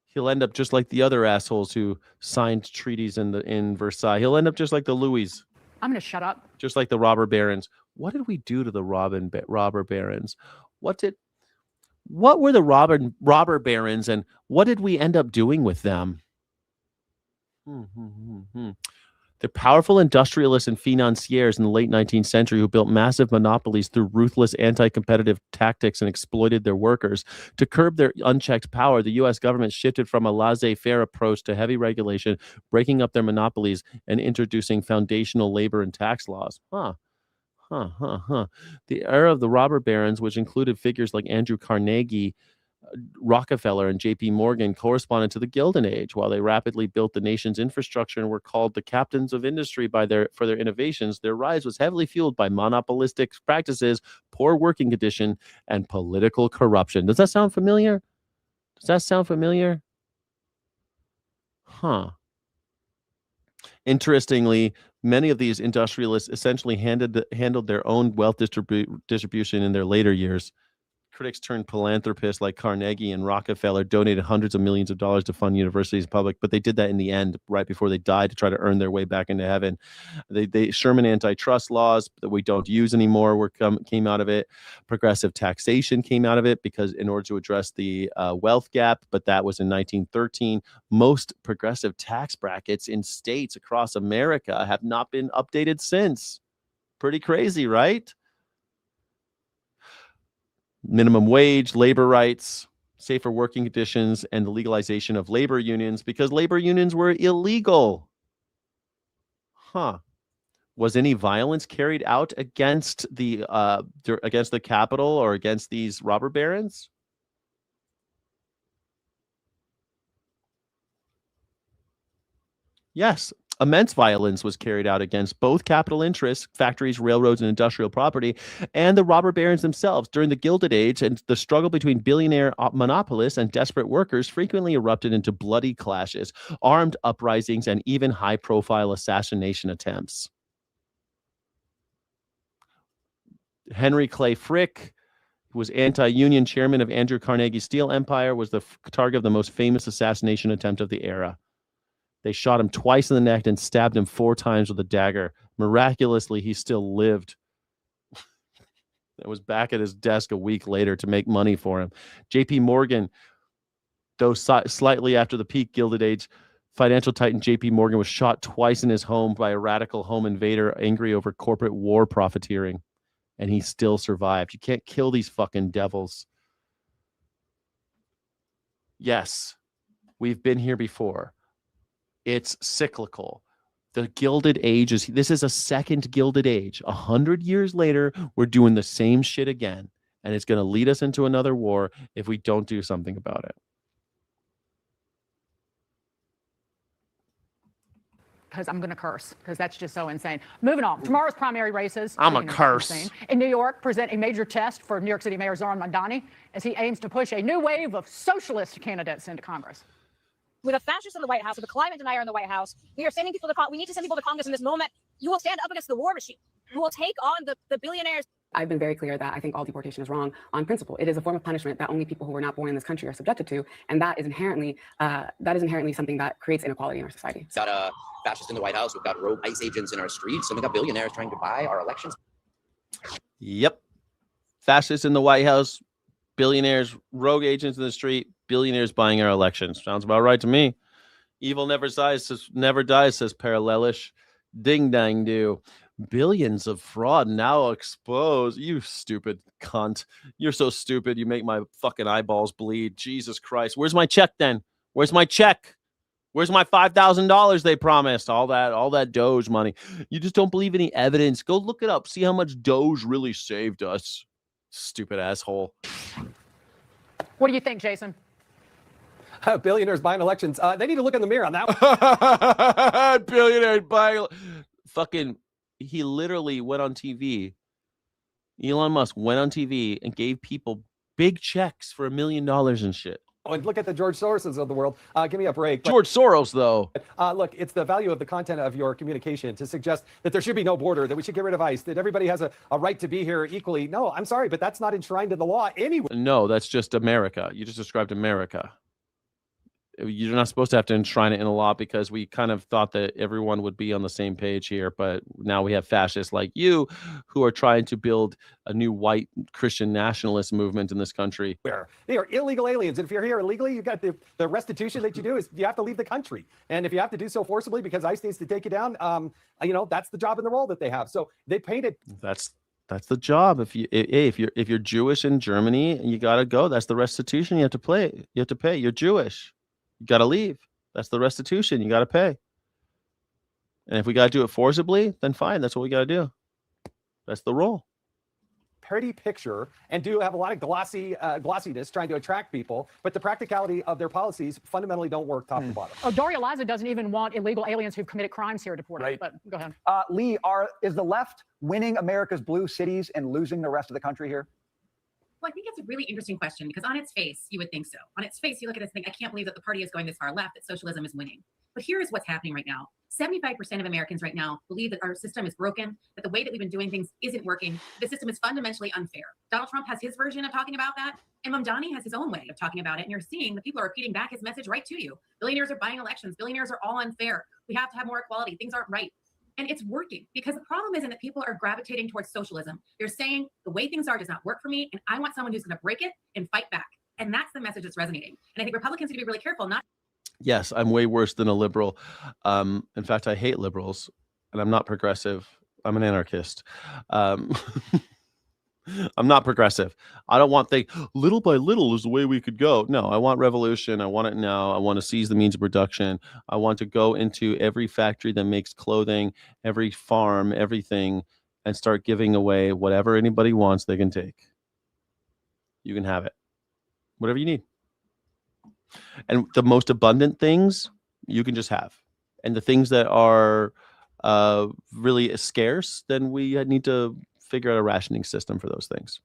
He'll end up just like the other assholes who signed treaties in Versailles. He'll end up just like the Louis. I'm going to shut up. Just like the robber barons. What did we do to the robber barons? What were the robber barons, and what did we end up doing with them? The powerful industrialists and financiers in the late 19th century who built massive monopolies through ruthless anti-competitive tactics and exploited their workers. To curb their unchecked power, the U.S. government shifted from a laissez-faire approach to heavy regulation, breaking up their monopolies and introducing foundational labor and tax laws. The era of the robber barons, which included figures like Andrew Carnegie, Rockefeller, and J.P. Morgan, corresponded to the Gilded Age. While they rapidly built the nation's infrastructure and were called the captains of industry for their innovations, their rise was heavily fueled by monopolistic practices, poor working condition, and political corruption. Does that sound familiar? Interestingly, many of these industrialists essentially handled their own wealth distribution in their later years. Critics turned philanthropists like Carnegie and Rockefeller donated hundreds of millions of dollars to fund universities public, but they did that in the end, right before they died, to try to earn their way back into heaven. Sherman antitrust laws that we don't use anymore came out of it. Progressive taxation came out of it because in order to address the wealth gap, but that was in 1913. Most progressive tax brackets in states across America have not been updated since. Pretty crazy, right? Minimum wage, labor rights, safer working conditions, and the legalization of labor unions because labor unions were illegal. Was any violence carried out against the Capitol or against these robber barons? Yes. Immense violence was carried out against both capital interests, factories, railroads, and industrial property, and the robber barons themselves. During the Gilded Age, and the struggle between billionaire monopolists and desperate workers frequently erupted into bloody clashes, armed uprisings, and even high-profile assassination attempts. Henry Clay Frick, who was anti-union chairman of Andrew Carnegie's Steel Empire, was the target of the most famous assassination attempt of the era. They shot him twice in the neck and stabbed him 4 times with a dagger. Miraculously, he still lived. I was back at his desk a week later to make money for him. J.P. Morgan, though slightly after the peak Gilded Age, financial titan J.P. Morgan was shot twice in his home by a radical home invader angry over corporate war profiteering. And he still survived. You can't kill these fucking devils. Yes, we've been here before. It's cyclical. The Gilded Age this is a second Gilded Age. 100 years later, we're doing the same shit again. And it's going to lead us into another war if we don't do something about it. Because I'm going to curse, because that's just so insane. Moving on. Tomorrow's primary races. I'm a curse. Insane, in New York, present a major test for New York City Mayor Zohran Mamdani as he aims to push a new wave of socialist candidates into Congress. With a fascist in the White House, with a climate denier in the White House, we are sending people to we need to send people to Congress in this moment. You will stand up against the war machine. You will take on the billionaires. I've been very clear that I think all deportation is wrong on principle. It is a form of punishment that only people who were not born in this country are subjected to, and that is inherently something that creates inequality in our society. We've got a fascist in the White House. We've got rogue ICE agents in our streets, and we've got billionaires trying to buy our elections. Yep. Fascists in the White House, billionaires, rogue agents in the street, billionaires buying our elections. Sounds about right to me. Evil never dies, says Parallelish. Ding dang do. Billions of fraud now exposed. You stupid cunt. You're so stupid. You make my fucking eyeballs bleed. Jesus Christ. Where's my check then? Where's my check? Where's my $5,000 they promised? All that Doge money. You just don't believe any evidence. Go look it up. See how much Doge really saved us. Stupid asshole. What do you think, Jason? Billionaires buying elections. They need to look in the mirror on that one. Billionaires buying. Fucking, he literally went on TV. Elon Musk went on TV and gave people big checks for $1 million and shit. Oh, and look at the George Soroses of the world. Give me a break. George Soros, though. Look, it's the value of the content of your communication to suggest that there should be no border, that we should get rid of ICE, that everybody has a right to be here equally. No, I'm sorry, but that's not enshrined in the law anyway. No, that's just America. You just described America. You're not supposed to have to enshrine it in a law because we kind of thought that everyone would be on the same page here. But now we have fascists like you who are trying to build a new white Christian nationalist movement in this country. Where they are illegal aliens. And if you're here illegally, you've got the restitution that you do is you have to leave the country. And if you have to do so forcibly because ICE needs to take you down, that's the job and the role that they have. So they painted. That's the job. If you're Jewish in Germany, you got to go. That's the restitution you have to pay. You have to pay. You're Jewish. You got to leave. That's the restitution. You got to pay. And if we got to do it forcibly, then fine. That's what we got to do. That's the role. Pretty picture and do have a lot of glossiness trying to attract people, but the practicality of their policies fundamentally don't work top to bottom. Oh, Daria Liza doesn't even want illegal aliens who've committed crimes here deported. Right. But go ahead. Lee, is the left winning America's blue cities and losing the rest of the country here? Well, I think it's a really interesting question because on its face, you would think so. On its face, you look at this and think, I can't believe that the party is going this far left, that socialism is winning. But here is what's happening right now. 75% of Americans right now believe that our system is broken, that the way that we've been doing things isn't working. The system is fundamentally unfair. Donald Trump has his version of talking about that, and Mamdani has his own way of talking about it. And you're seeing the people are repeating back his message right to you. Billionaires are buying elections. Billionaires are all unfair. We have to have more equality. Things aren't right. And it's working because the problem isn't that people are gravitating towards socialism. They're saying the way things are does not work for me, and I want someone who's going to break it and fight back. And that's the message that's resonating. And I think Republicans need to be really careful not. Yes, I'm way worse than a liberal. In fact, I hate liberals, and I'm not progressive. I'm an anarchist. I'm not progressive. I don't want things little by little is the way we could go. No, I want revolution. I want it now. I want to seize the means of production. I want to go into every factory that makes clothing, every farm, everything, and start giving away whatever anybody wants they can take. You can have it. Whatever you need. And the most abundant things you can just have. And the things that are really scarce, then we need to figure out a rationing system for those things.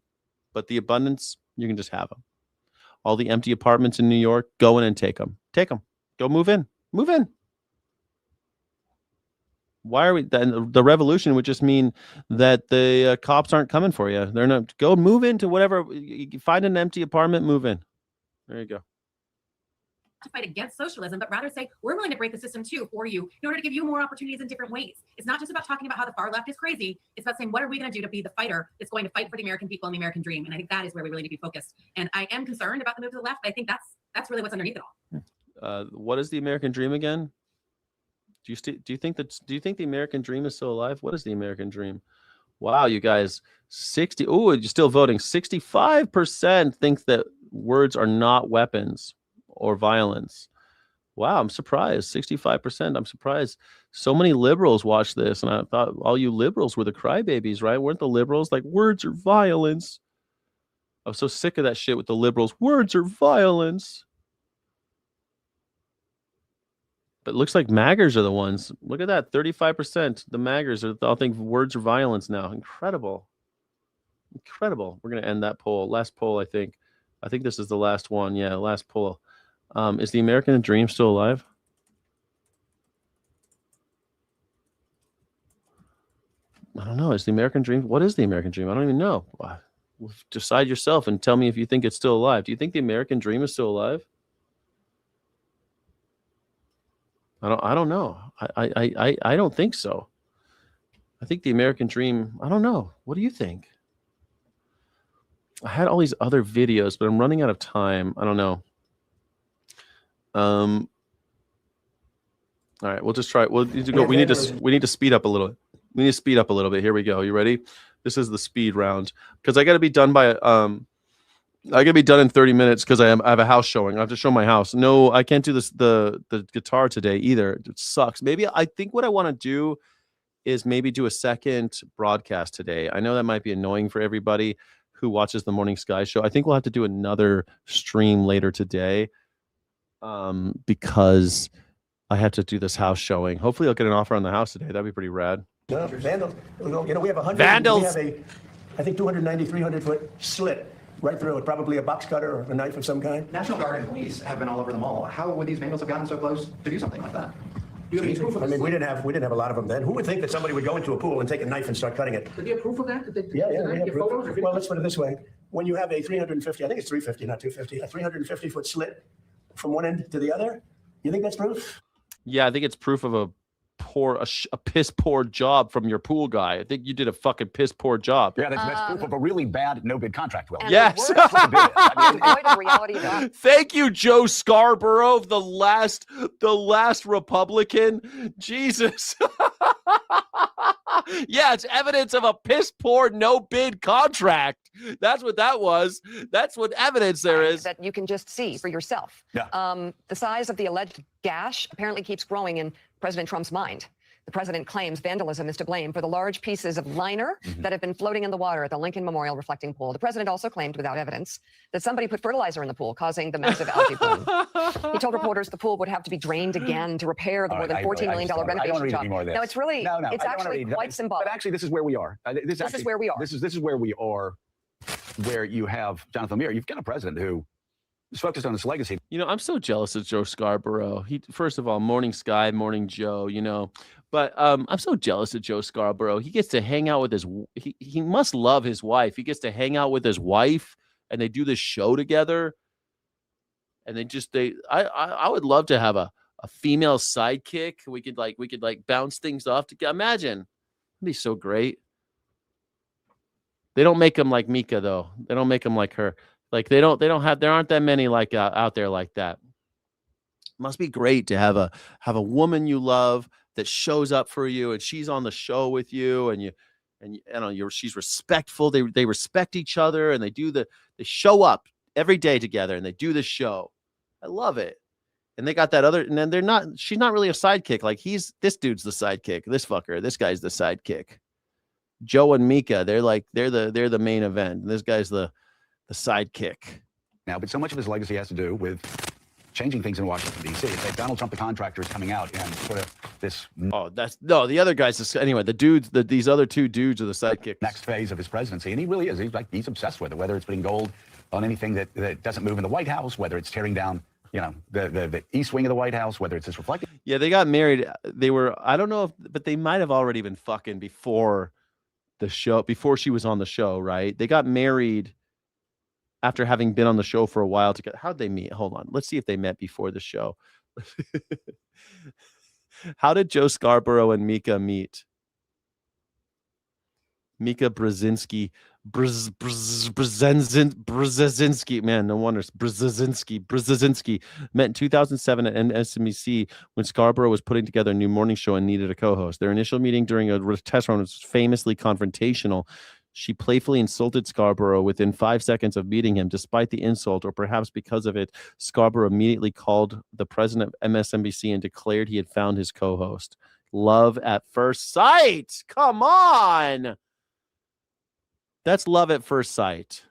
But the abundance, you can just have them. All the empty apartments in New York, go in and take them. Take them. Go move in. Move in. Why are we then? The revolution would just mean that the cops aren't coming for you. They're not. Go move into whatever. You find an empty apartment, move in. There you go. To fight against socialism, but rather say we're willing to break the system too for you in order to give you more opportunities in different ways. It's not just about talking about how the far left is crazy. It's about saying what are we going to do to be the fighter that's going to fight for the American people and the American dream. And I think that is where we really need to be focused. And I am concerned about the move to the left. I think that's really what's underneath it all. What is the American dream again? Do you think the American dream is still alive? What is the American dream? Wow, you guys, 60. Oh, you're still voting. 65% think that words are not weapons or violence. Wow, I'm surprised. 65%. I'm surprised. So many liberals watch this, and I thought all you liberals were the crybabies, right? Weren't the liberals like words are violence? I was so sick of that shit with the liberals. Words are violence. But it looks like MAGers are the ones. Look at that. 35%. The MAGers all think words are violence now. Incredible. Incredible. We're going to end that poll. Last poll, I think. I think this is the last one. Yeah, last poll. Is the American dream still alive? I don't know. Is the American dream? What is the American dream? I don't even know. Decide yourself and tell me if you think it's still alive. Do you think the American dream is still alive? I don't know. I don't think so. I think the American dream, I don't know. What do you think? I had all these other videos, but I'm running out of time. I don't know. All right, we'll just try. We'll need to go. We need to speed up a little. We need to speed up a little bit. Here we go. You ready? This is the speed round because I got to be done by I gotta be done in 30 minutes because I have a house showing. I have to show my house. No, I can't do this the guitar today either. It sucks. Maybe I think what I want to do is maybe do a second broadcast today. I know that might be annoying for everybody who watches the Morning Sky show. I think we'll have to do another stream later today because I had to do this house showing. Hopefully I'll get an offer on the house today. That'd be pretty rad. No, vandals. You know, we have 100. Vandals. We have I think 290, 300-foot slit right through it. Probably a box cutter or a knife of some kind. National Guard and police have been all over the mall. How would these vandals have gotten so close to do something like that? Do you have any proof of I mean, we didn't have a lot of them then. Who would think that somebody would go into a pool and take a knife and start cutting it? Do you have proof of that? Yeah, we have proof. Well, let's put it this way. When you have a 350, I think it's 350, not 250, a 350-foot slit from one end to the other, you think that's proof? Yeah, I think it's proof of a piss poor job from your pool guy. I think you did a fucking piss poor job. Yeah, that's proof of a really bad no bid contract. Will. Yes. Thank you, Joe Scarborough, the last Republican. Jesus. Yeah, it's evidence of a piss poor no bid contract. That's what that was. That's what evidence there is. That you can just see for yourself. Yeah. The size of the alleged gash apparently keeps growing in President Trump's mind. The president claims vandalism is to blame for the large pieces of liner that have been floating in the water at the Lincoln Memorial reflecting pool. The president also claimed, without evidence, that somebody put fertilizer in the pool, causing the massive algae bloom. He told reporters the pool would have to be drained again to repair the more than $14 million renovation job. No, it's really, it's actually quite symbolic. But actually, this is where we are. This is where we are. This is where we are where you have Jonathan Muir, you've got a president who is focused on his legacy. You know, I'm so jealous of Joe Scarborough. He, first of all, morning Sky, morning Joe, you know, but I'm so jealous of Joe Scarborough. He gets to hang out with he must love his wife. He gets to hang out with his wife and they do this show together. And I would love to have a female sidekick. We could bounce things off together. Imagine. It'd be so great. They don't make them like Mika though. They don't make them like her. Like there aren't that many like out there like that. Must be great to have a woman you love that shows up for you and she's on the show with you and she's respectful. They respect each other and they show up every day together and they do the show. I love it. And they got that other, and then she's not really a sidekick. Like this dude's the sidekick. This guy's the sidekick. Joe and Mika, they're the main event. And this guy's the sidekick. Now, but so much of his legacy has to do with changing things in Washington, D.C. It's like Donald Trump, the contractor, is coming out and sort of this. Oh, the other guys. Anyway, these other two dudes are the sidekicks. Next phase of his presidency. And he really is. He's obsessed with it, whether it's putting gold on anything that doesn't move in the White House, whether it's tearing down, the east wing of the White House, whether it's this reflecting. Yeah, they got married. I don't know but they might have already been fucking before the show, before she was on the show, right? They got married after having been on the show for a while together. How'd they meet? Hold on. Let's see if they met before the show. How did Joe Scarborough and Mika meet? Mika Brzezinski. Brzezinski, man, no wonder. Brzezinski met in 2007 at MSNBC when Scarborough was putting together a new morning show and needed a co-host. Their initial meeting during a test run was famously confrontational. She playfully insulted Scarborough within 5 seconds of meeting him. Despite the insult, or perhaps because of it, Scarborough immediately called the president of MSNBC and declared he had found his co-host. Love at first sight. Come on. That's love at first sight.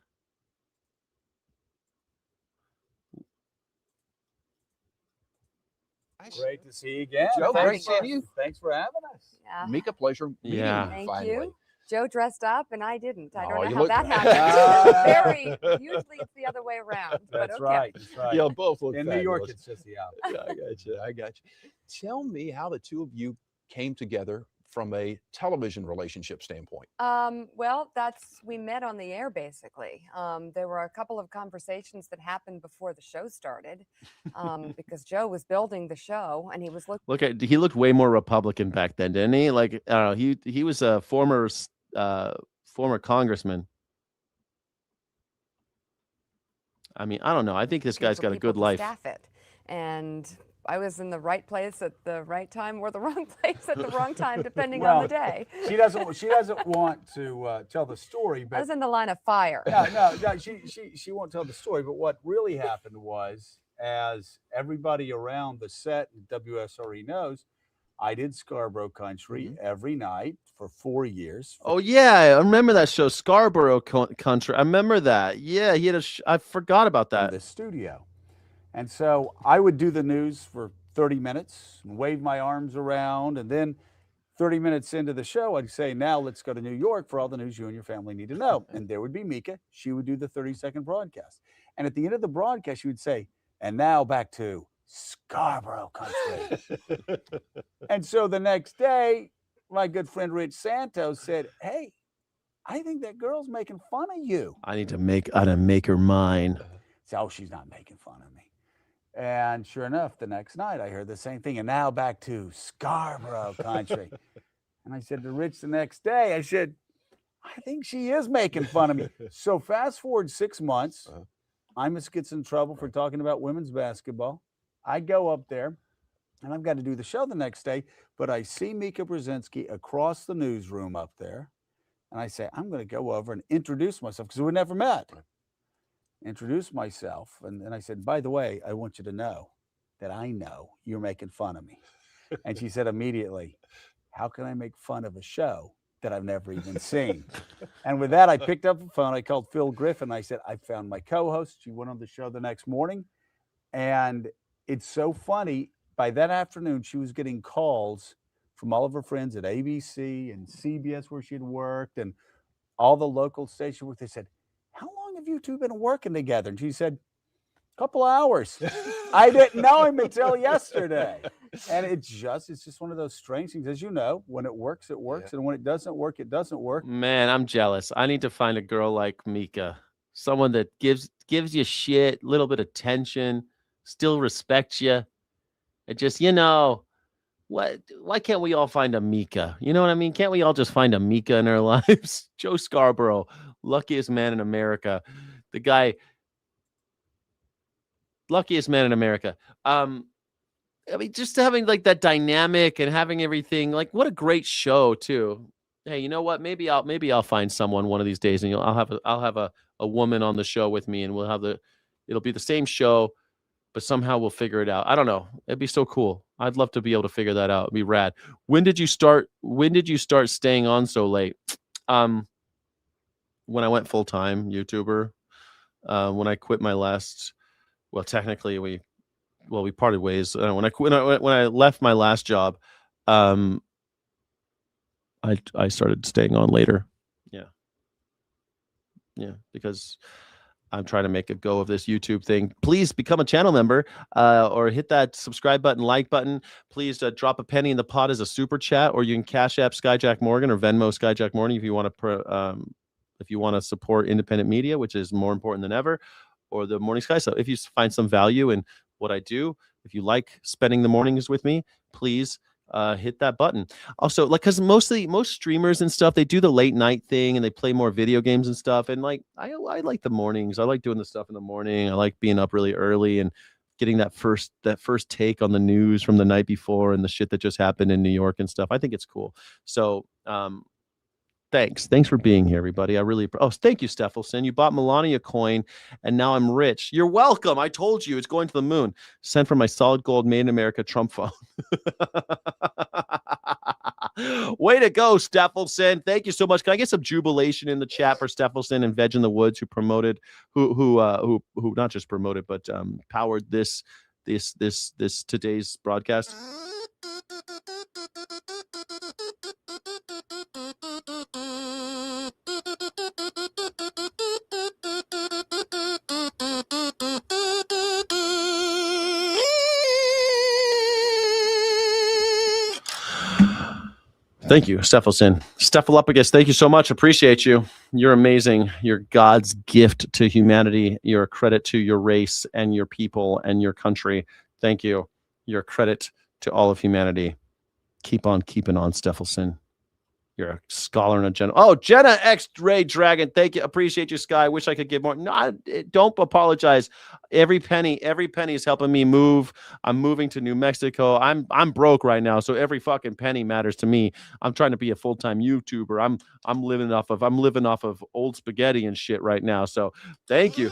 Great to see you again. Joe, great seeing you. Thanks for having us. Yeah. Mika, pleasure meeting you Thank finally. you. Joe dressed up and I didn't. I Oh, don't you know how look- that happened. Usually it's the other way around. But That's okay. right. That's right. You'll both look In New York, fabulous. it's just the opposite. I got you. Tell me how the two of you came together from a television relationship standpoint. Well, we met on the air basically. There were a couple of conversations that happened before the show started because Joe was building the show and he was looking. He looked way more Republican back then, didn't he? Like, I don't know, he was a former congressman. I mean, I don't know. I think this guy's got a good life. Staff it. And I was in the right place at the right time or the wrong place at the wrong time, depending on the day. She doesn't want to tell the story, but I was in the line of fire. No, she won't tell the story. But what really happened was, as everybody around the set and WSRE knows, I did Scarborough Country every night for 4 years. Oh yeah, I remember that show, Scarborough Country. I remember that. Yeah, he had I forgot about that. In the studio. And so I would do the news for 30 minutes and wave my arms around. And then 30 minutes into the show, I'd say, now let's go to New York for all the news you and your family need to know. And there would be Mika. She would do the 30-second broadcast. And at the end of the broadcast, she would say, and now back to Scarborough Country. And so the next day, my good friend Rich Santos said, hey, I think that girl's making fun of you. I need to make her mine. So, she's not making fun of me. And sure enough, the next night I heard the same thing. And now back to Scarborough Country. And I said to Rich the next day, I said, I think she is making fun of me. So fast forward 6 months, Imus gets in trouble for talking about women's basketball. I go up there and I've got to do the show the next day, but I see Mika Brzezinski across the newsroom up there. And I say, I'm going to go over and introduce myself because we never met. Introduce myself. And then I said, by the way, I want you to know that I know you're making fun of me. And she said immediately, how can I make fun of a show that I've never even seen? And with that, I picked up the phone. I called Phil Griffin. I said, I found my co-host. She went on the show the next morning. And it's so funny. By that afternoon, she was getting calls from all of her friends at ABC and CBS where she had worked and all the local station work. They said, how long you two been working together? And she said, couple hours. I didn't know him until yesterday. And it's just one of those strange things. As you know, when it works, it works. And when it doesn't work, it doesn't work. Man, I'm jealous. I need to find a girl like Mika. Someone that gives you shit, a little bit of attention, still respects you. It just, why can't we all find a Mika? You know what I mean? Can't we all just find a Mika in our lives? Joe Scarborough, luckiest man in America. The guy, luckiest man in America. I mean, just having like that dynamic and having everything, like what a great show too. Hey, you know what? Maybe I'll find someone one of these days, and I'll have a woman on the show with me, and it'll be the same show, but somehow we'll figure it out. I don't know. It'd be so cool. I'd love to be able to figure that out. It'd be rad. When did you start staying on so late? When I went full-time YouTuber, when I quit my last, well, technically we parted ways. When I left my last job, I started staying on later. Yeah, because I'm trying to make a go of this YouTube thing. Please become a channel member or hit that subscribe button, like button. Please drop a penny in the pot as a super chat, or you can Cash App Skyjack Morgan or Venmo Skyjack Morgan if you want to support independent media, which is more important than ever, or the Morning Sky. So if you find some value in what I do, if you like spending the mornings with me, please hit that button. Also, like, because most streamers and stuff, they do the late night thing and they play more video games and stuff. And like, I like the mornings. I like doing the stuff in the morning. I like being up really early and getting that first take on the news from the night before and the shit that just happened in New York and stuff. I think it's cool. So, Thanks for being here, everybody. I really. Oh, thank you, Steffelson. You bought Melania coin, and now I'm rich. You're welcome. I told you it's going to the moon. Sent from my solid gold made in America Trump phone. Way to go, Steffelson. Thank you so much. Can I get some jubilation in the chat for Steffelson and Veg in the Woods, who promoted, who not just promoted, but powered this today's broadcast. Thank you, Steffelson. Stephalophagus, thank you so much. Appreciate you. You're amazing. You're God's gift to humanity. You're a credit to your race and your people and your country. Thank you. You're a credit to all of humanity. Keep on keeping on, Steffelson. You're a scholar and a general. Oh, Jenna X-Ray Dragon. Thank you. Appreciate you, Sky. Wish I could give more. No, don't apologize. Every penny is helping me move. I'm moving to New Mexico. I'm broke right now, so every fucking penny matters to me. I'm trying to be a full-time YouTuber. I'm living off of old spaghetti and shit right now. So thank you.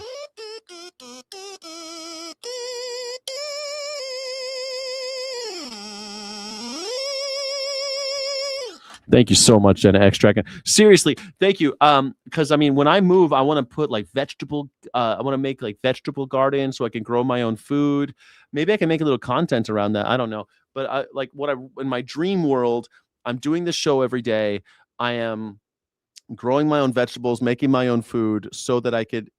Thank you so much, Jenna X Dragon. Seriously, thank you. Because I mean, when I move, I want to put like I want to make like vegetable gardens so I can grow my own food. Maybe I can make a little content around that. I don't know. But in my dream world, I'm doing this show every day. I am growing my own vegetables, making my own food so that I could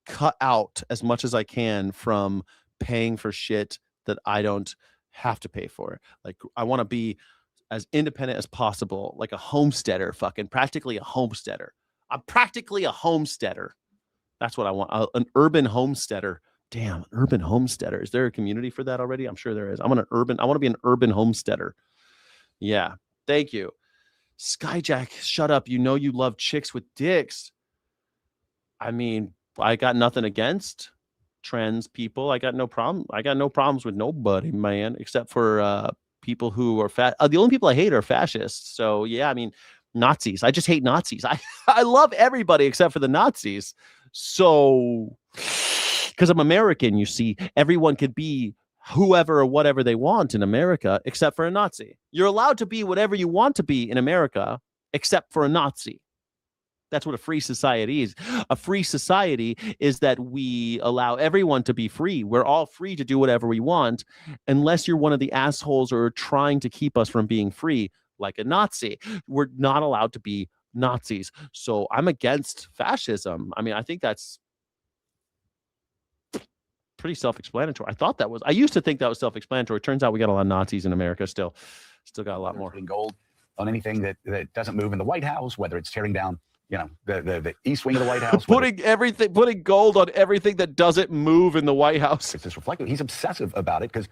cut out as much as I can from paying for shit that I don't have to pay for. Like, I want to be as independent as possible, like a homesteader, practically a homesteader. I'm practically a homesteader. That's what I want. An urban homesteader. Damn, an urban homesteader. Is there a community for that already? I'm sure there is. I want to be an urban homesteader. Yeah. Thank you. Skyjack, shut up. You know you love chicks with dicks. I mean, I got nothing against trans people. I got no problem. I got no problems with nobody, man, except for people who are the only people I hate are fascists. So yeah, I mean, Nazis. I just hate Nazis. I love everybody except for the Nazis. So, because I'm American, you see, everyone could be whoever or whatever they want in America except for a Nazi. You're allowed to be whatever you want to be in America except for a Nazi. That's what a free society is. A free society is that we allow everyone to be free. We're all free to do whatever we want, unless you're one of the assholes or trying to keep us from being free, like a Nazi. We're not allowed to be Nazis. So I'm against fascism. I mean, I think that's pretty self-explanatory. I used to think that was self-explanatory. Turns out we got a lot of Nazis in America still got a lot more. Gold on anything that doesn't move in the White House, whether it's tearing down, the east wing of the White House. putting gold on everything that doesn't move in the White House. It's just reflective. He's obsessive about it because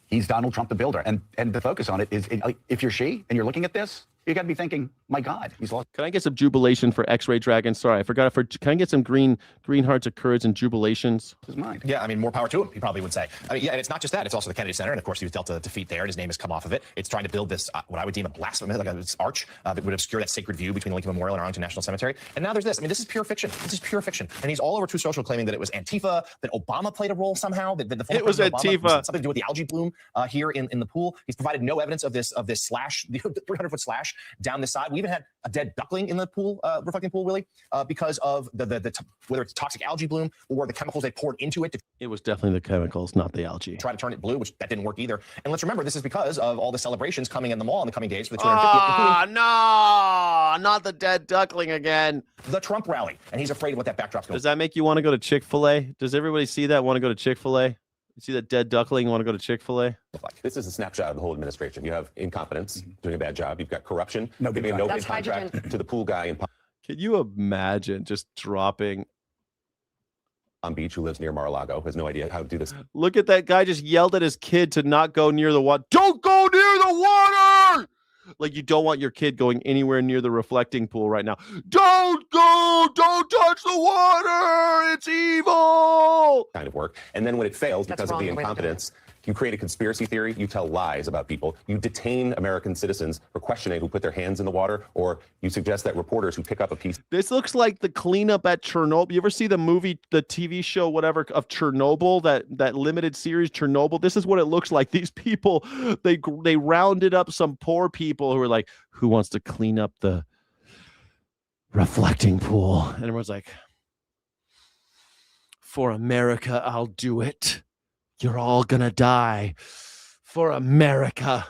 he's Donald Trump the builder. And the focus on it is, if you're she and you're looking at this, you got to be thinking, my God, he's lost. Can I get some jubilation for X-Ray Dragon? Sorry, I forgot. Can I get some green hearts of courage and jubilations? His mind. Yeah, I mean, more power to him, he probably would say. I mean, yeah, and it's not just that. It's also the Kennedy Center. And of course, he was dealt a defeat there, and his name has come off of it. It's trying to build this, what I would deem a blasphemous, like an arch that would obscure that sacred view between the Lincoln Memorial and Arlington National Cemetery. And now there's this. I mean, this is pure fiction. This is pure fiction. And he's all over Truth Social claiming that it was Antifa, that Obama played a role somehow, that the former it was President Antifa. Obama, something to do with the algae bloom here in the pool. He's provided no evidence of this slash, the 300-foot slash down this side. We even had a dead duckling in the pool, reflecting pool, Willie, because of the whether it's toxic algae bloom or the chemicals they poured into it. It was definitely the chemicals, not the algae. Try to turn it blue, which that didn't work either. And let's remember, this is because of all the celebrations coming in the mall in the coming days for the 250th. No, not the dead duckling again. The Trump rally, and he's afraid of what that backdrop's going. Does that make you want to go to Chick-fil-A? Does everybody see that? Want to go to Chick-fil-A? You see that dead duckling? Want to go to Chick-fil-A? This is a snapshot of the whole administration. You have incompetence, doing a bad job. You've got corruption, giving a That's no-bid contract to the pool guy in Can you imagine just dropping Palm Beach who lives near Mar-a-Lago, has no idea how to do this. Look at that guy just yelled at his kid to not go near the water. Don't go near the water! Like you don't want your kid going anywhere near the reflecting pool right now. Don't go! Don't touch the water! It's evil! Kind of work. And then when it fails because of the incompetence, you create a conspiracy theory, you tell lies about people, you detain American citizens for questioning who put their hands in the water, or you suggest that reporters who pick up a piece. This looks like the cleanup at Chernobyl. You ever see the movie, the TV show, whatever, of Chernobyl, that limited series Chernobyl? This is what it looks like. These people, they rounded up some poor people who were like, who wants to clean up the reflecting pool? And everyone's like, for America, I'll do it. You're all gonna die. For America,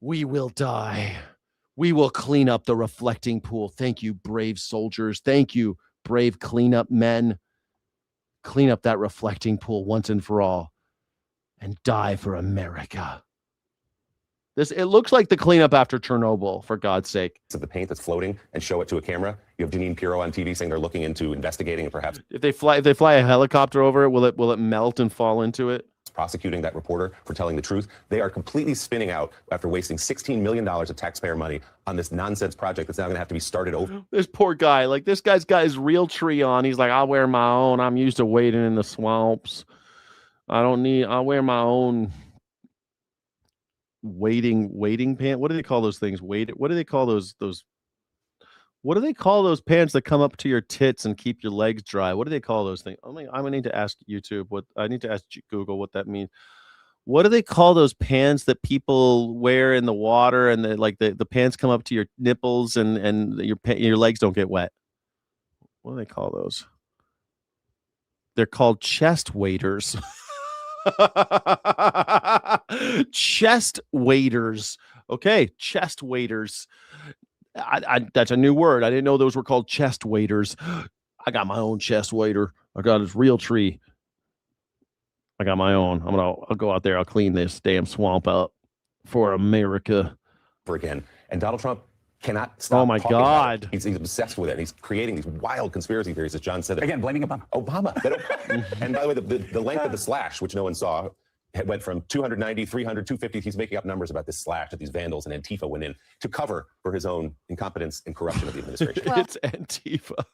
we will die. We will clean up the reflecting pool. Thank you, brave soldiers. Thank you, brave cleanup men. Clean up that reflecting pool once and for all and die for America. It looks like the cleanup after Chernobyl, for God's sake. Of the paint that's floating and show it to a camera. You have Jeanine Pirro on TV saying they're looking into investigating and perhaps if they fly a helicopter over it, will it melt and fall into it? Prosecuting that reporter for telling the truth. They are completely spinning out after wasting $16 million of taxpayer money on this nonsense project that's now going to have to be started over. This poor guy, like this guy's got his real tree on. He's like, I'll wear my own. I'm used to wading in the swamps. I'll wear my own wading pants. What do they call those things? What do they call those? What do they call those pants that come up to your tits and keep your legs dry? What do they call those things? I'm gonna need to ask YouTube. I need to ask Google what that means. What do they call those pants that people wear in the water and the pants come up to your nipples and your legs don't get wet? What do they call those? They're called chest waders. Chest waders. Okay, chest waders. That's a new word. I didn't know those were called chest waders. I got my own chest wader. I got this real tree. I got my own. I'll go out there. I'll clean this damn swamp up for America. For again. And Donald Trump cannot stop. Oh my God. He's obsessed with it. He's creating these wild conspiracy theories, as John said. Again, blaming Obama. And by the way, the length of the slash, which no one saw, it went from 290, 300, 250. He's making up numbers about this slash that these vandals and Antifa went in to cover for his own incompetence and corruption of the administration. It's Antifa.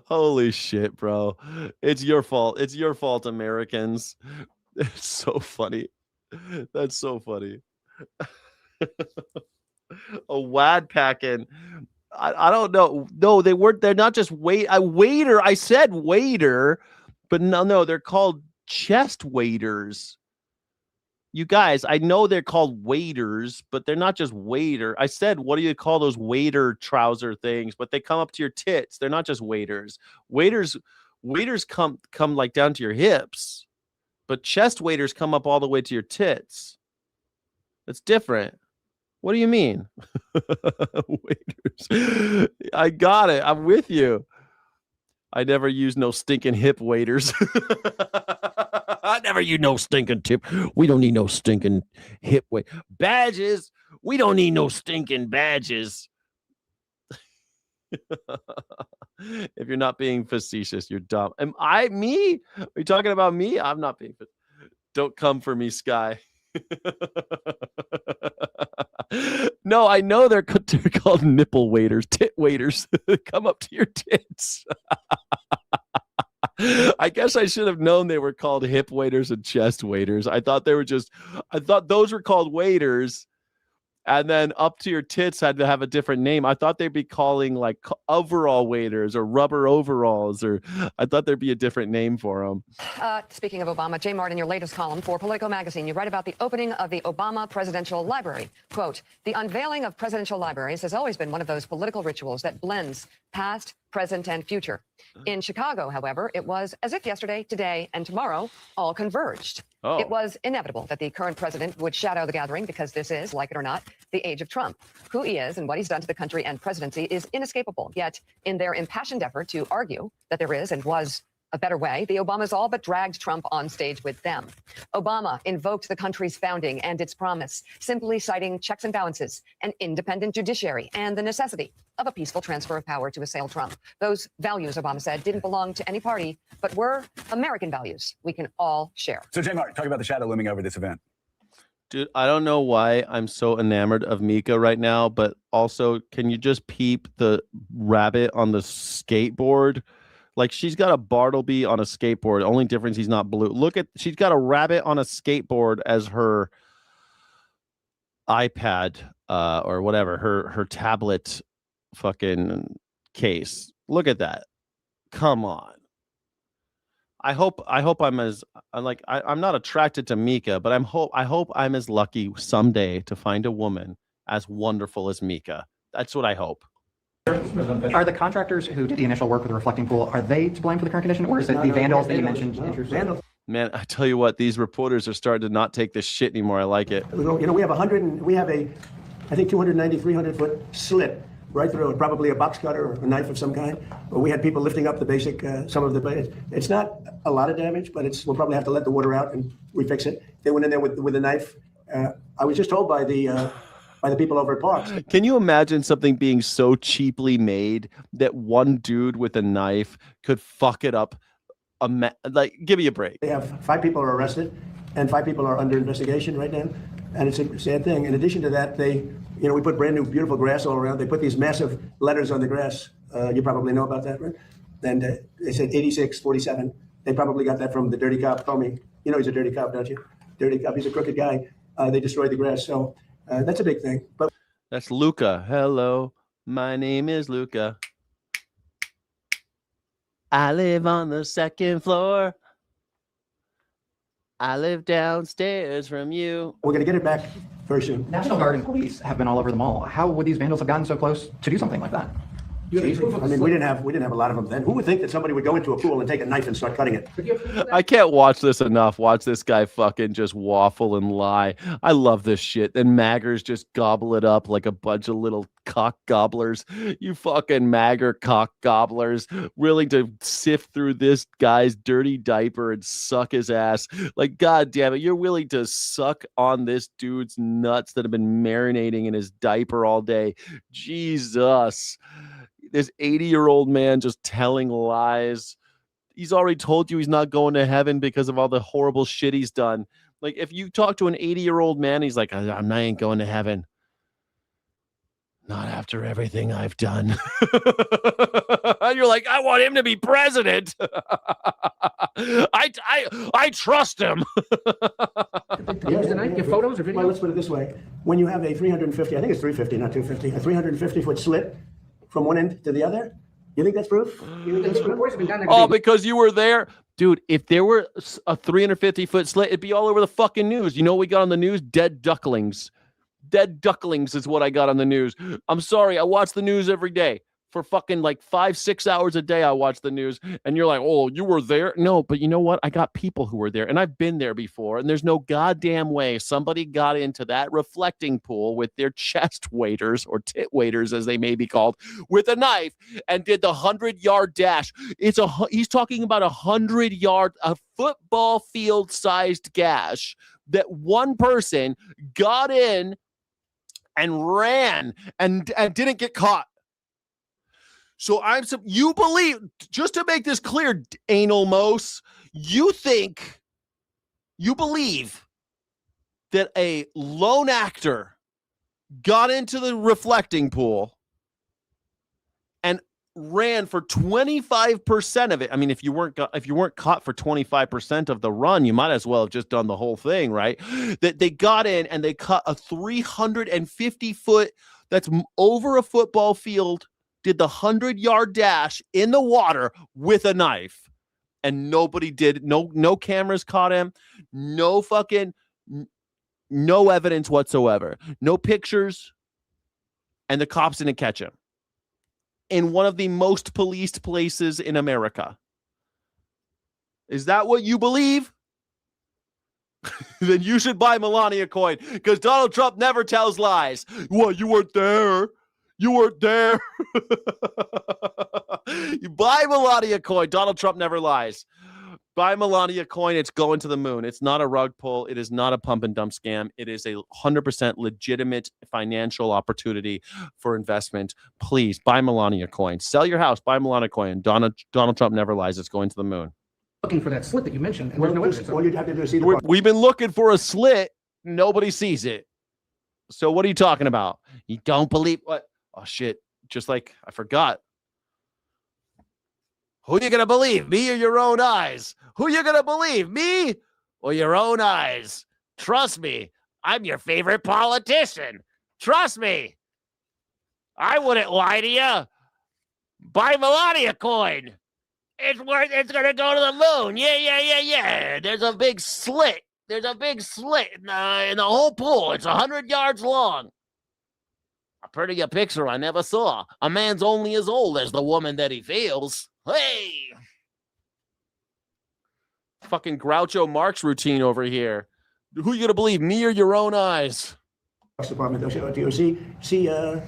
Holy shit, bro. It's your fault. It's your fault, Americans. It's so funny. That's so funny. A wad packing. I don't know. No, they weren't. They're not just a waiter. I said waiter, but no, they're called chest waders. You guys, I know they're called waders, but they're not just waiter. I said, what do you call those waiter trouser things? But they come up to your tits. They're not just waders. Waders come like down to your hips, but chest waders come up all the way to your tits. It's different. What do you mean? Waders. I got it. I'm with you. I never use no stinking hip waders. I never use no stinking tip. We don't need no stinking hip weight badges. We don't need no stinking badges. If you're not being facetious, you're dumb. Am I me? Are you talking about me? I'm not being facetious. Don't come for me, Sky. No, I know they're called nipple waiters, tit waiters. Come up to your tits. I guess I should have known they were called hip waiters and chest waiters. I thought those were called waiters. And then up to your tits had to have a different name. I thought they'd be calling like overall waiters or rubber overalls, or I thought there'd be a different name for them. Speaking of Obama, Jay Martin, your latest column for Politico magazine, you write about the opening of the Obama Presidential Library. Quote, the unveiling of presidential libraries has always been one of those political rituals that blends past, present, and future. In Chicago, however, it was as if yesterday, today, and tomorrow all converged. Oh. It was inevitable that the current president would shadow the gathering because this is, like it or not, the age of Trump. Who he is and what he's done to the country and presidency is inescapable. Yet, in their impassioned effort to argue that there is and was a better way, the Obamas all but dragged Trump on stage with them. Obama invoked the country's founding and its promise, simply citing checks and balances, an independent judiciary, and the necessity of a peaceful transfer of power to assail Trump. Those values, Obama said, didn't belong to any party, but were American values we can all share. So, Jay Martin, talk about the shadow looming over this event. Dude, I don't know why I'm so enamored of Mika right now, but also, can you just peep the rabbit on the skateboard? Like, she's got a Bartleby on a skateboard. Only difference, he's not blue. She's got a rabbit on a skateboard as her iPad or whatever, her tablet fucking case. Look at that. Come on. I hope I'm as I'm not attracted to Mika, but I hope I'm as lucky someday to find a woman as wonderful as Mika. That's what I hope. Are the contractors who did the initial work with the reflecting pool, are they to blame for the current condition, or is it the vandals that you mentioned? Vandals. Man, I tell you what, these reporters are starting to not take this shit anymore. I like it. We have I think 290, 300 foot slit right through it, probably a box cutter or a knife of some kind. But we had people lifting up the basic, some of the, it's not a lot of damage, but we'll probably have to let the water out and refix it. They went in there with a knife. I was just told by the people over at Parks. Can you imagine something being so cheaply made that one dude with a knife could fuck it up? Give me a break. They have 5 people are arrested and 5 people are under investigation right now. And it's a sad thing. In addition to that, we put brand new, beautiful grass all around. They put these massive letters on the grass. You probably know about that, right? And they said 8647. They probably got that from the dirty cop, Tommy. You know he's a dirty cop, don't you? Dirty cop. He's a crooked guy. They destroyed the grass. So that's a big thing. But that's Luca. Hello, my name is Luca. I live on the 2nd floor. I live downstairs from you. We're going to get it back very soon. National Guard and police have been all over the mall. How would these vandals have gotten so close to do something like that? I mean, we didn't have a lot of them then. Who would think that somebody would go into a pool and take a knife and start cutting it? I can't watch this enough. Watch this guy fucking just waffle and lie. I love this shit. Then maggers just gobble it up like a bunch of little cock gobblers. You fucking magger cock gobblers willing to sift through this guy's dirty diaper and suck his ass. Like, God damn it, you're willing to suck on this dude's nuts that have been marinating in his diaper all day. Jesus. This 80-year-old man just telling lies. He's already told you he's not going to heaven because of all the horrible shit he's done. Like, if you talk to an 80-year-old man, he's like, I ain't going to heaven. Not after everything I've done. You're like, I want him to be president. I trust him. Get photos or videos? Well, let's put it this way. When you have a 350, I think it's 350, not 250, a 350-foot slit from one end to the other, you think that's proof? Oh, because you were there? Dude, if there were a 350-foot slit, it'd be all over the fucking news. You know what we got on the news? Dead ducklings. Dead ducklings is what I got on the news. I'm sorry, I watch the news every day. for fucking like 5-6 hours a day. I watch the news and you're like, oh, you were there? No, but you know what? I got people who were there and I've been there before. And there's no goddamn way somebody got into that reflecting pool with their chest waders or tit waders, as they may be called, with a knife and did the 100-yard dash. He's talking about 100-yard, a football field sized gash that one person got in and ran and didn't get caught. So you believe, just to make this clear, Anal Mose, you believe that a lone actor got into the reflecting pool and ran for 25% of it. I mean, if you weren't caught for 25% of the run, you might as well have just done the whole thing, right? That they got in and they cut a 350-foot, that's over a football field, did the 100-yard dash in the water with a knife, and nobody did. No cameras caught him. No evidence whatsoever. No pictures, and the cops didn't catch him. In one of the most policed places in America. Is that what you believe? Then you should buy Melania coin, because Donald Trump never tells lies. Well, you weren't there. You weren't there. You buy Melania coin. Donald Trump never lies. Buy Melania coin. It's going to the moon. It's not a rug pull. It is not a pump and dump scam. It is a 100% legitimate financial opportunity for investment. Please buy Melania coin. Sell your house. Buy Melania coin. Donald Trump never lies. It's going to the moon. Looking for that slit that you mentioned, and there's no evidence. All you'd have to do is see We've been looking for a slit. Nobody sees it. So what are you talking about? You don't believe what? Oh, shit. Just like I forgot. Who are you going to believe? Me or your own eyes? Who are you going to believe? Me or your own eyes? Trust me. I'm your favorite politician. Trust me. I wouldn't lie to you. Buy Melania coin. It's going to go to the moon. Yeah. There's a big slit. There's a big slit in the whole pool. It's 100 yards long. A prettier picture I never saw. A man's only as old as the woman that he feels. Hey! Fucking Groucho Marx routine over here. Who you gonna believe, me or your own eyes? Department, they'll see the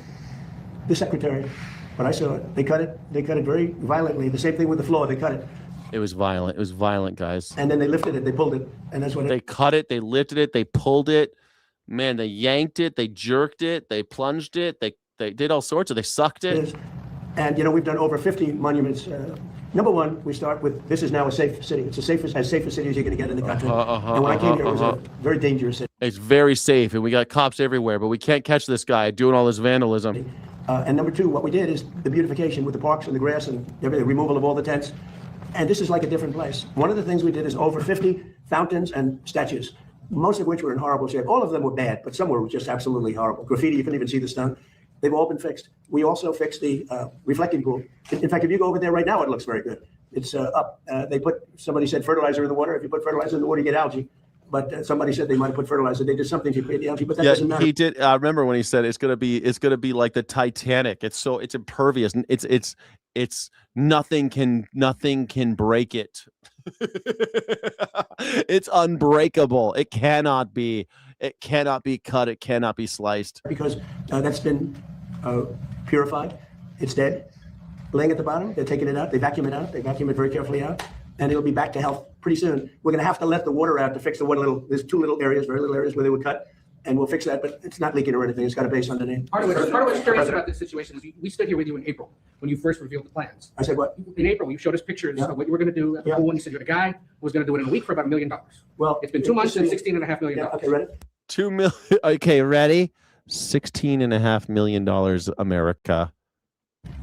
secretary. When I saw it, they cut it very violently. The same thing with the floor, they cut it. It was violent. It was violent, guys. And then they lifted it, they pulled it, and that's what they cut it, they lifted it, they pulled it. Man, they yanked it, they jerked it, they plunged it, they did all sorts of, they sucked it. And, we've done over 50 monuments. Number one, we start with, this is now a safe city. It's as safe a city as you're going to get in the country. And when I came here, it was a very dangerous city. It's very safe, and we got cops everywhere, but we can't catch this guy doing all this vandalism. And number two, what we did is the beautification with the parks and the grass and everything, removal of all the tents. And this is like a different place. One of the things we did is over 50 fountains and statues, most of which were in horrible shape. All of them were bad, but some were just absolutely horrible. Graffiti, you couldn't even see the stone. They've all been fixed. We also fixed the reflecting pool. In fact, if you go over there right now, it looks very good. It's up. Somebody said fertilizer in the water. If you put fertilizer in the water, you get algae. But somebody said they might have put fertilizer. They did something to create the algae, but that doesn't matter. He did. I remember when he said it's gonna be like the Titanic. It's impervious. It's nothing can break it. It's unbreakable. It cannot be cut. It cannot be sliced. Because that's been purified. It's dead. Laying at the bottom, they're taking it out. They vacuum it out. They vacuum it very carefully out. And it'll be back to health pretty soon. We're going to have to let the water out to fix there's two little areas, very little areas where they would cut. And we'll fix that, but it's not leaking or anything. It's got a base underneath. Part of what's curious about this situation is we stood here with you in April when you first revealed the plans. I said what? In April, you showed us pictures of what you were going to do at the pool, and you said you had a guy who was going to do it in a week for about $1 million. Well, it's been 2 months and $16.5 million. Okay, ready? 2 million. Okay, ready? $16.5 million, America.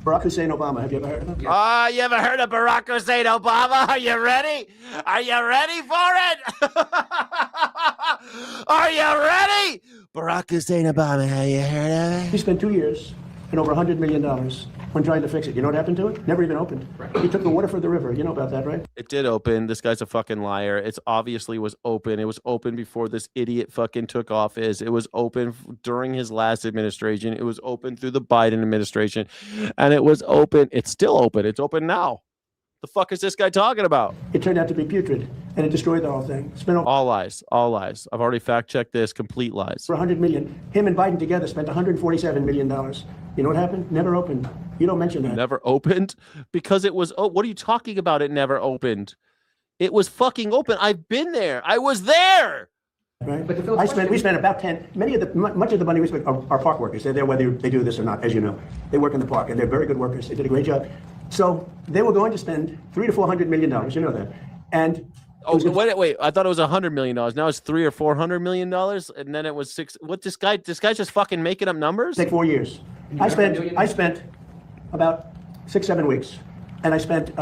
Barack Hussein Obama. Have you ever heard of him? You ever heard of Barack Hussein Obama? Are you ready? Are you ready for it? Are you ready? Barack Hussein Obama, have you heard of it? He spent 2 years and over $100 million when trying to fix it. You know what happened to it? Never even opened. He took the water for the river. You know about that, right? It did open. This guy's a fucking liar. It's obviously was open. It was open before this idiot fucking took office. It was open during his last administration. It was open through the Biden administration. And it was open. It's still open. It's open now. The fuck is this guy talking about? It turned out to be putrid, and it destroyed the whole thing. Spent over All lies. All lies. I've already fact checked this. Complete lies. $100 million. Him and Biden together spent $147 million. You know what happened? Never opened. You don't mention that. Never opened? Because it was, oh, what are you talking about? It never opened. It was fucking open. I've been there. I was there. Right? But we spent about 10, much of the money we spent are park workers. They're there whether they do this or not, as you know. They work in the park, and they're very good workers. They did a great job. So they were going to spend $300 to $400 million. You know that. And wait! I thought it was $100 million. Now it's $300 or $400 million, and then it was six. What this guy's just fucking making up numbers. Take 4 years. I spent about 6-7 weeks, and I spent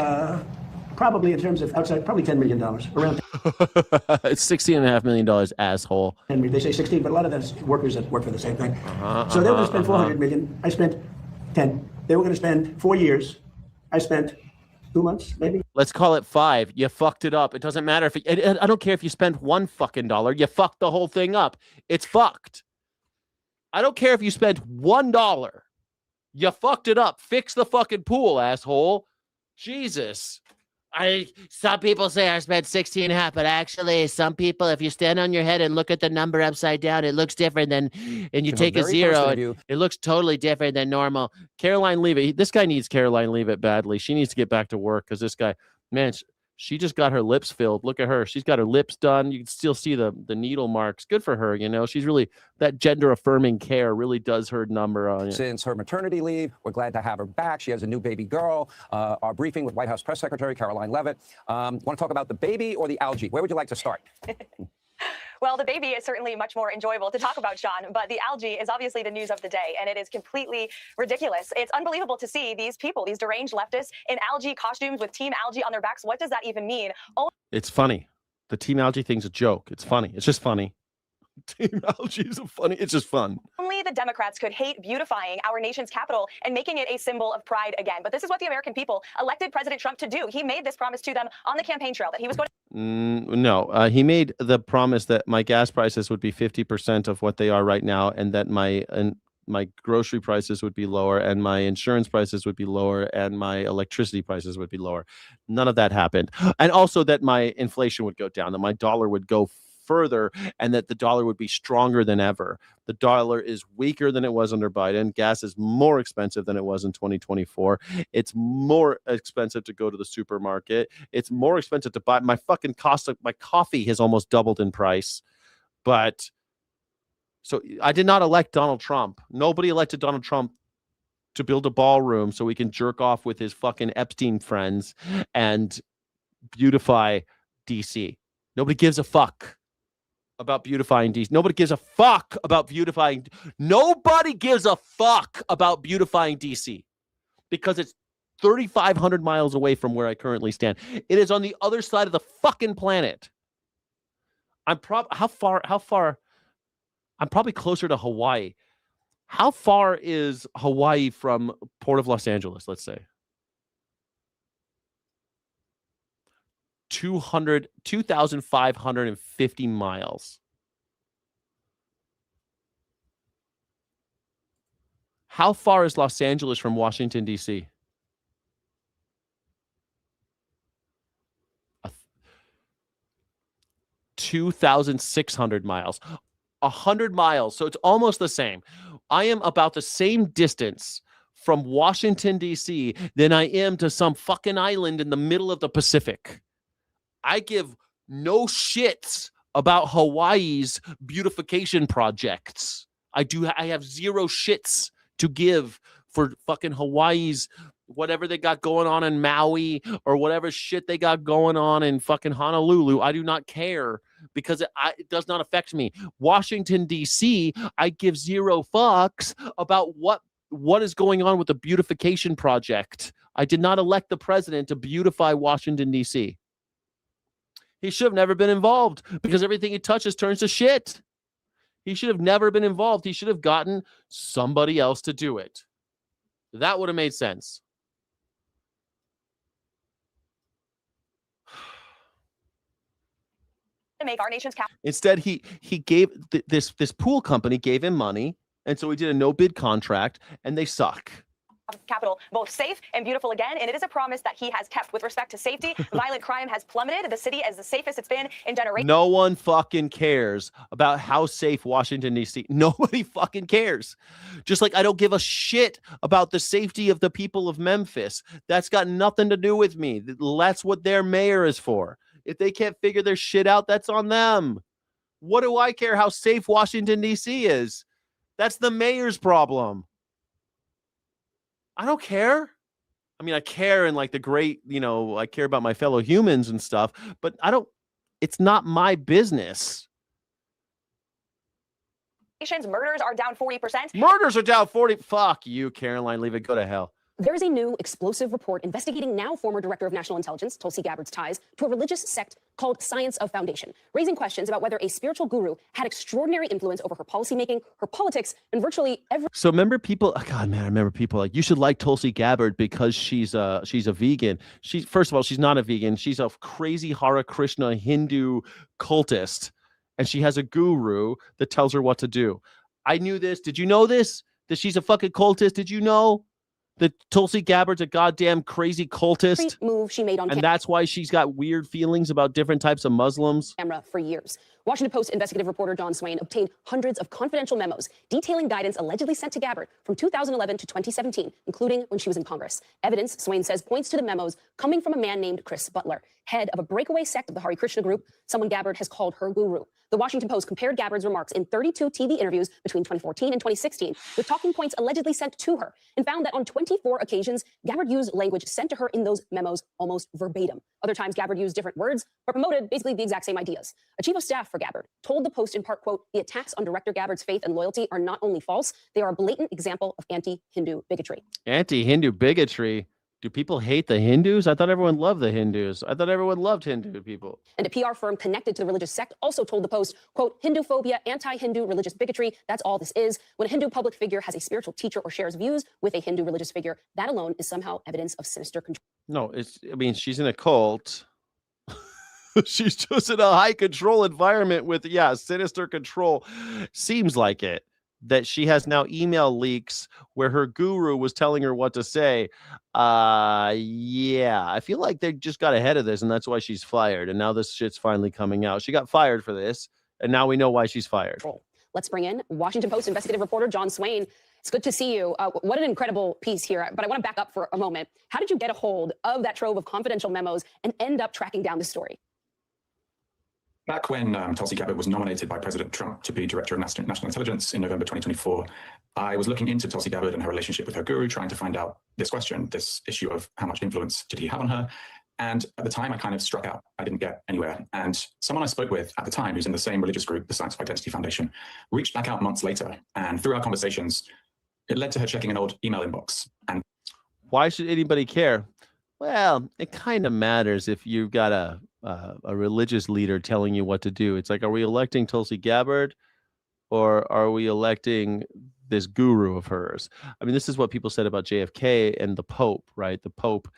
probably in terms of outside probably $10 million around. It's $16.5 million, asshole. And they say 16, but a lot of that's workers that work for the same thing. So they were going to spend $400 million. I spent 10. They were going to spend 4 years. I spent 2 months, maybe. Let's call it 5. You fucked it up. It doesn't matter if I don't care if you spent $1 fucking dollar. You fucked the whole thing up. It's fucked. I don't care if you spent $1. You fucked it up. Fix the fucking pool, asshole. Jesus. Some people say I spent 16.5, but actually some people, if you stand on your head and look at the number upside down, it looks different than, and you take a 0, and it looks totally different than normal. Caroline Leavitt, this guy needs Caroline Leavitt badly. She needs to get back to work because this guy, man, she just got her lips filled. Look at her. She's got her lips done. You can still see the needle marks. Good for her. You know, she's really, that gender affirming care really does her number on it. Since her maternity leave, we're glad to have her back. She has a new baby girl. Our briefing with White House Press Secretary Caroline Leavitt. Want to talk about the baby or the algae? Where would you like to start? Well, the baby is certainly much more enjoyable to talk about, Sean, but the algae is obviously the news of the day, and it is completely ridiculous. It's unbelievable to see these people, these deranged leftists, in algae costumes with Team Algae on their backs. What does that even mean? It's funny. The Team Algae thing's a joke. It's funny. It's just funny. Team Algae is funny. It's just fun. Only the Democrats could hate beautifying our nation's capital and making it a symbol of pride again. But this is what the American people elected President Trump to do. He made this promise to them on the campaign trail that he was going to. No, he made the promise that my gas prices would be 50% of what they are right now, and that my grocery prices would be lower, and my insurance prices would be lower, and my electricity prices would be lower. None of that happened. And also that my inflation would go down, that my dollar would go further, and that the dollar would be stronger than ever. The dollar is weaker than it was under Biden. Gas is more expensive than it was in 2024. It's more expensive to go to the supermarket. It's more expensive to buy. My fucking cost of my coffee has almost doubled in price. But so I did not elect Donald Trump. Nobody elected Donald Trump to build a ballroom so we can jerk off with his fucking Epstein friends and beautify DC. Nobody gives a fuck about beautifying DC. Nobody gives a fuck about beautifying. Nobody gives a fuck about beautifying DC because it's 3,500 miles away from where I currently stand. It is on the other side of the fucking planet. How far? I'm probably closer to Hawaii. How far is Hawaii from Port of Los Angeles, let's say? 2,550 miles. How far is Los Angeles from Washington, D.C.? 2,600 miles. 100 miles. So it's almost the same. I am about the same distance from Washington, D.C. than I am to some fucking island in the middle of the Pacific. I give no shits about Hawaii's beautification projects. I have zero shits to give for fucking Hawaii's whatever they got going on in Maui or whatever shit they got going on in fucking Honolulu. I do not care because it does not affect me. Washington, D.C., I give zero fucks about what is going on with the beautification project. I did not elect the president to beautify Washington, D.C. He should have never been involved because everything he touches turns to shit. He should have never been involved. He should have gotten somebody else to do it. That would have made sense. To make our nation's capital. Instead, he gave this pool company gave him money, and so he did a no bid contract, and they suck. Capital both safe and beautiful again, and it is a promise that he has kept with respect to safety. Violent crime has plummeted. The city is the safest it's been in generations. No one fucking cares about how safe Washington, D.C. Nobody fucking cares. Just like I don't give a shit about the safety of the people of Memphis. That's got nothing to do with me. That's what their mayor is for. If they can't figure their shit out, that's on them. What do I care how safe Washington, D.C. is? That's the mayor's problem. I don't care. I mean, I care in like the great, I care about my fellow humans and stuff, but it's not my business. Murders are down 40%. Murders are down 40. Fuck you, Caroline. Leave it. Go to hell. There is a new explosive report investigating now former Director of National Intelligence, Tulsi Gabbard's ties to a religious sect called Science of Foundation, raising questions about whether a spiritual guru had extraordinary influence over her policymaking, her politics, and virtually every... So remember people, I remember people like, you should like Tulsi Gabbard because she's a vegan. First of all, she's not a vegan. She's a crazy Hare Krishna Hindu cultist, and she has a guru that tells her what to do. I knew this. Did you know this? That she's a fucking cultist? Did you know? That Tulsi Gabbard's a goddamn crazy cultist move she made on and that's why she's got weird feelings about different types of Muslims. Camera for years. Washington Post investigative reporter John Swain obtained hundreds of confidential memos detailing guidance allegedly sent to Gabbard from 2011 to 2017, including when she was in Congress. Evidence, Swain says, points to the memos coming from a man named Chris Butler, head of a breakaway sect of the Hare Krishna group, someone Gabbard has called her guru. The Washington Post compared Gabbard's remarks in 32 TV interviews between 2014 and 2016 with talking points allegedly sent to her and found that on 24 occasions, Gabbard used language sent to her in those memos almost verbatim. Other times, Gabbard used different words, but promoted basically the exact same ideas. A chief of staff for Gabbard told the Post in part, quote, the attacks on Director Gabbard's faith and loyalty are not only false, they are a blatant example of anti-Hindu bigotry. Anti-Hindu bigotry? Do people hate the Hindus? I thought everyone loved the Hindus. I thought everyone loved Hindu people. And a PR firm connected to the religious sect also told the Post, quote, Hinduphobia, anti-Hindu religious bigotry, that's all this is. When a Hindu public figure has a spiritual teacher or shares views with a Hindu religious figure, that alone is somehow evidence of sinister control. No, she's in a cult. She's just in a high control environment with, sinister control. Seems like it. That she has now email leaks where her guru was telling her what to say. I feel like they just got ahead of this and that's why she's fired. And now this shit's finally coming out. She got fired for this and now we know why she's fired. Let's bring in Washington Post investigative reporter John Swain. It's good to see you. What an incredible piece here. But I want to back up for a moment. How did you get a hold of that trove of confidential memos and end up tracking down this story? Back when Tulsi Gabbard was nominated by President Trump to be Director of National Intelligence in November 2024, I was looking into Tulsi Gabbard and her relationship with her guru, trying to find out this question, this issue of how much influence did he have on her? And at the time, I kind of struck out. I didn't get anywhere. And someone I spoke with at the time, who's in the same religious group, the Science of Identity Foundation, reached back out months later. And through our conversations, it led to her checking an old email inbox. And why should anybody care? Well, it kind of matters if you've got a religious leader telling you what to do. It's like, are we electing Tulsi Gabbard or are we electing this guru of hers? I mean, this is what people said about JFK and the Pope, right? The Pope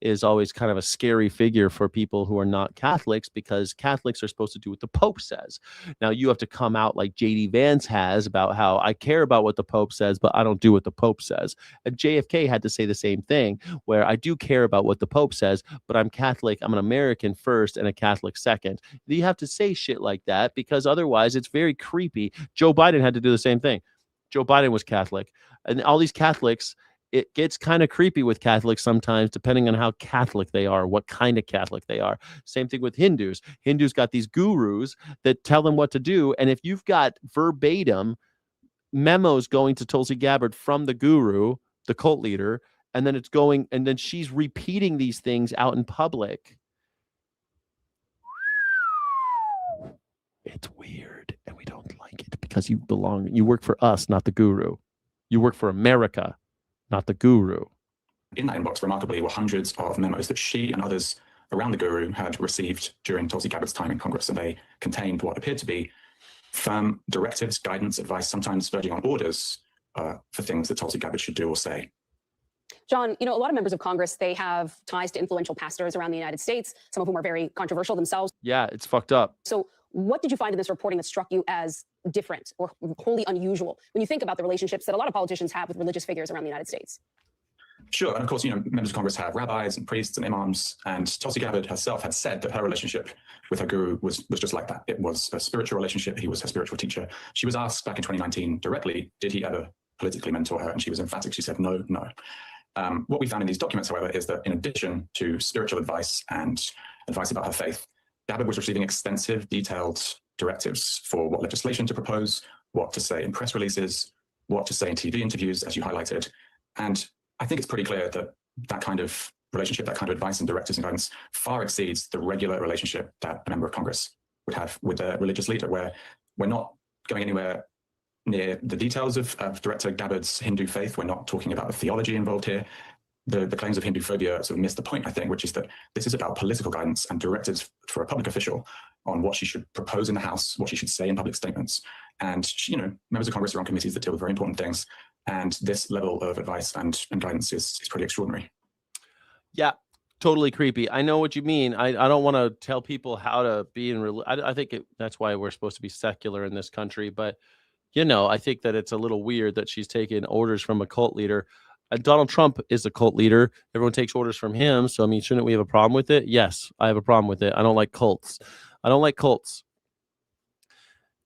is always kind of a scary figure for people who are not Catholics because Catholics are supposed to do what the Pope says. Now, you have to come out like J.D. Vance has about how I care about what the Pope says, but I don't do what the Pope says. And JFK had to say the same thing, where I do care about what the Pope says, but I'm Catholic, I'm an American first and a Catholic second. You have to say shit like that because otherwise it's very creepy. Joe Biden had to do the same thing. Joe Biden was Catholic. And all these Catholics, it gets kind of creepy with Catholics sometimes, depending on how Catholic they are, what kind of Catholic they are. Same thing with Hindus. Hindus got these gurus that tell them what to do. And if you've got verbatim memos going to Tulsi Gabbard from the guru, the cult leader, and then it's going, and then she's repeating these things out in public. It's weird, and we don't like it because you work for us, not the guru. You work for America, not the guru. in that inbox, remarkably, were hundreds of memos that she and others around the guru had received during Tulsi Gabbard's time in Congress, and they contained what appeared to be firm directives, guidance, advice, sometimes verging on orders for things that Tulsi Gabbard should do or say. John, a lot of members of Congress, they have ties to influential pastors around the United States, some of whom are very controversial themselves. Yeah, it's fucked up. So what did you find in this reporting that struck you as different or wholly unusual when you think about the relationships that a lot of politicians have with religious figures around the United States? Sure, and of course, members of Congress have rabbis and priests and imams, and Tulsi Gabbard herself had said that her relationship with her guru was just like that. It was a spiritual relationship. He was her spiritual teacher. She was asked back in 2019 directly, did he ever politically mentor her? And she was emphatic. She said, no. What we found in these documents, however, is that in addition to spiritual advice and advice about her faith, Gabbard was receiving extensive, detailed directives for what legislation to propose, what to say in press releases, what to say in TV interviews, as you highlighted. And I think it's pretty clear that that kind of relationship, that kind of advice and directives and guidance far exceeds the regular relationship that a member of Congress would have with a religious leader, where we're not going anywhere near the details of Director Gabbard's Hindu faith. We're not talking about the theology involved here. The claims of Hindu phobia sort of miss the point, I think, which is that this is about political guidance and directives for a public official on what she should propose in the House, what she should say in public statements. And, members of Congress are on committees that deal with very important things. And this level of advice and guidance is pretty extraordinary. Yeah, totally creepy. I know what you mean. I don't want to tell people how to be in I think that's why we're supposed to be secular in this country. But, I think that it's a little weird that she's taking orders from a cult leader. Donald Trump is a cult leader. Everyone takes orders from him. So, shouldn't we have a problem with it? Yes, I have a problem with it. I don't like cults.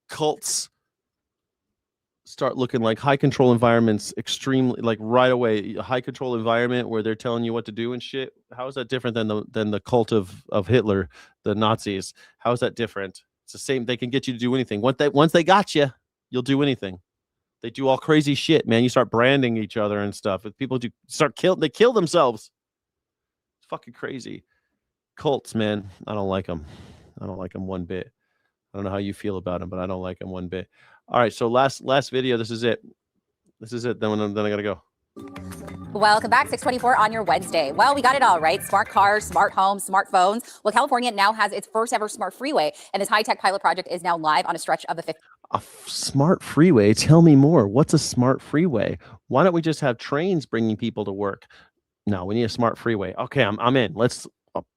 Cults start looking like high control environments, extremely, like right away, a high control environment where they're telling you what to do and shit. How is that different than the cult of Hitler, the Nazis? How is that different? It's the same. They can get you to do anything. Once they got you, you'll do anything. They do all crazy shit, man. You start branding each other and stuff. If people they kill themselves. It's fucking crazy. Cults, man. I don't like them. I don't like them one bit. I don't know how you feel about them, but I don't like them one bit. All right, so last video. This is it. Then I gotta go. Welcome back, 624 on your Wednesday. Well, we got it all, right? Smart cars, smart homes, smartphones. Well, California now has its first ever smart freeway, and this high-tech pilot project is now live on a stretch of the 50. A smart freeway? Tell me more. What's a smart freeway? Why don't we just have trains bringing people to work? No, we need a smart freeway. Okay, I'm in. Let's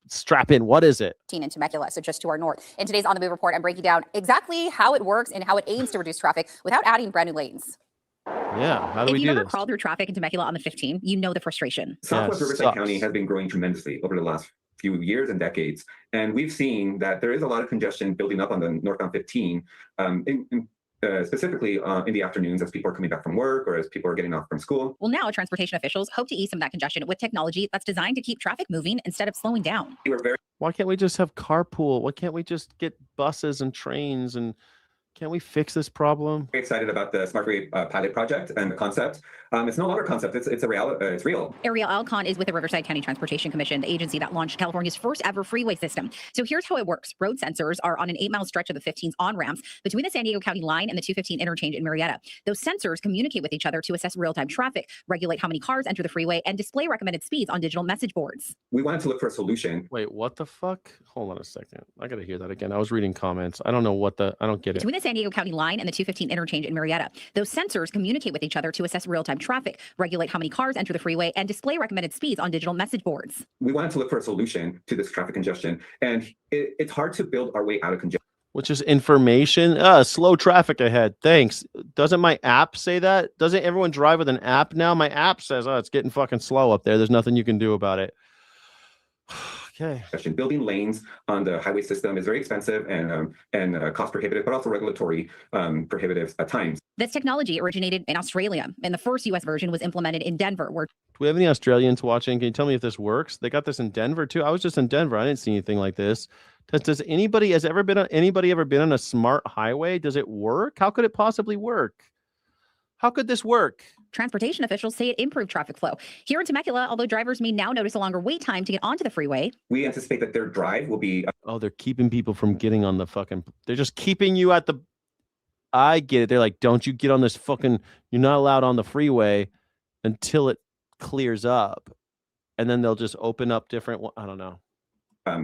strap in. What is it? In Temecula, so just to our north. In today's On the Move report, I'm breaking down exactly how it works and how it aims to reduce traffic without adding brand new lanes. Yeah, how do we do this? If you've ever crawled through traffic in Temecula on the 15, you know the frustration. Southwest Riverside County has been growing tremendously over the last few years and decades. And we've seen that there is a lot of congestion building up on the northbound 15, specifically in the afternoons as people are coming back from work or as people are getting off from school. Well, now transportation officials hope to ease some of that congestion with technology that's designed to keep traffic moving instead of slowing down. Why can't we just have carpool? Why can't we just get buses and trains and Can we fix this problem? Very excited about the Smart Freeway pilot project and the concept. It's no longer a concept; it's a reality. It's real. Ariel Alcon is with the Riverside County Transportation Commission, the agency that launched California's first ever freeway system. So here's how it works: road sensors are on an 8-mile stretch of the 15's on ramps between the San Diego County line and the 215 interchange in Murrieta. Those sensors communicate with each other to assess real-time traffic, regulate how many cars enter the freeway, and display recommended speeds on digital message boards. We wanted to look for a solution. Wait, what the fuck? Hold on a second. I gotta hear that again. I was reading comments. I don't know what the. I don't get it. Between the San Diego County line and the 215 interchange in Murrieta, those sensors communicate with each other to assess real-time traffic, regulate how many cars enter the freeway, and display recommended speeds on digital message boards. We wanted to look for a solution to this traffic congestion, and it's hard to build our way out of congestion. Which is information. Slow traffic ahead. Thanks. Doesn't my app say that? Doesn't everyone drive with an app now? My app says, oh, it's getting fucking slow up there. There's nothing you can do about it. Okay. Building lanes on the highway system is very expensive and cost prohibitive, but also regulatory prohibitive at times. This technology originated in Australia, and the first U.S. version was implemented in Denver, where. Do we have any Australians watching? Can you tell me if this works? They got this in Denver too. I was just in Denver. I didn't see anything like this. Has anybody ever been on a smart highway? Does it work? How could it possibly work? How could this work? Transportation officials say it improved traffic flow. Here in Temecula, although drivers may now notice a longer wait time to get onto the freeway. We anticipate that their drive will be. Oh, they're keeping people from getting on the fucking. They're just keeping you at the. I get it. They're like, don't you get on this fucking. You're not allowed on the freeway until it clears up. And then they'll just open up different. I don't know.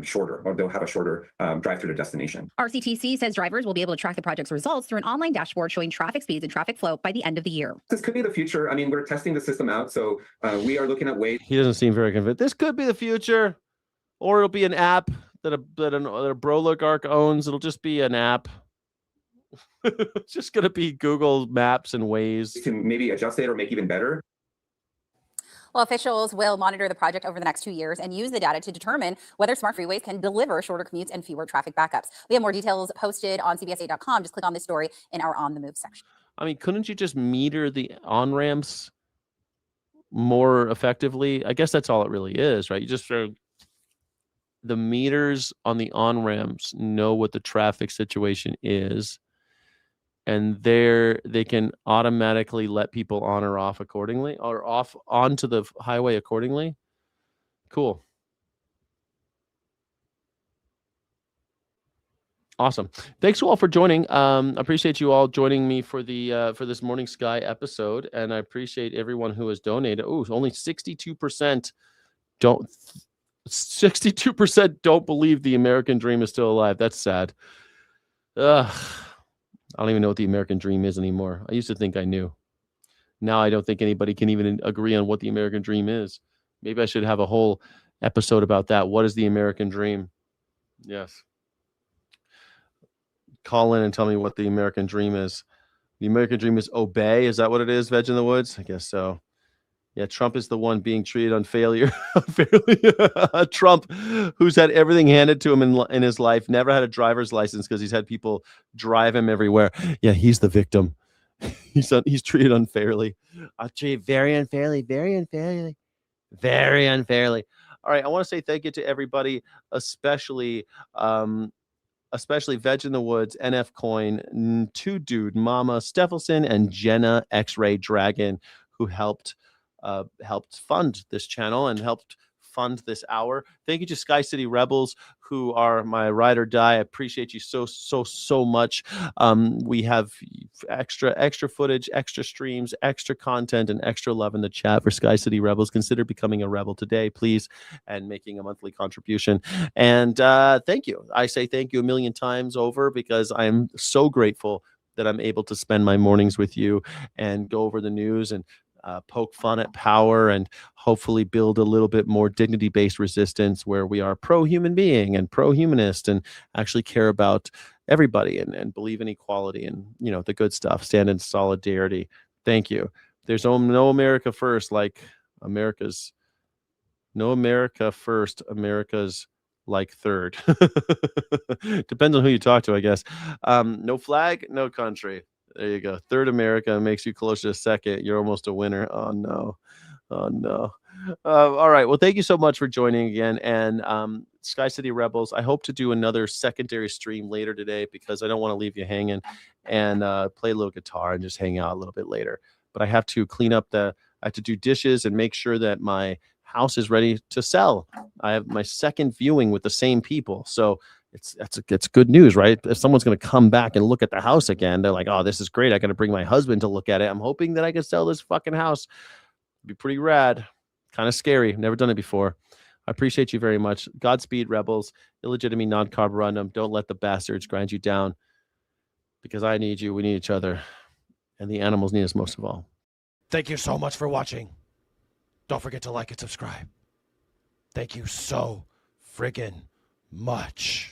shorter, or they'll have a shorter drive to their destination. RCTC says drivers will be able to track the project's results through an online dashboard showing traffic speeds and traffic flow by the end of the year. This could be the future. I mean, we're testing the system out, so we are looking at ways. He doesn't seem very convinced. This could be the future, or it'll be an app that a Broligarch owns. It'll just be an app. It's just going to be Google Maps and Waze. You can maybe adjust it or make even better. Well, officials will monitor the project over the next 2 years and use the data to determine whether smart freeways can deliver shorter commutes and fewer traffic backups. We have more details posted on CBS8.com. Just click on this story in our On the Move section. I mean, couldn't you just meter the on-ramps more effectively? I guess that's all it really is, right? You just the meters on the on-ramps know what the traffic situation is, and they can automatically let people on or off accordingly, or off onto the highway accordingly. Cool. Awesome. Thanks to all for joining. Appreciate you all joining me for the for this Morning Sky episode, and I appreciate everyone who has donated. Oh, only 62% don't 62% don't believe the American dream is still alive. That's sad. I don't even know what the American dream is anymore. I used to think I knew. Now I don't think anybody can even agree on what the American dream is. Maybe I should have a whole episode about that. What is the American dream? Yes. Call in and tell me what the American dream is. The American dream is obey. Is that what it is, Veg in the Woods? I guess so. Yeah, Trump is the one being treated unfairly. Trump, who's had everything handed to him in his life, never had a driver's license because he's had people drive him everywhere. Yeah, he's the victim. He's treated unfairly. Treated very unfairly, very unfairly, very unfairly. All right, I want to say thank you to everybody, especially Veg in the Woods, NF Coin, Two Dude, Mama, Steffelson, and Jenna X-Ray Dragon, who helped fund this channel and helped fund this hour. Thank you to Sky City Rebels, who are my ride or die. I appreciate you so much. We have extra footage, extra streams, extra content, and extra love in the chat for Sky City Rebels. Consider becoming a rebel today, please, and making a monthly contribution. And thank you. I say thank you a million times over because I am so grateful that I'm able to spend my mornings with you and go over the news and poke fun at power and hopefully build a little bit more dignity-based resistance where we are pro-human being and pro-humanist and actually care about everybody and believe in equality and, you know, the good stuff, stand in solidarity. Thank you. There's no America first like America's. No America first, America's like third. Depends on who you talk to, I guess. No flag, no country. There you go. Third America makes you closer to second. You're almost a winner. Oh, no. Oh, no. All right. Well, thank you so much for joining again. And Sky City Rebels, I hope to do another secondary stream later today because I don't want to leave you hanging and play a little guitar and just hang out a little bit later. But I have to clean up I have to do dishes and make sure that my house is ready to sell. I have my second viewing with the same people. So it's good news, right? If someone's going to come back and look at the house again, they're like, oh, this is great. I got to bring my husband to look at it. I'm hoping that I can sell this fucking house. It'd be pretty rad. Kind of scary. Never done it before. I appreciate you very much. Godspeed, Rebels. Illegitimate non-carborundum. Don't let the bastards grind you down because I need you. We need each other. And the animals need us most of all. Thank you so much for watching. Don't forget to like and subscribe. Thank you so friggin' much.